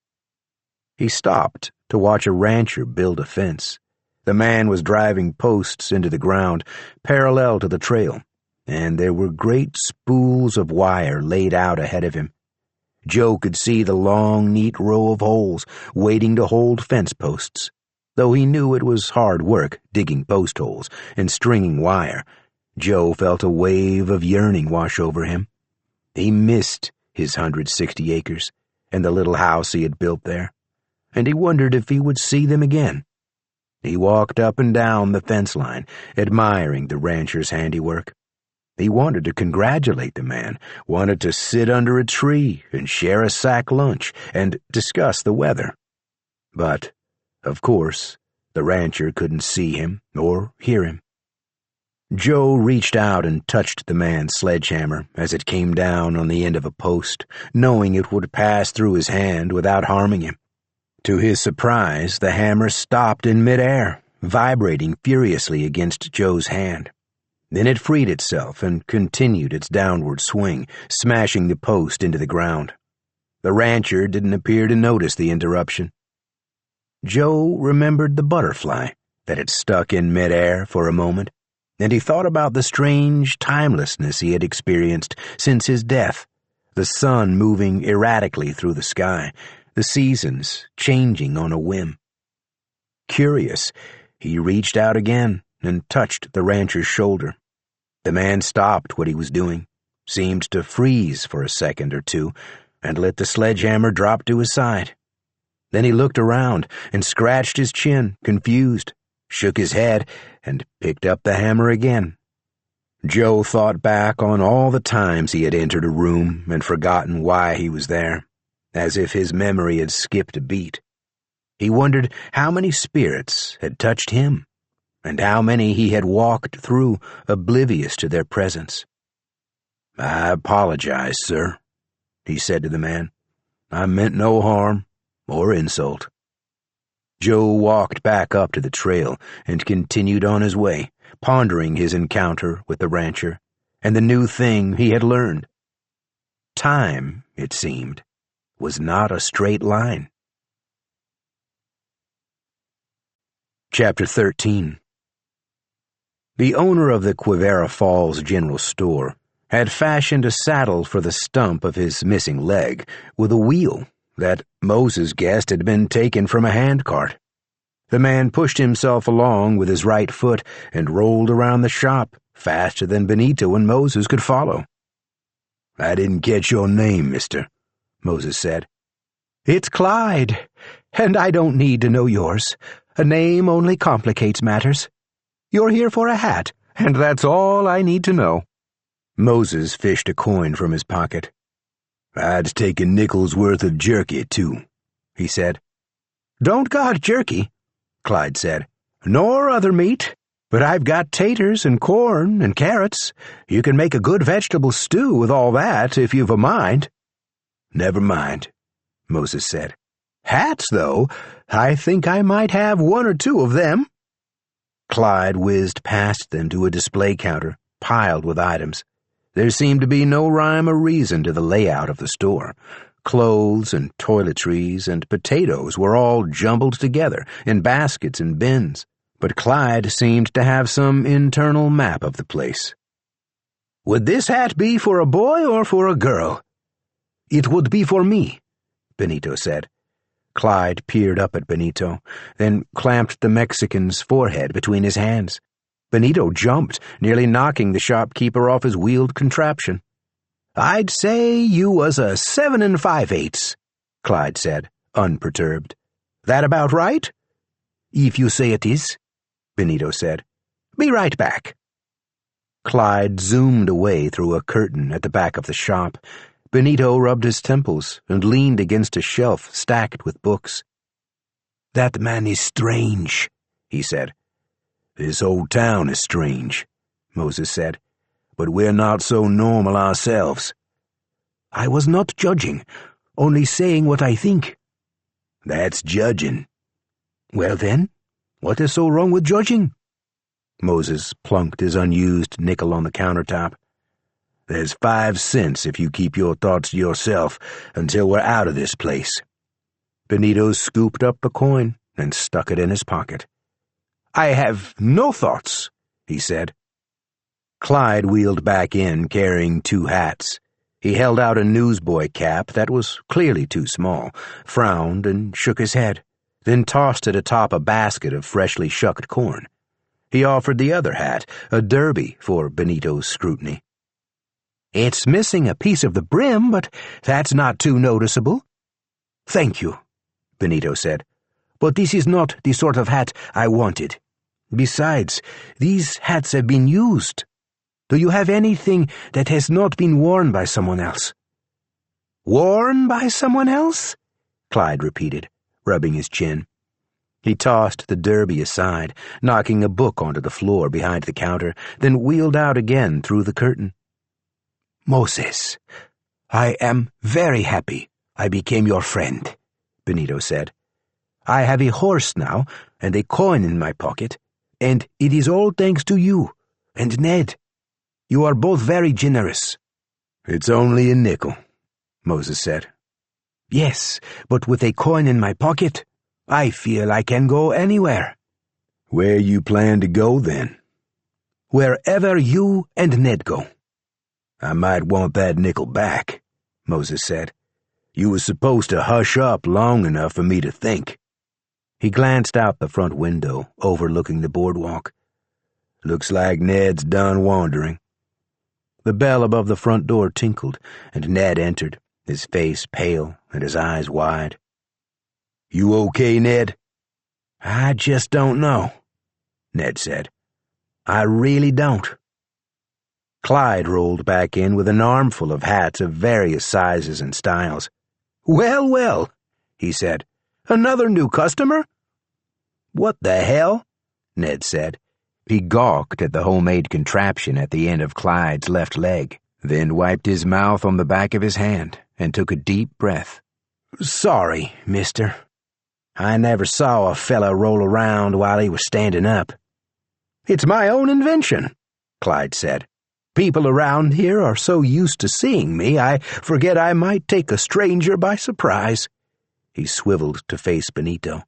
Speaker 1: He stopped to watch a rancher build a fence. The man was driving posts into the ground parallel to the trail, and there were great spools of wire laid out ahead of him. Joe could see the long, neat row of holes waiting to hold fence posts. Though he knew it was hard work digging post holes and stringing wire, Joe felt a wave of yearning wash over him. He missed his 160 acres and the little house he had built there, and he wondered if he would see them again. He walked up and down the fence line, admiring the rancher's handiwork. He wanted to congratulate the man, wanted to sit under a tree and share a sack lunch and discuss the weather. But, of course, the rancher couldn't see him or hear him. Joe reached out and touched the man's sledgehammer as it came down on the end of a post, knowing it would pass through his hand without harming him. To his surprise, the hammer stopped in midair, vibrating furiously against Joe's hand. Then it freed itself and continued its downward swing, smashing the post into the ground. The rancher didn't appear to notice the interruption. Joe remembered the butterfly that had stuck in midair for a moment, and he thought about the strange timelessness he had experienced since his death, the sun moving erratically through the sky, the seasons changing on a whim. Curious, he reached out again and touched the rancher's shoulder. The man stopped what he was doing, seemed to freeze for a second or two, and let the sledgehammer drop to his side. Then he looked around and scratched his chin, confused, shook his head, and picked up the hammer again. Joe thought back on all the times he had entered a room and forgotten why he was there, as if his memory had skipped a beat. He wondered how many spirits had touched him, and how many he had walked through oblivious to their presence. "I apologize, sir," he said to the man. "I meant no harm or insult." Joe walked back up to the trail and continued on his way, pondering his encounter with the rancher and the new thing he had learned. Time, it seemed, was not a straight line. Chapter 13. The owner of the Quivira Falls General Store had fashioned a saddle for the stump of his missing leg with a wheel that Moses guessed had been taken from a handcart. The man pushed himself along with his right foot and rolled around the shop faster than Benito and Moses could follow. "I didn't catch your name, mister," Moses said. "It's Clyde, and I don't need to know yours. A name only complicates matters. You're here for a hat, and that's all I need to know." Moses fished a coin from his pocket. "I'd take a nickel's worth of jerky, too," he said. "Don't got jerky," Clyde said, "nor other meat, but I've got taters and corn and carrots. You can make a good vegetable stew with all that if you've a mind." "Never mind," Moses said. "Hats, though, I think I might have 1 or 2 of them." Clyde whizzed past them to a display counter, piled with items. There seemed to be no rhyme or reason to the layout of the store. Clothes and toiletries and potatoes were all jumbled together in baskets and bins, but Clyde seemed to have some internal map of the place. "Would this hat be for a boy or for a girl?" "It would be for me," Benito said. Clyde peered up at Benito, then clamped the Mexican's forehead between his hands. Benito jumped, nearly knocking the shopkeeper off his wheeled contraption. "I'd say you was a 7 5/8", Clyde said, unperturbed. "That about right?" "If you say it is," Benito said. "Be right back." Clyde zoomed away through a curtain at the back of the shop. Benito rubbed his temples and leaned against a shelf stacked with books. "That man is strange," he said. "This whole town is strange," Moses said. "But we're not so normal ourselves." "I was not judging, only saying what I think." "That's judging." "Well then, what is so wrong with judging?" Moses plunked his unused nickel on the countertop. "There's 5 cents if you keep your thoughts to yourself until we're out of this place." Benito scooped up the coin and stuck it in his pocket. "I have no thoughts," he said. Clyde wheeled back in carrying 2 hats. He held out a newsboy cap that was clearly too small, frowned and shook his head, then tossed it atop a basket of freshly shucked corn. He offered the other hat, a derby, for Benito's scrutiny. "It's missing a piece of the brim, but that's not too noticeable." "Thank you," Benito said, "but this is not the sort of hat I wanted. Besides, these hats have been used. Do you have anything that has not been worn by someone else?" "Worn by someone else?" Clyde repeated, rubbing his chin. He tossed the derby aside, knocking a book onto the floor behind the counter, then wheeled out again through the curtain. "Moses, I am very happy I became your friend," Benito said. "I have a horse now and a coin in my pocket, and it is all thanks to you and Ned. You are both very generous."
Speaker 3: "It's only a nickel," Moses said.
Speaker 5: "Yes, but with a coin in my pocket, I feel I can go anywhere."
Speaker 3: "Where you plan to go, then?"
Speaker 5: "Wherever you and Ned go."
Speaker 3: "I might want that nickel back," Moses said. "You was supposed to hush up long enough for me to think."
Speaker 1: He glanced out the front window, overlooking the boardwalk.
Speaker 3: "Looks like Ned's done wandering."
Speaker 1: The bell above the front door tinkled, and Ned entered, his face pale and his eyes wide.
Speaker 3: "You okay, Ned?"
Speaker 5: "I just don't know," Ned said. "I really don't."
Speaker 1: Clyde rolled back in with an armful of hats of various sizes and styles.
Speaker 5: "Well, well," he said. "Another new customer?"
Speaker 1: "What the hell?" Ned said. He gawked at the homemade contraption at the end of Clyde's left leg, then wiped his mouth on the back of his hand and took a deep breath.
Speaker 5: "Sorry, mister. I never saw a fella roll around while he was standing up." "It's my own invention," Clyde said. "People around here are so used to seeing me, I forget I might take a stranger by surprise." He swiveled to face Benito.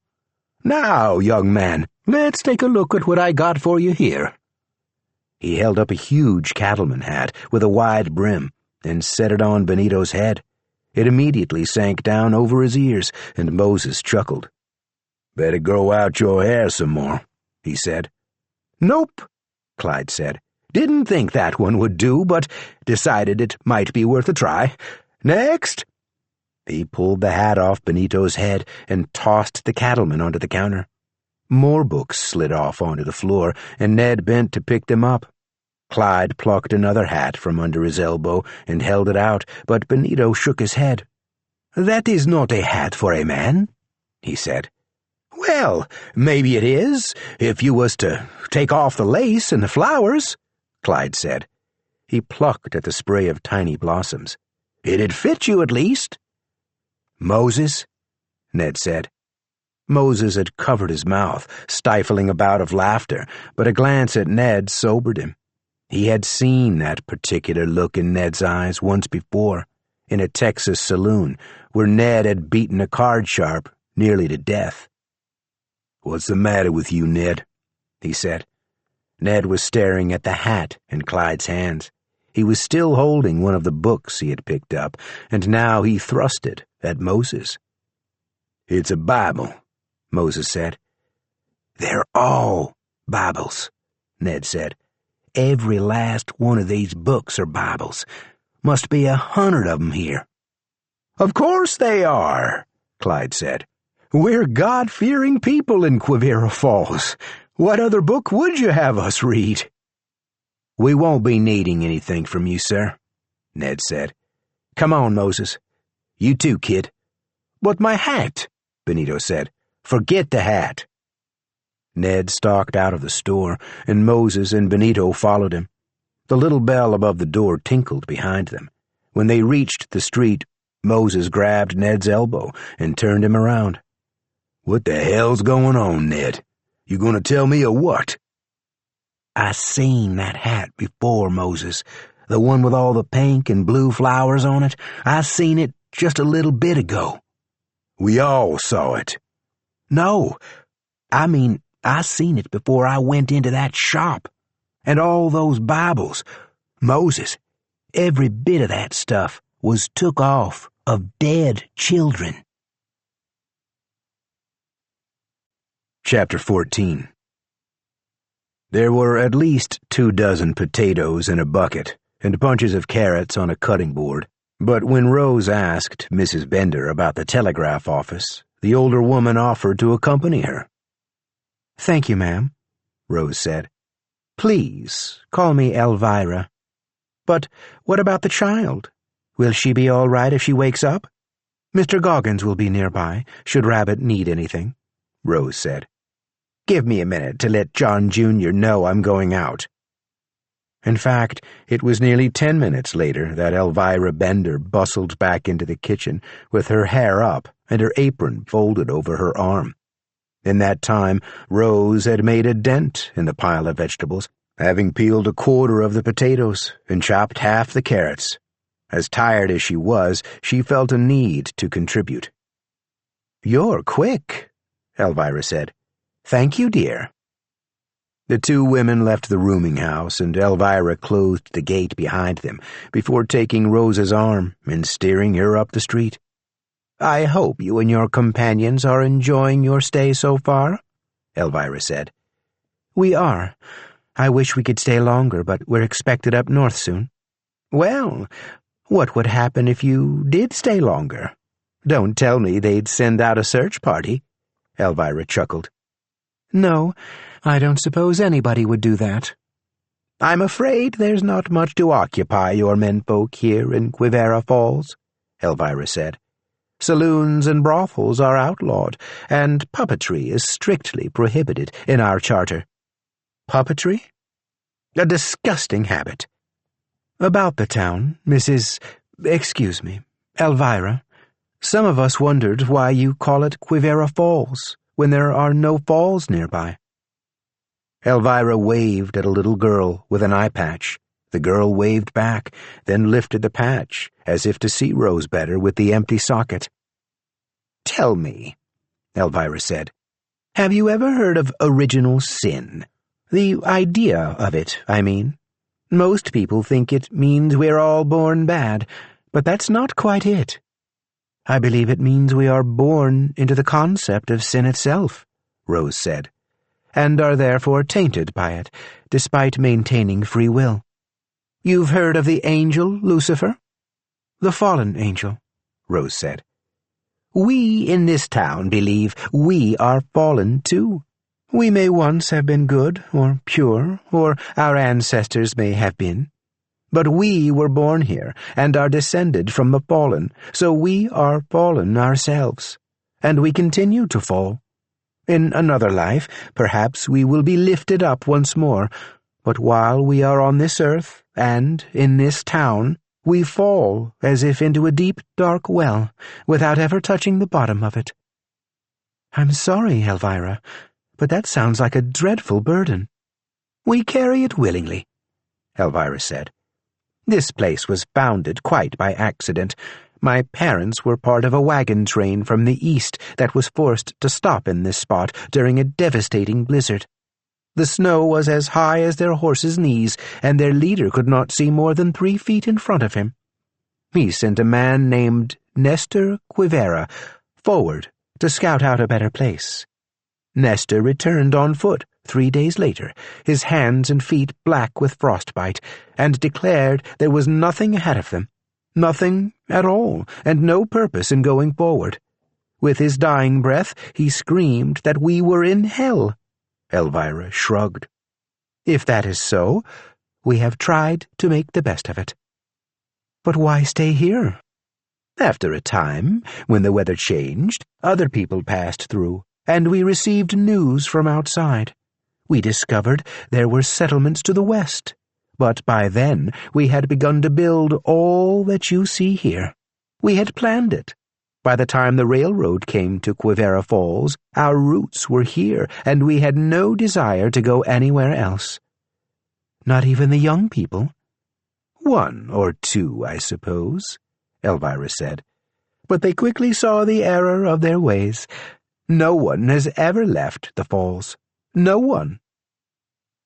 Speaker 5: "Now, young man, let's take a look at what I got for you here." He held up a huge cattleman hat with a wide brim and set it on Benito's head. It immediately sank down over his ears, and Moses chuckled.
Speaker 3: "Better grow out your hair some more," he said.
Speaker 5: "Nope," Clyde said. "Didn't think that one would do, but decided it might be worth a try. Next." He pulled the hat off Benito's head and tossed the cattleman onto the counter. More books slid off onto the floor, and Ned bent to pick them up. Clyde plucked another hat from under his elbow and held it out, but Benito shook his head. "That is not a hat for a man," he said. "Well, maybe it is, if you was to take off the lace and the flowers," Clyde said. He plucked at the spray of tiny blossoms. "It'd fit you at least." "Moses," Ned said. Moses had covered his mouth, stifling a bout of laughter, but a glance at Ned sobered him.
Speaker 1: He had seen that particular look in Ned's eyes once before, in a Texas saloon, where Ned had beaten a card sharp nearly to death. "What's the matter with you, Ned?" he said. Ned was staring at the hat in Clyde's hands. He was still holding one of the books he had picked up, and now he thrust it at Moses. "It's a Bible," Moses said. "They're all Bibles," Ned said. "Every last one of these books are Bibles. Must be 100 of them here." "Of course they are," Clyde said. "We're God-fearing people in Quivira Falls. What other book would you have us read?" "We won't be needing anything from you, sir," Ned said. "Come on, Moses. You too, kid." "But my hat," Benito said. "Forget the hat." Ned stalked out of the store, and Moses and Benito followed him. The little bell above the door tinkled behind them. When they reached the street, Moses grabbed Ned's elbow and turned him around. "What the hell's going on, Ned? You gonna tell me or what?" "I seen that hat before, Moses. The one with all the pink and blue flowers on it. I seen it just a little bit ago." "We all saw it." "No, I mean, I seen it before I went into that shop. And all those Bibles. Moses, every bit of that stuff was took off of dead children." Chapter 14. There were at least 24 potatoes in a bucket and bunches of carrots on a cutting board, but when Rose asked Mrs. Bender about the telegraph office, the older woman offered to accompany her.
Speaker 5: "Thank you, ma'am," Rose said. "Please call me Elvira. But what about the child? Will she be all right if she wakes up? Mr. Goggins will be nearby, should Rabbit need anything," Rose said. "Give me a minute to let John Jr. know I'm going out." In fact, it was nearly 10 minutes later that Elvira Bender bustled back into the kitchen with her hair up and her apron folded over her arm. In that time, Rose had made a dent in the pile of vegetables, having peeled a quarter of the potatoes and chopped half the carrots. As tired as she was, she felt a need to contribute. "You're quick," Elvira said. "Thank you, dear." The two women left the rooming house, and Elvira closed the gate behind them before taking Rose's arm and steering her up the street. "I hope you and your companions are enjoying your stay so far," Elvira said. "We are. I wish we could stay longer, but we're expected up north soon." "Well, what would happen if you did stay longer? Don't tell me they'd send out a search party," Elvira chuckled. "No, I don't suppose anybody would do that." "I'm afraid there's not much to occupy your menfolk here in Quivira Falls," Elvira said. "Saloons and brothels are outlawed, and puppetry is strictly prohibited in our charter." "Puppetry?" "A disgusting habit." "About the town, Elvira, some of us wondered why you call it Quivira Falls when there are no falls nearby." Elvira waved at a little girl with an eye patch. The girl waved back, then lifted the patch, as if to see Rose better with the empty socket. "Tell me," Elvira said, "have you ever heard of original sin? The idea of it, I mean. Most people think it means we're all born bad, but that's not quite it. I believe it means we are born into the concept of sin itself," Rose said, "and are therefore tainted by it, despite maintaining free will. You've heard of the angel Lucifer?" "The fallen angel," Rose said. "We in this town believe we are fallen too. We may once have been good or pure, or our ancestors may have been. But we were born here and are descended from the fallen, so we are fallen ourselves, and we continue to fall. In another life, perhaps we will be lifted up once more, but while we are on this earth and in this town, we fall as if into a deep, dark well, without ever touching the bottom of it." "I'm sorry, Elvira, but that sounds like a dreadful burden." "We carry it willingly. Elvira said. "This place was founded quite by accident. My parents were part of a wagon train from the east that was forced to stop in this spot during a devastating blizzard. The snow was as high as their horses' knees, and their leader could not see more than 3 feet in front of him. He sent a man named Nestor Quivera forward to scout out a better place. Nestor returned on foot 3 days later, his hands and feet black with frostbite, and declared there was nothing ahead of them, nothing at all, and no purpose in going forward. With his dying breath, he screamed that we were in hell." Elvira shrugged. "If that is so, we have tried to make the best of it." "But why stay here?" "After a time, when the weather changed, other people passed through, and we received news from outside. We discovered there were settlements to the west, but by then we had begun to build all that you see here. We had planned it. By the time the railroad came to Quivera Falls, our roots were here, and we had no desire to go anywhere else." "Not even the young people?" "1 or 2, I suppose," Elvira said. "But they quickly saw the error of their ways. No one has ever left the falls. No one."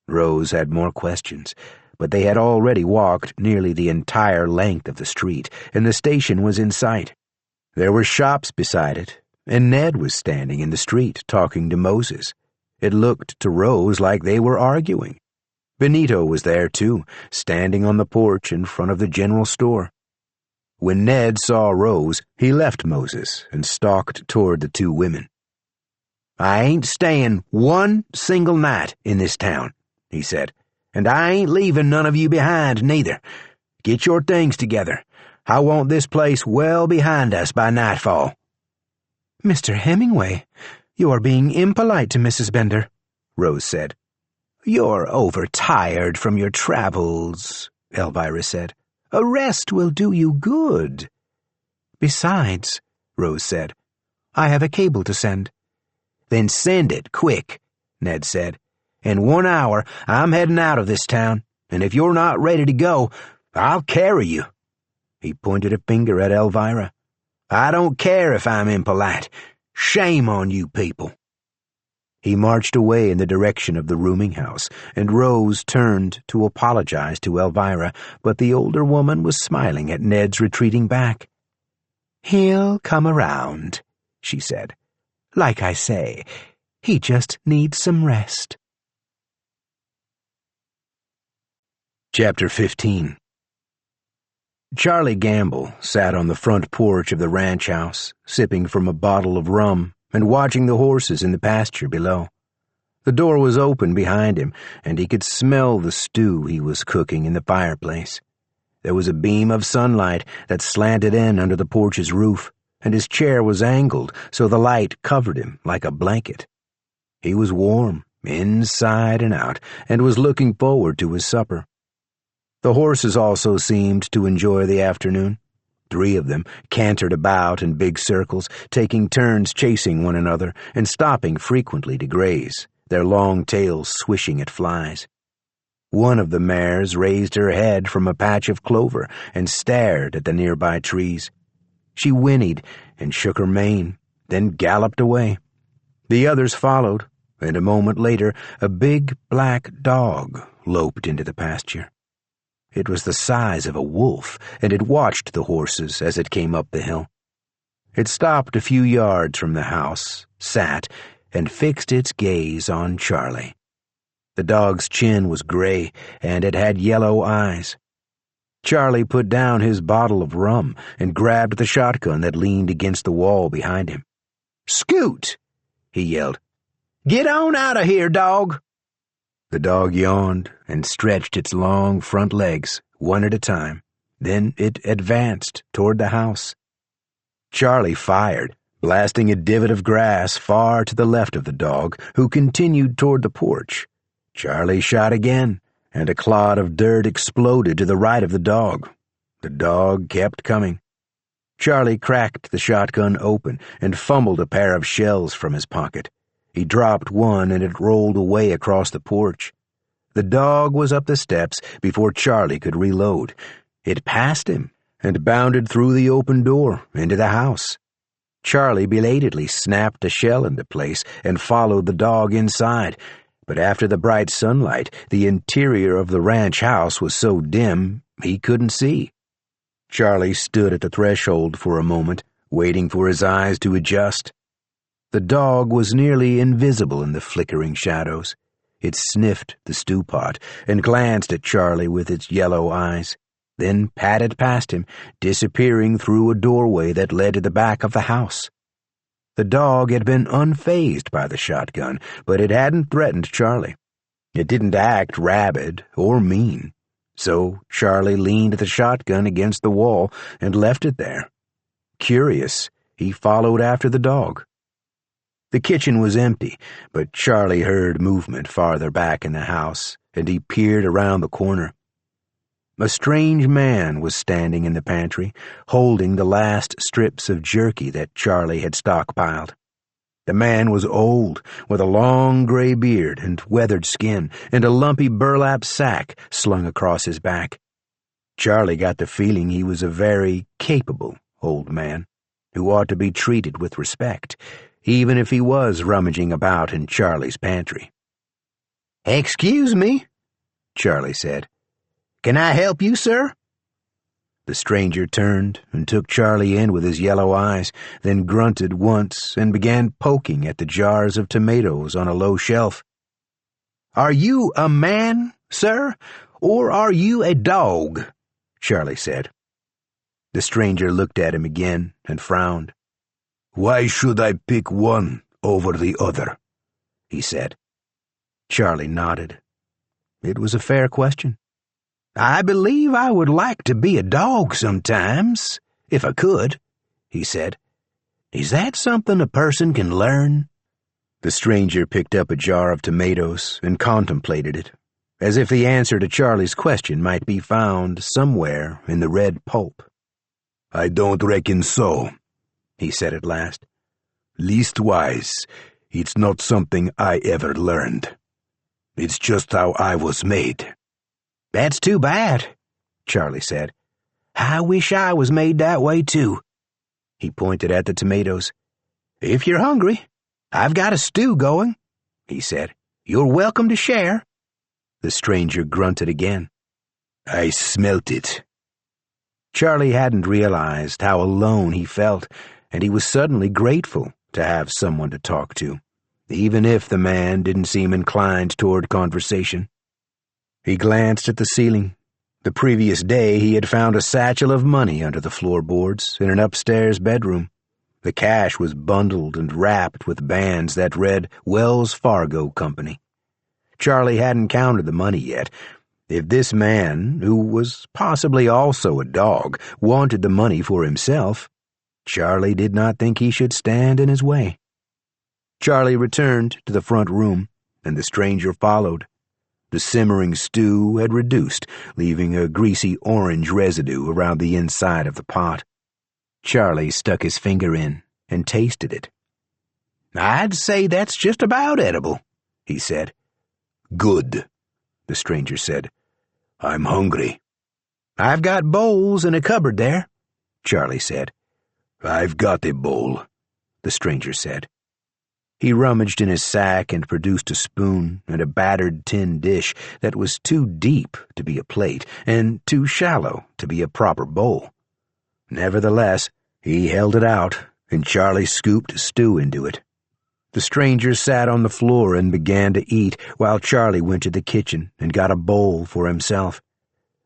Speaker 5: Rose had more questions, but they had already walked nearly the entire length of the street, and the station was in sight. There were shops beside it, and Ned was standing in the street talking to Moses. It looked to Rose like they were arguing. Benito was there too, standing on the porch in front of the general store. When Ned saw Rose, he left Moses and stalked toward the 2 women. "I ain't staying 1 single night in this town," he said, "and I ain't leaving none of you behind, neither. Get your things together. I want this place well behind us by nightfall." "Mr. Hemingway, you are being impolite to Mrs. Bender," Rose said. "You're overtired from your travels," Elvira said. "A rest will do you good." "Besides," Rose said, "I have a cable to send." "Then send it, quick," Ned said. "In 1 hour, I'm heading out of this town, and if you're not ready to go, I'll carry you." He pointed a finger at Elvira. "I don't care if I'm impolite. Shame on you people." He marched away in the direction of the rooming house, and Rose turned to apologize to Elvira, but the older woman was smiling at Ned's retreating back. "He'll come around," she said. "Like I say, he just needs some rest." Chapter 15. Charlie Gamble sat on the front porch of the ranch house, sipping from a bottle of rum and watching the horses in the pasture below. The door was open behind him, and he could smell the stew he was cooking in the fireplace. There was a beam of sunlight that slanted in under the porch's roof, and his chair was angled so the light covered him like a blanket. He was warm, inside and out, and was looking forward to his supper. The horses also seemed to enjoy the afternoon. 3 of them cantered about in big circles, taking turns chasing one another and stopping frequently to graze, their long tails swishing at flies. One of the mares raised her head from a patch of clover and stared at the nearby trees. She whinnied and shook her mane, then galloped away. The others followed, and a moment later a big black dog loped into the pasture. It was the size of a wolf, and it watched the horses as it came up the hill. It stopped a few yards from the house, sat, and fixed its gaze on Charlie. The dog's chin was gray, and it had yellow eyes. Charlie put down his bottle of rum and grabbed the shotgun that leaned against the wall behind him. "Scoot!" he yelled. "Get on out of here, dog!" The dog yawned and stretched its long front legs, one at a time. Then it advanced toward the house. Charlie fired, blasting a divot of grass far to the left of the dog, who continued toward the porch. Charlie shot again, and a clod of dirt exploded to the right of the dog. The dog kept coming. Charlie cracked the shotgun open and fumbled a pair of shells from his pocket. He dropped one, and it rolled away across the porch.
Speaker 1: The dog was up the steps before Charlie could reload. It passed him and bounded through the open door into the house. Charlie belatedly snapped a shell into place and followed the dog inside, but after the bright sunlight, the interior of the ranch house was so dim he couldn't see. Charlie stood at the threshold for a moment, waiting for his eyes to adjust. The dog was nearly invisible in the flickering shadows. It sniffed the stew pot and glanced at Charlie with its yellow eyes, then padded past him, disappearing through a doorway that led to the back of the house. The dog had been unfazed by the shotgun, but it hadn't threatened Charlie. It didn't act rabid or mean, so Charlie leaned the shotgun against the wall and left it there. Curious, he followed after the dog. The kitchen was empty, but Charlie heard movement farther back in the house, and he peered around the corner. A strange man was standing in the pantry, holding the last strips of jerky that Charlie had stockpiled. The man was old, with a long gray beard and weathered skin, and a lumpy burlap sack slung across his back. Charlie got the feeling he was a very capable old man, who ought to be treated with respect, even if he was rummaging about in Charlie's pantry. "Excuse me," Charlie said. "Can I help you, sir?" The stranger turned and took Charlie in with his yellow eyes, then grunted once and began poking at the jars of tomatoes on a low shelf. "Are you a man, sir, or are you a dog?" Charlie said. The stranger looked at him again and frowned. "Why should I pick one over the other?" he said. Charlie nodded. It was a fair question. "I believe I would like to be a dog sometimes, if I could," he said. "Is that something a person can learn?" The stranger picked up a jar of tomatoes and contemplated it, as if the answer to Charlie's question might be found somewhere in the red pulp. "I don't reckon so," he said at last. "Leastwise, it's not something I ever learned. It's just how I was made." "That's too bad," Charlie said. "I wish I was made that way, too." He pointed at the tomatoes. "If you're hungry, I've got a stew going," he said. "You're welcome to share." The stranger grunted again. "I smelt it." Charlie hadn't realized how alone he felt, and he was suddenly grateful to have someone to talk to, even if the man didn't seem inclined toward conversation. He glanced at the ceiling. The previous day he had found a satchel of money under the floorboards in an upstairs bedroom. The cash was bundled and wrapped with bands that read Wells Fargo Company. Charlie hadn't counted the money yet. If this man, who was possibly also a dog, wanted the money for himself, Charlie did not think he should stand in his way. Charlie returned to the front room, and the stranger followed. The simmering stew had reduced, leaving a greasy orange residue around the inside of the pot. Charlie stuck his finger in and tasted it. "I'd say that's just about edible," he said. "Good," the stranger said. "I'm hungry." "I've got bowls in a cupboard there," Charlie said. "I've got a bowl," the stranger said. He rummaged in his sack and produced a spoon and a battered tin dish that was too deep to be a plate and too shallow to be a proper bowl. Nevertheless, he held it out, and Charlie scooped stew into it. The stranger sat on the floor and began to eat while Charlie went to the kitchen and got a bowl for himself.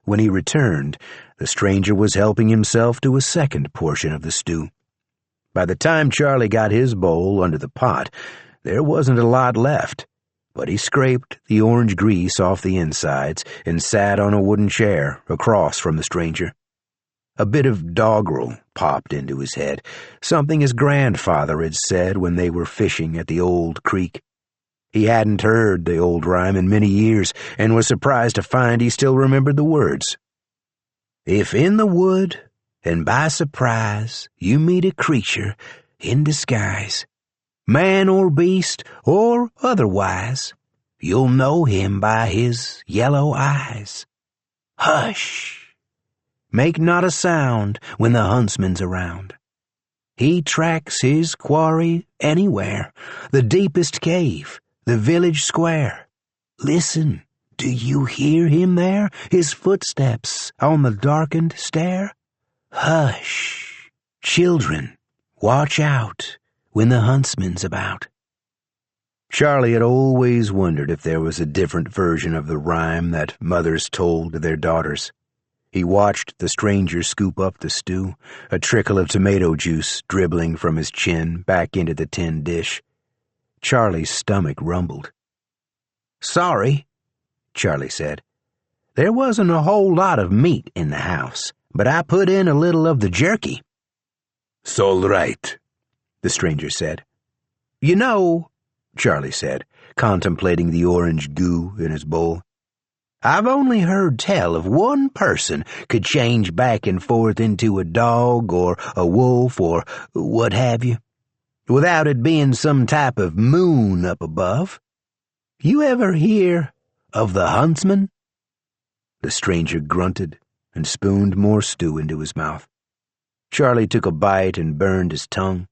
Speaker 1: When he returned, the stranger was helping himself to a second portion of the stew. By the time Charlie got his bowl under the pot, there wasn't a lot left, but he scraped the orange grease off the insides and sat on a wooden chair across from the stranger. A bit of doggerel popped into his head, something his grandfather had said when they were fishing at the old creek. He hadn't heard the old rhyme in many years and was surprised to find he still remembered the words. "If in the wood and by surprise you meet a creature in disguise, man or beast or otherwise,
Speaker 2: You'll know him by his yellow eyes. Hush! Make not a sound when the huntsman's around. He tracks his quarry anywhere, the deepest cave, the village square. Listen, do you hear him there, his footsteps on the darkened stair? Hush! Children, watch out when the huntsman's about.
Speaker 1: Charlie had always wondered if there was a different version of the rhyme that mothers told to their daughters. He watched the stranger scoop up the stew, a trickle of tomato juice dribbling from his chin back into the tin dish. Charlie's stomach rumbled.
Speaker 2: Sorry, Charlie said. There wasn't a whole lot of meat in the house, but I put in a little of the jerky.
Speaker 3: "'S all right,"
Speaker 1: the stranger said.
Speaker 2: You know,
Speaker 1: Charlie said, contemplating the orange goo in his bowl,
Speaker 2: I've only heard tell of one person could change back and forth into a dog or a wolf or what have you, without it being some type of moon up above. You ever hear of the huntsman?
Speaker 1: The stranger grunted and spooned more stew into his mouth. Charlie took a bite and burned his tongue.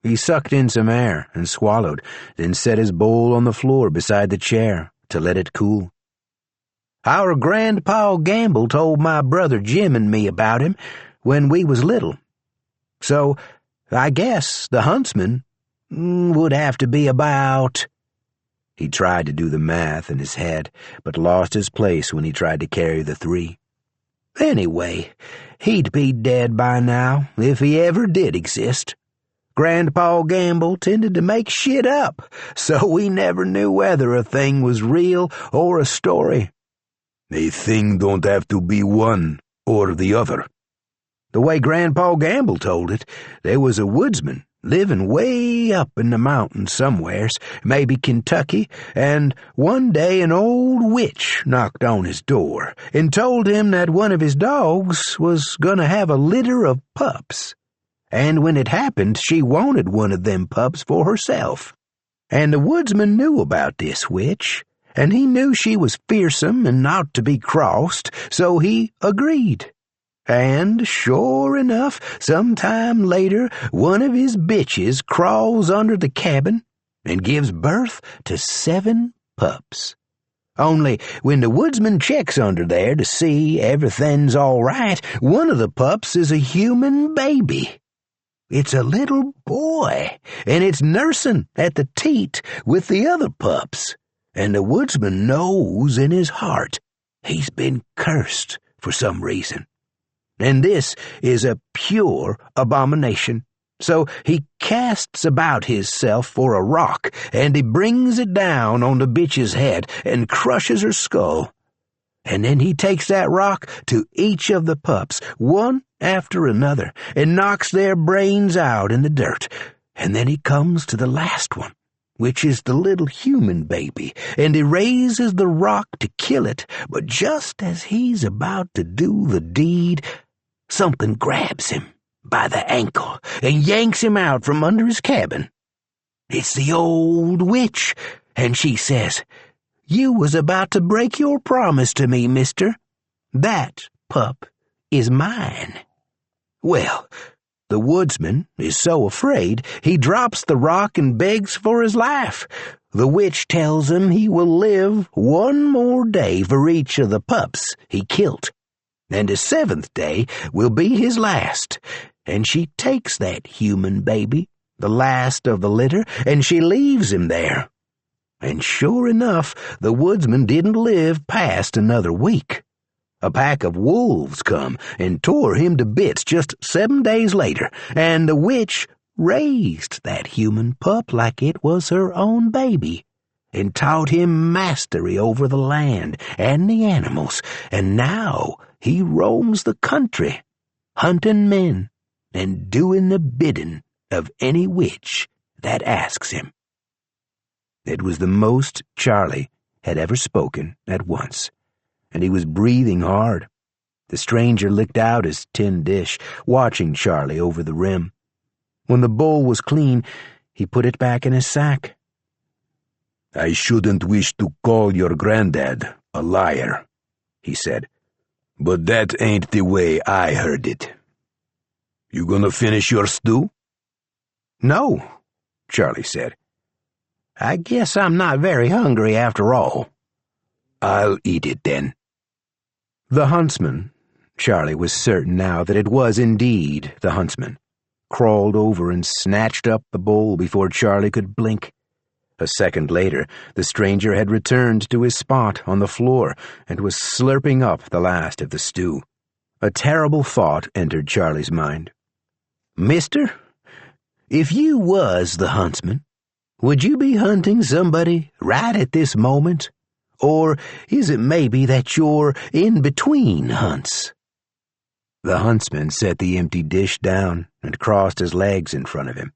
Speaker 1: He sucked in some air and swallowed, then set his bowl on the floor beside the chair to let it cool.
Speaker 2: Our grandpa Gamble told my brother Jim and me about him when we was little. So I guess the huntsman would have to be about...
Speaker 1: He tried to do the math in his head, but lost his place when he tried to carry the 3.
Speaker 2: Anyway, he'd be dead by now if he ever did exist. Grandpa Gamble tended to make shit up, so we never knew whether a thing was real or a story.
Speaker 3: "A thing don't have to be one or the other."
Speaker 2: The way Grandpa Gamble told it, there was a woodsman living way up in the mountains somewheres, maybe Kentucky, and one day an old witch knocked on his door and told him that one of his dogs was gonna have a litter of pups. And when it happened, she wanted one of them pups for herself. And the woodsman knew about this witch, and he knew she was fearsome and not to be crossed, so he agreed. And sure enough, some time later, one of his bitches crawls under the cabin and gives birth to 7 pups. Only when the woodsman checks under there to see everything's all right, one of the pups is a human baby. It's a little boy, and it's nursing at the teat with the other pups. And the woodsman knows in his heart he's been cursed for some reason. And this is a pure abomination. So he casts about hisself for a rock, and he brings it down on the bitch's head and crushes her skull. And then he takes that rock to each of the pups, one after another, and knocks their brains out in the dirt. And then he comes to the last one, which is the little human baby, and he raises the rock to kill it, but just as he's about to do the deed, something grabs him by the ankle and yanks him out from under his cabin. It's the old witch, and she says, "You was about to break your promise to me, mister. That pup is mine." Well, the woodsman is so afraid he drops the rock and begs for his life. The witch tells him he will live one more day for each of the pups he killed, and the 7th day will be his last. And she takes that human baby, the last of the litter, and she leaves him there. And sure enough, the woodsman didn't live past another week. A pack of wolves come and tore him to bits just 7 days later, and the witch raised that human pup like it was her own baby, and taught him mastery over the land and the animals, and now he roams the country, hunting men and doing the bidding of any witch that asks him. It was the most Charlie had ever spoken at once, and he was breathing hard. The stranger licked out his tin dish, watching Charlie over the rim. When the bowl was clean, he put it back in his sack.
Speaker 3: I shouldn't wish to call your granddad a liar, he said, but that ain't the way I heard it. You gonna finish your stew?
Speaker 2: No, Charlie said. I guess I'm not very hungry after all.
Speaker 3: I'll eat it then.
Speaker 1: The huntsman, Charlie was certain now that it was indeed the huntsman, crawled over and snatched up the bowl before Charlie could blink. A second later, the stranger had returned to his spot on the floor and was slurping up the last of the stew. A terrible thought entered Charlie's mind.
Speaker 2: Mister, if you was the huntsman, would you be hunting somebody right at this moment? Or is it maybe that you're in between hunts?
Speaker 1: The huntsman set the empty dish down and crossed his legs in front of him.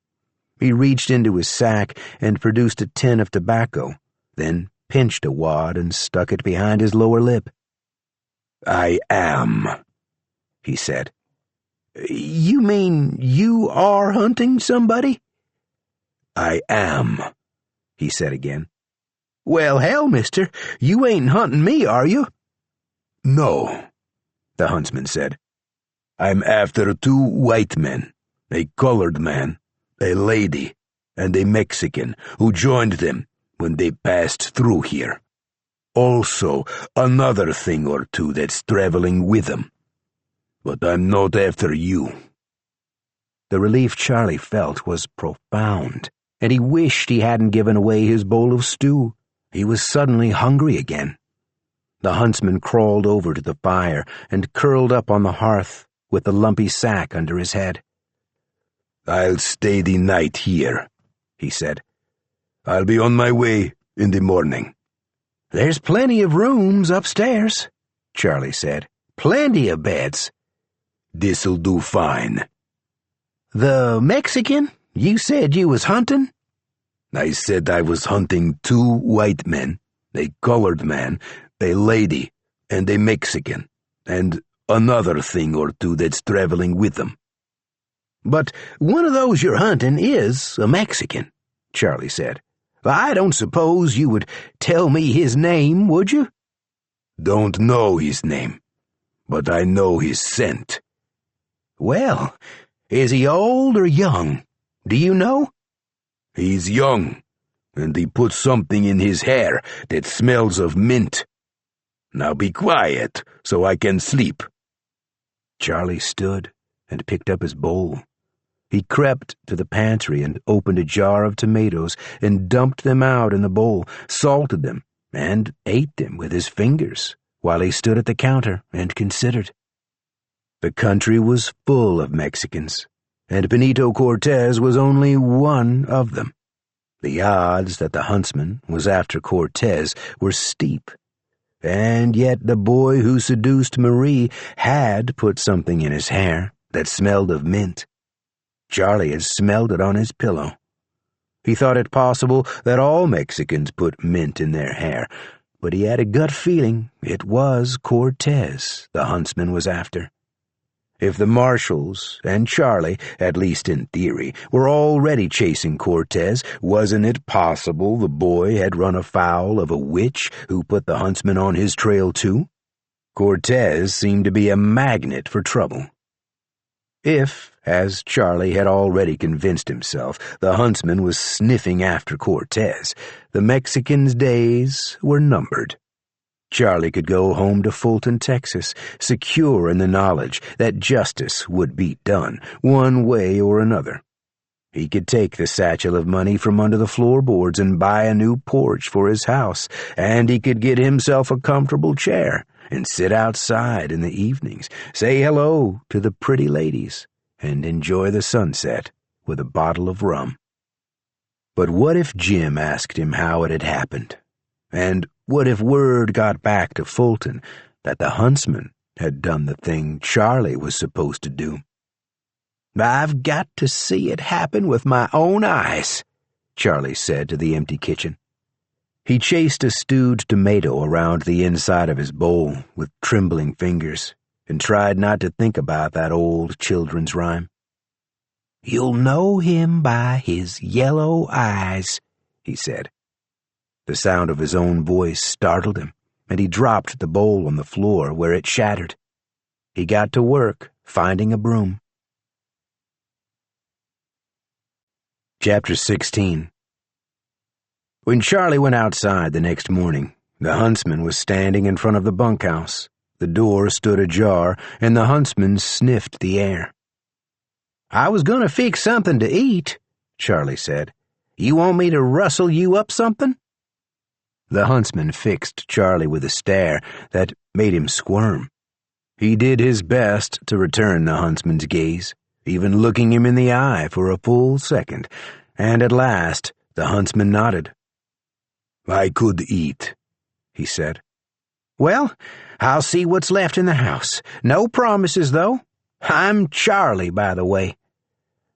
Speaker 1: He reached into his sack and produced a tin of tobacco, then pinched a wad and stuck it behind his lower lip.
Speaker 3: I am, he said.
Speaker 2: You mean you are hunting somebody?
Speaker 3: I am, he said again.
Speaker 2: Well, hell, mister, you ain't hunting me, are you?
Speaker 3: No, the huntsman said. I'm after 2 white men, a colored man, a lady, and a Mexican who joined them when they passed through here. Also, another thing or two that's traveling with them. But I'm not after you.
Speaker 1: The relief Charlie felt was profound, and he wished he hadn't given away his bowl of stew. He was suddenly hungry again. The huntsman crawled over to the fire and curled up on the hearth with the lumpy sack under his head.
Speaker 3: I'll stay the night here, he said. I'll be on my way in the morning.
Speaker 2: There's plenty of rooms upstairs, Charlie said. Plenty of beds.
Speaker 3: This'll do fine.
Speaker 2: The Mexican you said you was hunting?
Speaker 3: I said I was hunting 2 white men, a colored man, a lady, and a Mexican, and another thing or two that's traveling with them.
Speaker 2: But one of those you're hunting is a Mexican, Charlie said. I don't suppose you would tell me his name, would you?
Speaker 3: Don't know his name, but I know his scent.
Speaker 2: Well, is he old or young? Do you know?
Speaker 3: He's young, and he put something in his hair that smells of mint. Now be quiet so I can sleep.
Speaker 1: Charlie stood and picked up his bowl. He crept to the pantry and opened a jar of tomatoes and dumped them out in the bowl, salted them, and ate them with his fingers while he stood at the counter and considered. The country was full of Mexicans, and Benito Cortez was only one of them. The odds that the huntsman was after Cortez were steep, and yet the boy who seduced Marie had put something in his hair that smelled of mint. Charlie had smelled it on his pillow. He thought it possible that all Mexicans put mint in their hair, but he had a gut feeling it was Cortez the huntsman was after. If the marshals and Charlie, at least in theory, were already chasing Cortez, wasn't it possible the boy had run afoul of a witch who put the huntsman on his trail too? Cortez seemed to be a magnet for trouble. If, as Charlie had already convinced himself, the huntsman was sniffing after Cortez, the Mexican's days were numbered. Charlie could go home to Fulton, Texas, secure in the knowledge that justice would be done, one way or another. He could take the satchel of money from under the floorboards and buy a new porch for his house, and he could get himself a comfortable chair and sit outside in the evenings, say hello to the pretty ladies, and enjoy the sunset with a bottle of rum. But what if Jim asked him how it had happened? And what if word got back to Fulton that the huntsman had done the thing Charlie was supposed to do?
Speaker 2: I've got to see it happen with my own eyes, Charlie said to the empty kitchen.
Speaker 1: He chased a stewed tomato around the inside of his bowl with trembling fingers and tried not to think about that old children's rhyme.
Speaker 2: You'll know him by his yellow eyes, he said.
Speaker 1: The sound of his own voice startled him, and he dropped the bowl on the floor where it shattered. He got to work, finding a broom. Chapter 16. When Charlie went outside the next morning, the huntsman was standing in front of the bunkhouse. The door stood ajar, and the huntsman sniffed the air. "I was going to fix something to eat," Charlie said. "You want me to rustle you up something?" The huntsman fixed Charlie with a stare that made him squirm. He did his best to return the huntsman's gaze, even looking him in the eye for a full second, and at last the huntsman nodded.
Speaker 3: "I could eat," he said.
Speaker 1: "Well, I'll see what's left in the house. No promises, though. I'm Charlie, by the way."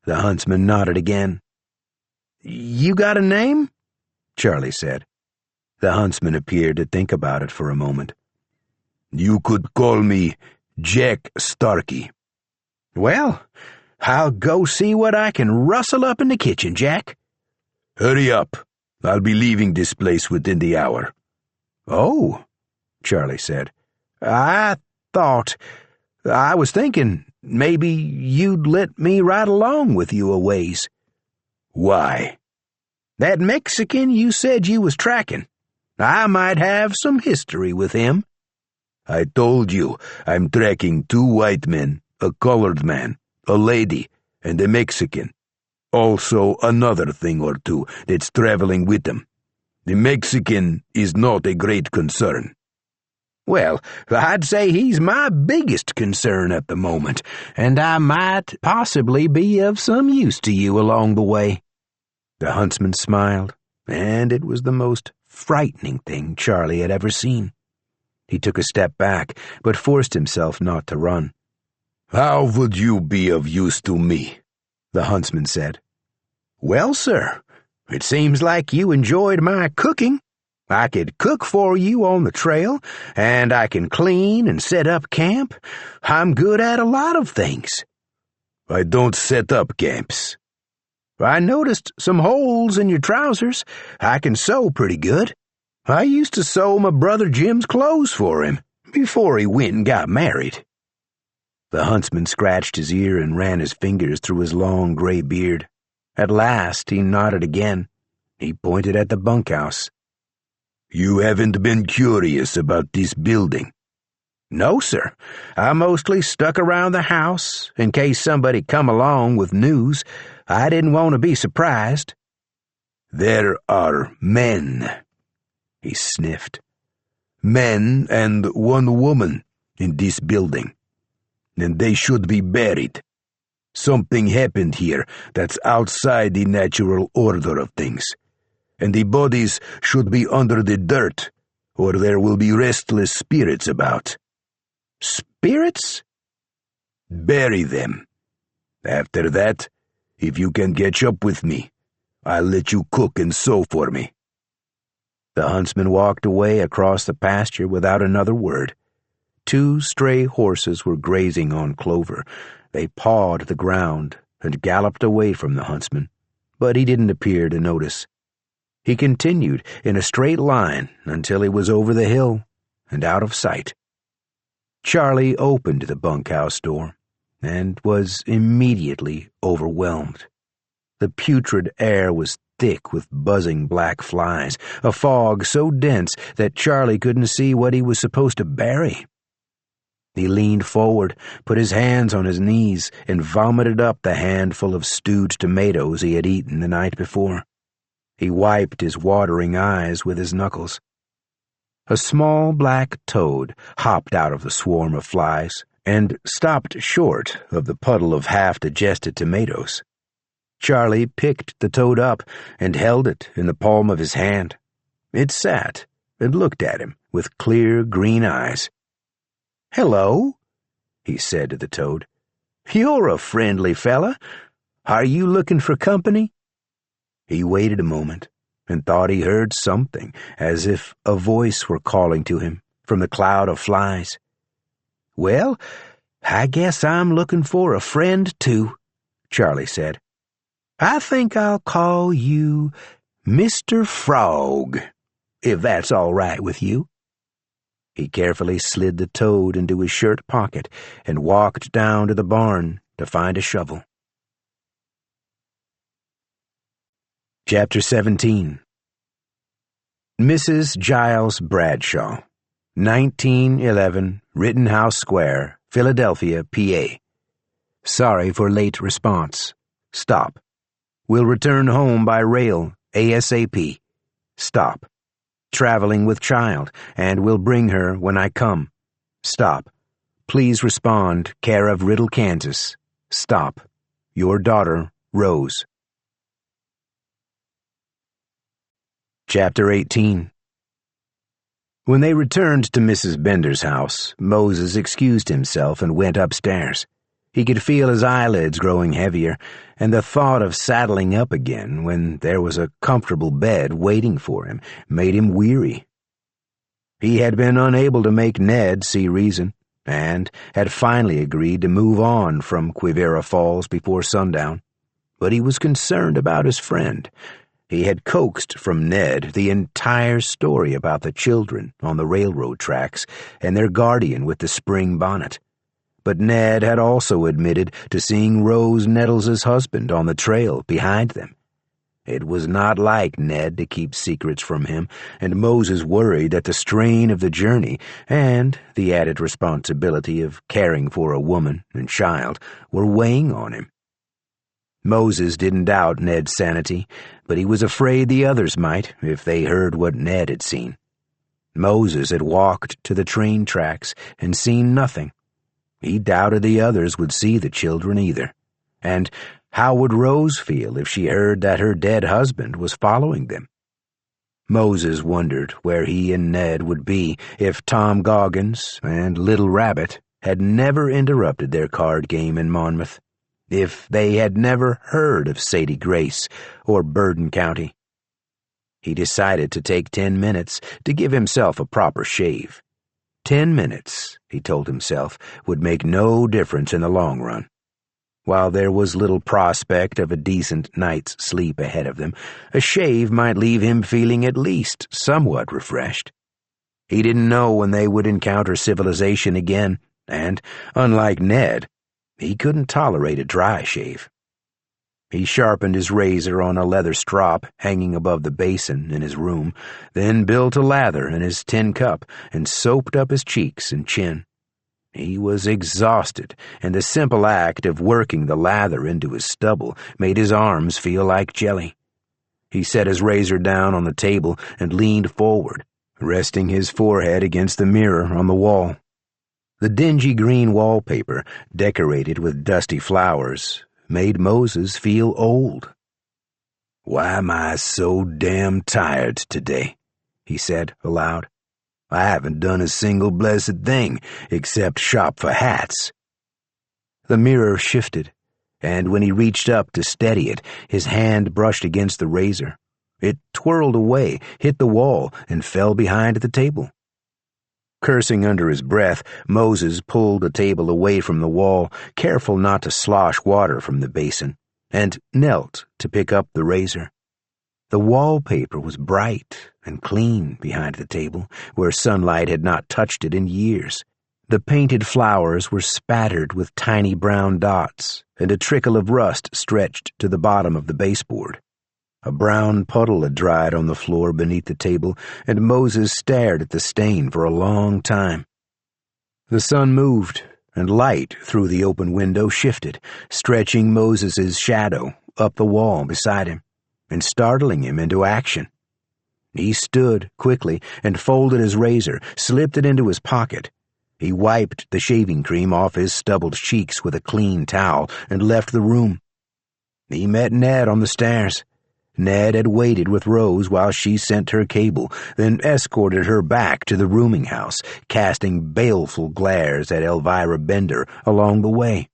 Speaker 1: The huntsman nodded again. "You got a name?" Charlie said. The huntsman appeared to think about it for a moment.
Speaker 3: "You could call me Jack Starkey."
Speaker 1: "Well, I'll go see what I can rustle up in the kitchen, Jack."
Speaker 3: "Hurry up. I'll be leaving this place within the hour."
Speaker 1: "Oh," Charlie said. I was thinking maybe you'd let me ride along with you a ways."
Speaker 3: "Why?"
Speaker 1: "That Mexican you said you was tracking. I might have some history with him."
Speaker 3: "I told you I'm tracking 2 white men, a colored man, a lady, and a Mexican. Also another thing or two that's traveling with them. The Mexican is not a great concern."
Speaker 1: "Well, I'd say he's my biggest concern at the moment, and I might possibly be of some use to you along the way." The huntsman smiled, and it was the most frightening thing Charlie had ever seen. He took a step back, but forced himself not to run.
Speaker 3: "How would you be of use to me?"
Speaker 1: the huntsman said. "Well, sir, it seems like you enjoyed my cooking. I could cook for you on the trail, and I can clean and set up camp. I'm good at a lot of things."
Speaker 3: "I don't set up camps."
Speaker 1: "I noticed some holes in your trousers. I can sew pretty good. I used to sew my brother Jim's clothes for him before he went and got married." The huntsman scratched his ear and ran his fingers through his long gray beard. At last he nodded again. He pointed at the bunkhouse.
Speaker 3: "You haven't been curious about this building?"
Speaker 1: "No, sir. I mostly stuck around the house in case somebody come along with news. I didn't want to be surprised."
Speaker 3: "There are men," he sniffed. "Men and 1 woman in this building. And they should be buried. Something happened here that's outside the natural order of things. And the bodies should be under the dirt, or there will be restless spirits about."
Speaker 1: "Spirits?"
Speaker 3: "Bury them. After that, if you can catch up with me, I'll let you cook and sew for me."
Speaker 1: The huntsman walked away across the pasture without another word. 2 stray horses were grazing on clover. They pawed the ground and galloped away from the huntsman, but he didn't appear to notice. He continued in a straight line until he was over the hill and out of sight. Charlie opened the bunkhouse door and was immediately overwhelmed. The putrid air was thick with buzzing black flies, a fog so dense that Charlie couldn't see what he was supposed to bury. He leaned forward, put his hands on his knees, and vomited up the handful of stewed tomatoes he had eaten the night before. He wiped his watering eyes with his knuckles. A small black toad hopped out of the swarm of flies and stopped short of the puddle of half-digested tomatoes. Charlie picked the toad up and held it in the palm of his hand. It sat and looked at him with clear green eyes. "Hello," he said to the toad. "You're a friendly fella. Are you looking for company?" He waited a moment and thought he heard something, as if a voice were calling to him from the cloud of flies. "Well, I guess I'm looking for a friend, too," Charlie said. "I think I'll call you Mr. Frog."
Speaker 2: if that's all right with you."
Speaker 1: He carefully slid the toad into his shirt pocket and walked down to the barn to find a shovel. Chapter 17. Mrs. Giles Bradshaw, 1911 Rittenhouse Square, Philadelphia, PA. Sorry for late response. Stop. Will return home by rail, ASAP. Stop. Traveling with child, and will bring her when I come. Stop. Please respond, care of Riddle, Kansas. Stop. Your daughter, Rose. Chapter 18. When they returned to Mrs. Bender's house, Moses excused himself and went upstairs. He could feel his eyelids growing heavier, and the thought of saddling up again when there was a comfortable bed waiting for him made him weary. He had been unable to make Ned see reason, and had finally agreed to move on from Quivira Falls before sundown. But he was concerned about his friend. He had coaxed from Ned the entire story about the children on the railroad tracks and their guardian with the spring bonnet. But Ned had also admitted to seeing Rose Nettles' husband on the trail behind them. It was not like Ned to keep secrets from him, and Moses worried that the strain of the journey and the added responsibility of caring for a woman and child were weighing on him. Moses didn't doubt Ned's sanity, but he was afraid the others might if they heard what Ned had seen. Moses had walked to the train tracks and seen nothing. He doubted the others would see the children either. And how would Rose feel if she heard that her dead husband was following them? Moses wondered where he and Ned would be if Tom Goggins and Little Rabbit had never interrupted their card game in Monmouth, if they had never heard of Sadie Grace or Burden County. He decided to take 10 minutes to give himself a proper shave. 10 minutes, he told himself, would make no difference in the long run. While there was little prospect of a decent night's sleep ahead of them, a shave might leave him feeling at least somewhat refreshed. He didn't know when they would encounter civilization again, and, unlike Ned, he couldn't tolerate a dry shave. He sharpened his razor on a leather strop hanging above the basin in his room, then built a lather in his tin cup and soaped up his cheeks and chin. He was exhausted, and the simple act of working the lather into his stubble made his arms feel like jelly. He set his razor down on the table and leaned forward, resting his forehead against the mirror on the wall. The dingy green wallpaper, decorated with dusty flowers, made Moses feel old. "Why am I so damn tired today?" he said aloud. "I haven't done a single blessed thing except shop for hats." The mirror shifted, and when he reached up to steady it, his hand brushed against the razor. It twirled away, hit the wall, and fell behind the table. Cursing under his breath, Moses pulled the table away from the wall, careful not to slosh water from the basin, and knelt to pick up the razor. The wallpaper was bright and clean behind the table, where sunlight had not touched it in years. The painted flowers were spattered with tiny brown dots, and a trickle of rust stretched to the bottom of the baseboard. A brown puddle had dried on the floor beneath the table, and Moses stared at the stain for a long time. The sun moved, and light through the open window shifted, stretching Moses's shadow up the wall beside him, and startling him into action. He stood quickly and folded his razor, slipped it into his pocket. He wiped the shaving cream off his stubbled cheeks with a clean towel and left the room. He met Ned on the stairs. Ned had waited with Rose while she sent her cable, then escorted her back to the rooming house, casting baleful glares at Elvira Bender along the way.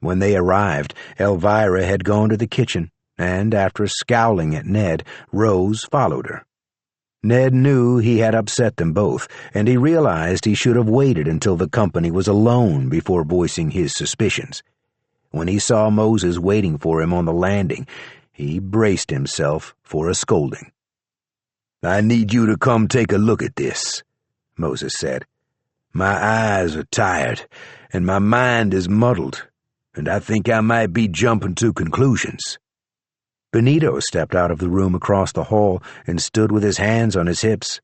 Speaker 1: When they arrived, Elvira had gone to the kitchen, and after scowling at Ned, Rose followed her. Ned knew he had upset them both, and he realized he should have waited until the company was alone before voicing his suspicions. When he saw Moses waiting for him on the landing, he braced himself for a scolding.
Speaker 3: "I need you to come take a look at this," Moses said. "My eyes are tired, and my mind is muddled, and I think I might be jumping to conclusions."
Speaker 1: Benito stepped out of the room across the hall and stood with his hands on his hips.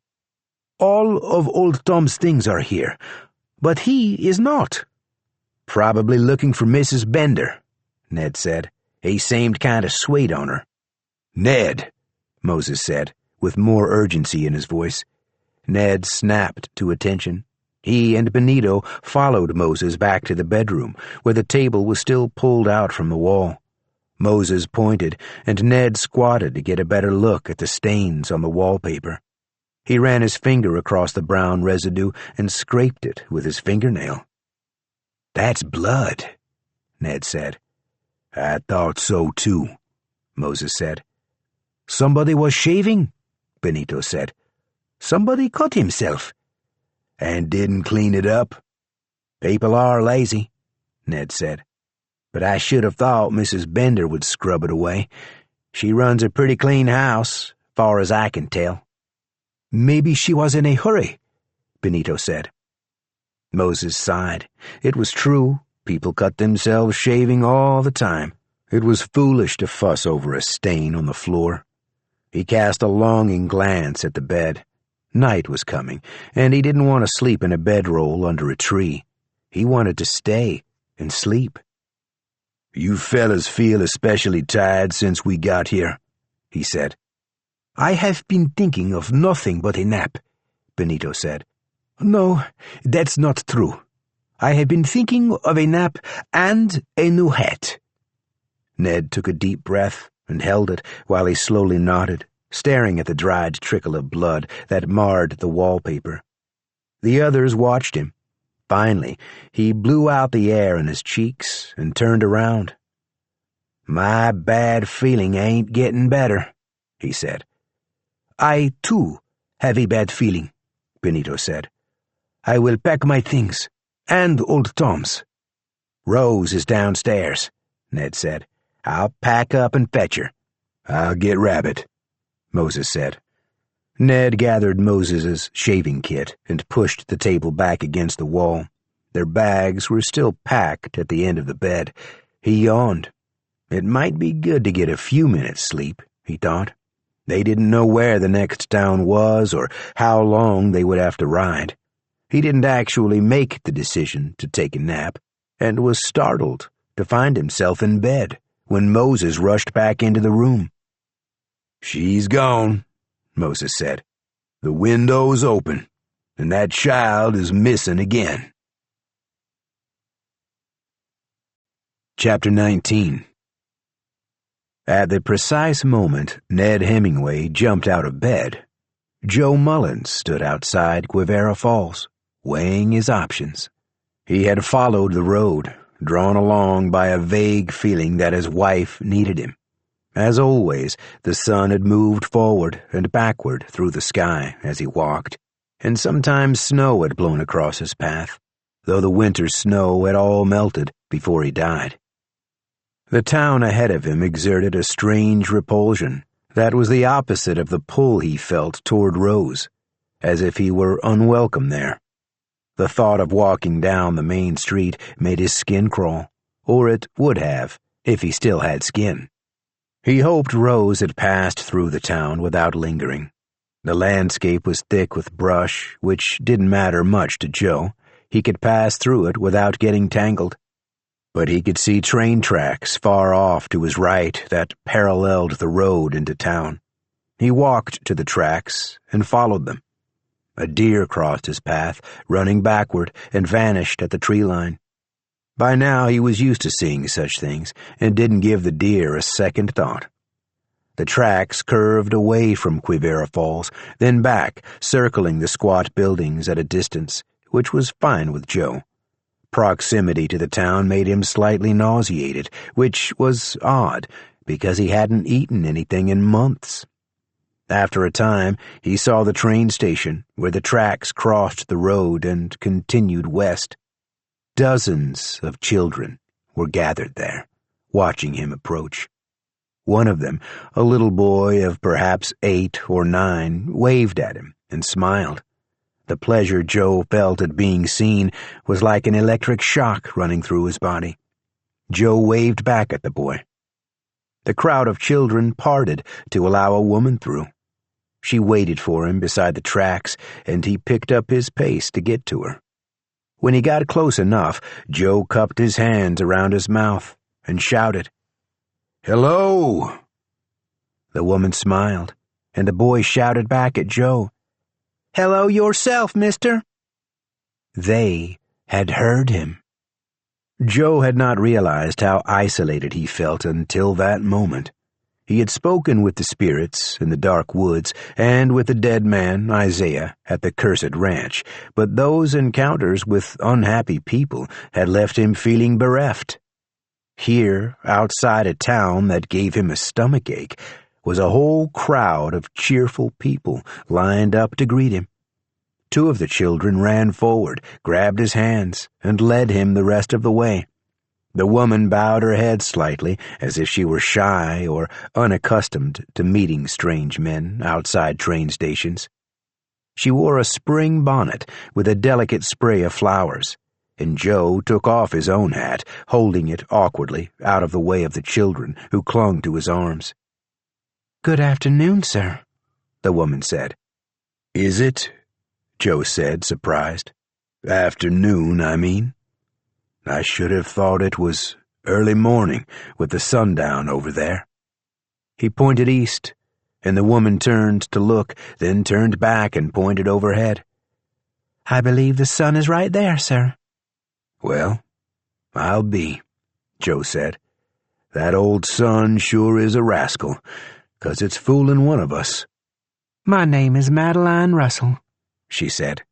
Speaker 2: "All of old Tom's things are here, but he is not."
Speaker 1: "Probably looking for Mrs. Bender," Ned said. "He seemed kind of sweet on her."
Speaker 3: "Ned,"
Speaker 1: Moses said, with more urgency in his voice. Ned snapped to attention. He and Benito followed Moses back to the bedroom, where the table was still pulled out from the wall. Moses pointed, and Ned squatted to get a better look at the stains on the wallpaper. He ran his finger across the brown residue and scraped it with his fingernail.
Speaker 2: "That's blood," Ned said.
Speaker 3: "I thought so too,"
Speaker 1: Moses said.
Speaker 2: "Somebody was shaving," Benito said. "Somebody cut himself."
Speaker 3: "And didn't clean it up?"
Speaker 1: "People are lazy," Ned said. "But I should have thought Mrs. Bender would scrub it away. She runs a pretty clean house, far as I can tell."
Speaker 2: "Maybe she was in a hurry," Benito said.
Speaker 1: Moses sighed. It was true. People cut themselves shaving all the time. It was foolish to fuss over a stain on the floor. He cast a longing glance at the bed. Night was coming, and he didn't want to sleep in a bedroll under a tree. He wanted to stay and sleep.
Speaker 3: "You fellas feel especially tired since we got here," he said.
Speaker 2: "I have been thinking of nothing but a nap," Benito said. "No, that's not true. I have been thinking of a nap and a new hat."
Speaker 1: Ned took a deep breath and held it while he slowly nodded, staring at the dried trickle of blood that marred the wallpaper. The others watched him. Finally, he blew out the air in his cheeks and turned around. "My bad feeling ain't getting better," he said.
Speaker 2: "I, too, have a bad feeling," Benito said. "I will pack my things, and old Tom's."
Speaker 1: "Rose is downstairs," Ned said. "I'll pack up and fetch her."
Speaker 3: "I'll get Rabbit,"
Speaker 1: Moses said. Ned gathered Moses's shaving kit and pushed the table back against the wall. Their bags were still packed at the end of the bed. He yawned. It might be good to get a few minutes' sleep, he thought. They didn't know where the next town was or how long they would have to ride. He didn't actually make the decision to take a nap, and was startled to find himself in bed when Moses rushed back into the room.
Speaker 3: "She's gone," Moses said. "The window's open, and that child is missing again."
Speaker 1: Chapter 19. At the precise moment Ned Hemingway jumped out of bed, Joe Mullins stood outside Quivira Falls, weighing his options. He had followed the road, drawn along by a vague feeling that his wife needed him. As always, the sun had moved forward and backward through the sky as he walked, and sometimes snow had blown across his path, though the winter snow had all melted before he died. The town ahead of him exerted a strange repulsion that was the opposite of the pull he felt toward Rose, as if he were unwelcome there. The thought of walking down the main street made his skin crawl, or it would have if he still had skin. He hoped Rose had passed through the town without lingering. The landscape was thick with brush, which didn't matter much to Joe. He could pass through it without getting tangled. But he could see train tracks far off to his right that paralleled the road into town. He walked to the tracks and followed them. A deer crossed his path, running backward, and vanished at the tree line. By now he was used to seeing such things and didn't give the deer a second thought. The tracks curved away from Quivira Falls, then back, circling the squat buildings at a distance, which was fine with Joe. Proximity to the town made him slightly nauseated, which was odd, because he hadn't eaten anything in months. After a time, he saw the train station, where the tracks crossed the road and continued west. Dozens of children were gathered there, watching him approach. One of them, a little boy of perhaps 8 or 9, waved at him and smiled. The pleasure Joe felt at being seen was like an electric shock running through his body. Joe waved back at the boy. The crowd of children parted to allow a woman through. She waited for him beside the tracks, and he picked up his pace to get to her. When he got close enough, Joe cupped his hands around his mouth and shouted, "Hello!" The woman smiled, and the boy shouted back at Joe, "Hello yourself, mister." They had heard him. Joe had not realized how isolated he felt until that moment. He had spoken with the spirits in the dark woods and with the dead man, Isaiah, at the cursed ranch, but those encounters with unhappy people had left him feeling bereft. Here, outside a town that gave him a stomachache, was a whole crowd of cheerful people lined up to greet him. 2 of the children ran forward, grabbed his hands, and led him the rest of the way. The woman bowed her head slightly, as if she were shy or unaccustomed to meeting strange men outside train stations. She wore a spring bonnet with a delicate spray of flowers, and Joe took off his own hat, holding it awkwardly out of the way of the children who clung to his arms.
Speaker 5: "Good afternoon, sir,"
Speaker 1: the woman said. "Is it?" Joe said, surprised. "Afternoon, I mean. I should have thought it was early morning with the sun down over there." He pointed east, and the woman turned to look, then turned back and pointed overhead.
Speaker 5: "I believe the sun is right there, sir."
Speaker 1: "Well, I'll be," Joe said. "That old sun sure is a rascal, 'cause it's fooling one of us."
Speaker 5: "My name is Madeline Russell,"
Speaker 1: she said.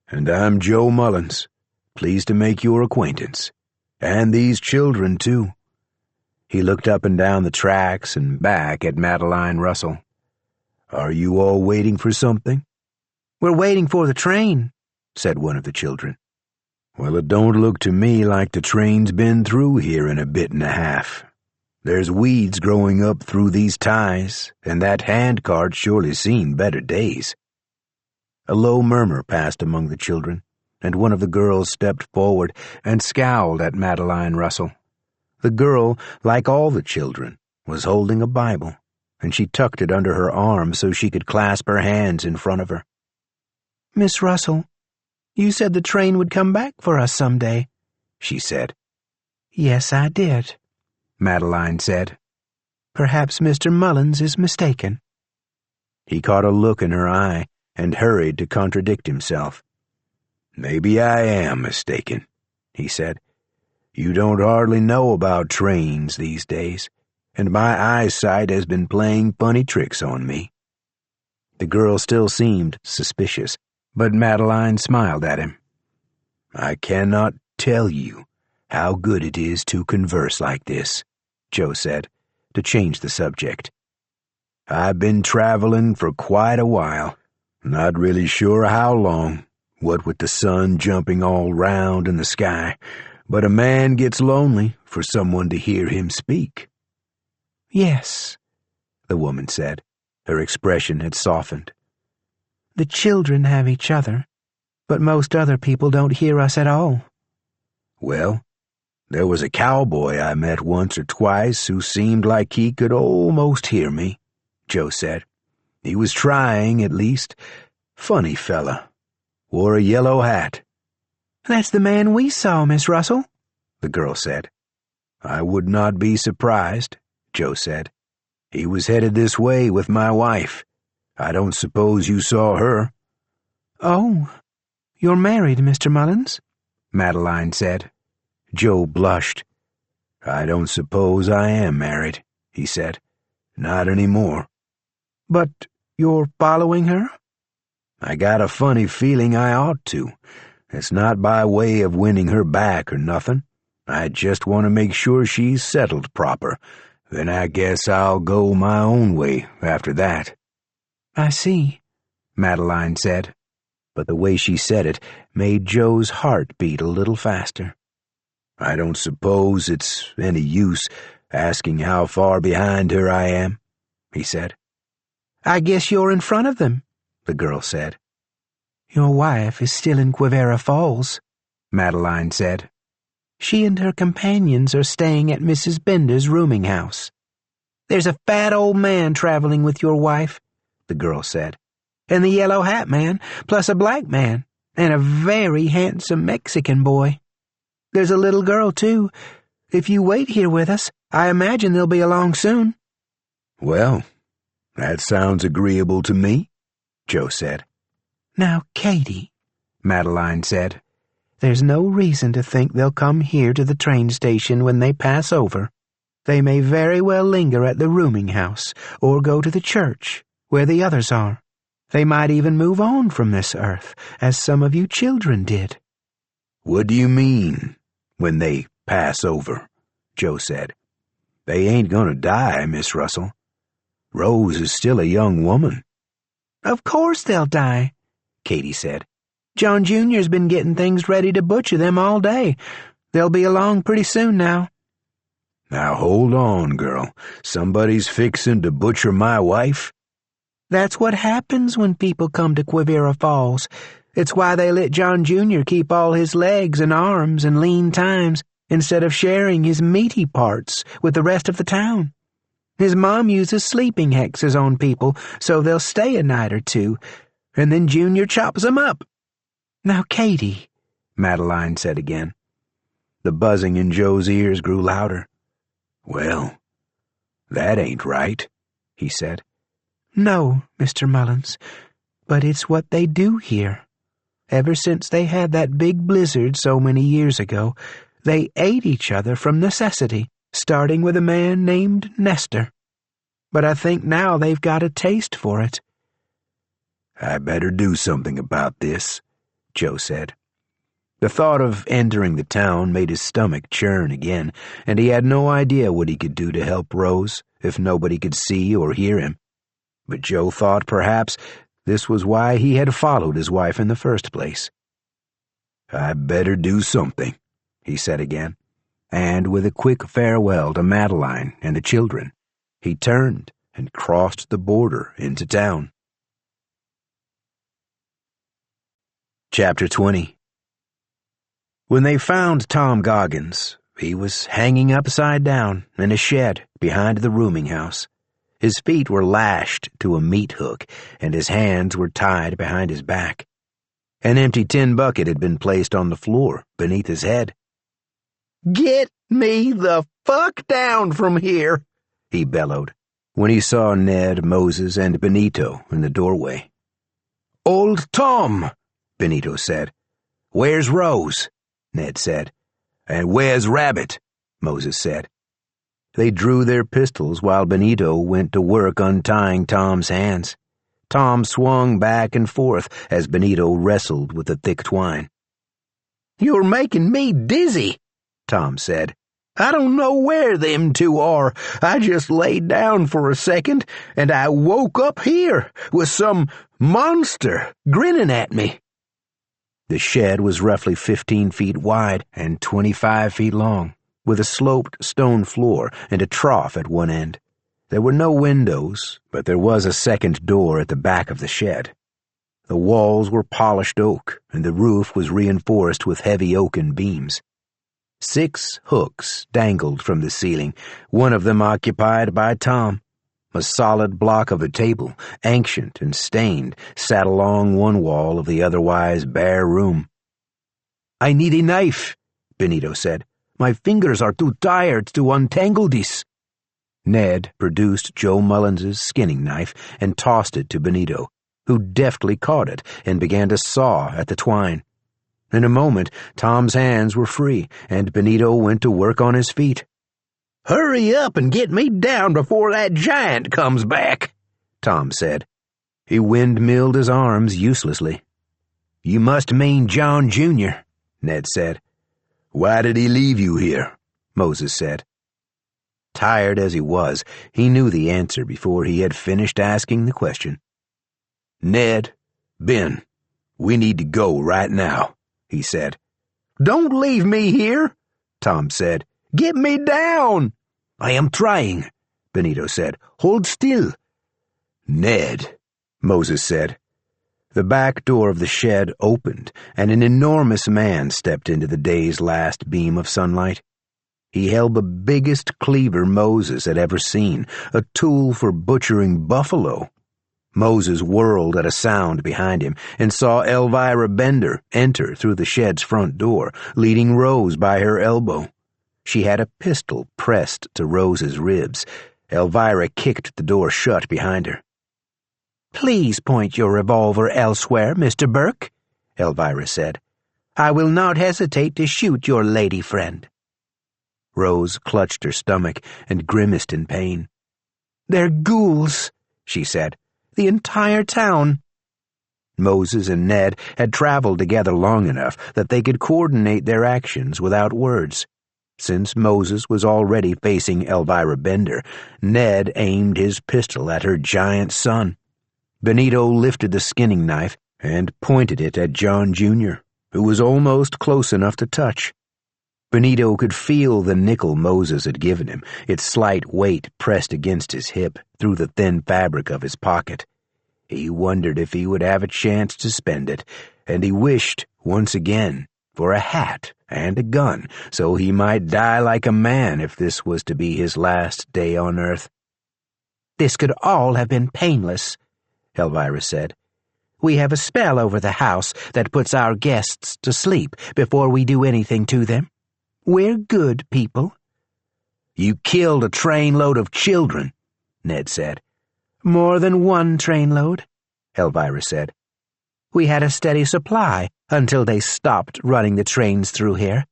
Speaker 1: "And I'm Joe Mullins. Pleased to make your acquaintance. And these children, too." He looked up and down the tracks and back at Madeline Russell. "Are you all waiting for something?"
Speaker 5: "We're waiting for the train,"
Speaker 1: said one of the children. "Well, it don't look to me like the train's been through here in a bit and a half. There's weeds growing up through these ties, and that handcart's surely seen better days." A low murmur passed among the children, and one of the girls stepped forward and scowled at Madeline Russell. The girl, like all the children, was holding a Bible, and she tucked it under her arm so she could clasp her hands in front of her.
Speaker 5: "Miss Russell, you said the train would come back for us someday," she said. "Yes, I did," Madeline said. "Perhaps Mr. Mullins is mistaken."
Speaker 1: He caught a look in her eye and hurried to contradict himself. "Maybe I am mistaken," he said. "You don't hardly know about trains these days, and my eyesight has been playing funny tricks on me." The girl still seemed suspicious, but Madeline smiled at him. "I cannot tell you how good it is to converse like this," Joe said, to change the subject. "I've been traveling for quite a while, not really sure how long, what with the sun jumping all round in the sky, but a man gets lonely for someone to hear him speak."
Speaker 5: "Yes," the woman said. Her expression had softened. "The children have each other, but most other people don't hear us at all."
Speaker 1: "Well, there was a cowboy I met once or twice who seemed like he could almost hear me," Joe said. "He was trying, at least. Funny fella. Wore a yellow hat."
Speaker 5: "That's the man we saw, Miss Russell," the girl said.
Speaker 1: "I would not be surprised," Joe said. "He was headed this way with my wife. I don't suppose you saw her."
Speaker 5: "Oh, you're married, Mr. Mullins?" Madeline said.
Speaker 1: Joe blushed. "I don't suppose I am married," he said. "Not anymore."
Speaker 5: "But you're following her?"
Speaker 1: "I got a funny feeling I ought to. It's not by way of winning her back or nothing. I just want to make sure she's settled proper. Then I guess I'll go my own way after that."
Speaker 5: "I see," Madeline said,
Speaker 1: but the way she said it made Joe's heart beat a little faster. "I don't suppose it's any use, asking how far behind her I am," he said.
Speaker 5: "I guess you're in front of them," the girl said. "Your wife is still in Quivira Falls," Madeline said. "She and her companions are staying at Mrs. Bender's rooming house. There's a fat old man traveling with your wife," the girl said, "and the yellow hat man, plus a black man, and a very handsome Mexican boy. There's a little girl, too. If you wait here with us, I imagine they'll be along soon."
Speaker 1: "Well, that sounds agreeable to me," Joe said.
Speaker 5: "Now, Katie," Madeline said, "there's no reason to think they'll come here to the train station when they pass over. They may very well linger at the rooming house or go to the church, where the others are. They might even move on from this earth, as some of you children did."
Speaker 1: "What do you mean, when they pass over?" Joe said. "They ain't gonna die, Miss Russell. Rose is still a young woman."
Speaker 5: "Of course they'll die," Katie said. "John Jr.'s been getting things ready to butcher them all day. They'll be along pretty soon now."
Speaker 1: "Now hold on, girl. Somebody's fixin' to butcher my wife?"
Speaker 5: "That's what happens when people come to Quivira Falls. It's why they let John Jr. keep all his legs and arms and lean times instead of sharing his meaty parts with the rest of the town. His mom uses sleeping hexes on people so they'll stay a night or two, and then Junior chops them up." "Now, Katie," Madeline said again.
Speaker 1: The buzzing in Joe's ears grew louder. "Well, that ain't right," he said.
Speaker 5: "No, Mr. Mullins, but it's what they do here. Ever since they had that big blizzard so many years ago, they ate each other from necessity, starting with a man named Nestor. But I think now they've got a taste for it."
Speaker 1: "I better do something about this," Joe said. The thought of entering the town made his stomach churn again, and he had no idea what he could do to help Rose if nobody could see or hear him. But Joe thought perhaps this was why he had followed his wife in the first place. "I better do something," he said again, and with a quick farewell to Madeline and the children, he turned and crossed the border into town. Chapter 20. When they found Tom Goggins, he was hanging upside down in a shed behind the rooming house. His feet were lashed to a meat hook, and his hands were tied behind his back. An empty tin bucket had been placed on the floor beneath his head.
Speaker 2: "Get me the fuck down from here," he bellowed,
Speaker 1: when he saw Ned, Moses, and Benito in the doorway.
Speaker 2: "Old Tom,"
Speaker 1: Benito said.
Speaker 2: "Where's Rose?"
Speaker 1: Ned said.
Speaker 2: "And where's Rabbit?"
Speaker 1: Moses said. They drew their pistols while Benito went to work untying Tom's hands. Tom swung back and forth as Benito wrestled with the thick twine.
Speaker 2: "You're making me dizzy," Tom said. "I don't know where them two are. I just laid down for a second, and I woke up here with some monster grinning at me."
Speaker 1: The shed was roughly 15 feet wide and 25 feet long, with a sloped stone floor and a trough at one end. There were no windows, but there was a second door at the back of the shed. The walls were polished oak, and the roof was reinforced with heavy oaken beams. 6 hooks dangled from the ceiling, one of them occupied by Tom. A solid block of a table, ancient and stained, sat along one wall of the otherwise bare room.
Speaker 2: "I need a knife," Benito said. "My fingers are too tired to untangle this."
Speaker 1: Ned produced Joe Mullins's skinning knife and tossed it to Benito, who deftly caught it and began to saw at the twine. In a moment, Tom's hands were free, and Benito went to work on his feet.
Speaker 2: "Hurry up and get me down before that giant comes back," Tom said.
Speaker 1: He windmilled his arms uselessly.
Speaker 2: "You must mean John Jr.,"
Speaker 1: Ned said.
Speaker 3: "Why did he leave you here?"
Speaker 1: Moses said. Tired as he was, he knew the answer before he had finished asking the question.
Speaker 3: "Ned, Ben, we need to go right now," he said.
Speaker 2: "Don't leave me here," Tom said. "Get me down." I am trying, Benito said. Hold still.
Speaker 1: Ned, Moses said. The back door of the shed opened, and an enormous man stepped into the day's last beam of sunlight. He held the biggest cleaver Moses had ever seen, a tool for butchering buffalo. Moses whirled at a sound behind him and saw Elvira Bender enter through the shed's front door, leading Rose by her elbow. She had a pistol pressed to Rose's ribs. Elvira kicked the door shut behind her.
Speaker 5: "Please point your revolver elsewhere, Mr. Burke," Elvira said. "I will not hesitate to shoot your lady friend."
Speaker 1: Rose clutched her stomach and grimaced in pain.
Speaker 5: "They're ghouls," she said. "The entire town."
Speaker 1: Moses and Ned had traveled together long enough that they could coordinate their actions without words. Since Moses was already facing Elvira Bender, Ned aimed his pistol at her giant son. Benito lifted the skinning knife and pointed it at John Jr., who was almost close enough to touch. Benito could feel the nickel Moses had given him, its slight weight pressed against his hip through the thin fabric of his pocket. He wondered if he would have a chance to spend it, and he wished, once again, for a hat and a gun, so he might die like a man if this was to be his last day on earth.
Speaker 5: "This could all have been painless," Elvira said. "We have a spell over the house that puts our guests to sleep before we do anything to them. We're good people."
Speaker 2: You killed a trainload of children, Ned said.
Speaker 5: "More than one trainload," Elvira said. "We had a steady supply until they stopped running the trains through here.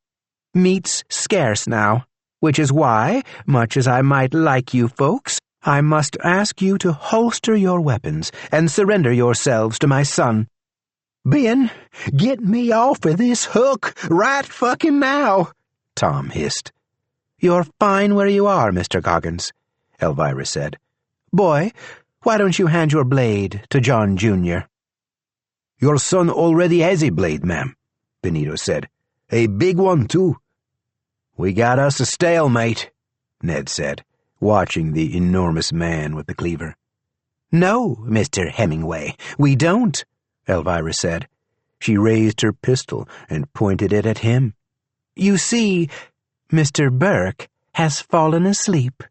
Speaker 5: Meat's scarce now, which is why, much as I might like you folks, I must ask you to holster your weapons and surrender yourselves to my son."
Speaker 2: "Ben, get me off of this hook right fucking now," Tom hissed.
Speaker 5: "You're fine where you are, Mr. Goggins," Elvira said. "Boy, why don't you hand your blade to John Jr.?
Speaker 2: "Your son already has a blade, ma'am," Benito said. "A big one, too."
Speaker 1: "We got us a stalemate," Ned said, watching the enormous man with the cleaver.
Speaker 5: "No, Mr. Hemingway, we don't," Elvira said.
Speaker 1: She raised her pistol and pointed it at him.
Speaker 5: "You see, Mr. Burke has fallen asleep."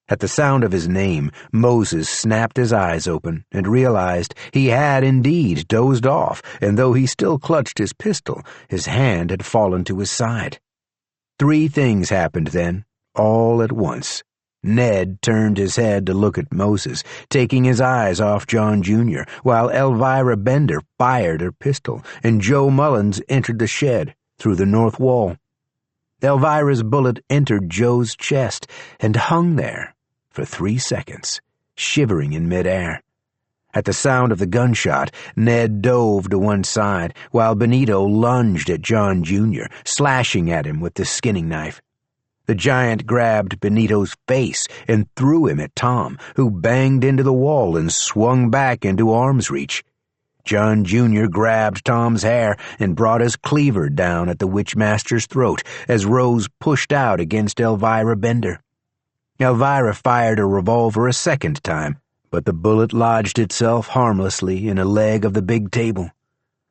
Speaker 1: At the sound of his name, Moses snapped his eyes open and realized he had indeed dozed off, and though he still clutched his pistol, his hand had fallen to his side. 3 things happened then, all at once. Ned turned his head to look at Moses, taking his eyes off John Jr., while Elvira Bender fired her pistol, and Joe Mullins entered the shed through the north wall. Elvira's bullet entered Joe's chest and hung there for 3 seconds, shivering in midair. At the sound of the gunshot, Ned dove to one side, while Benito lunged at John Jr., slashing at him with the skinning knife. The giant grabbed Benito's face and threw him at Tom, who banged into the wall and swung back into arm's reach. John Jr. grabbed Tom's hair and brought his cleaver down at the Witchmaster's throat as Rose pushed out against Elvira Bender. Elvira fired a revolver a second time, but the bullet lodged itself harmlessly in a leg of the big table.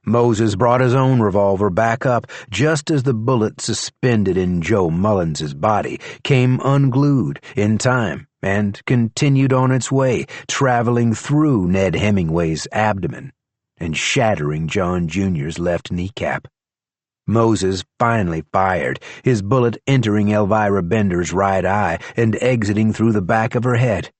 Speaker 1: Moses brought his own revolver back up just as the bullet suspended in Joe Mullins's body came unglued in time and continued on its way, traveling through Ned Hemingway's abdomen and shattering John Jr.'s left kneecap. Moses finally fired, his bullet entering Elvira Bender's right eye and exiting through the back of her head.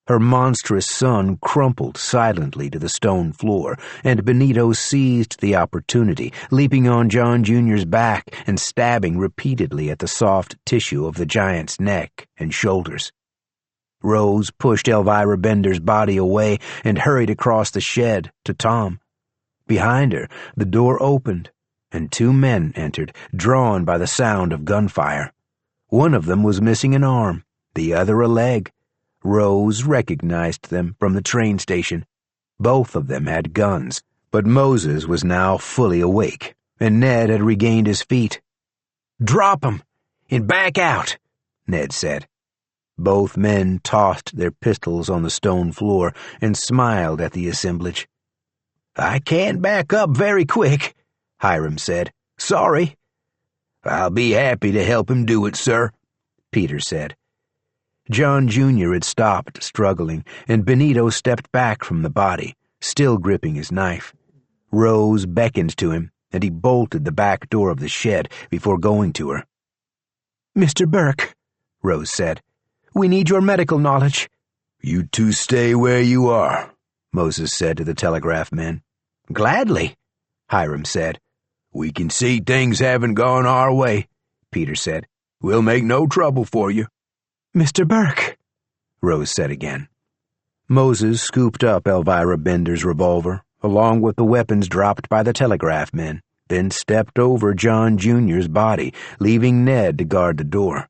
Speaker 1: Her monstrous son crumpled silently to the stone floor, and Benito seized the opportunity, leaping on John Jr.'s back and stabbing repeatedly at the soft tissue of the giant's neck and shoulders. Rose pushed Elvira Bender's body away and hurried across the shed to Tom. Behind her, the door opened, and 2 men entered, drawn by the sound of gunfire. One of them was missing an arm, the other a leg. Rose recognized them from the train station. Both of them had guns, but Moses was now fully awake, and Ned had regained his feet.
Speaker 2: "Drop 'em and back out,"
Speaker 1: Ned said. Both men tossed their pistols on the stone floor and smiled at the assemblage.
Speaker 2: "I can't back up very quick," Hiram said. "Sorry."
Speaker 3: "I'll be happy to help him do it, sir," Peter said.
Speaker 1: John Jr. had stopped struggling, and Benito stepped back from the body, still gripping his knife. Rose beckoned to him, and he bolted the back door of the shed before going to her.
Speaker 5: "Mr. Burke," Rose said, "we need your medical knowledge."
Speaker 3: "You two stay where you are,"
Speaker 1: Moses said to the telegraph men.
Speaker 2: "Gladly,"
Speaker 1: Hiram said.
Speaker 3: "We can see things haven't gone our way," Peter said. "We'll make no trouble for you."
Speaker 5: "Mr. Burke,"
Speaker 1: Rose said again. Moses scooped up Elvira Bender's revolver, along with the weapons dropped by the telegraph men, then stepped over John Jr.'s body, leaving Ned to guard the door.